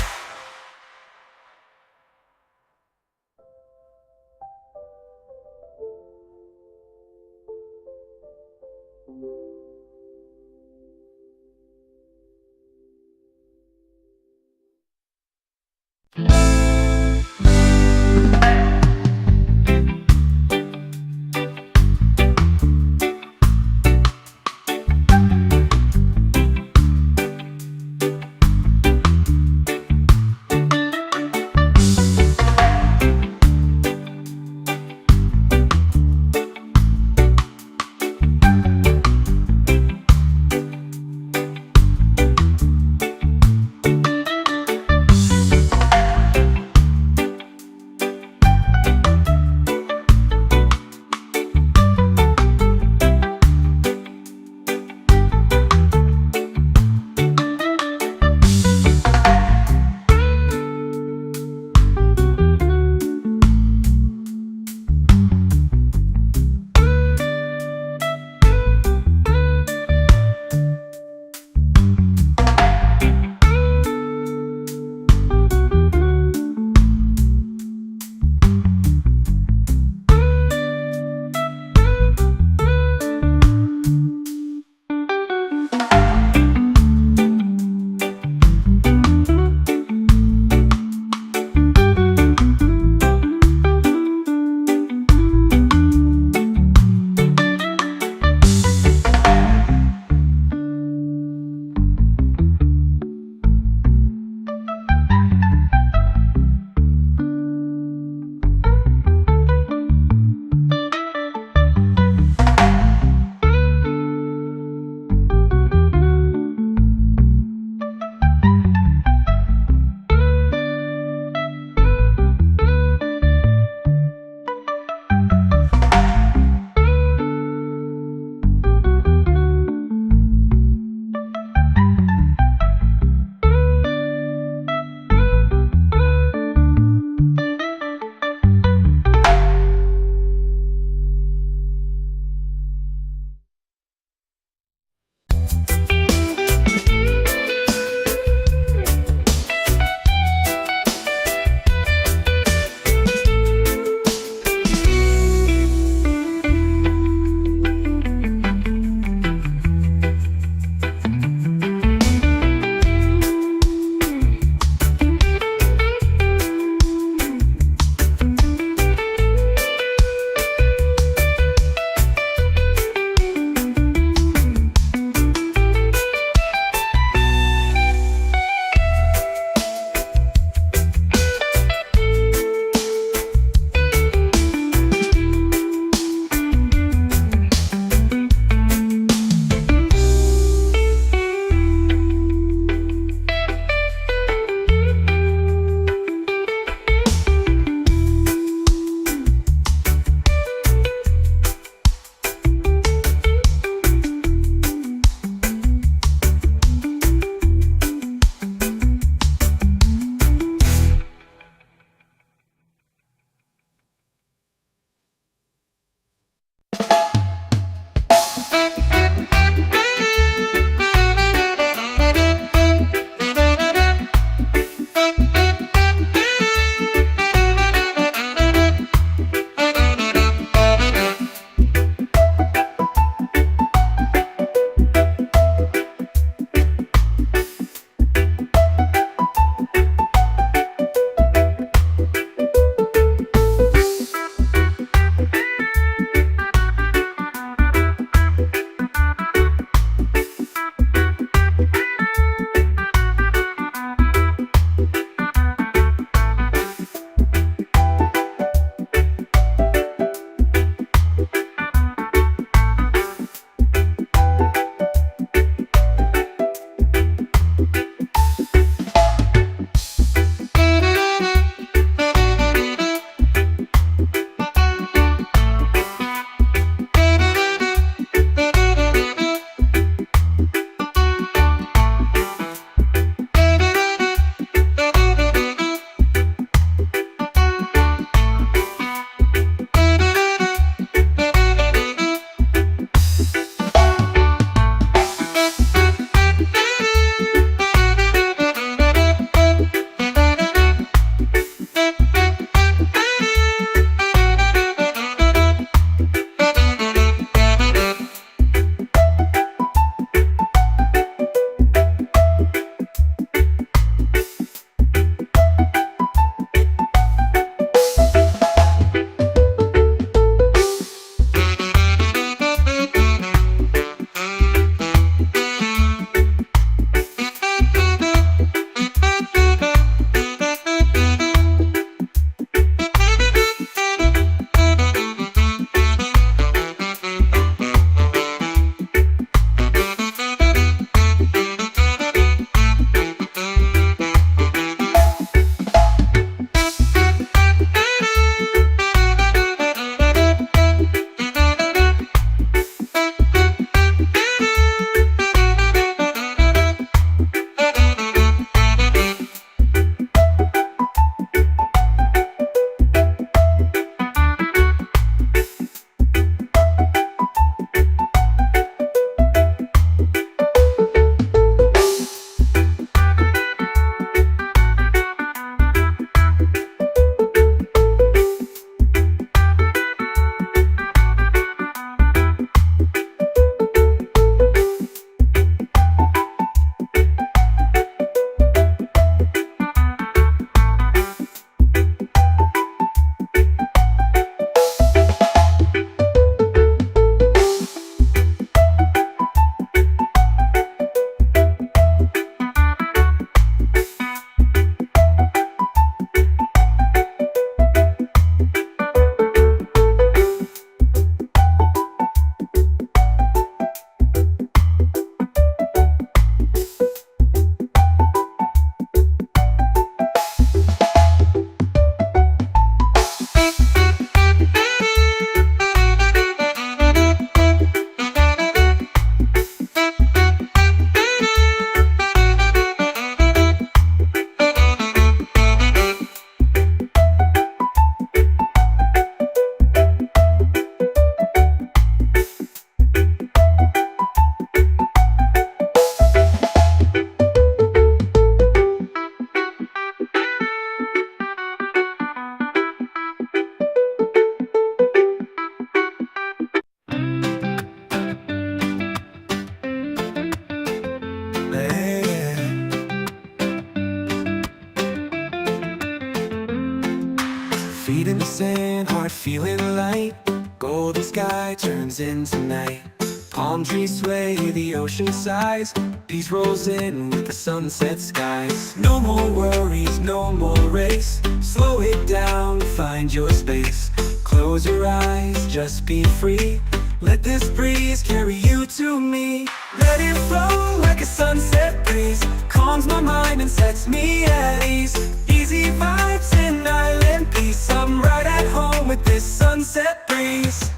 Feet in the sand, heart feeling light. Golden sky turns into night. Palm trees sway, the ocean sighs. Peace rolls in with the sunset skies. No more worries, no more race. Slow it down, find your space. Close your eyes, just be free. Let this breeze carry you to me. Let it flow like a sunset breeze. Calms my mind and sets me at ease. Easy vibes and island peace. I'm right at home with this sunset breeze.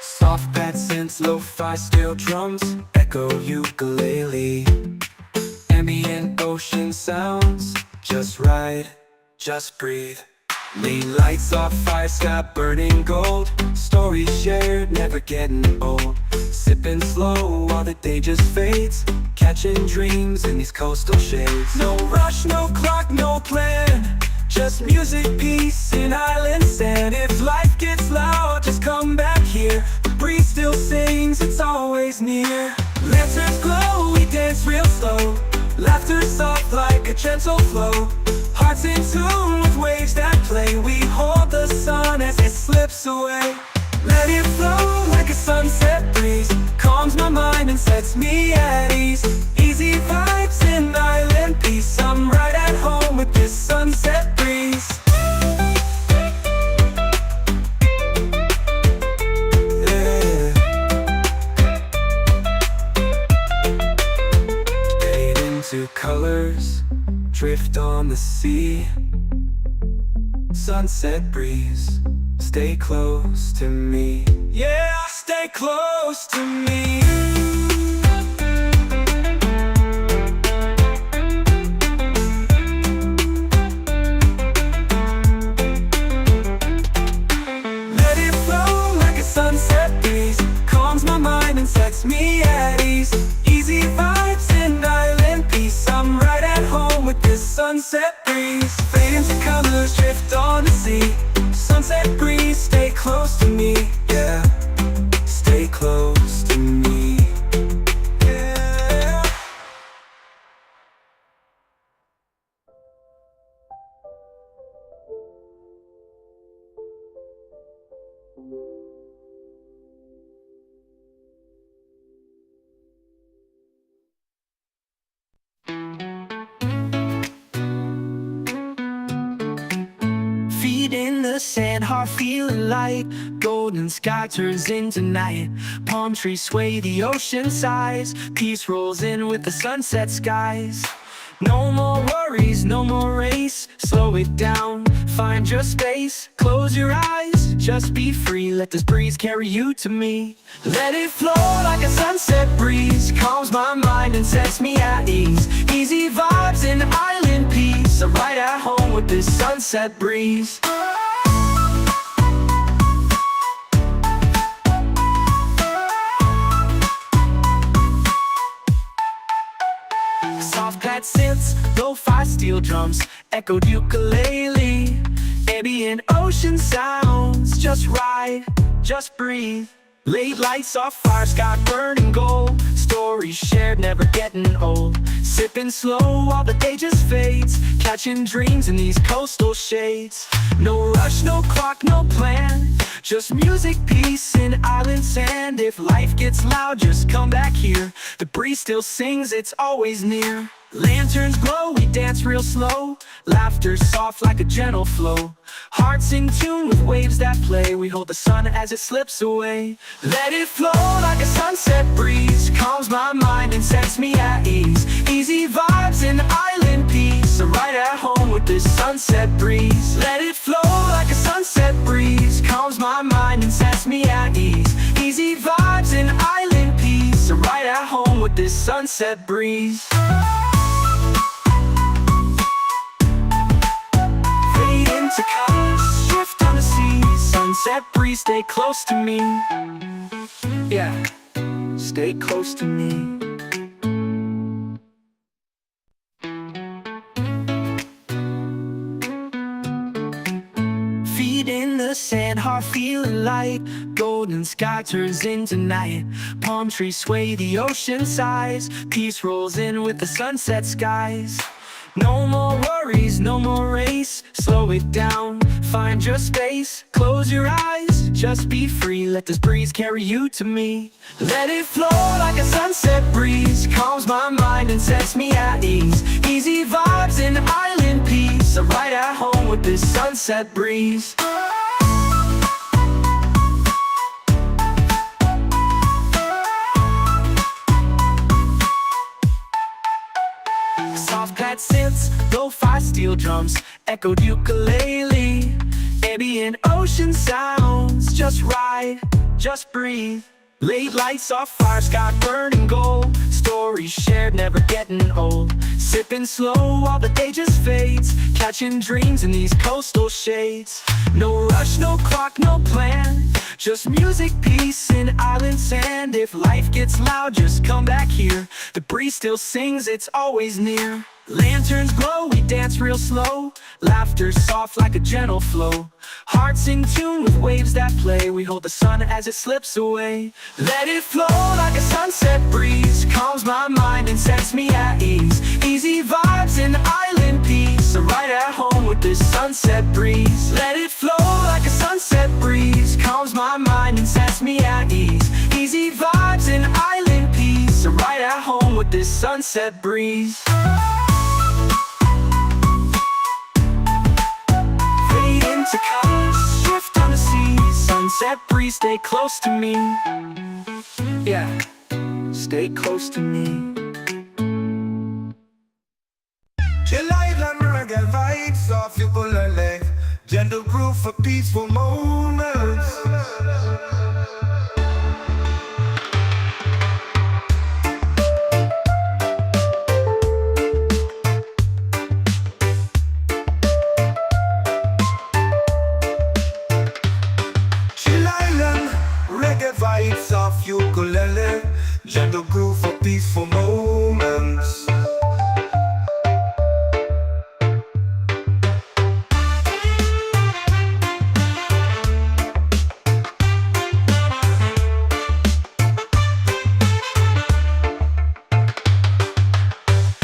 Soft pad synths, lo-fi steel drums, echo ukulele. Ambient ocean sounds, just ride, just breathe. Lean lights off fire sky burning gold. Stories shared, never getting old. Sipping slow while the day just fades. Catching dreams in these coastal shades. No rush, no clock, no plan. Just music, peace, and island sand. If life gets loud, just come back here. The breeze still sings, it's always near. Lanterns glow, we dance real slow. Laughter soft like a gentle flow. Hearts in tune with waves that play. We hold the sun as it slips away. Let it flow like a sunset breeze. Calms my mind and sets me at ease. Easy vibes and island peace. I'm right at home with this sunset breeze. Yeah. Fade into colors, drift on the sea. Sunset breeze, stay close to me. Yeah, stay close to me. Let it flow like a sunset breeze. Calms my mind and sets me at ease. Easy vibes and island peace. I'm right at home with this sunset breeze. Fade into colors, drift on the sea. Sunset breeze, stay close to me. Yeah, stay close to me. Yeah. Feet in the sand, heart feeling light. Golden sky turns into night. Palm trees sway, the ocean sighs. Peace rolls in with the sunset skies. No more worries, no more race. Slow it down, find your space. Close your eyes, just be free. Let this breeze carry you to me. Let it flow like a sunset breeze. Calms my mind and sets me at ease. Easy vibes and island peace. I'm right at home with this sunset breeze. Soft pad synths, lo-fi steel drums, echoed ukulele. Ambient ocean sounds, just ride, just breathe. Late lights off fire sky burning gold. Stories shared, never getting old. Sipping slow while the day just fades. Catching dreams in these coastal shades. No rush, no clock, no plan. Just music, peace, and island sand. If life gets loud, just come back here. The breeze still sings, it's always near. Lanterns glow, we dance real slow. Laughter soft like a gentle flow. Hearts in tune with waves that play. We hold the sun as it slips away. Let it flow like a sunset breeze. Calms my mind and sets me at ease. Easy vibes and island peace. I'm right at home with this sunset breeze. Let it flow like a sunset breeze. Calms my mind and sets me at ease. Easy vibes and island peace. I'm right at home with this sunset breeze. To colors, shift on the sea. Sunset breeze, stay close to me. Yeah, stay close to me. Feet in the sand, heart feeling light. Golden sky turns into night. Palm trees sway, the ocean sighs. Peace rolls in with the sunset skies. No more worries, no more race. Slow it down, find your space. Close your eyes, just be free. Let this breeze carry you to me. Let it flow like a sunset breeze. Calms my mind and sets me at ease. Easy vibes and island peace. I'm right at home with this sunset breeze. Soft pad synths, lo-fi steel drums, echoed ukulele. Ambient ocean sounds, just ride, just breathe. Late lights off fire, sky burning gold. Stories shared, never getting old. Sipping slow while the day just fades. Catching dreams in these coastal shades. No rush, no clock, no plan. Just music, peace, and island sand. If life gets loud, just come back here. The breeze still sings, it's always near. Lanterns glow, we dance real slow. Laughter soft like a gentle flow. Hearts in tune with waves that play. We hold the sun as it slips away. Let it flow like a sunset breeze. Calms my mind and sets me at ease. Easy vibes and island peace. I'm right at home with this sunset breeze. Let it flow like a sunset breeze. Calms my mind and sets me at ease. Easy vibes and island peace. I'm right at home with this sunset breeze. To colors, shift on the sea. Sunset breeze, stay close to me. Yeah, stay close to me. Chillout, reggae vibes off ukulele. Gentle groove for peaceful moments. Reggae vibes off ukulele. Gentle groove for peaceful moments.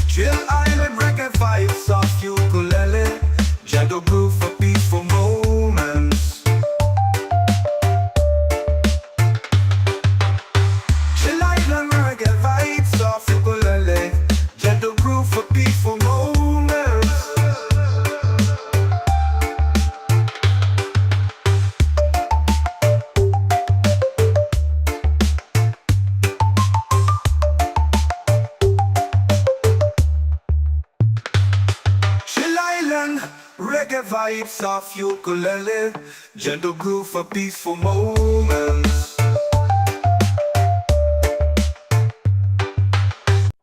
Chill Island reggae vibes off ukulele. Gentle groove for peaceful moments. Reggae vibes off ukulele. Gentle groove for peaceful moments. Chill Island, reggae vibes off ukulele. Gentle groove for peaceful moments.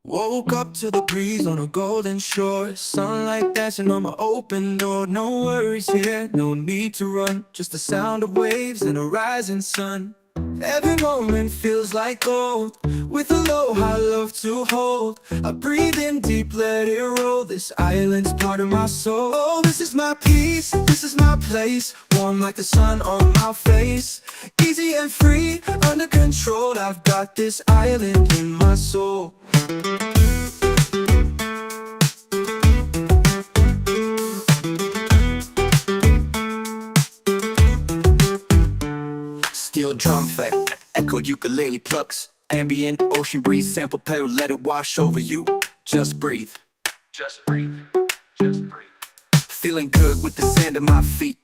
Woke up to the breeze on a golden shore. Sunlight dancing on my open door. No worries here, no need to run. Just the sound of waves and a rising sun. Every moment feels like gold. With aloha love to hold. I breathe in deep, let it roll. This island's part of my soul. Oh, this is my peace, this is my place. Warm like the sun on my face. Easy and free, under control. I've got this island in my soul. Steel drum effect, echoed ukulele plucks. Ambient ocean breeze, sample pedal, let it wash over you. Just breathe. Just breathe. Just breathe. Feeling good with the sand at my feet.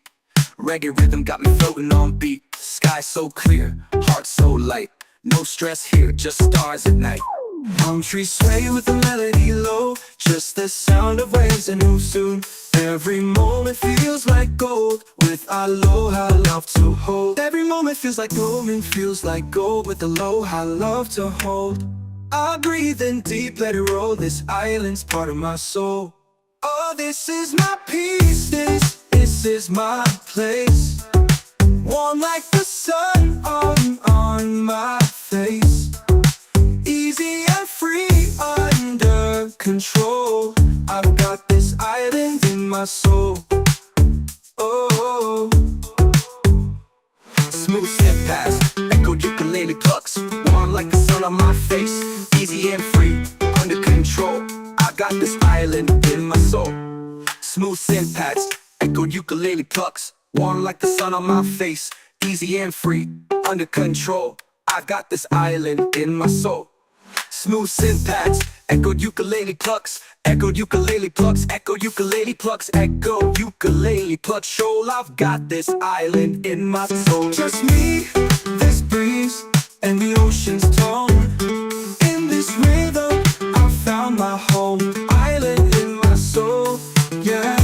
Reggae rhythm got me floating on beat. Sky so clear, heart so light. No stress here, just stars at night. Palm trees sway with the melody low. Just the sound of waves and who soon. Every moment feels like gold. With aloha love to hold. Every moment feels like gold and feels like gold. With aloha love to hold. I breathe in deep, let it roll. This island's part of my soul. Oh, this is my peace. This is my place. Warm like the sun on my face. Easy and free, under control. I've got this island in my soul. Oh, oh, oh. Smooth synth pads, echoed ukulele plucks, warm like the sun on my face, easy and free, under control. I got this island in my soul. Smooth synth pads, echoed ukulele plucks, warm like the sun on my face, easy and free, under control. I got this island in my soul. Smooth synth pads, echoed ukulele plucks, echoed ukulele plucks, echoed ukulele plucks, echo ukulele plucks. Shoal, I've got this island in my soul. Just me, this breeze, and the ocean's tone. In this rhythm, I found my home. Island in my soul, yeah.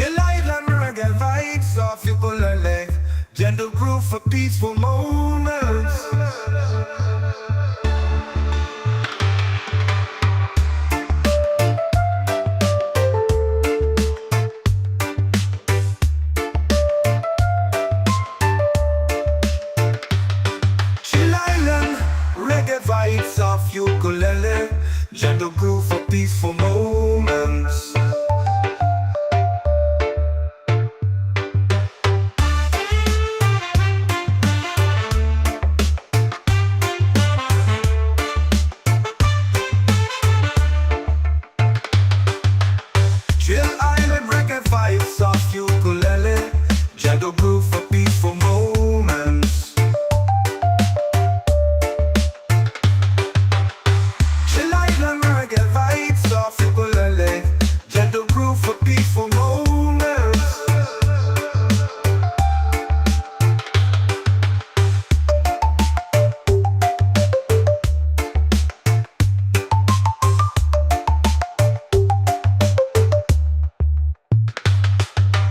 Chillout and reggae vibes off ukulele, gentle groove for peaceful moments. Chillout reggae vibes off ukulele, gentle groove for peaceful moments. Chillout reggae vibes off ukulele, gentle groove for peaceful moments. Chillout reggae vibes off ukulele, gentle groove for peaceful moments.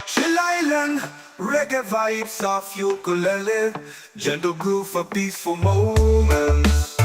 Chillout reggae vibes off ukulele, gentle groove for peaceful moments.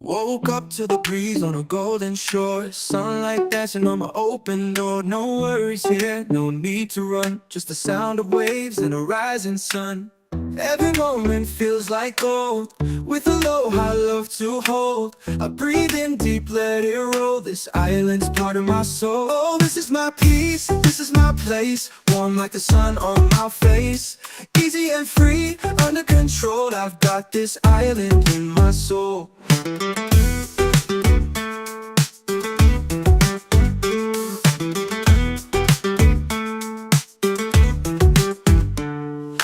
Woke up to the breeze on a golden shore, sunlight dancing on my open door. No worries here, no need to run, just the sound of waves and a rising sun. Every moment feels like gold, with aloha I love to hold. I breathe in deep, let it roll, this island's part of my soul. Oh, this is my peace, this is my place, warm like the sun on my face. Easy and free, under control, I've got this island in my soul.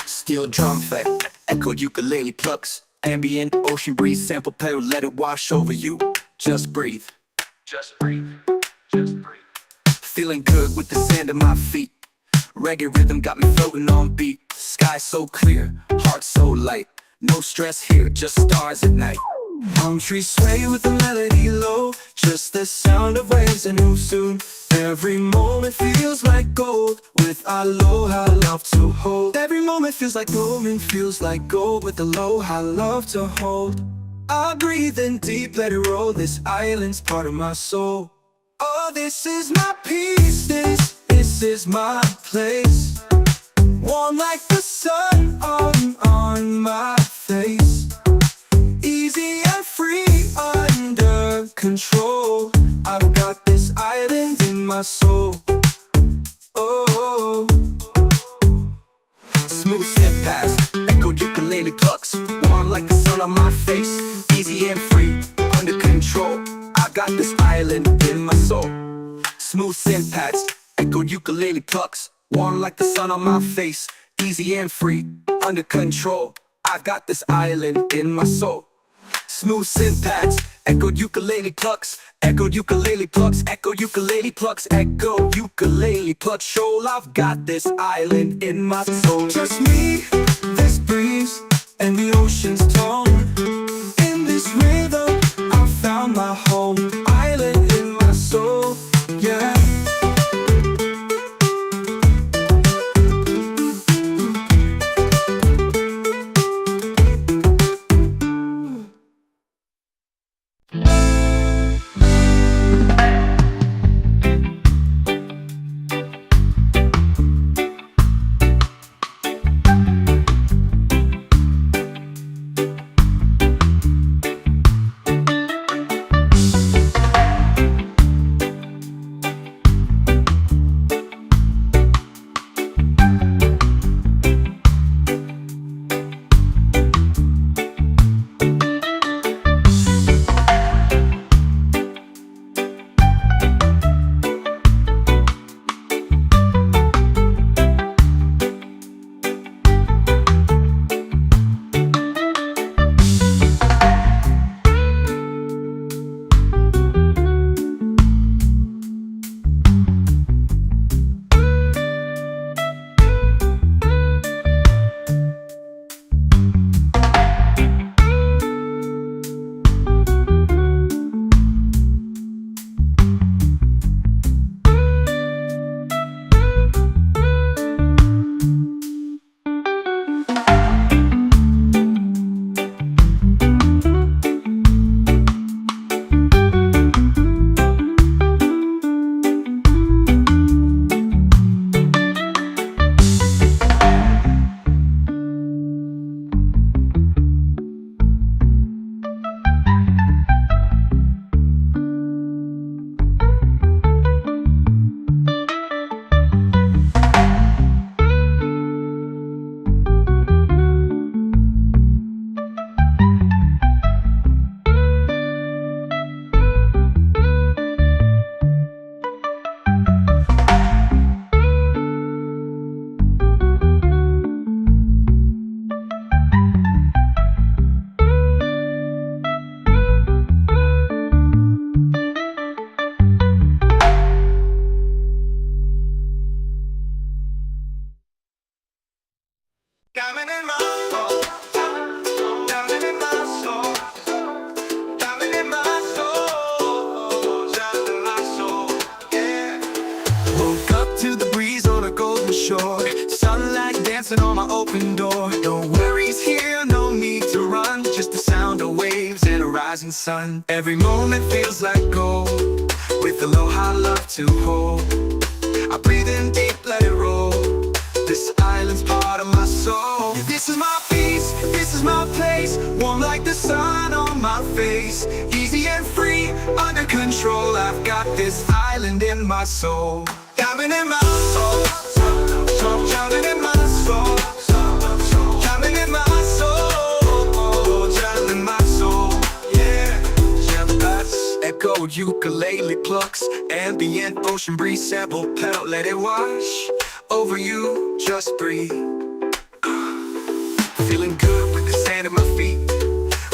Steel drum effect, echoed ukulele plucks, ambient ocean breeze, sample pedal, let it wash over you. Just breathe, just breathe, just breathe. Feeling good with the sand at my feet. Reggae rhythm got me floating on beat. Sky so clear, heart so light. No stress here, just stars at night. Palm trees sway with the melody low, just the sound of waves and who soon. Every moment feels like gold, with aloha love to hold. Every moment feels like gold, with aloha love to hold. I breathe in deep, let it roll, this island's part of my soul. Oh, this is my peace, this is my place, warm like the sun on my face. Easy and free, under control, I've got this island in my soul. Oh, Smooth step past, echoed ukulele plucks, warm like the sun on my face. Easy and free, under control, I got this island in my soul. Smooth synth pads, echoed ukulele plucks, warm like the sun on my face. Easy and free, under control, I've got this island in my soul. Smooth synth pads, echoed ukulele plucks, echoed ukulele plucks, echoed ukulele plucks, echoed ukulele plucks. Shoal, I've got this island in my soul. just me, this breeze, and the ocean's tone. In this rhythm, I found my home, island in my soul, yeah. shore. Sunlight dancing on my open door. No worries here, no need to run. Just the sound of waves and a rising sun. Every moment feels like gold, with aloha love to hold. I breathe in deep, let it roll. This island's part of my soul. This is my peace, this is my place. Warm like the sun on my face. Easy and free, under control. I've got this island in my soul. Diamond in my soul, diamond in my soul, diamond in my soul, diamond in my soul. Yeah, Chillout. Echoed ukulele plucks, ambient ocean breeze, sample pedal, let it wash over you, just breathe. Feeling good with the sand at my feet.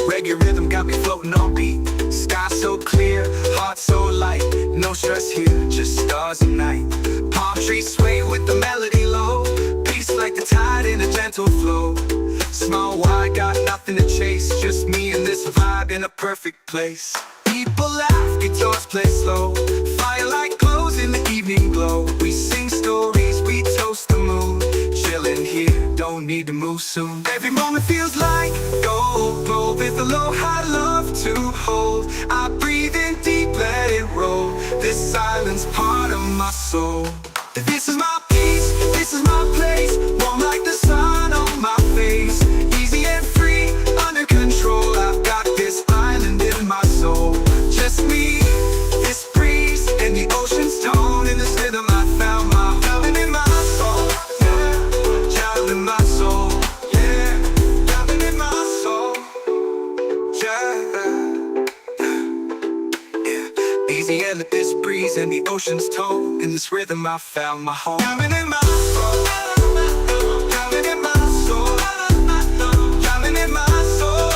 Reggae rhythm got me floating on beat. Sky so clear, heart so light. No stress here, just stars and night. Palm trees sway with the melody low. Peace like the tide in a gentle flow. Small wide, got nothing to chase. Just me and this vibe in a perfect place. People laugh, guitars play slow. Firelight glows in the evening glow. We sing stories, we toast the moon. Chillin' here, don't need to move soon. Every moment feels like gold, with aloha love to hold. I breathe in deep, let it roll. This island's part of my soul. This is my peace, this is my place. Warm like the sun on my face. Easy and free, under control. I've got this island in my soul. Just me, this breeze, and the ocean's tone. In this rhythm I found my diamond in my soul. Yeah, diamond in my soul. Yeah, diamond in my soul. Yeah, easy and let this breeze and the ocean's tone. In this rhythm I found my home. Diamond in my soul. Diamond in my soul. Diamond in my soul.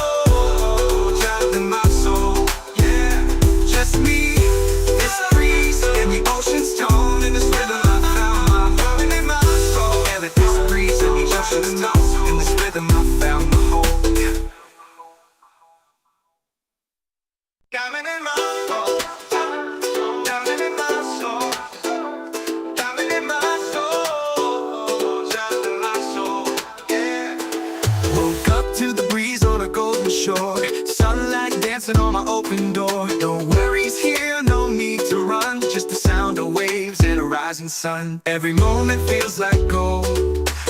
Diamond in my soul. Yeah, just me, this breeze and the ocean's tone. In this rhythm I found my diamond in my soul. And let this breeze and the ocean's tone. In this rhythm I found my home. Yeah. Diamond in my soul. Diamond in my soul. Diamond in my soul. Diamond in my soul. Yeah. Woke up to the breeze on a golden shore. Sunlight dancing on my open door. No worries here, no need to run. Just the sound of waves and a rising sun. Every moment feels like gold,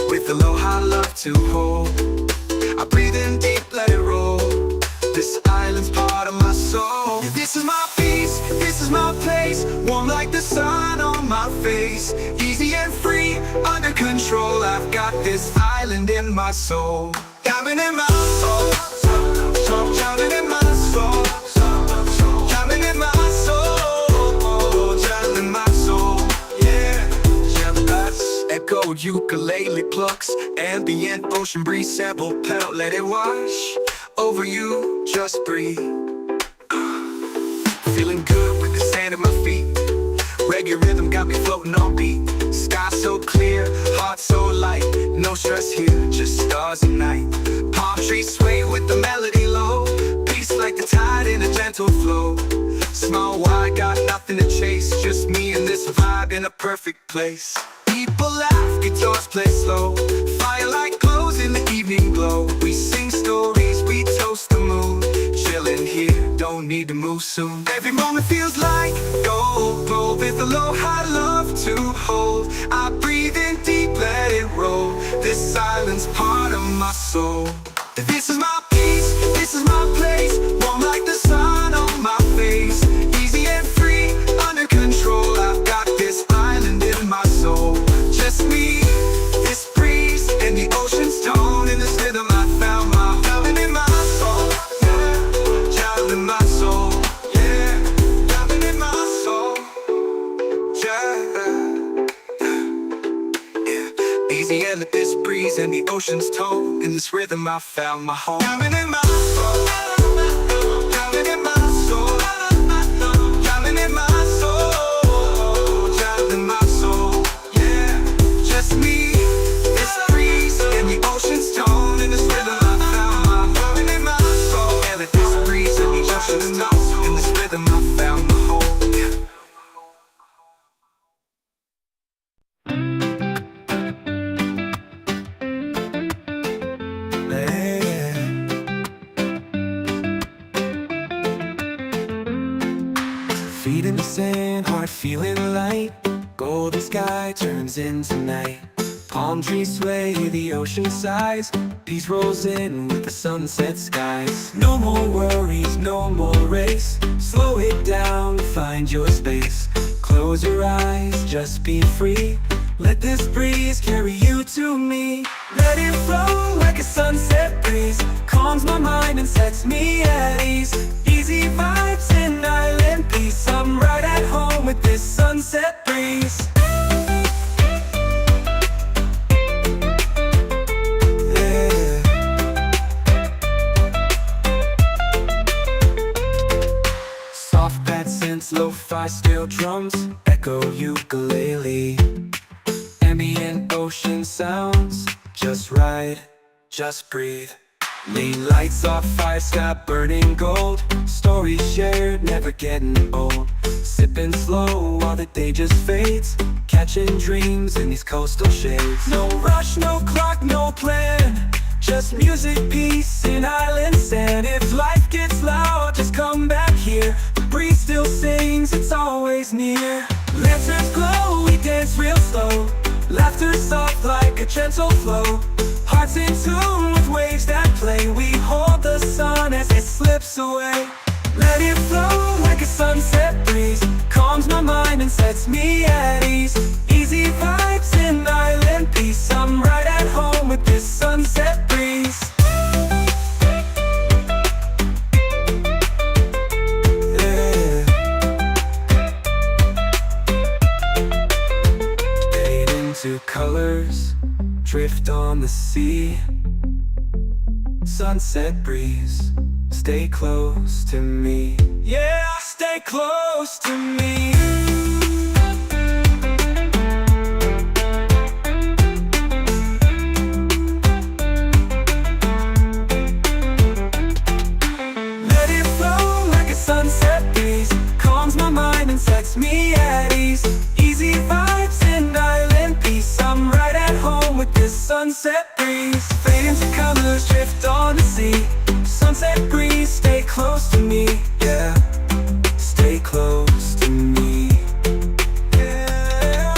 with aloha love to hold. I breathe in deep, let it roll. This island's part of my soul. This is my peace, this is my place. Warm like the sun on my face. Easy and free, under control. I've got this island in my soul. Diamond in my soul. Diamond in my soul. Diamond in my soul. Diamond in my soul. Yeah, Chillout. Echoed ukulele plucks, ambient ocean breeze, sample pedal, let it wash over you, just breathe. Feeling good with the sand at my feet. Reggae rhythm got me floating on beat. Sky so clear, heart so light. No stress here, just stars and night. Palm trees sway with the melody low. Peace like the tide in a gentle flow. Small wide, got nothing to chase. Just me and this vibe in a perfect place. People laugh, guitars play slow. Firelight glows in the evening glow. We sing stories, we toast the moon. Chillin' here, don't need to move soon. Every moment feels like gold, with aloha love to hold. I breathe in deep, let it roll. This island's part of my soul. This is my peace, this is my place. Warm like the sun on my face. Easy and free, under control. I've got this island in my soul. Just me, this breeze, and the ocean's tone. In this rhythm I found my diamond in my soul. Yeah, diamond in my soul. Yeah, diamond in my soul. Yeah, easy and let this breeze and the ocean's tone. In this rhythm I found my home. Diamond in my soul. Diamond in my soul. Diamond in my soul. Diamond in my soul. Yeah, just me, this breeze and the ocean's tone. In this rhythm I found my diamond in my soul. And let this breeze and the ocean's tone. In this rhythm I found my home. Yeah. the sand, heart feeling light. Golden sky turns into night. Palm trees sway, the ocean sighs. Peace rolls in with the sunset skies. No more worries, no more race. Slow it down, find your space. Close your eyes, just be free. Let this breeze carry you to me. Let it flow like a sunset breeze. Calms my mind and sets me at ease. Easy vibes and island peace. I'm right at home with this sunset breeze. Yeah. Soft pad synths, lo-fi steel drums, echo ukulele. Ambient ocean sounds, just ride, just breathe. Lane lights off, fire sky burning gold. Stories shared, never getting old. Sipping slow while the day just fades. Catching dreams in these coastal shades. No rush, no clock, no plan. Just music, peace, and island sand. If life gets loud, just come back here. The breeze still sings, it's always near. Lanterns glow, we dance real slow. Laughter soft like a gentle flow. Hearts in tune with waves that play. We hold the sun as it slips away. Let it flow like a sunset breeze. Calms my mind and sets me at ease. Easy vibes and island peace. I'm right at home with this sunset breeze. Yeah. Fade into colors, drift on the sea. Sunset breeze, stay close to me. Yeah, stay close to me. Let it flow like a sunset breeze. Calms my mind and sets me at ease. Easy vibes and island peace. I'm right at home with this sunset breeze. Fade into colors, drift on the sea. Sunset breeze, stay close to me. Yeah, stay close to me. Yeah.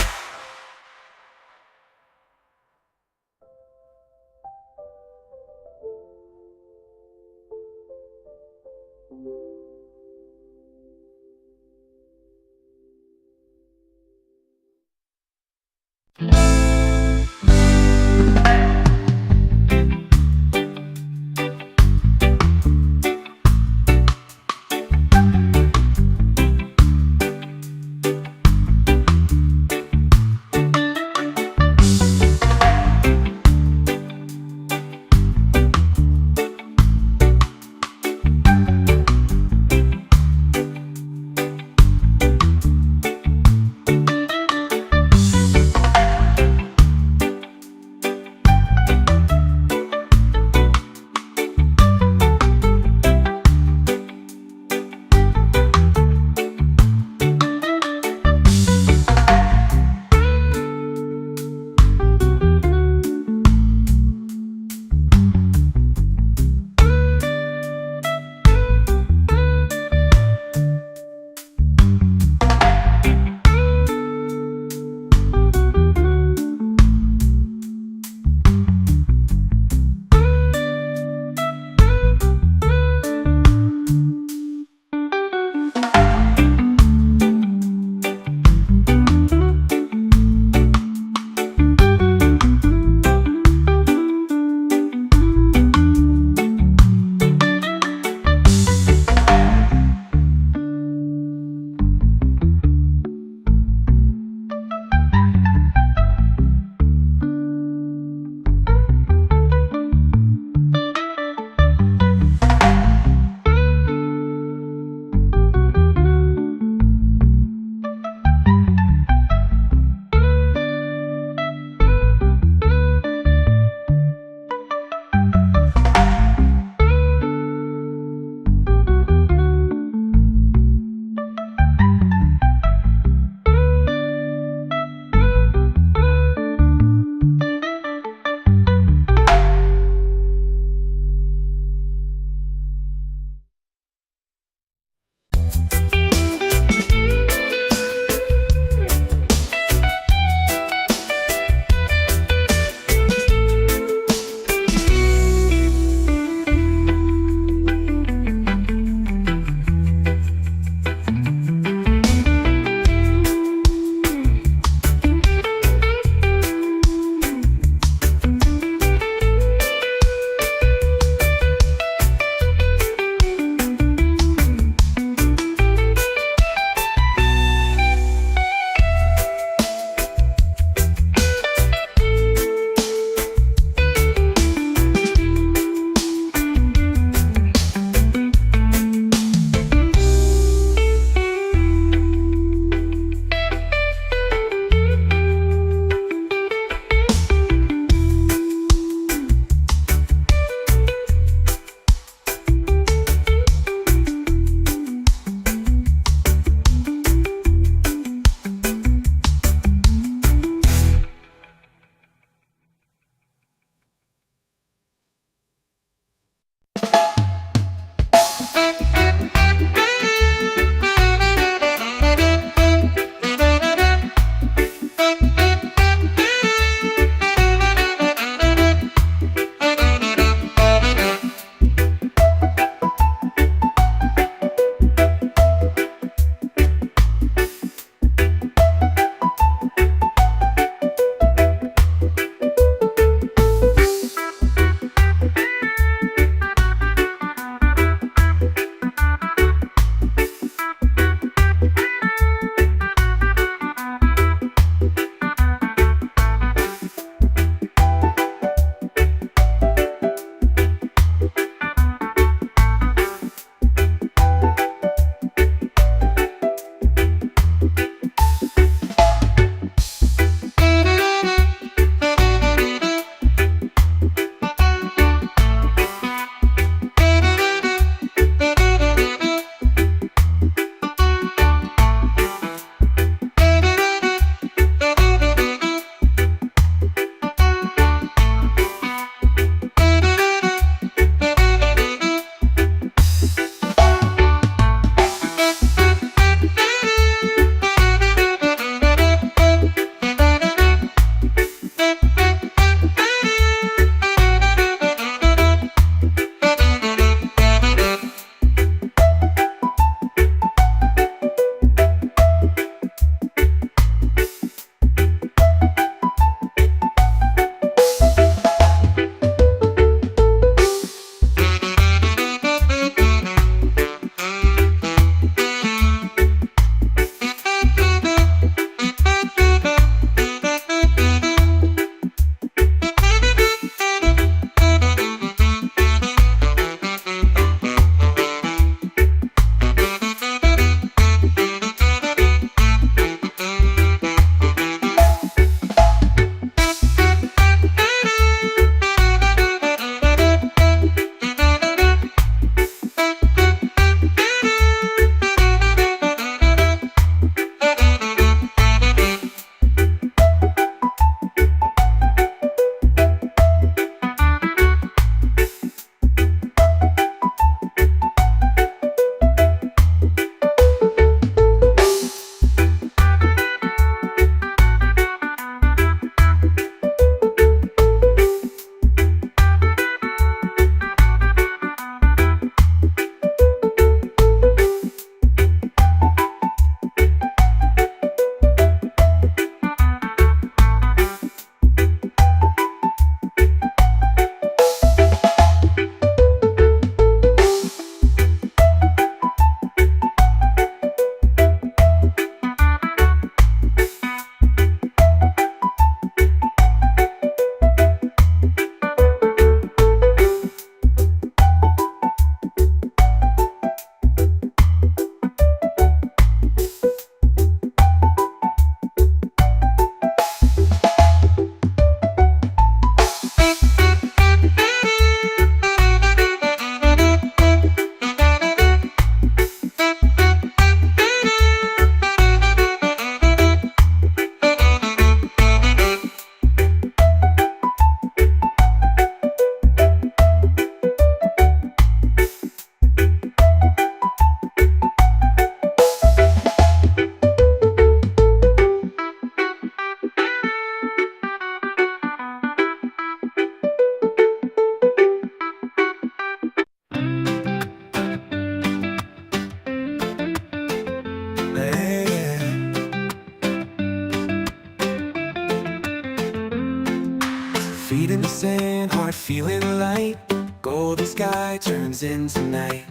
Feet in the sand, heart feeling light. Golden sky turns into night.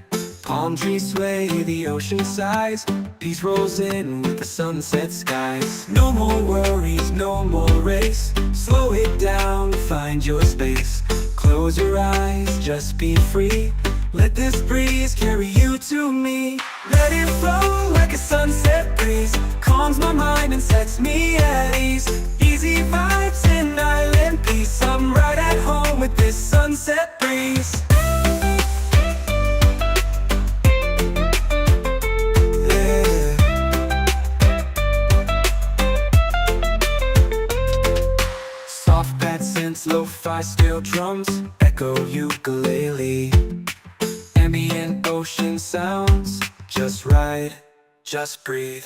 Palm trees sway, the ocean sighs. Peace rolls in with the sunset skies. No more worries, no more race. Slow it down, find your space. Close your eyes, just be free. Let this breeze carry you to me. Let it flow like a sunset breeze. Calms my mind and sets me at ease. Easy vibes and island peace. I'm right at home with this sunset breeze. Yeah. Soft pad synths, lo-fi steel drums, echo ukulele. Ambient ocean sounds, just ride, just breathe.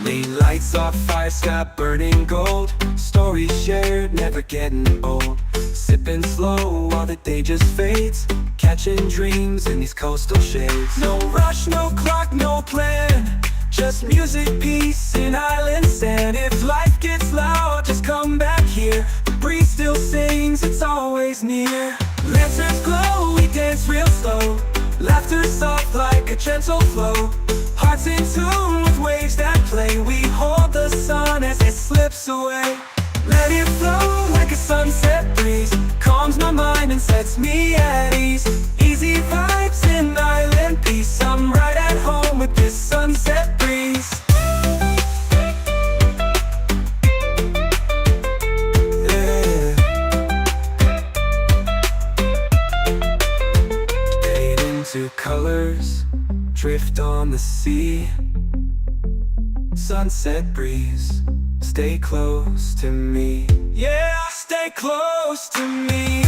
Lane lights off, fire sky burning gold. Stories shared, never getting old. Sipping slow while the day just fades. Catching dreams in these coastal shades. No rush, no clock, no plan. Just music, peace, and island sand. If life gets loud, just come back here. The breeze still sings, it's always near. Lanterns glow, we dance real slow. Laughter soft like a gentle flow. Hearts in tune with waves that play. We hold the sun as it slips away. Let it flow like a sunset breeze. Calms my mind and sets me at ease. Easy vibes and island peace. I'm right at home with this sunset breeze. Colors drift on the sea. Sunset breeze, stay close to me. Yeah, stay close to me.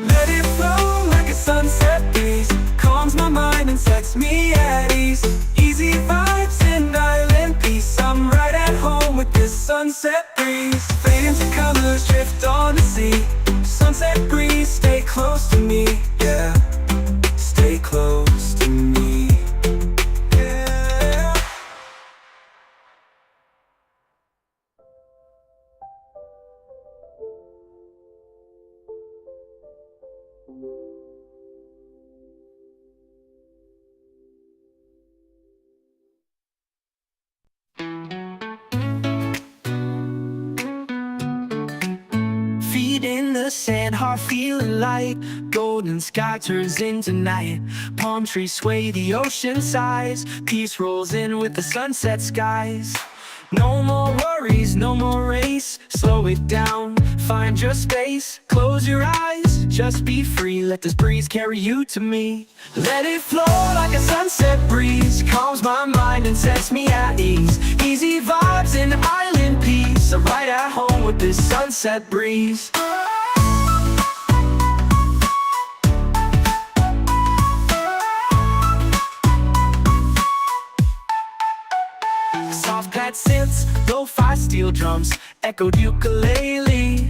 Let it flow like a sunset breeze. Calms my mind and sets me at ease. Easy vibes and island peace. I'm right at home with this sunset breeze. Fade into colors, drift on the sea. Sunset breeze, stay close to me. Yeah, stay close to me. Yeah. Feet in the sand, heart feeling light. Golden sky turns into night. Palm trees sway, the ocean sighs. Peace rolls in with the sunset skies. No more worries, no more race. Slow it down, find your space. Close your eyes, just be free. Let this breeze carry you to me. Let it flow like a sunset breeze. Calms my mind and sets me at ease. Easy vibes and island peace. I'm right at home with this sunset breeze. Soft pad synths, lo-fi steel drums, echoed ukulele.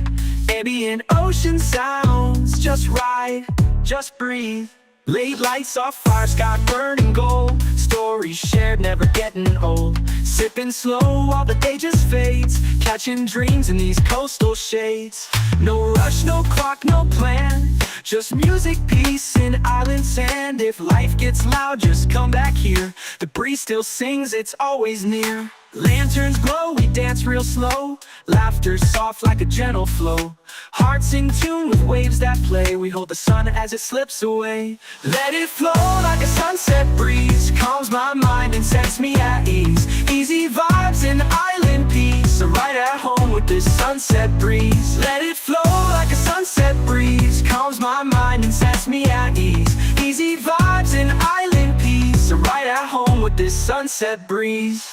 Ambient ocean sounds, just ride, just breathe. Late lights off, fire sky burning gold. Stories shared, never getting old. Sipping slow while the day just fades. Catching dreams in these coastal shades. No rush, no clock, no plan. Just music, peace, and island sand. If life gets loud, just come back here. The breeze still sings, it's always near. Lanterns glow, we dance real slow. Laughter soft like a gentle flow. Hearts in tune with waves that play. We hold the sun as it slips away. Let it flow like a sunset breeze. Calms my mind and sets me at ease. Easy vibes and island peace. I'm right at home with this sunset breeze. Let it flow like a sunset breeze. Calms my mind and sets me at ease. Easy vibes and island peace. I'm right at home with this sunset breeze.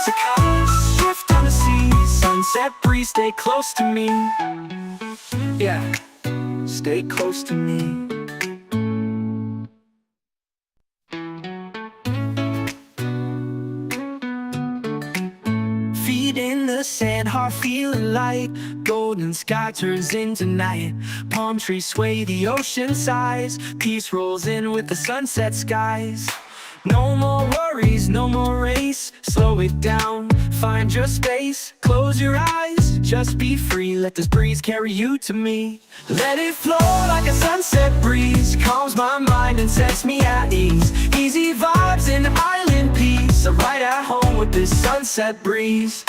To colors, drift on the sea. Sunset breeze, stay close to me. Yeah, stay close to me. Feet in the the sand, heart feeling light. Golden sky turns into night. Palm trees sway, the ocean sighs. Peace rolls in with the sunset skies. No more worries, no more race. Slow it down, find your space. Close your eyes, just be free. Let this breeze carry you to me. Let it flow like a sunset breeze. Calms my mind and sets me at ease. Easy vibes and island peace. I'm right at home with this sunset breeze.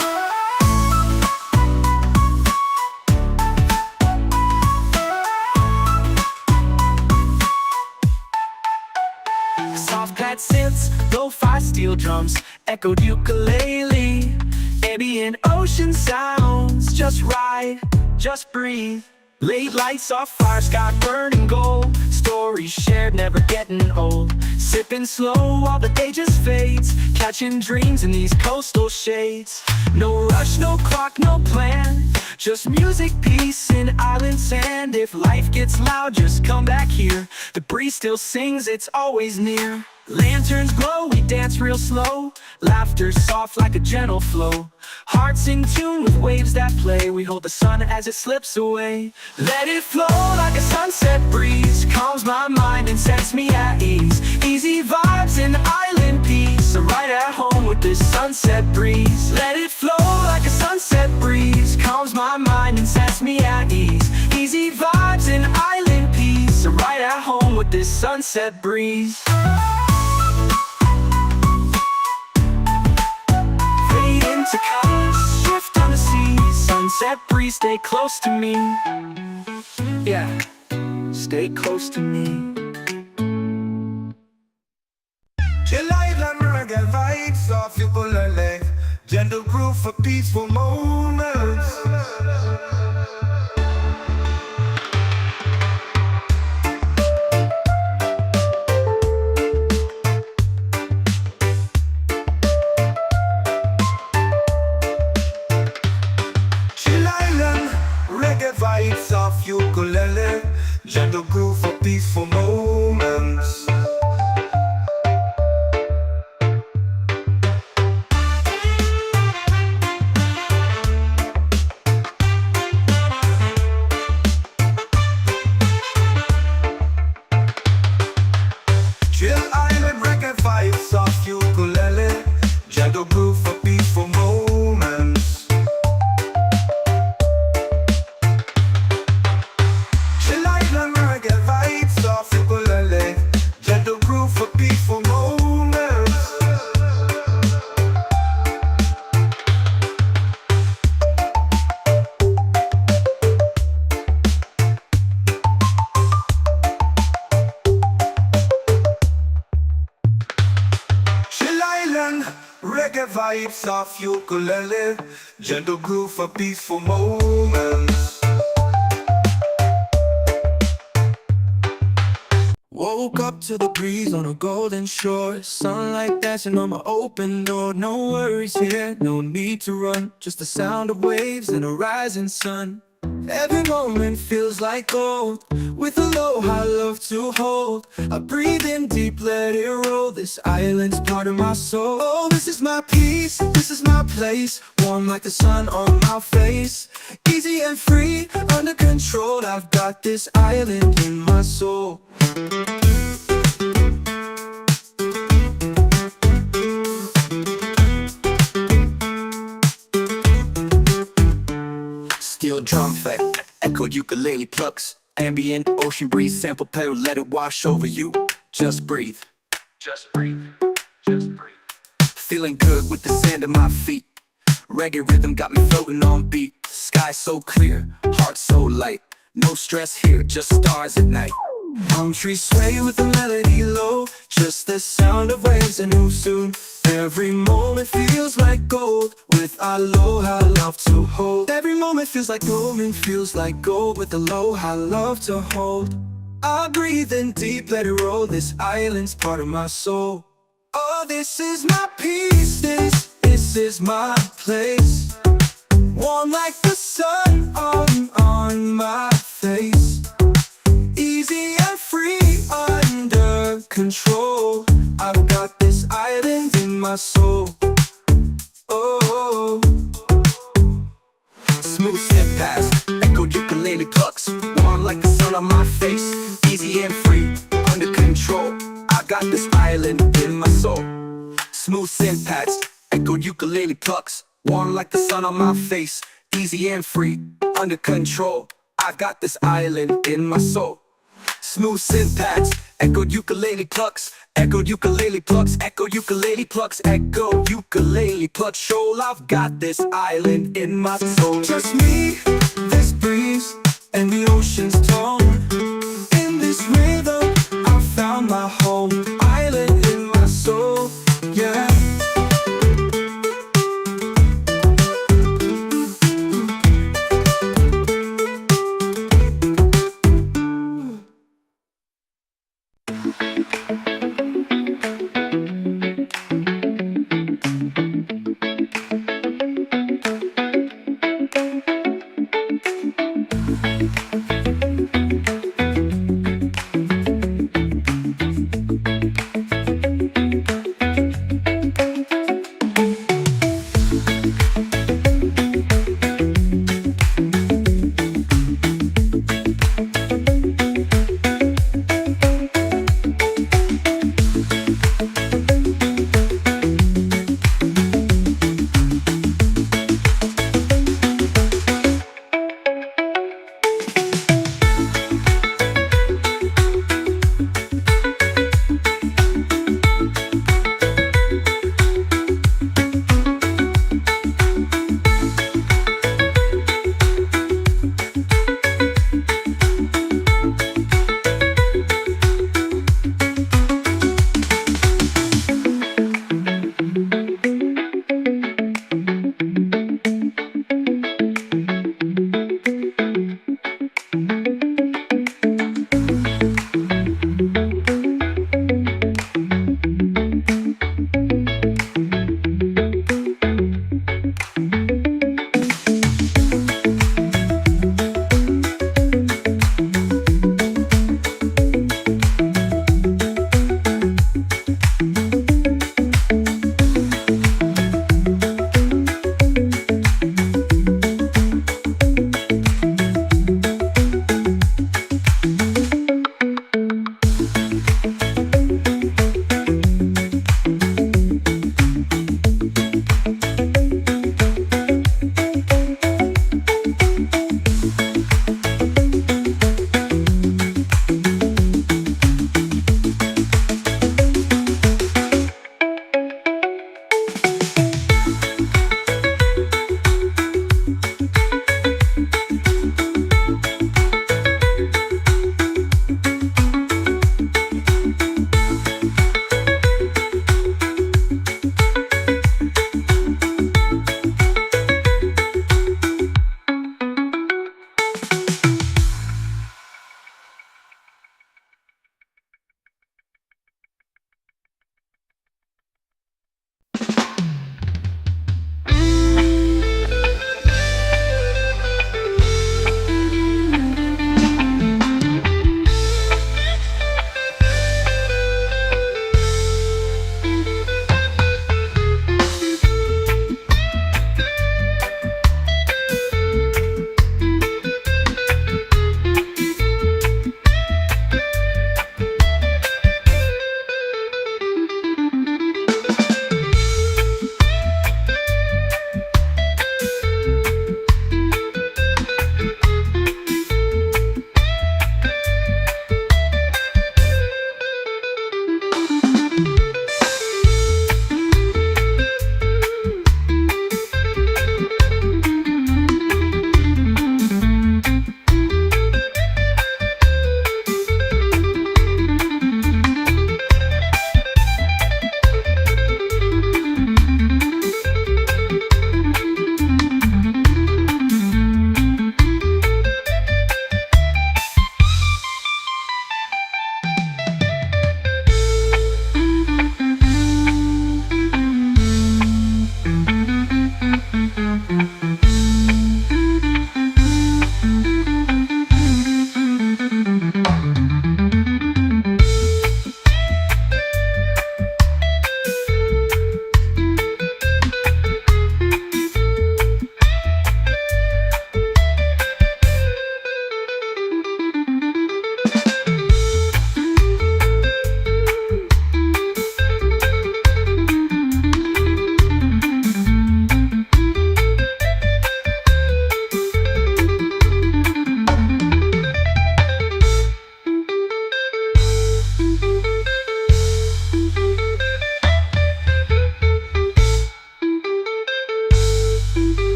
Soft pad synths, lo-fi steel drums, echoed ukulele, ambient ocean sounds. Just ride, just breathe. Late lights off fire, sky burning gold. Stories shared, never getting old. Sipping slow while the day just fades. Catching dreams in these coastal shades. No rush, no clock, no plan. Just music, peace, and island sand. If life gets loud, just come back here. The breeze still sings, it's always near. Lanterns glow, we dance real slow. Laughter soft like a gentle flow. Hearts in tune with waves that play. We hold the sun as it slips away. Let it flow like a sunset breeze. Calms my mind and sets me at ease. Easy vibes and island peace. I'm right at home with this sunset breeze. Let it flow like a sunset breeze. Calms my mind and sets me at ease. Easy vibes and island peace. I'm right at home with this sunset breeze. To colors, shift on the sea. Sunset breeze, stay close to me. Yeah, stay close to me. Chillout and reggae vibes off ukulele. Gentle groove for peaceful moments. Vibes of ukulele, gentle groove for peaceful moments. Chill island reggae vibes of ukulele, gentle groove for peaceful moments. Gentle groove for peaceful moments. Chill island, reggae vibes off ukulele. Gentle groove for peaceful moments. Woke up to the breeze on a golden shore. Sunlight dancing on my open door. No worries here, no need to run. Just the sound of waves and a rising sun. Every moment feels like gold. With aloha love to hold. I breathe in deep, let it roll. This island's part of my soul. Oh, this is my peace, this is my place. Warm like the sun on my face. Easy and free, under control. I've got this island in my soul. Steel drum fit, echoed ukulele plucks. Ambient ocean breeze, sample pedal, let it wash over you. Just breathe. Just breathe. Just breathe. Feeling good with the sand at my feet. Reggae rhythm got me floating on beat. Sky so clear, heart so light. No stress here, just stars at night. Palm trees sway with the melody low. Just the sound of waves and who soon. Every moment feels like gold. With aloha love to hold. Every moment feels like gold and feels like gold. With aloha love to hold. I breathe in deep, let it roll. This island's part of my soul. Oh, this is my peace, this is my place. Warm like the sun on my face. Easy and free, under control. I've got this island in my soul. Oh, past. Echoed ukulele plucks, warm like the sun on my face. Easy and free, under control. I got this island in my soul. Smooth synth pads, echoed ukulele plucks, warm like the sun on my face. Easy and free, under control. I got this island in my soul. Smooth synth pads, echoed ukulele plucks, echoed ukulele plucks, echoed ukulele plucks, echoed ukulele plucks. Shoal, I've got this island in my soul. Just me, this breeze, and the ocean's tone. In this rhythm, I found my home. Island in my soul, yeah.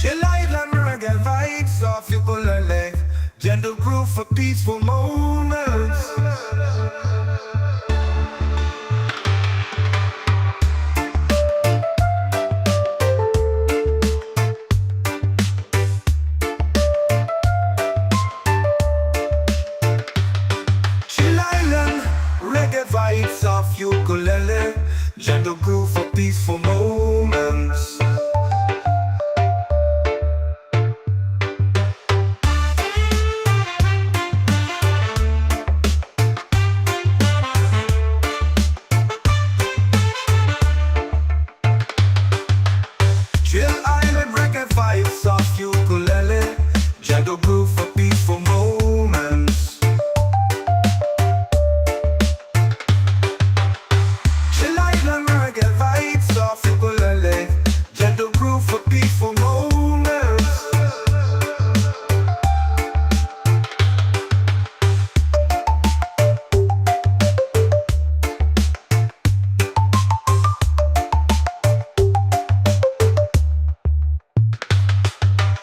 Chillout reggae vibes off ukulele, gentle groove for peaceful moments. Chillout reggae vibes off ukulele, gentle groove for peaceful moments. Chillout reggae vibes off ukulele, gentle groove for peaceful moments. Chillout reggae vibes off ukulele, gentle groove for peaceful moments.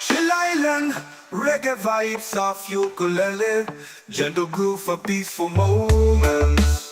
Chillout reggae vibes off ukulele, gentle groove for peaceful moments.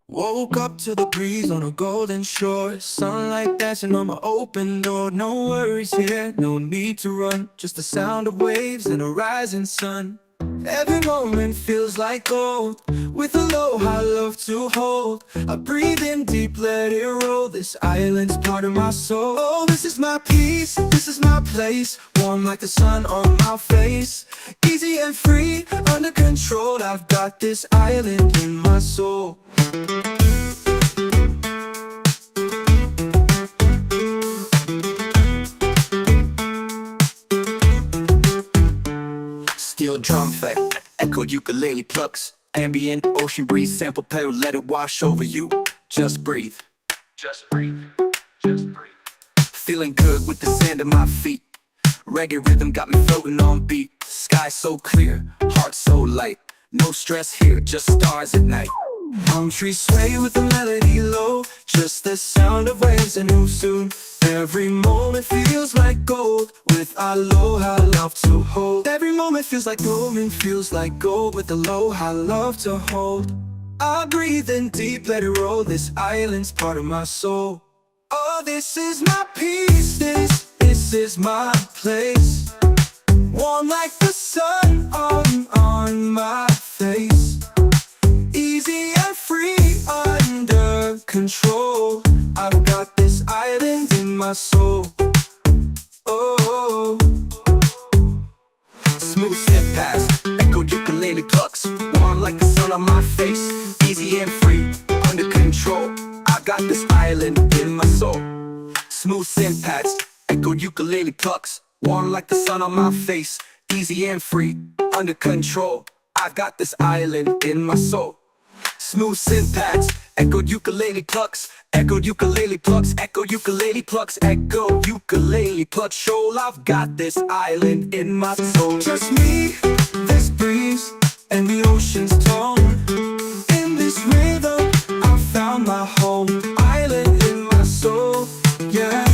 Woke up to the breeze on a golden shore, sunlight dancing on my open door. No worries here, no need to run, just the sound of waves and a rising sun. Every moment feels like gold, with aloha love to hold. I breathe in deep, let it roll, this island's part of my soul. Oh, this is my peace, this is my place, warm like the sun on my face. Easy and free, under control, I've got this island in my soul. Steel drum effect, echoed ukulele plucks, ambient ocean breeze, sample pedal, let it wash over you. Just breathe, just breathe, just breathe. Feeling good with the sand at my feet. Reggae rhythm got me floating on beat. Sky so clear, heart so light. No stress here, just stars at night. Palm trees sway with the melody low, just the sound of waves and who soon. Every moment feels like gold, with aloha love to hold. Every moment feels like gold, with aloha love to hold. I breathe in deep, let it roll, this island's part of my soul. Oh, this is my peace, this is my place, warm like the sun on my face. Easy and free, under control, I've got this island in my soul. Oh, Smooth step past, echoed ukulele plucks, warm like the sun on my face. Easy and free, under control, I got this island in my soul. Smooth synth pads, echoed ukulele plucks, warm like the sun on my face. Easy and free, under control, I got this island in my soul. Smooth synth pads, echoed ukulele plucks, echoed ukulele plucks, echoed ukulele plucks, echoed ukulele plucks. Shoal, I've got this island in my soul. just me, this breeze, and the ocean's tone. In this rhythm, I found my home, island in my soul, yeah.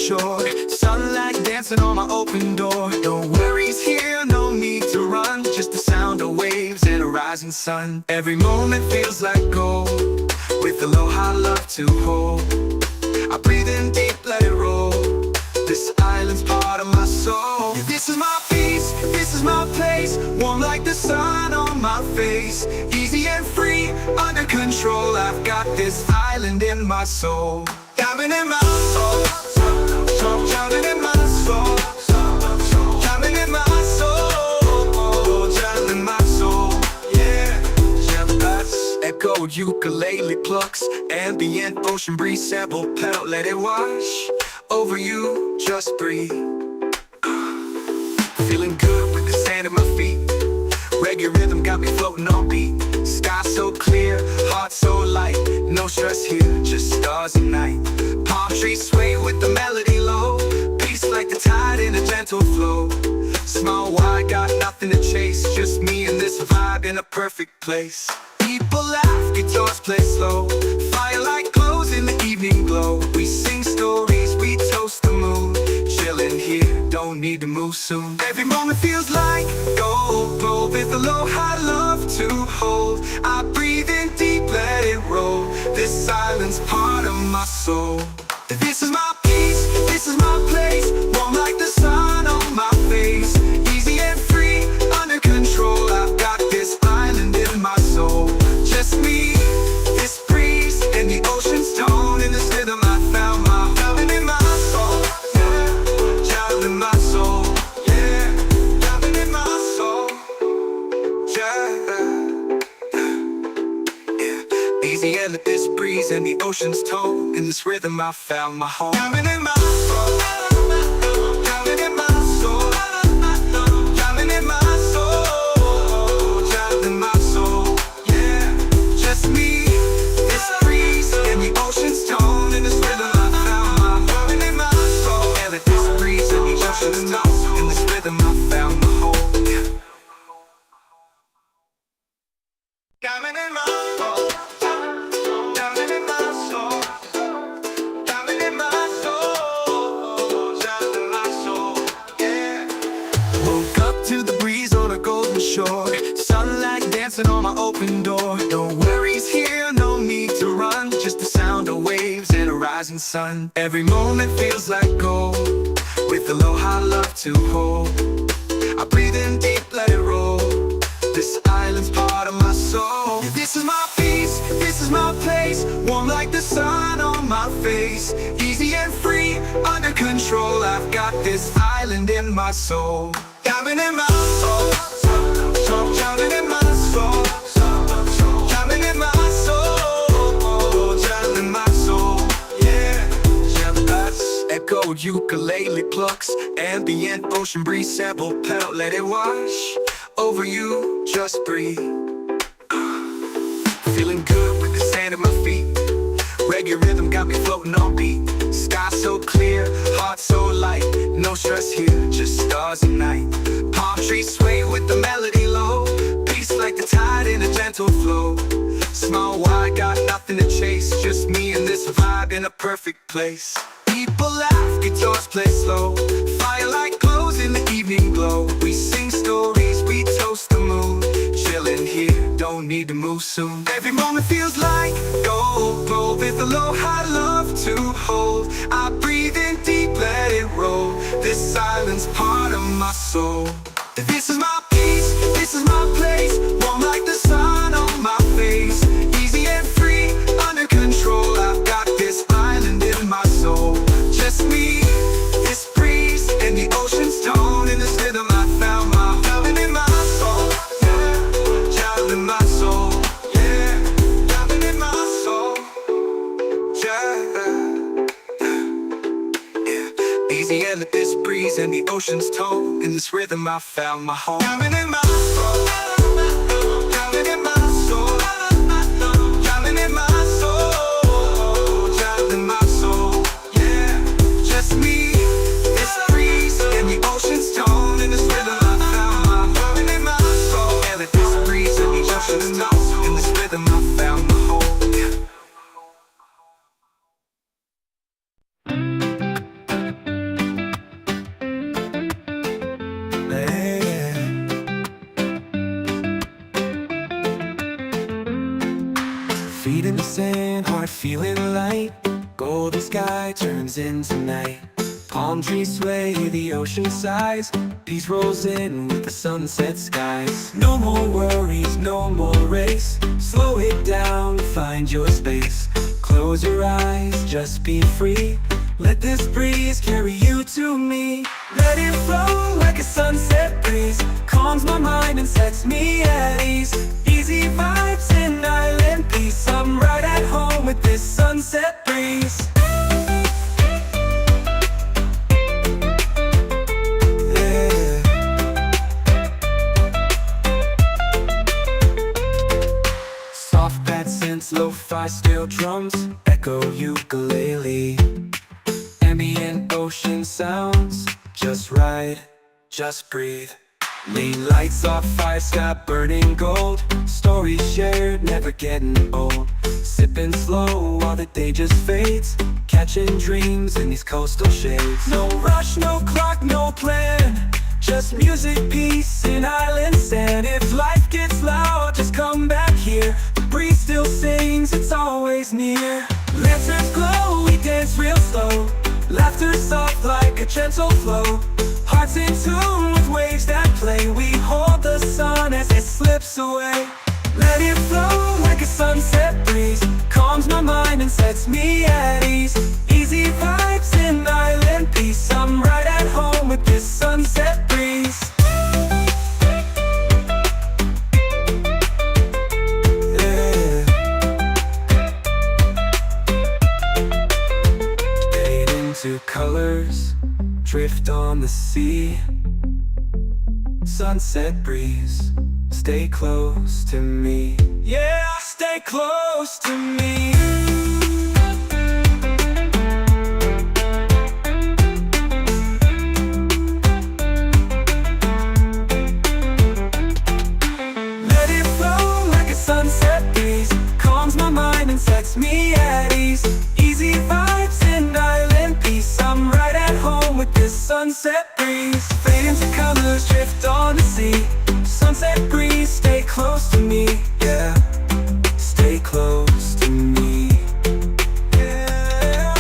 shore. Sunlight dancing on my open door. No worries here, no need to run. Just the sound of waves and a rising sun. Every moment feels like gold, with aloha love to hold. I breathe in deep, let it roll. This island's part of my soul. Yeah, this is my peace, this is my place. Warm like the sun on my face. Easy and free, under control. I've got this island in my soul. Diamond in my soul, diamond in my soul, diamond in my soul, diamond in my soul. Yeah, echoed ukulele plucks, ambient ocean breeze, sample pedal, let it wash over you, just breathe. Feeling good with the sand at my feet. Reggae rhythm got me floating on beat. Sky so clear, heart so light. No stress here, just stars and night. Palm trees sway with the melody low. Peace like the tide in a gentle flow. Small wide, got nothing to chase. Just me and this vibe in a perfect place. People laugh, guitars play slow. Firelight glows in the evening glow. We sing stories, we toast the moon. Chillin' here, don't need to move soon. Every moment feels like gold, gold with aloha love to hold. I breathe in deep, let it roll. This silence part of my soul. This is my peace, this is my place. Warm like the sun on my face. Easy and free, under control. I've got this island in my soul. Just me, this breeze, and the ocean's tone. In this rhythm I found my diamond in my soul. Yeah, diamond in my soul. Yeah, diamond in my soul. Yeah, easy and this breeze and the ocean's tone. In this rhythm I found my home. Diamond in my soul. Diamond in my soul. Diamond in my soul. Diamond in my soul. Yeah, just me, this breeze and the ocean's tone. In this rhythm I found my diamond in my soul. And with this breeze and the ocean's tone. In this rhythm I found my home. Yeah. Diamond in my soul. Diamond in my soul. Diamond in my soul. Diamond in my soul. Yeah. Woke up to the breeze on a golden shore. Sunlight dancing on my open door. No worries here, no need to run. Just the sound of waves and a rising sun. Every moment feels like gold, with aloha love to hold. I breathe in deep, let it roll. This island's part of my soul. Yeah, this is my peace, this is my place. Warm like the sun on my face. Easy and free, under control. I've got this island in my soul. Diamond in my soul. Diamond in my soul. Diamond in my soul. Diamond in my soul. Yeah, echoed ukulele plucks, ambient ocean breeze, sample pedal, let it wash over you, just breathe. Feeling good with the sand at my feet. Reggae rhythm got me floating on beat. Sky so clear, heart so light. No stress here, just stars and night. Palm trees sway with the melody low. Peace like the tide in a gentle flow. Small wide, got nothing to chase. Just me and this vibe in a perfect place. People laugh, guitars play slow. Firelight glows in the evening glow. We sing stories, we toast the moon. Chillin' here, don't need to move soon. Every moment feels like gold, gold with aloha love to hold. I breathe in deep, let it roll. This silence part of my soul. This is my peace, this is my place. Warm like the sun on my face. Easy and free, under control. I've got this island in my soul. Just me, this breeze, and the ocean's tone. In this rhythm I found my diamond in my soul. Yeah, diamond in my soul. Yeah, diamond in my soul. Yeah, easy and this breeze and the ocean's tone. In this rhythm I found my home. Diamond in my soul. Diamond in my soul. Diamond in my soul. Diamond in my soul. Yeah, just me, this breeze and the ocean's tone. In this rhythm I found my diamond in my soul. And with this breeze and the ocean's tone. In this rhythm I found my home. Yeah. Feet in the sand, heart feeling light. Golden sky turns into night. Palm trees sway, the ocean sighs. Peace rolls in with the sunset skies. No more worries, no more race. Slow it down, find your space. Close your eyes, just be free. Let this breeze carry you to me. Let it flow like a sunset breeze. Calms my mind and sets me at ease. Easy vibes and island peace. I'm right at home with this sunset breeze. Yeah. Soft pad synths, lo-fi steel drums, echo ukulele. Ambient ocean sounds, just ride, just breathe. Lean lights off, fire sky burning gold. Stories shared, never getting old. Sipping slow while the day just fades. Catching dreams in these coastal shades. No rush, no clock, no plan. Just music, peace, and island sand. If life gets loud, just come back here. The breeze still sings, it's always near. Lanterns glow, we dance real slow. Laughter soft like a gentle flow. Hearts in tune with waves that play. We hold the sun as it slips away. Let it flow like a sunset breeze. Calms my mind and sets me at ease. Easy vibes and island peace. I'm right at home with this sunset breeze. Yeah. Fade into colors, drift on the sea. Sunset breeze, stay close to me. Yeah, stay close to me. Let it flow like a sunset breeze. Calms my mind and sets me at ease. Easy vibes and island peace. I'm right at home with this sunset breeze. Fade into colors, drift on the sea. Sunset breeze, stay close to me. Yeah, stay close to me. Yeah.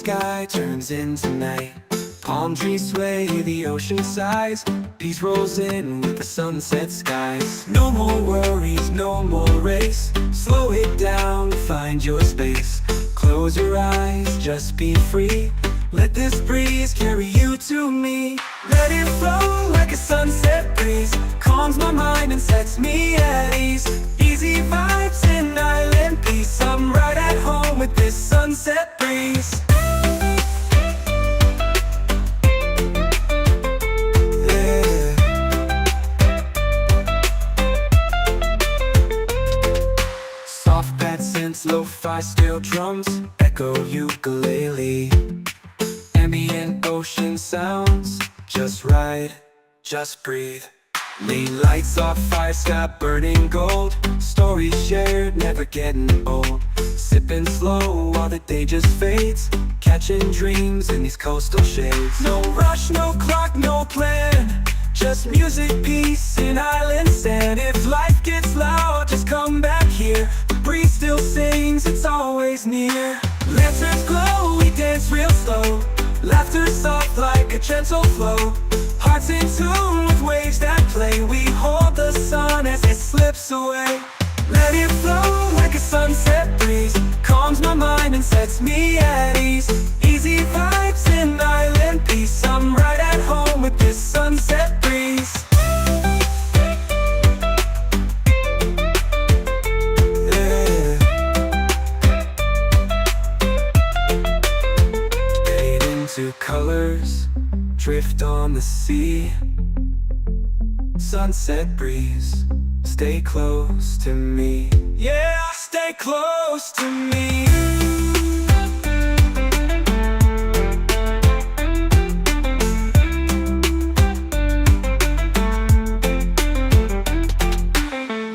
sky turns into night. Palm trees sway, the ocean sighs. Peace rolls in with the sunset skies. No more worries, no more race. Slow it down, find your space. Close your eyes, just be free. Let this breeze carry you to me. Let it flow like a sunset breeze. Calms my mind and sets me at ease. Easy vibes and island peace. I'm right at home with this sunset breeze. Soft pad synths, lo-fi steel drums, echo ukulele. Ambient ocean sounds, just right, just breathe. Lean lights off, fire sky burning gold. Stories shared, never getting old. Sipping slow while the day just fades. Catching dreams in these coastal shades. No rush, no clock, no plan. Just music, peace, and island sand. If life gets loud, just come back here. The breeze still sings, it's always near. Lanterns glow, we dance real slow. Laughter soft like a gentle flow. Hearts in tune with waves that play. We hold the sun as it slips away. Let it flow like a sunset breeze. Calms my mind and sets me at ease. Easy vibes and island peace. I'm right at home with this sunset breeze. Yeah. Fade into colors, drift on the sea. Sunset breeze, stay close to me. Yeah, stay close to me.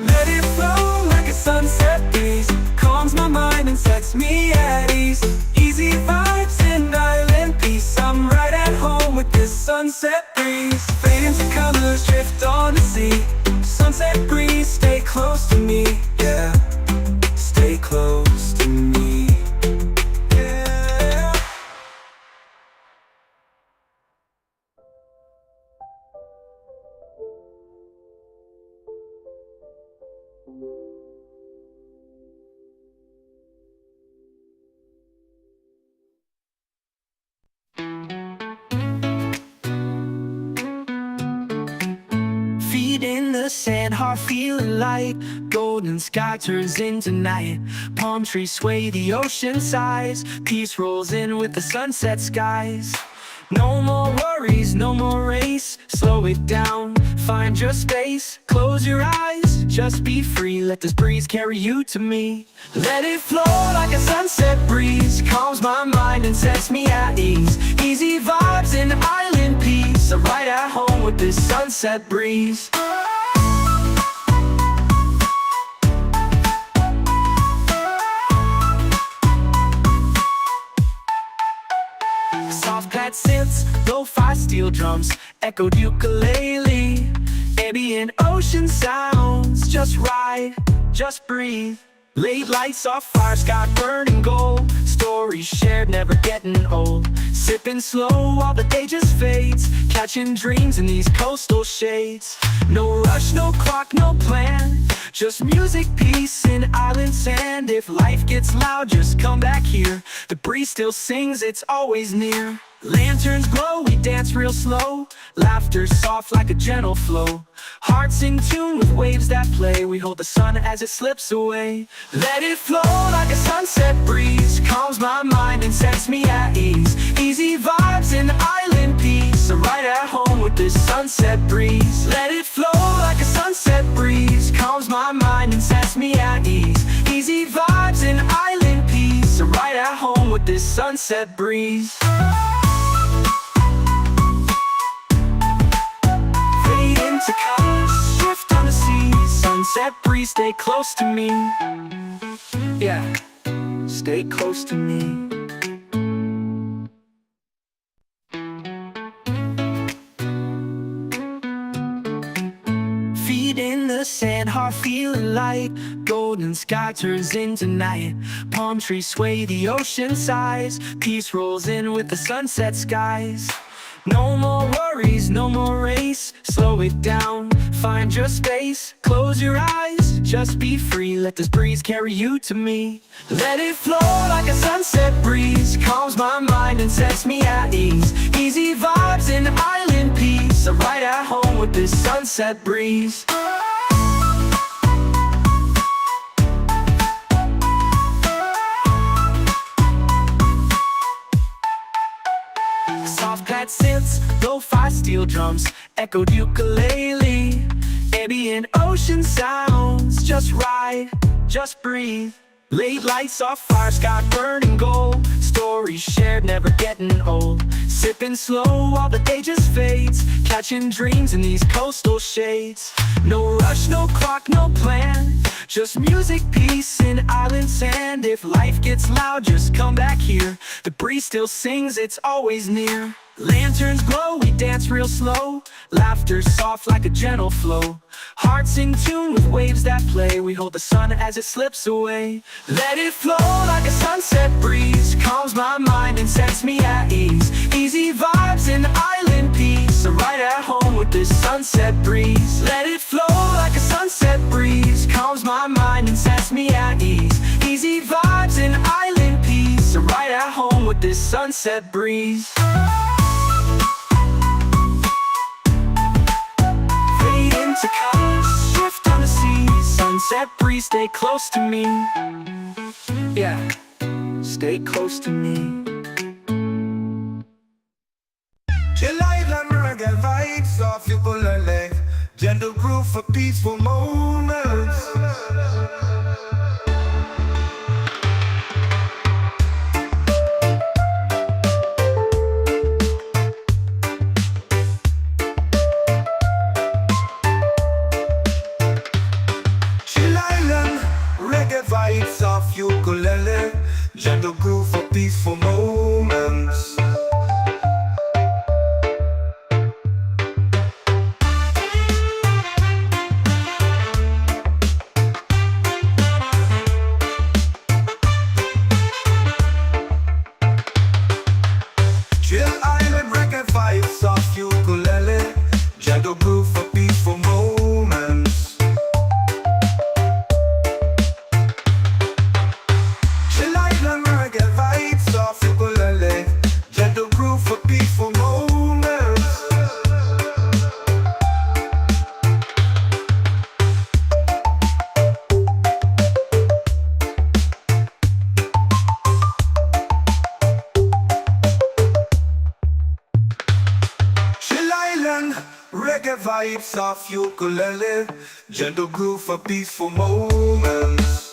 Let it flow like a sunset breeze. Calms my mind and sets me at ease. Easy vibes and island peace. I'm right at home with this sunset breeze. Fade into colors, drift on the sea. Sunset breeze, stay close to me. Yeah, stay close to me. Yeah. Feet in the sand, heart feeling light. Golden sky turns into night. Palm trees sway, the ocean sighs. Peace rolls in with the sunset skies. No more worries, no more race. Slow it down, find your space. Close your eyes, just be free. Let this breeze carry you to me. Let it flow like a sunset breeze. Calms my mind and sets me at ease. Easy vibes and island peace. I'm right at home with this sunset breeze. Soft pad synths, lo-fi steel drums, echoed ukulele. Ambient ocean sounds, just right, just breathe. Late lights off, fire sky burning gold. Stories shared, never getting old. Sipping slow while the day just fades. Catching dreams in these coastal shades. No rush, no clock, no plan. Just music, peace, and island sand. If life gets loud, just come back here. The breeze still sings, it's always near. Lanterns glow, we dance real slow. Laughter soft like a gentle flow. Hearts in tune with waves that play. We hold the sun as it slips away. Let it flow like a sunset breeze. Calms my mind and sets me at ease. Easy vibes and island peace. I'm right at home with this sunset breeze. Let it flow like a sunset breeze. Calms my mind and sets me at ease. Easy vibes and island peace. I'm right at home with this sunset breeze. To colors, drift on the sea. Sunset breeze, stay close to me. Yeah, stay close to me. Feet in the sand, heart feeling light. Golden sky turns into night. Palm trees sway, the ocean sighs. Peace rolls in with the sunset skies. No more worries, no more race. Slow it down, find your space. Close your eyes, just be free. Let this breeze carry you to me. Let it flow like a sunset breeze. Calms my mind and sets me at ease. Easy vibes and island peace. I'm right at home with this sunset breeze. Soft pad synths, lo-fi steel drums, echoed ukulele, ambient ocean sounds. Just ride, just breathe. Late lights off fire, sky burning gold. Stories shared, never getting old. Sipping slow while the day just fades. Catching dreams in these coastal shades. No rush, no clock, no plan. Just music, peace, and island sand. If life gets loud, just come back here. The breeze still sings, it's always near. Lanterns glow, we dance real slow. Laughter soft like a gentle flow. Hearts in tune with waves that play. We hold the sun as it slips away. Let it flow like a sunset breeze. Calms my mind and sets me at ease. Easy vibes and island peace. I'm right at home with this sunset breeze. Let it flow like a sunset breeze. Calms my mind and sets me at ease. Easy vibes and island peace. I'm right at home with this sunset breeze. To colors, shift on the sea. Sunset breeze, stay close to me. Yeah, stay close to me. Chillout, reggae vibes off ukulele. Gentle groove for peaceful moments. Vibes off ukulele, gentle groove for peaceful moments. Chill island reggae vibes off ukulele, gentle groove for peaceful moments. Gentle groove for peaceful moments. Chill island, reggae vibes off ukulele. Gentle groove for peaceful moments.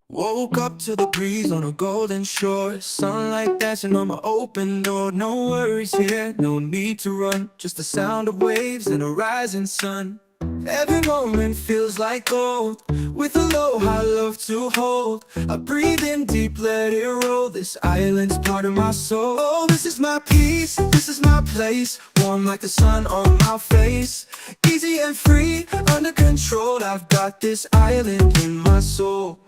Woke up to the breeze on a golden shore. Sunlight dancing on my open door. No worries here, no need to run. Just the sound of waves and a rising sun. Every moment feels like gold. With aloha love to hold. I breathe in deep, let it roll. This island's part of my soul. Oh, this is my peace, this is my place. Warm like the sun on my face. Easy and free, under control. I've got this island in my soul.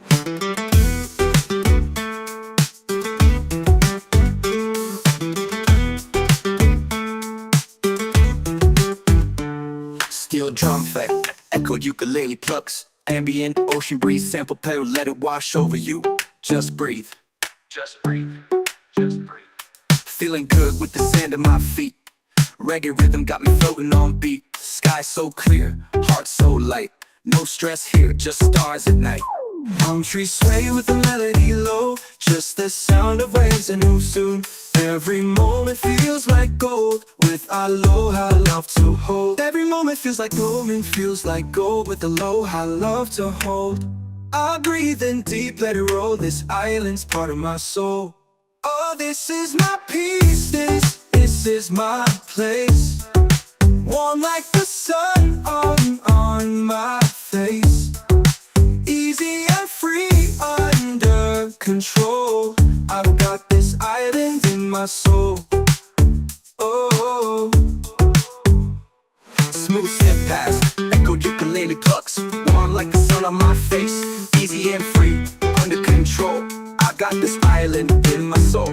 Steel drum effect, echoed ukulele plucks. Ambient ocean breeze, sample pedal, let it wash over you. Just breathe. Just breathe. Just breathe. Feeling good with the sand at my feet. Reggae rhythm got me floating on beat. Sky so clear, heart so light. No stress here, just stars at night. Palm trees sway with the melody low. Just the sound of waves and who soon. Every moment feels like gold. With aloha love to hold. Every moment feels like golden, feels like gold. With aloha love to hold. I breathe in deep, let it roll. This island's part of my soul. Oh, this is my peace, this is my place. Warm like the sun on my face. Easy and free, under control. I've got this island in my soul. Oh, oh, oh. ukulele plucks, warm like the sun on my face, easy and free, under control. I got this island in my soul.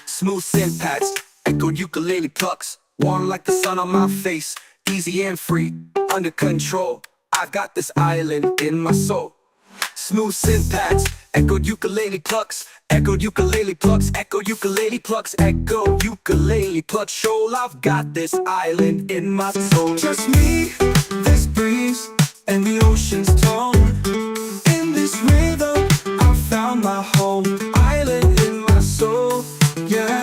Smooth synth pads, echoed ukulele plucks, warm like the sun on my face, easy and free, under control. I got this island in my soul. Smooth synth pads, echoed ukulele plucks, echoed ukulele plucks, echoed ukulele plucks, echoed ukulele plucks. Show I've got this island in my soul. Just me, this breeze, and the ocean's tone. In this rhythm, I found my home. Island in my soul, yeah.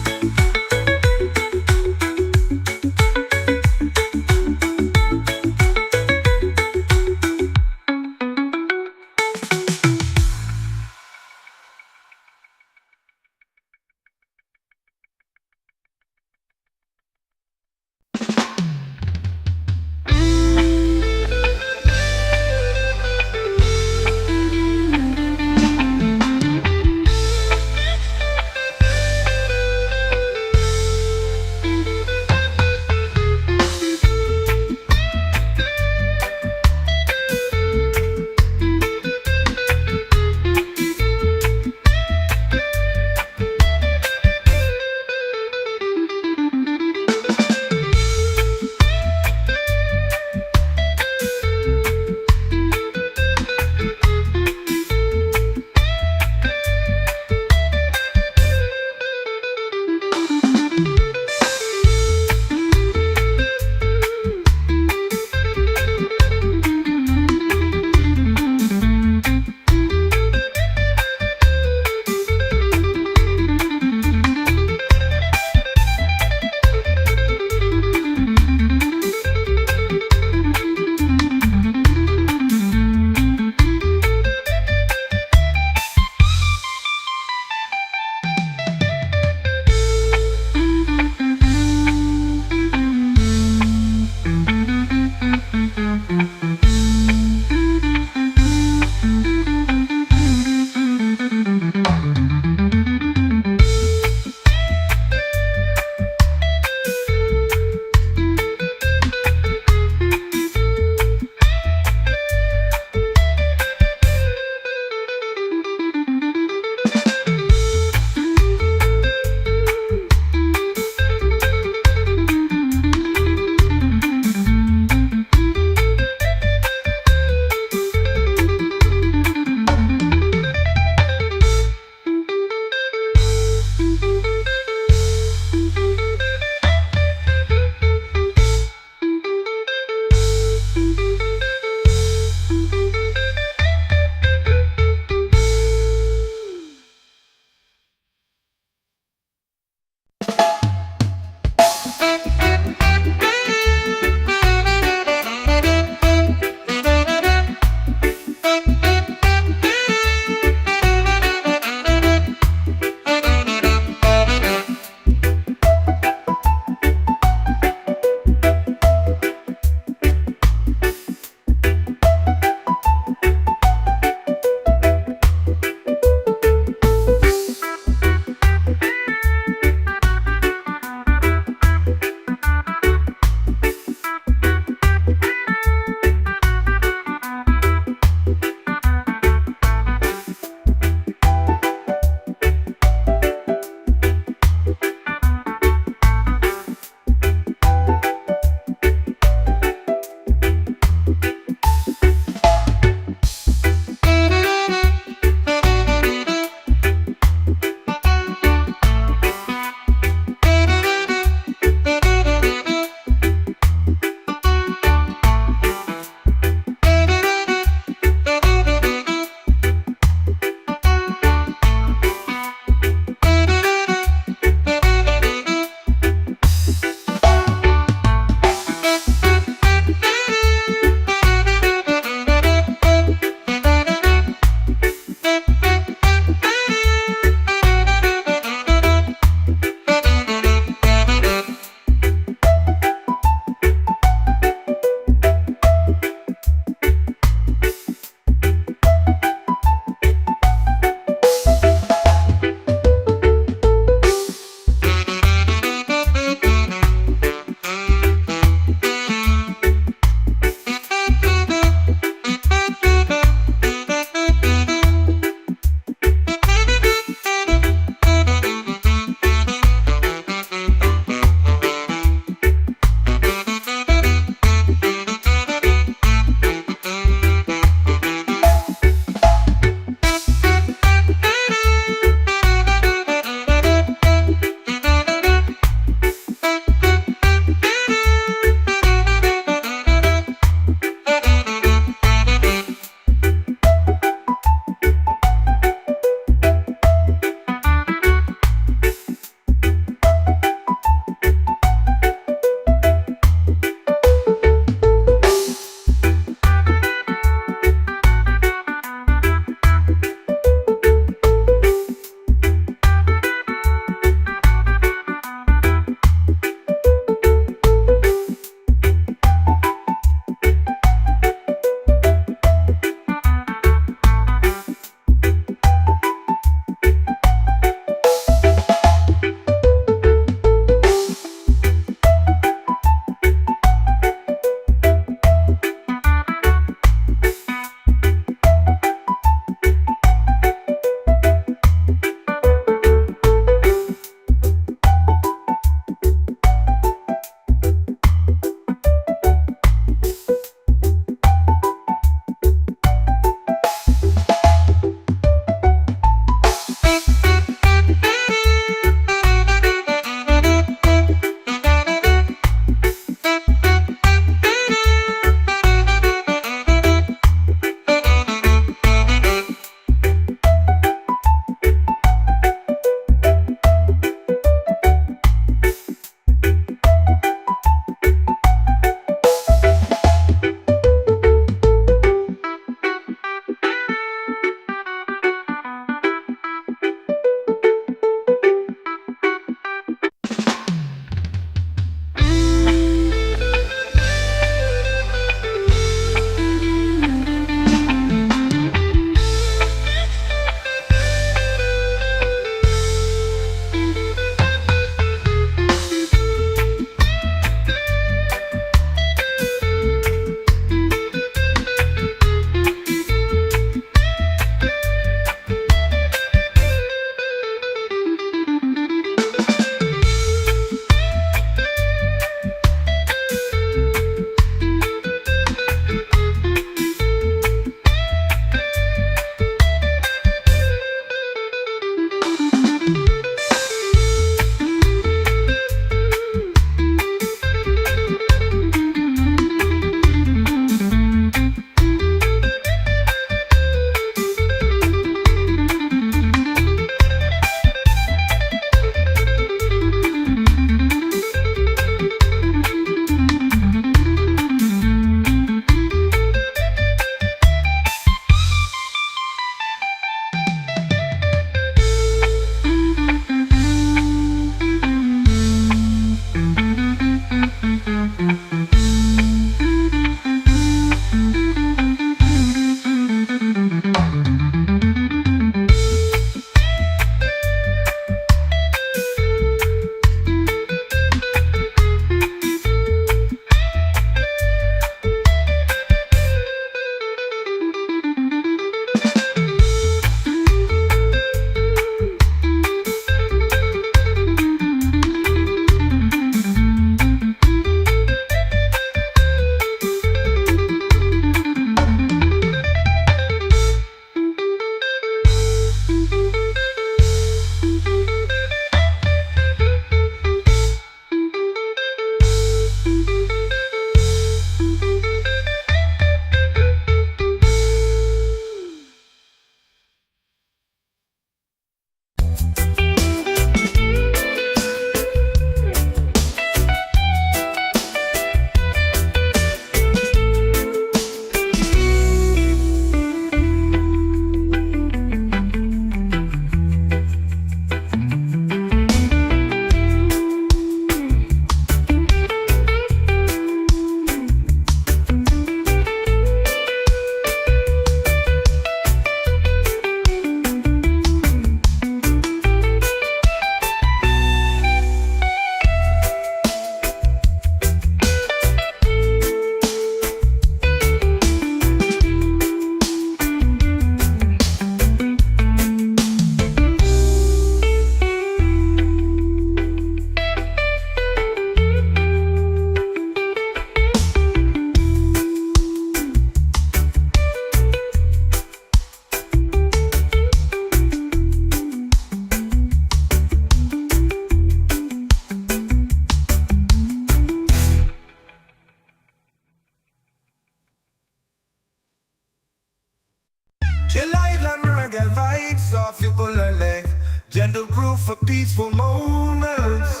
Chillout, reggae vibes off your bullet. Gentle groove for peaceful moments.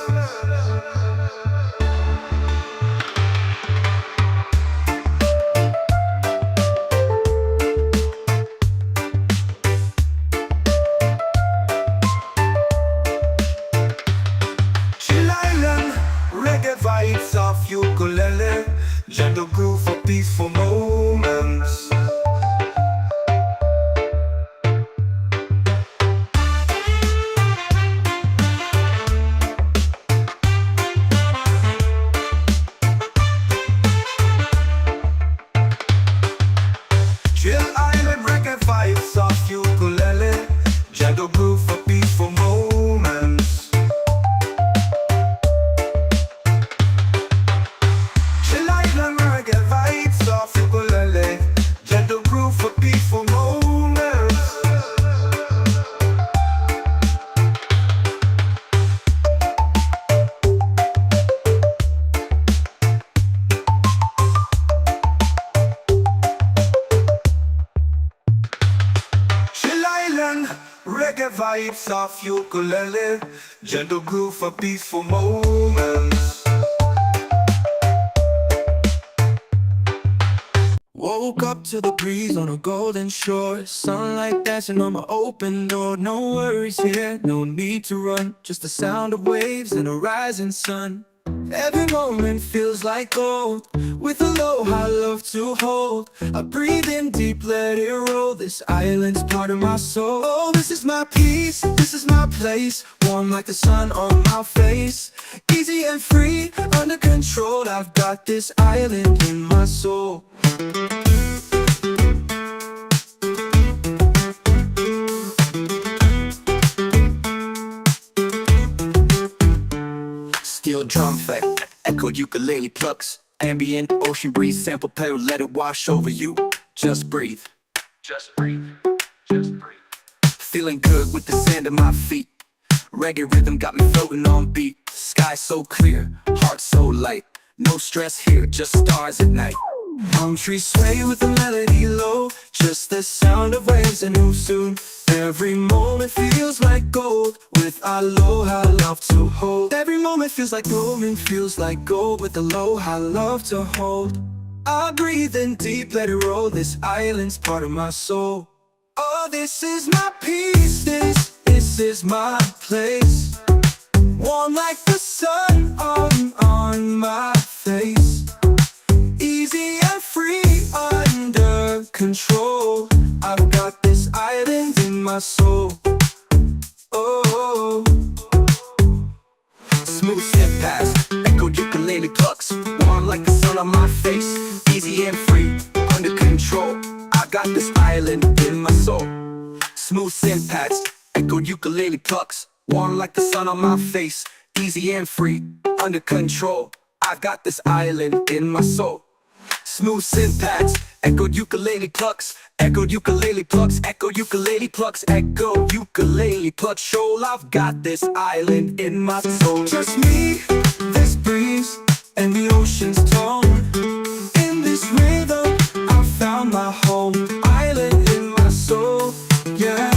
Chillout, reggae vibes off ukulele. Gentle groove for peaceful moments. Chillout, reggae vibes off ukulele. Gentle groove for peaceful moments. Chillout, reggae vibes off ukulele. Gentle groove for peaceful moments. Chillout, reggae vibes off ukulele. Gentle groove for peaceful moments. Woke up to the breeze on a golden shore. Sunlight dancing on my open door. No worries here, no need to run. Just the sound of waves and a rising sun. Every moment feels like gold. With a low high love to hold. I breathe in deep, let it roll. This island's part of my soul. Oh, this is my peace, this is my place. Warm like the sun on my face. Easy and free, under control. I've got this island in my soul. Steel drum effect, echoed ukulele plucks. Ambient ocean breeze, sample pedal, let it wash over you. Just breathe. Just breathe. Just breathe. Feeling good with the sand at my feet. Reggae rhythm got me floating on beat. Sky so clear, heart so light. No stress here, just stars at night. Palm trees sway with the melody low. Just the sound of waves and who soon. Every moment feels like gold. With aloha love to hold. Every moment feels like moment feels like gold. With aloha love to hold. I breathe in deep, let it roll. This island's part of my soul. Oh, this is my peace. This is my place. Warm like the sun on my face. Easy and free, under control. I've got this island in my soul. Oh, Smooth step past, echoed ukulele plucks. Warm like the sun on my face. Easy and free, under control. I got this island in my soul. Smooth syntax, echoed ukulele plucks. Warm like the sun on my face. Easy and free, under control. I got this island in my soul. Smooth syntax, echoed ukulele plucks. Echoed ukulele plucks, echoed ukulele plucks, echoed ukulele plucks. Shoal, I've got this island in my soul. just me, this breeze, and the ocean's tone. In this rhythm, I found my home. Island in my soul, yeah.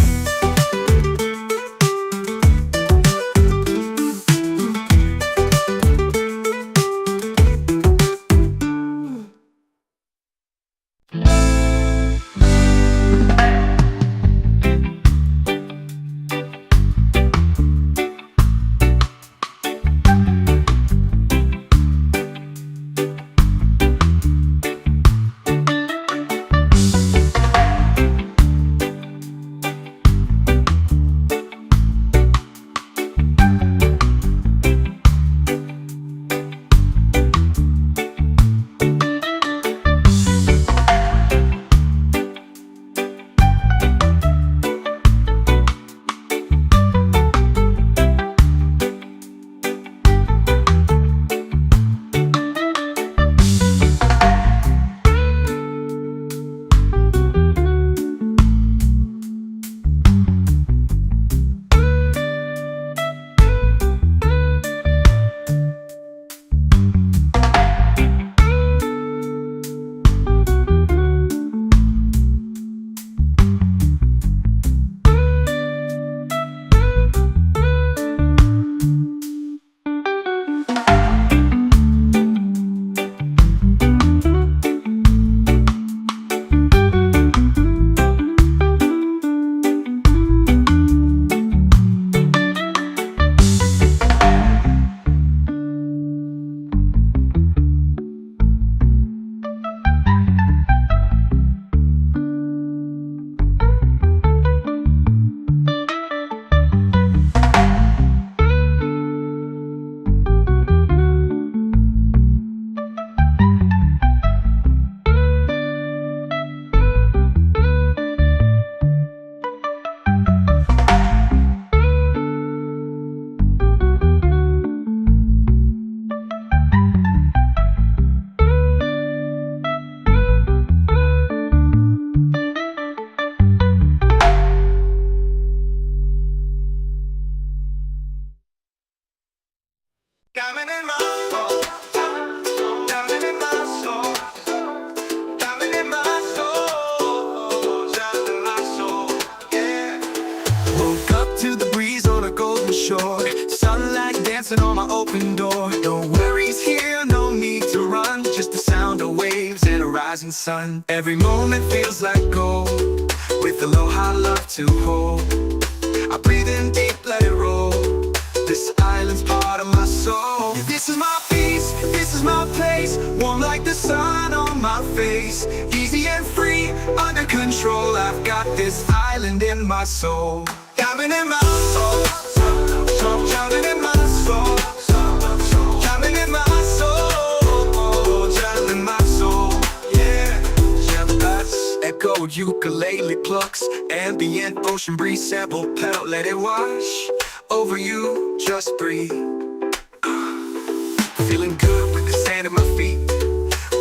open door. No worries here, no need to run. Just the sound of waves and a rising sun. Every moment feels like gold, with aloha love to hold. I breathe in deep, let it roll. This island's part of my soul. Yeah, this is my peace, this is my place. Warm like the sun on my face. Easy and free, under control. I've got this island in my soul. Diamond in my soul, diamond in my soul, diamond in my soul, diamond in my soul. Yeah, echo ukulele plucks, ambient ocean breeze sample pedal, let it wash over you, just breathe. Feeling good with the sand at my feet.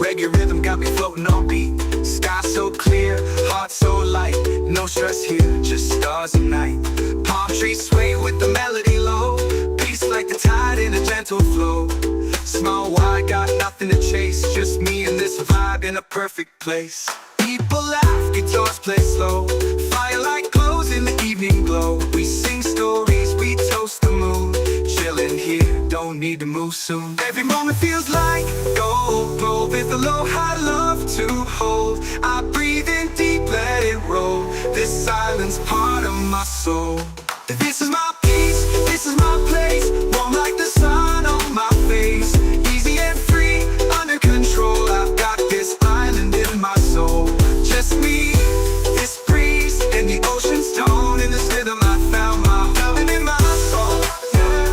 Reggae rhythm got me floating on beat. Sky so clear, heart so light. No stress here, just stars and night. Palm trees sway with the melody low. Peace like the tide in a gentle flow. Small wide, got nothing to chase. Just me and this vibe in a perfect place. People laugh, guitars play slow. Firelight glows in the evening glow. We sing stories, we toast the moon. Chillin' here, don't need to move soon. Every moment feels like gold, gold with aloha love to hold. I breathe in deep, let it roll. This silence part of my soul. This is my peace, this is my place. Warm like the sun on my face. Easy and free, under control. I've got this island in my soul. Just me, this breeze, and the ocean's tone. In this rhythm I found my diamond in my soul. Yeah,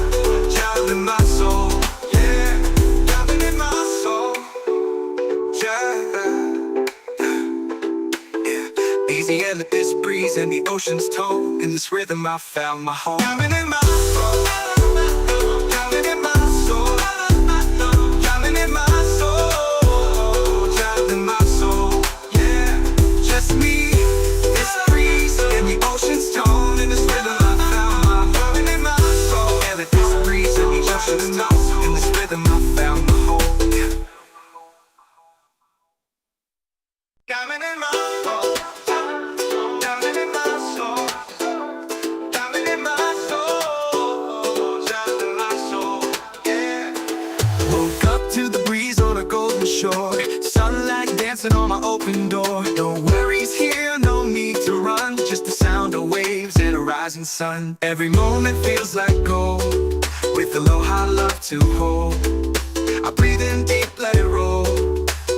diamond in my soul. Yeah, diamond in my soul. Yeah. Easy and this breeze and the ocean's tone. In this rhythm I found my home. Diamond in my soul. Diamond in my soul. Diamond in my soul. Diamond in my soul. Yeah, just me, this breeze and the ocean's tone. In this rhythm I found my diamond in my soul. Yeah, with this breeze and the ocean's tone. In this rhythm I found my home. Yeah. Diamond in my soul. Diamond in my soul. Diamond in my soul. Diamond in my soul. Yeah. Woke up to the breeze on a golden shore. Sunlight dancing on my open door. No worries here, no need to run. Just the sound of waves and a rising sun. Every moment feels like gold, with aloha love to hold. I breathe in deep, let it roll.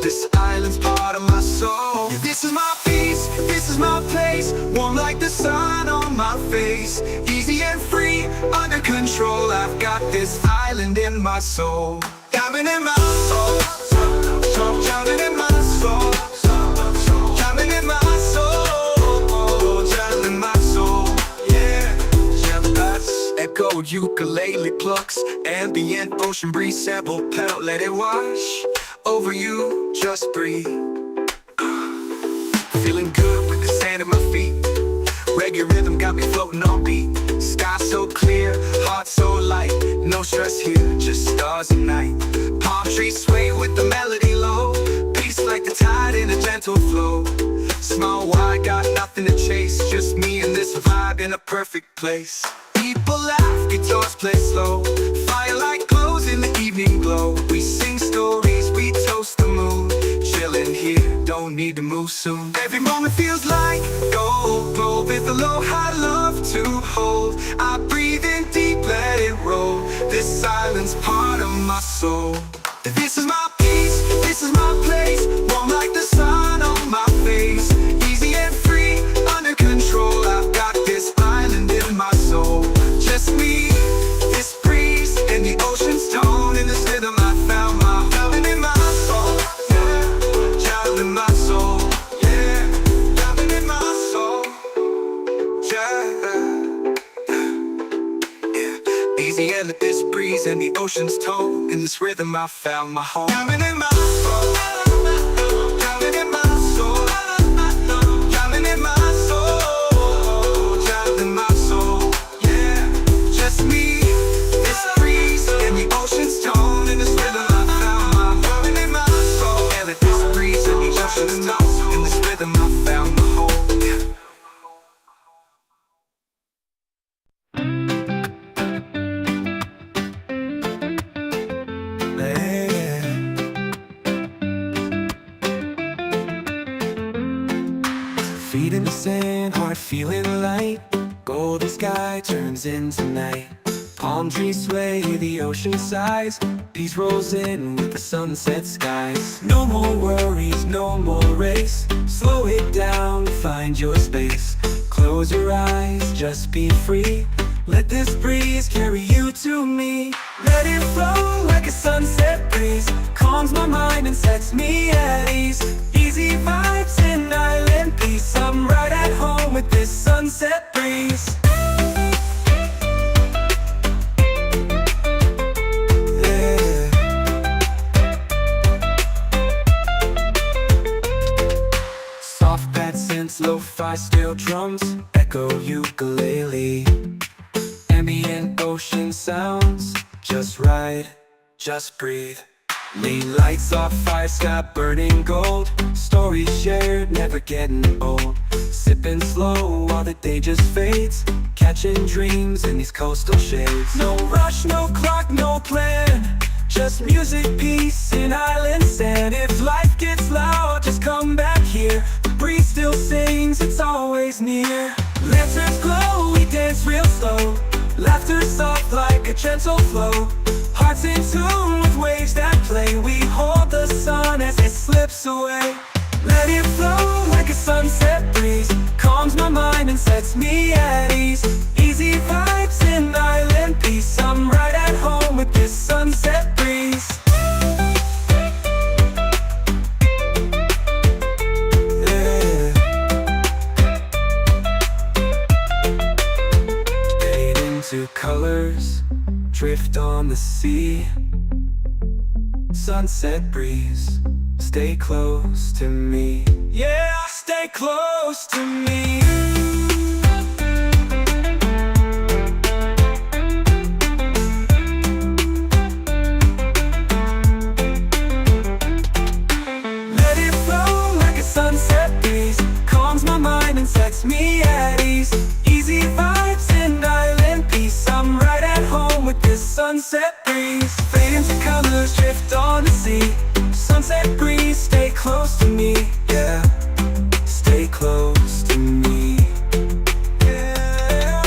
This island's part of my soul. Yeah, this is my peace, this is my place. Warm like the sun on my face. Easy and free, under control. I've got this island in my soul. Diamond in my soul. Diamond in my soul. Diamond in my soul. Diamond in my soul. Yeah. Echo ukulele plucks, ambient ocean breeze sample pedal, let it wash over you, just breathe. Feeling good with the sand at my feet. Reggae rhythm got me floating on beat. Sky so clear, heart so light. No stress here, just stars and night. Palm trees sway with the melody low. Peace like the tide in a gentle flow. Small wide, got nothing to chase. Just me and this vibe in a perfect place. People laugh, guitars play slow. Firelight glows in the evening glow. We sing stories, we toast the moon. Chillin' here, don't need to move soon. Every moment feels like gold, gold with aloha love to hold. I breathe in deep, let it roll. This silence part of my soul. This is my peace, this is my place. Warm like the sun on my face. Easy and free, under control. I've got this island in my soul. Just me, this breeze, and the ocean's tone. In this rhythm I found my diamond in my soul. Yeah, diamond in my soul. Yeah, diamond in my soul. Yeah. Easy and this breeze and the ocean's tone. In this rhythm I found my home. Diamond in my soul. Diamond in my soul. Diamond in my soul. Diamond in my soul. Yeah, just me, this breeze and the ocean's tone. In this rhythm I found my diamond in my soul. Yeah, with this breeze and the ocean's tone. In this rhythm I found my home. Yeah. Feet in the sand, heart feeling light. Golden sky turns into night. Palm trees sway, the ocean sighs. Peace rolls in with the sunset skies. No more worries, no more race. Slow it down, find your space. Close your eyes, just be free. Let this breeze carry you to me. Let it flow like a sunset breeze. Calms my mind and sets me at ease. Easy vibes in island peace. I'm right at home with this sunset breeze. Yeah. Soft pad synths, lo-fi steel drums, echo ukulele. Ambient ocean sounds, just ride, just breathe. Lean lights off, fire sky burning gold. Stories shared, never getting old. Sipping slow while the day just fades. Catching dreams in these coastal shades. No rush, no clock, no plan. Just music, peace, in island sand. If life gets loud, just come back here. The breeze still sings, it's always near. Lanterns glow, we dance real slow. Laughter soft like a gentle flow. Hearts in tune with waves that play. We hold the sun as it slips away. Let it flow like a sunset breeze. Calms my mind and sets me at ease. Easy vibes in island peace. I'm right at home with this sunset breeze. Yeah. Fade into colors, drift on the sea. Sunset breeze, stay close to me. Yeah, stay close to me. Let it flow like a sunset breeze. Calms my mind and sets me at ease. Easy vibes in island peace. I'm right at home with this sunset breeze. Fade into colors, drift on the sea. Sunset breeze, stay close to me. Yeah, stay close to me. Yeah.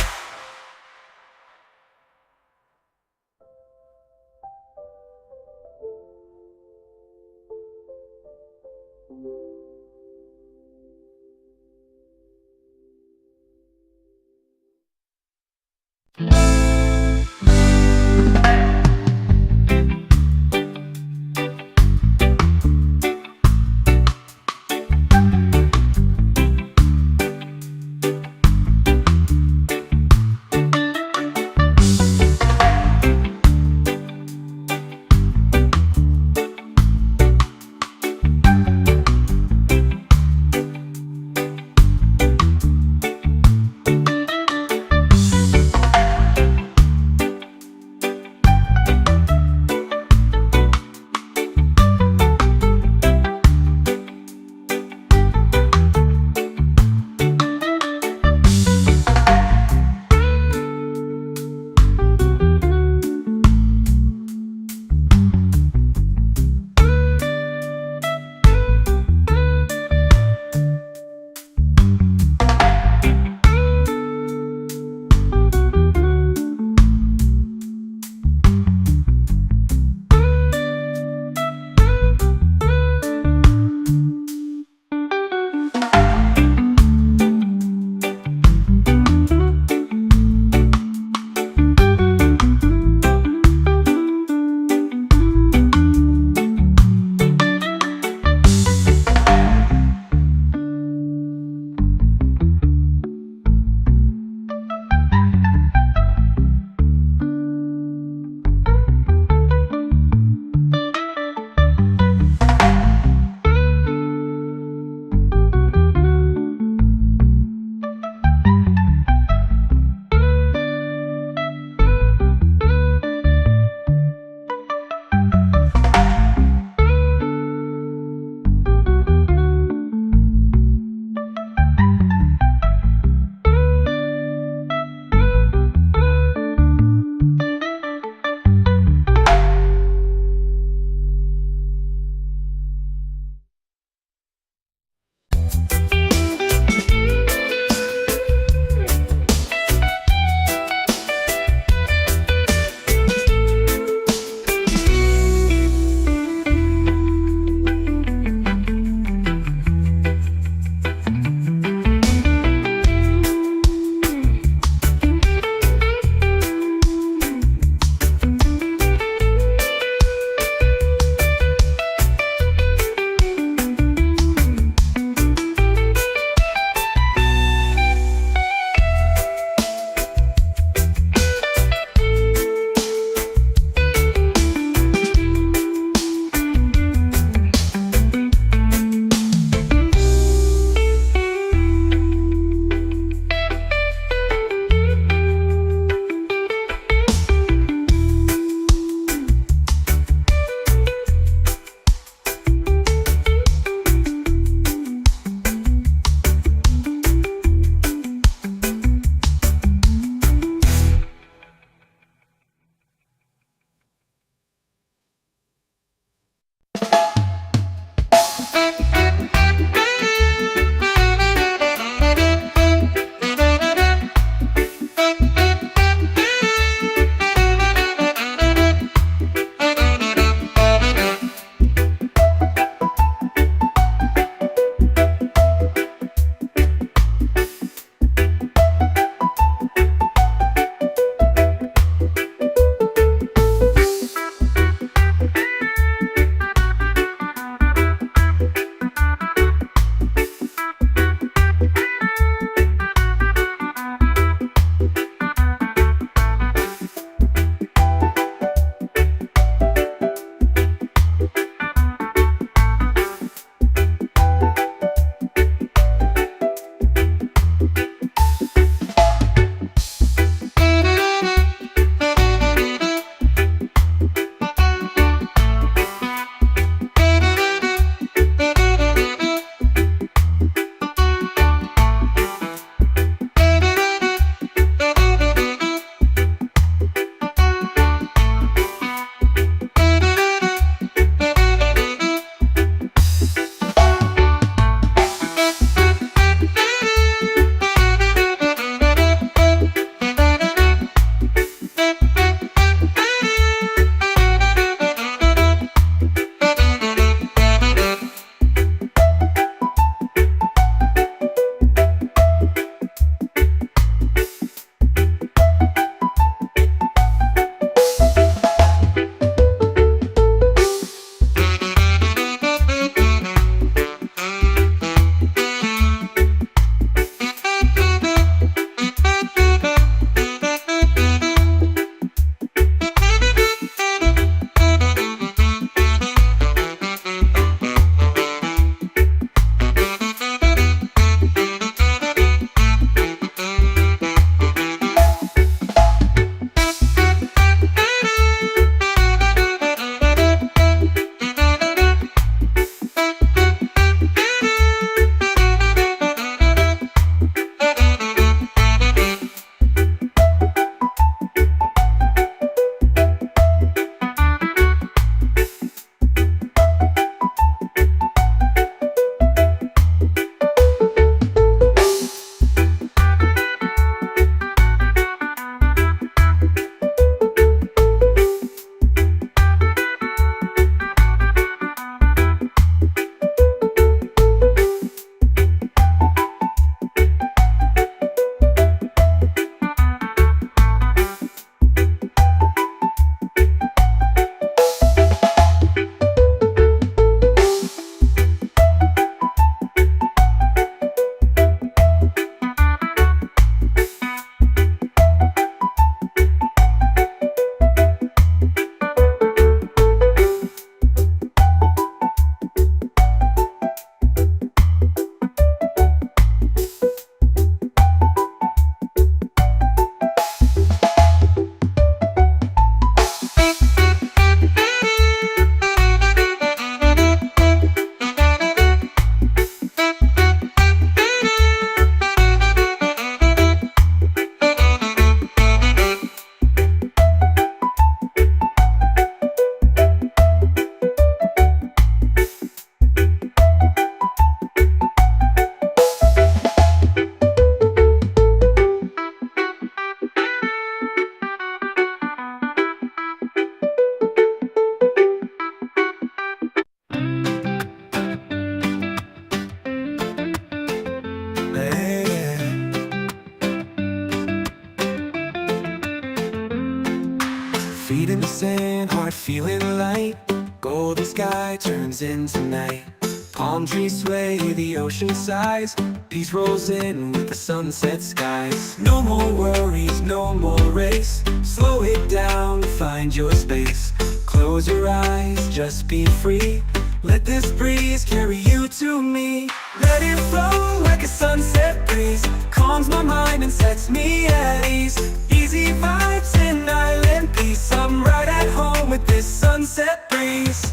golden sky turns into night. Palm trees sway, the ocean sighs. Peace rolls in with the sunset skies. No more worries, no more race. Slow it down, find your space. Close your eyes, just be free. Let this breeze carry you to me. Let it flow like a sunset breeze. Calms my mind and sets me at ease. Easy vibes in island peace. I'm right at home with this sunset breeze.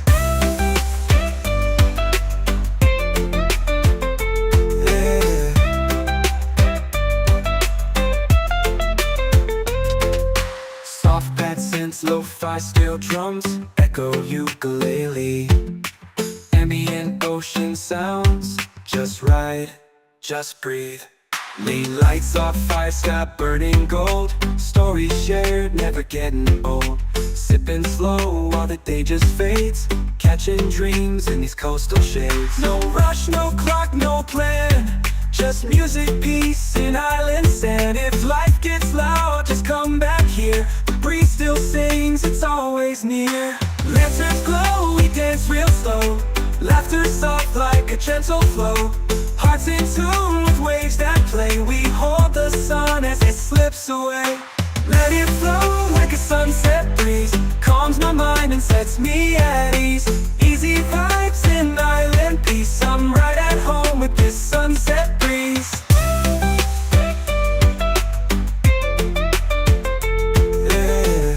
Soft pad synths, lo-fi steel drums, echo ukulele. Ambient ocean sounds, just right, just breathe. Late lights off, fire sky burning gold. Stories shared, never getting old. Sipping slow while the day just fades. Catching dreams in these coastal shades. No rush, no clock, no plan. Just music, peace, and island sand. If life gets loud, just come back here. The breeze still sings, it's always near. Lanterns glow, we dance real slow. Laughter soft like a gentle flow. Hearts in tune with waves that play. We hold the sun as it slips away. Let it flow like a sunset breeze. Calms my mind and sets me at ease. Easy vibes in island peace. I'm right at home with this sunset breeze. Yeah.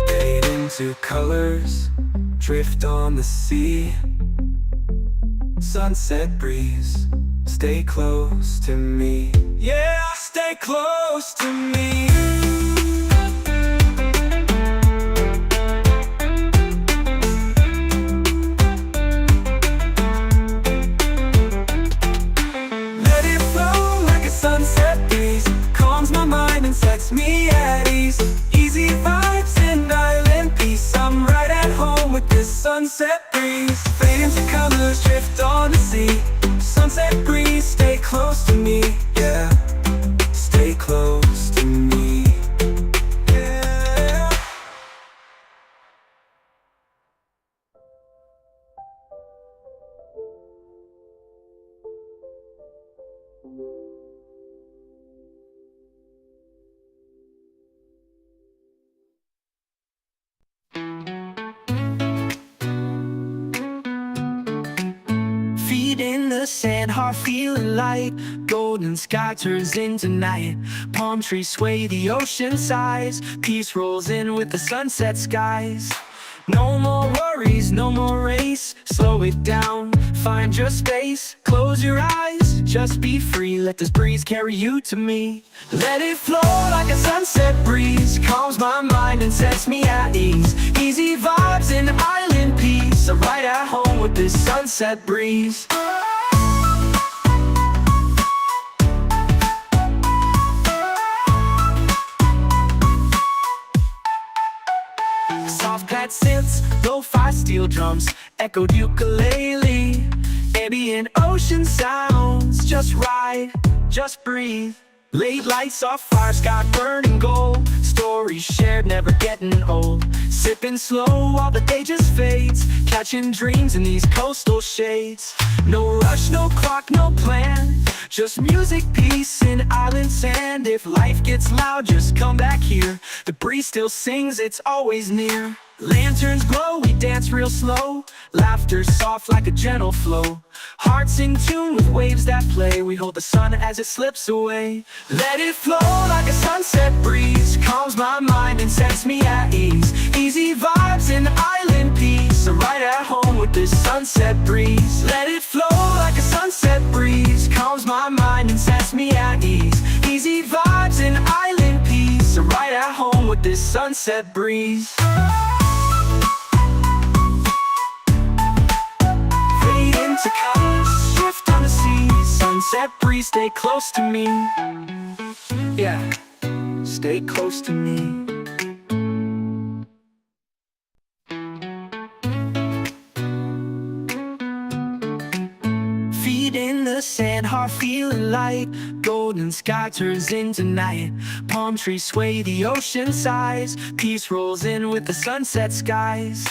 Fade into colors, drift on the sea. Sunset breeze, stay close to me. Yeah, stay close to me. Let it flow like a sunset breeze. Calms my mind and sets me at ease. Easy vibes in island peace. I'm right at home with this sunset breeze. Fade into colors, drift on the sea. Sunset breeze, stay close to me. Yeah, stay close to me. Yeah. Feet in the sand, heart feeling light. Golden sky turns into night. Palm trees sway, the ocean sighs. Peace rolls in with the sunset skies. No more worries, no more race. Slow it down, find your space. Close your eyes, just be free. Let this breeze carry you to me. Let it flow like a sunset breeze. Calms my mind and sets me at ease. Easy vibes in island peace. I'm right at home with this sunset breeze. Soft pad synths, lo-fi steel drums, echoed ukulele. Ambient ocean sounds, just right, just breathe. Late lights off, fire sky burning gold. Stories shared, never getting old. Sipping slow while the day just fades. Catching dreams in these coastal shades. No rush, no clock, no plan. Just music, peace, and island sand. If life gets loud, just come back here. The breeze still sings, it's always near. Lanterns glow, we dance real slow. Laughter soft like a gentle flow. Hearts in tune with waves that play. We hold the sun as it slips away. Let it flow like a sunset breeze. Calms my mind and sets me at ease. Easy vibes in island peace. I'm right at home with this sunset breeze. Let it flow like a sunset breeze. Calms my mind and sets me at ease. Easy vibes in island peace. I'm right at home with this sunset breeze. To colors, drift on the sea. Sunset breeze, stay close to me. Yeah, stay close to me. Feet in the sand, heart feeling light. Golden sky turns into night. Palm trees sway, the ocean sighs. Peace rolls in with the sunset skies.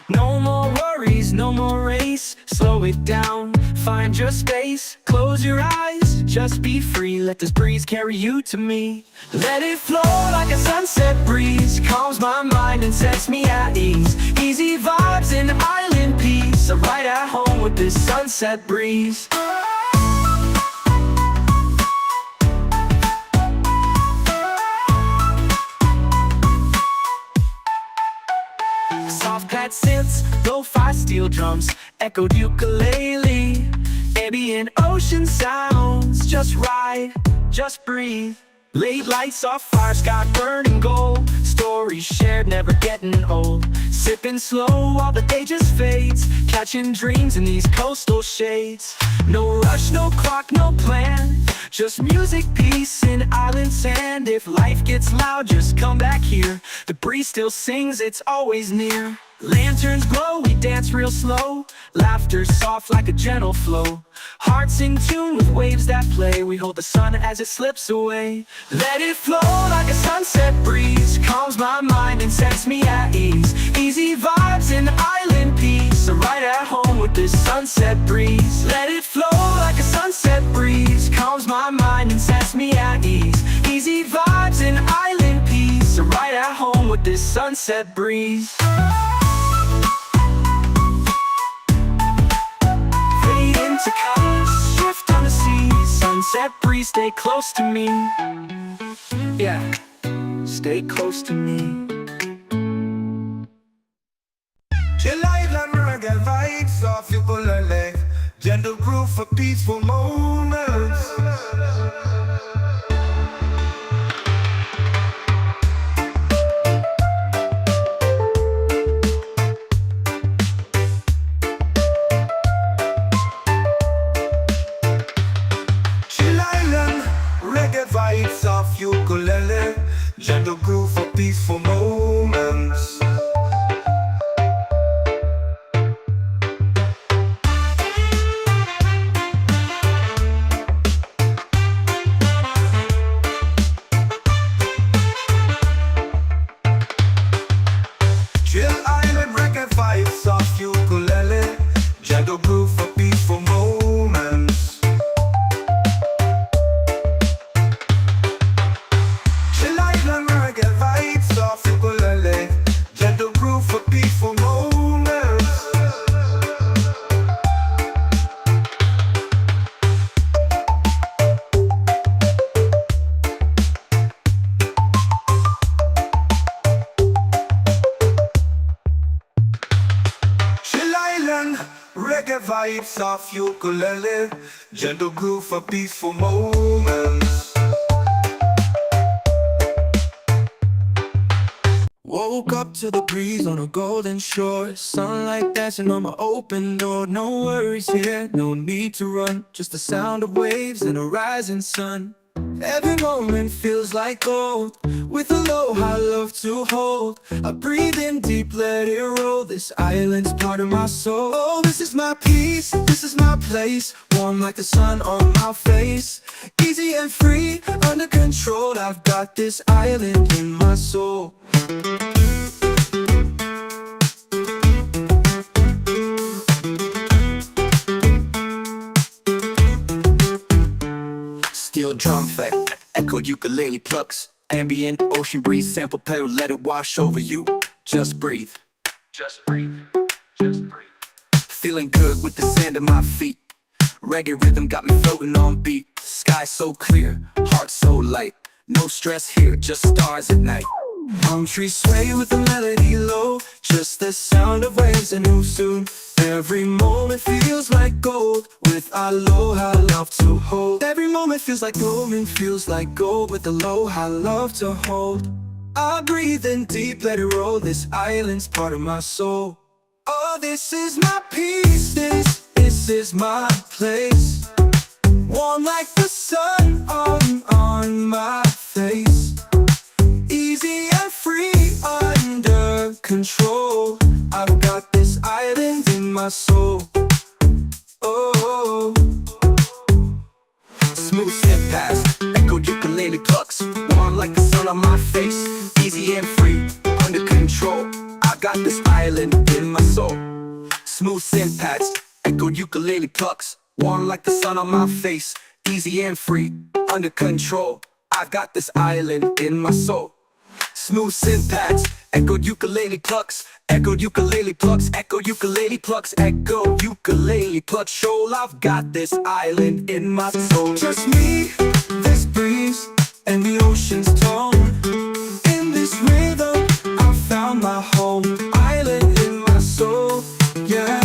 No more worries, no more race. Slow it down, find your space. Close your eyes, just be free. Let this breeze carry you to me. Let it flow like a sunset breeze. Calms my mind and sets me at ease. Easy vibes and island peace. I'm right at home with this sunset breeze. Soft pad synths, lo-fi steel drums, echoed ukulele. Ambient ocean sounds, just ride, just breathe. Late lights off fire, sky burning gold. Stories shared, never getting old. Sipping slow while the day just fades. Catching dreams in these coastal shades. No rush, no clock, no plan. Just music, peace, and island sand. If life gets loud, just come back here. The breeze still sings, it's always near. Lanterns glow, we dance real slow. Laughter soft like a gentle flow. Hearts in tune with waves that play. We hold the sun as it slips away. Let it flow like a sunset breeze. Calms my mind and sets me at ease. Easy vibes and island peace. I'm right at home with this sunset breeze. Let it flow like a sunset breeze. Calms my mind and sets me at ease. Easy vibes and island peace. I'm right at home with this sunset breeze. To colors, shift on the sea. Sunset breeze, stay close to me. Yeah, stay close to me. Chillout, reggae vibes off ukulele. Gentle groove for peaceful moments. Reggae vibes off ukulele. Gentle groove for peaceful moments. Chill island reggae vibes off ukulele. Gentle groove for peaceful moments. Gentle groove for peaceful moments. Chill island, reggae vibes off ukulele. Gentle groove for peaceful moments. Woke up to the breeze on a golden shore. Sunlight dancing on my open door. No worries here, no need to run. Just the sound of waves and a rising sun. Every moment feels like gold. With a low high love to hold. I breathe in deep, let it roll. This island's part of my soul. Oh, this is my peace, this is my place. Warm like the sun on my face. Easy and free, under control. I've got this island in my soul. Steel drum fat, echoed ukulele plucks. Ambient ocean breeze, sample pedal, let it wash over you. Just breathe. Just breathe. Just breathe. Feeling good with the sand at my feet. Reggae rhythm got me floating on beat. Sky so clear, heart so light. No stress here, just stars at night. Palm trees sway with the melody low. Just the sound of waves and who soon. Every moment feels like gold. With aloha love to hold. Every moment feels like golden, feels like gold. With aloha love to hold. I breathe in deep, let it roll. This island's part of my soul. Oh, this is my peace. This is my place. Warm like the sun on my face. Easy and free, under control. I've got this island in my soul. Oh, past. Echoed ukulele plucks, warm like the sun on my face. Easy and free, under control. I got this island in my soul. Smooth syntax, echoed ukulele plucks, warm like the sun on my face. Easy and free, under control. I got this island in my soul. Smooth syntax, echoed ukulele plucks, echoed ukulele plucks, echoed ukulele plucks, echoed ukulele plucks. Shoal, I've got this island in my soul. Just me, this breeze, and the ocean's tone. In this rhythm, I found my home. Island in my soul, yeah.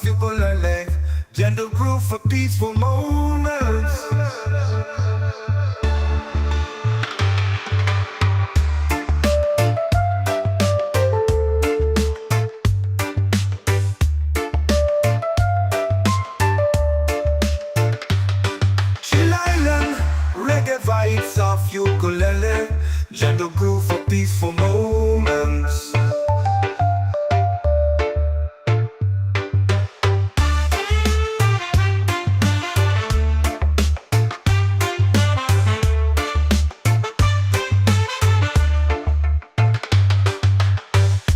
soft ukulele, gentle groove for peaceful moments. Chillout, reggae vibes, soft ukulele, gentle groove for peaceful moments.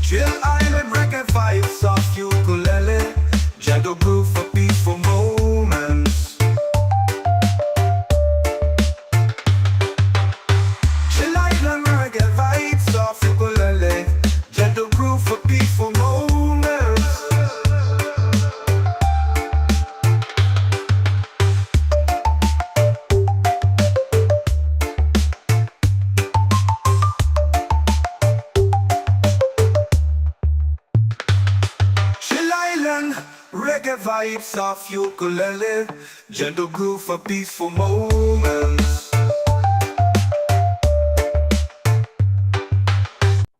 Chill Island reggae vibes, soft ukulele, gentle groove for peaceful moments. Chill Island reggae vibes, soft ukulele, gentle groove for peaceful moments. Chill Island, reggae vibes, soft ukulele, gentle groove for peaceful moments.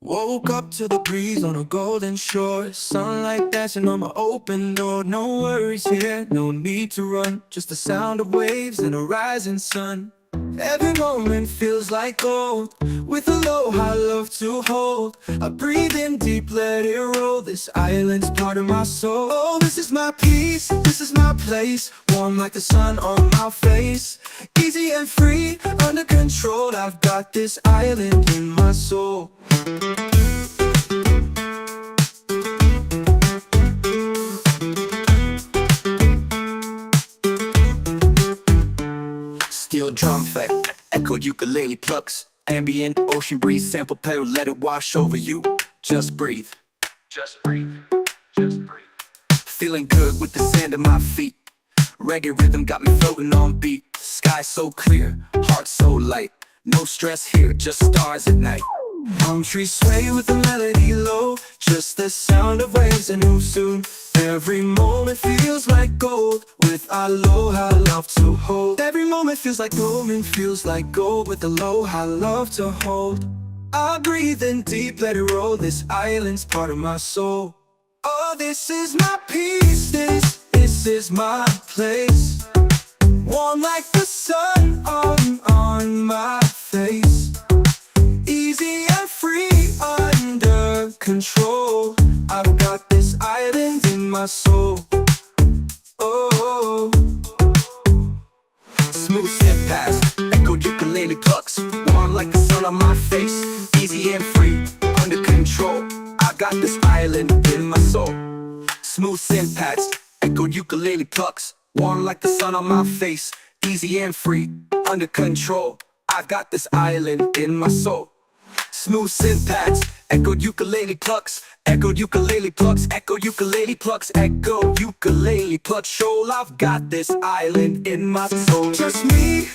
Woke up to the breeze on a golden shore, sunlight dancing on my open door. No worries here, no need to run, just the sound of waves and a rising sun. Every moment feels like gold, with aloha love to hold. I breathe in deep, let it roll, this island's part of my soul. Oh, this is my peace, this is my place, warm like the sun on my face. Easy and free, under control, I've got this island in my soul. Steel drum effect, echoed ukulele plucks, ambient ocean breeze, sample pedal, let it wash over you. Just breathe, just breathe, just breathe. Feeling good with the sand at my feet. Reggae rhythm got me floating on beat. Sky so clear, heart so light. No stress here, just stars at night. Palm trees sway with the melody low, just the sound of waves and who soon. Every moment feels like gold, with aloha love to hold. Every moment feels like gold and feels like gold, with aloha love to hold. I breathe in deep, let it roll, this island's part of my soul. Oh, this is my peace, this is my place, warm like the sun on my face. Easy and free, under control, I've got this island in my soul. Oh, Smooth step past, echoed ukulele plucks, warm like the sun on my face. Easy and free, under control, I got this island in my soul. Smooth syntax, echoed ukulele plucks, warm like the sun on my face. Easy and free, under control, I got this island in my soul. Smooth syntax, echoed ukulele plucks, echoed ukulele plucks, echoed ukulele plucks, echoed ukulele plucks. Shoal, I've got this island in my soul. just me,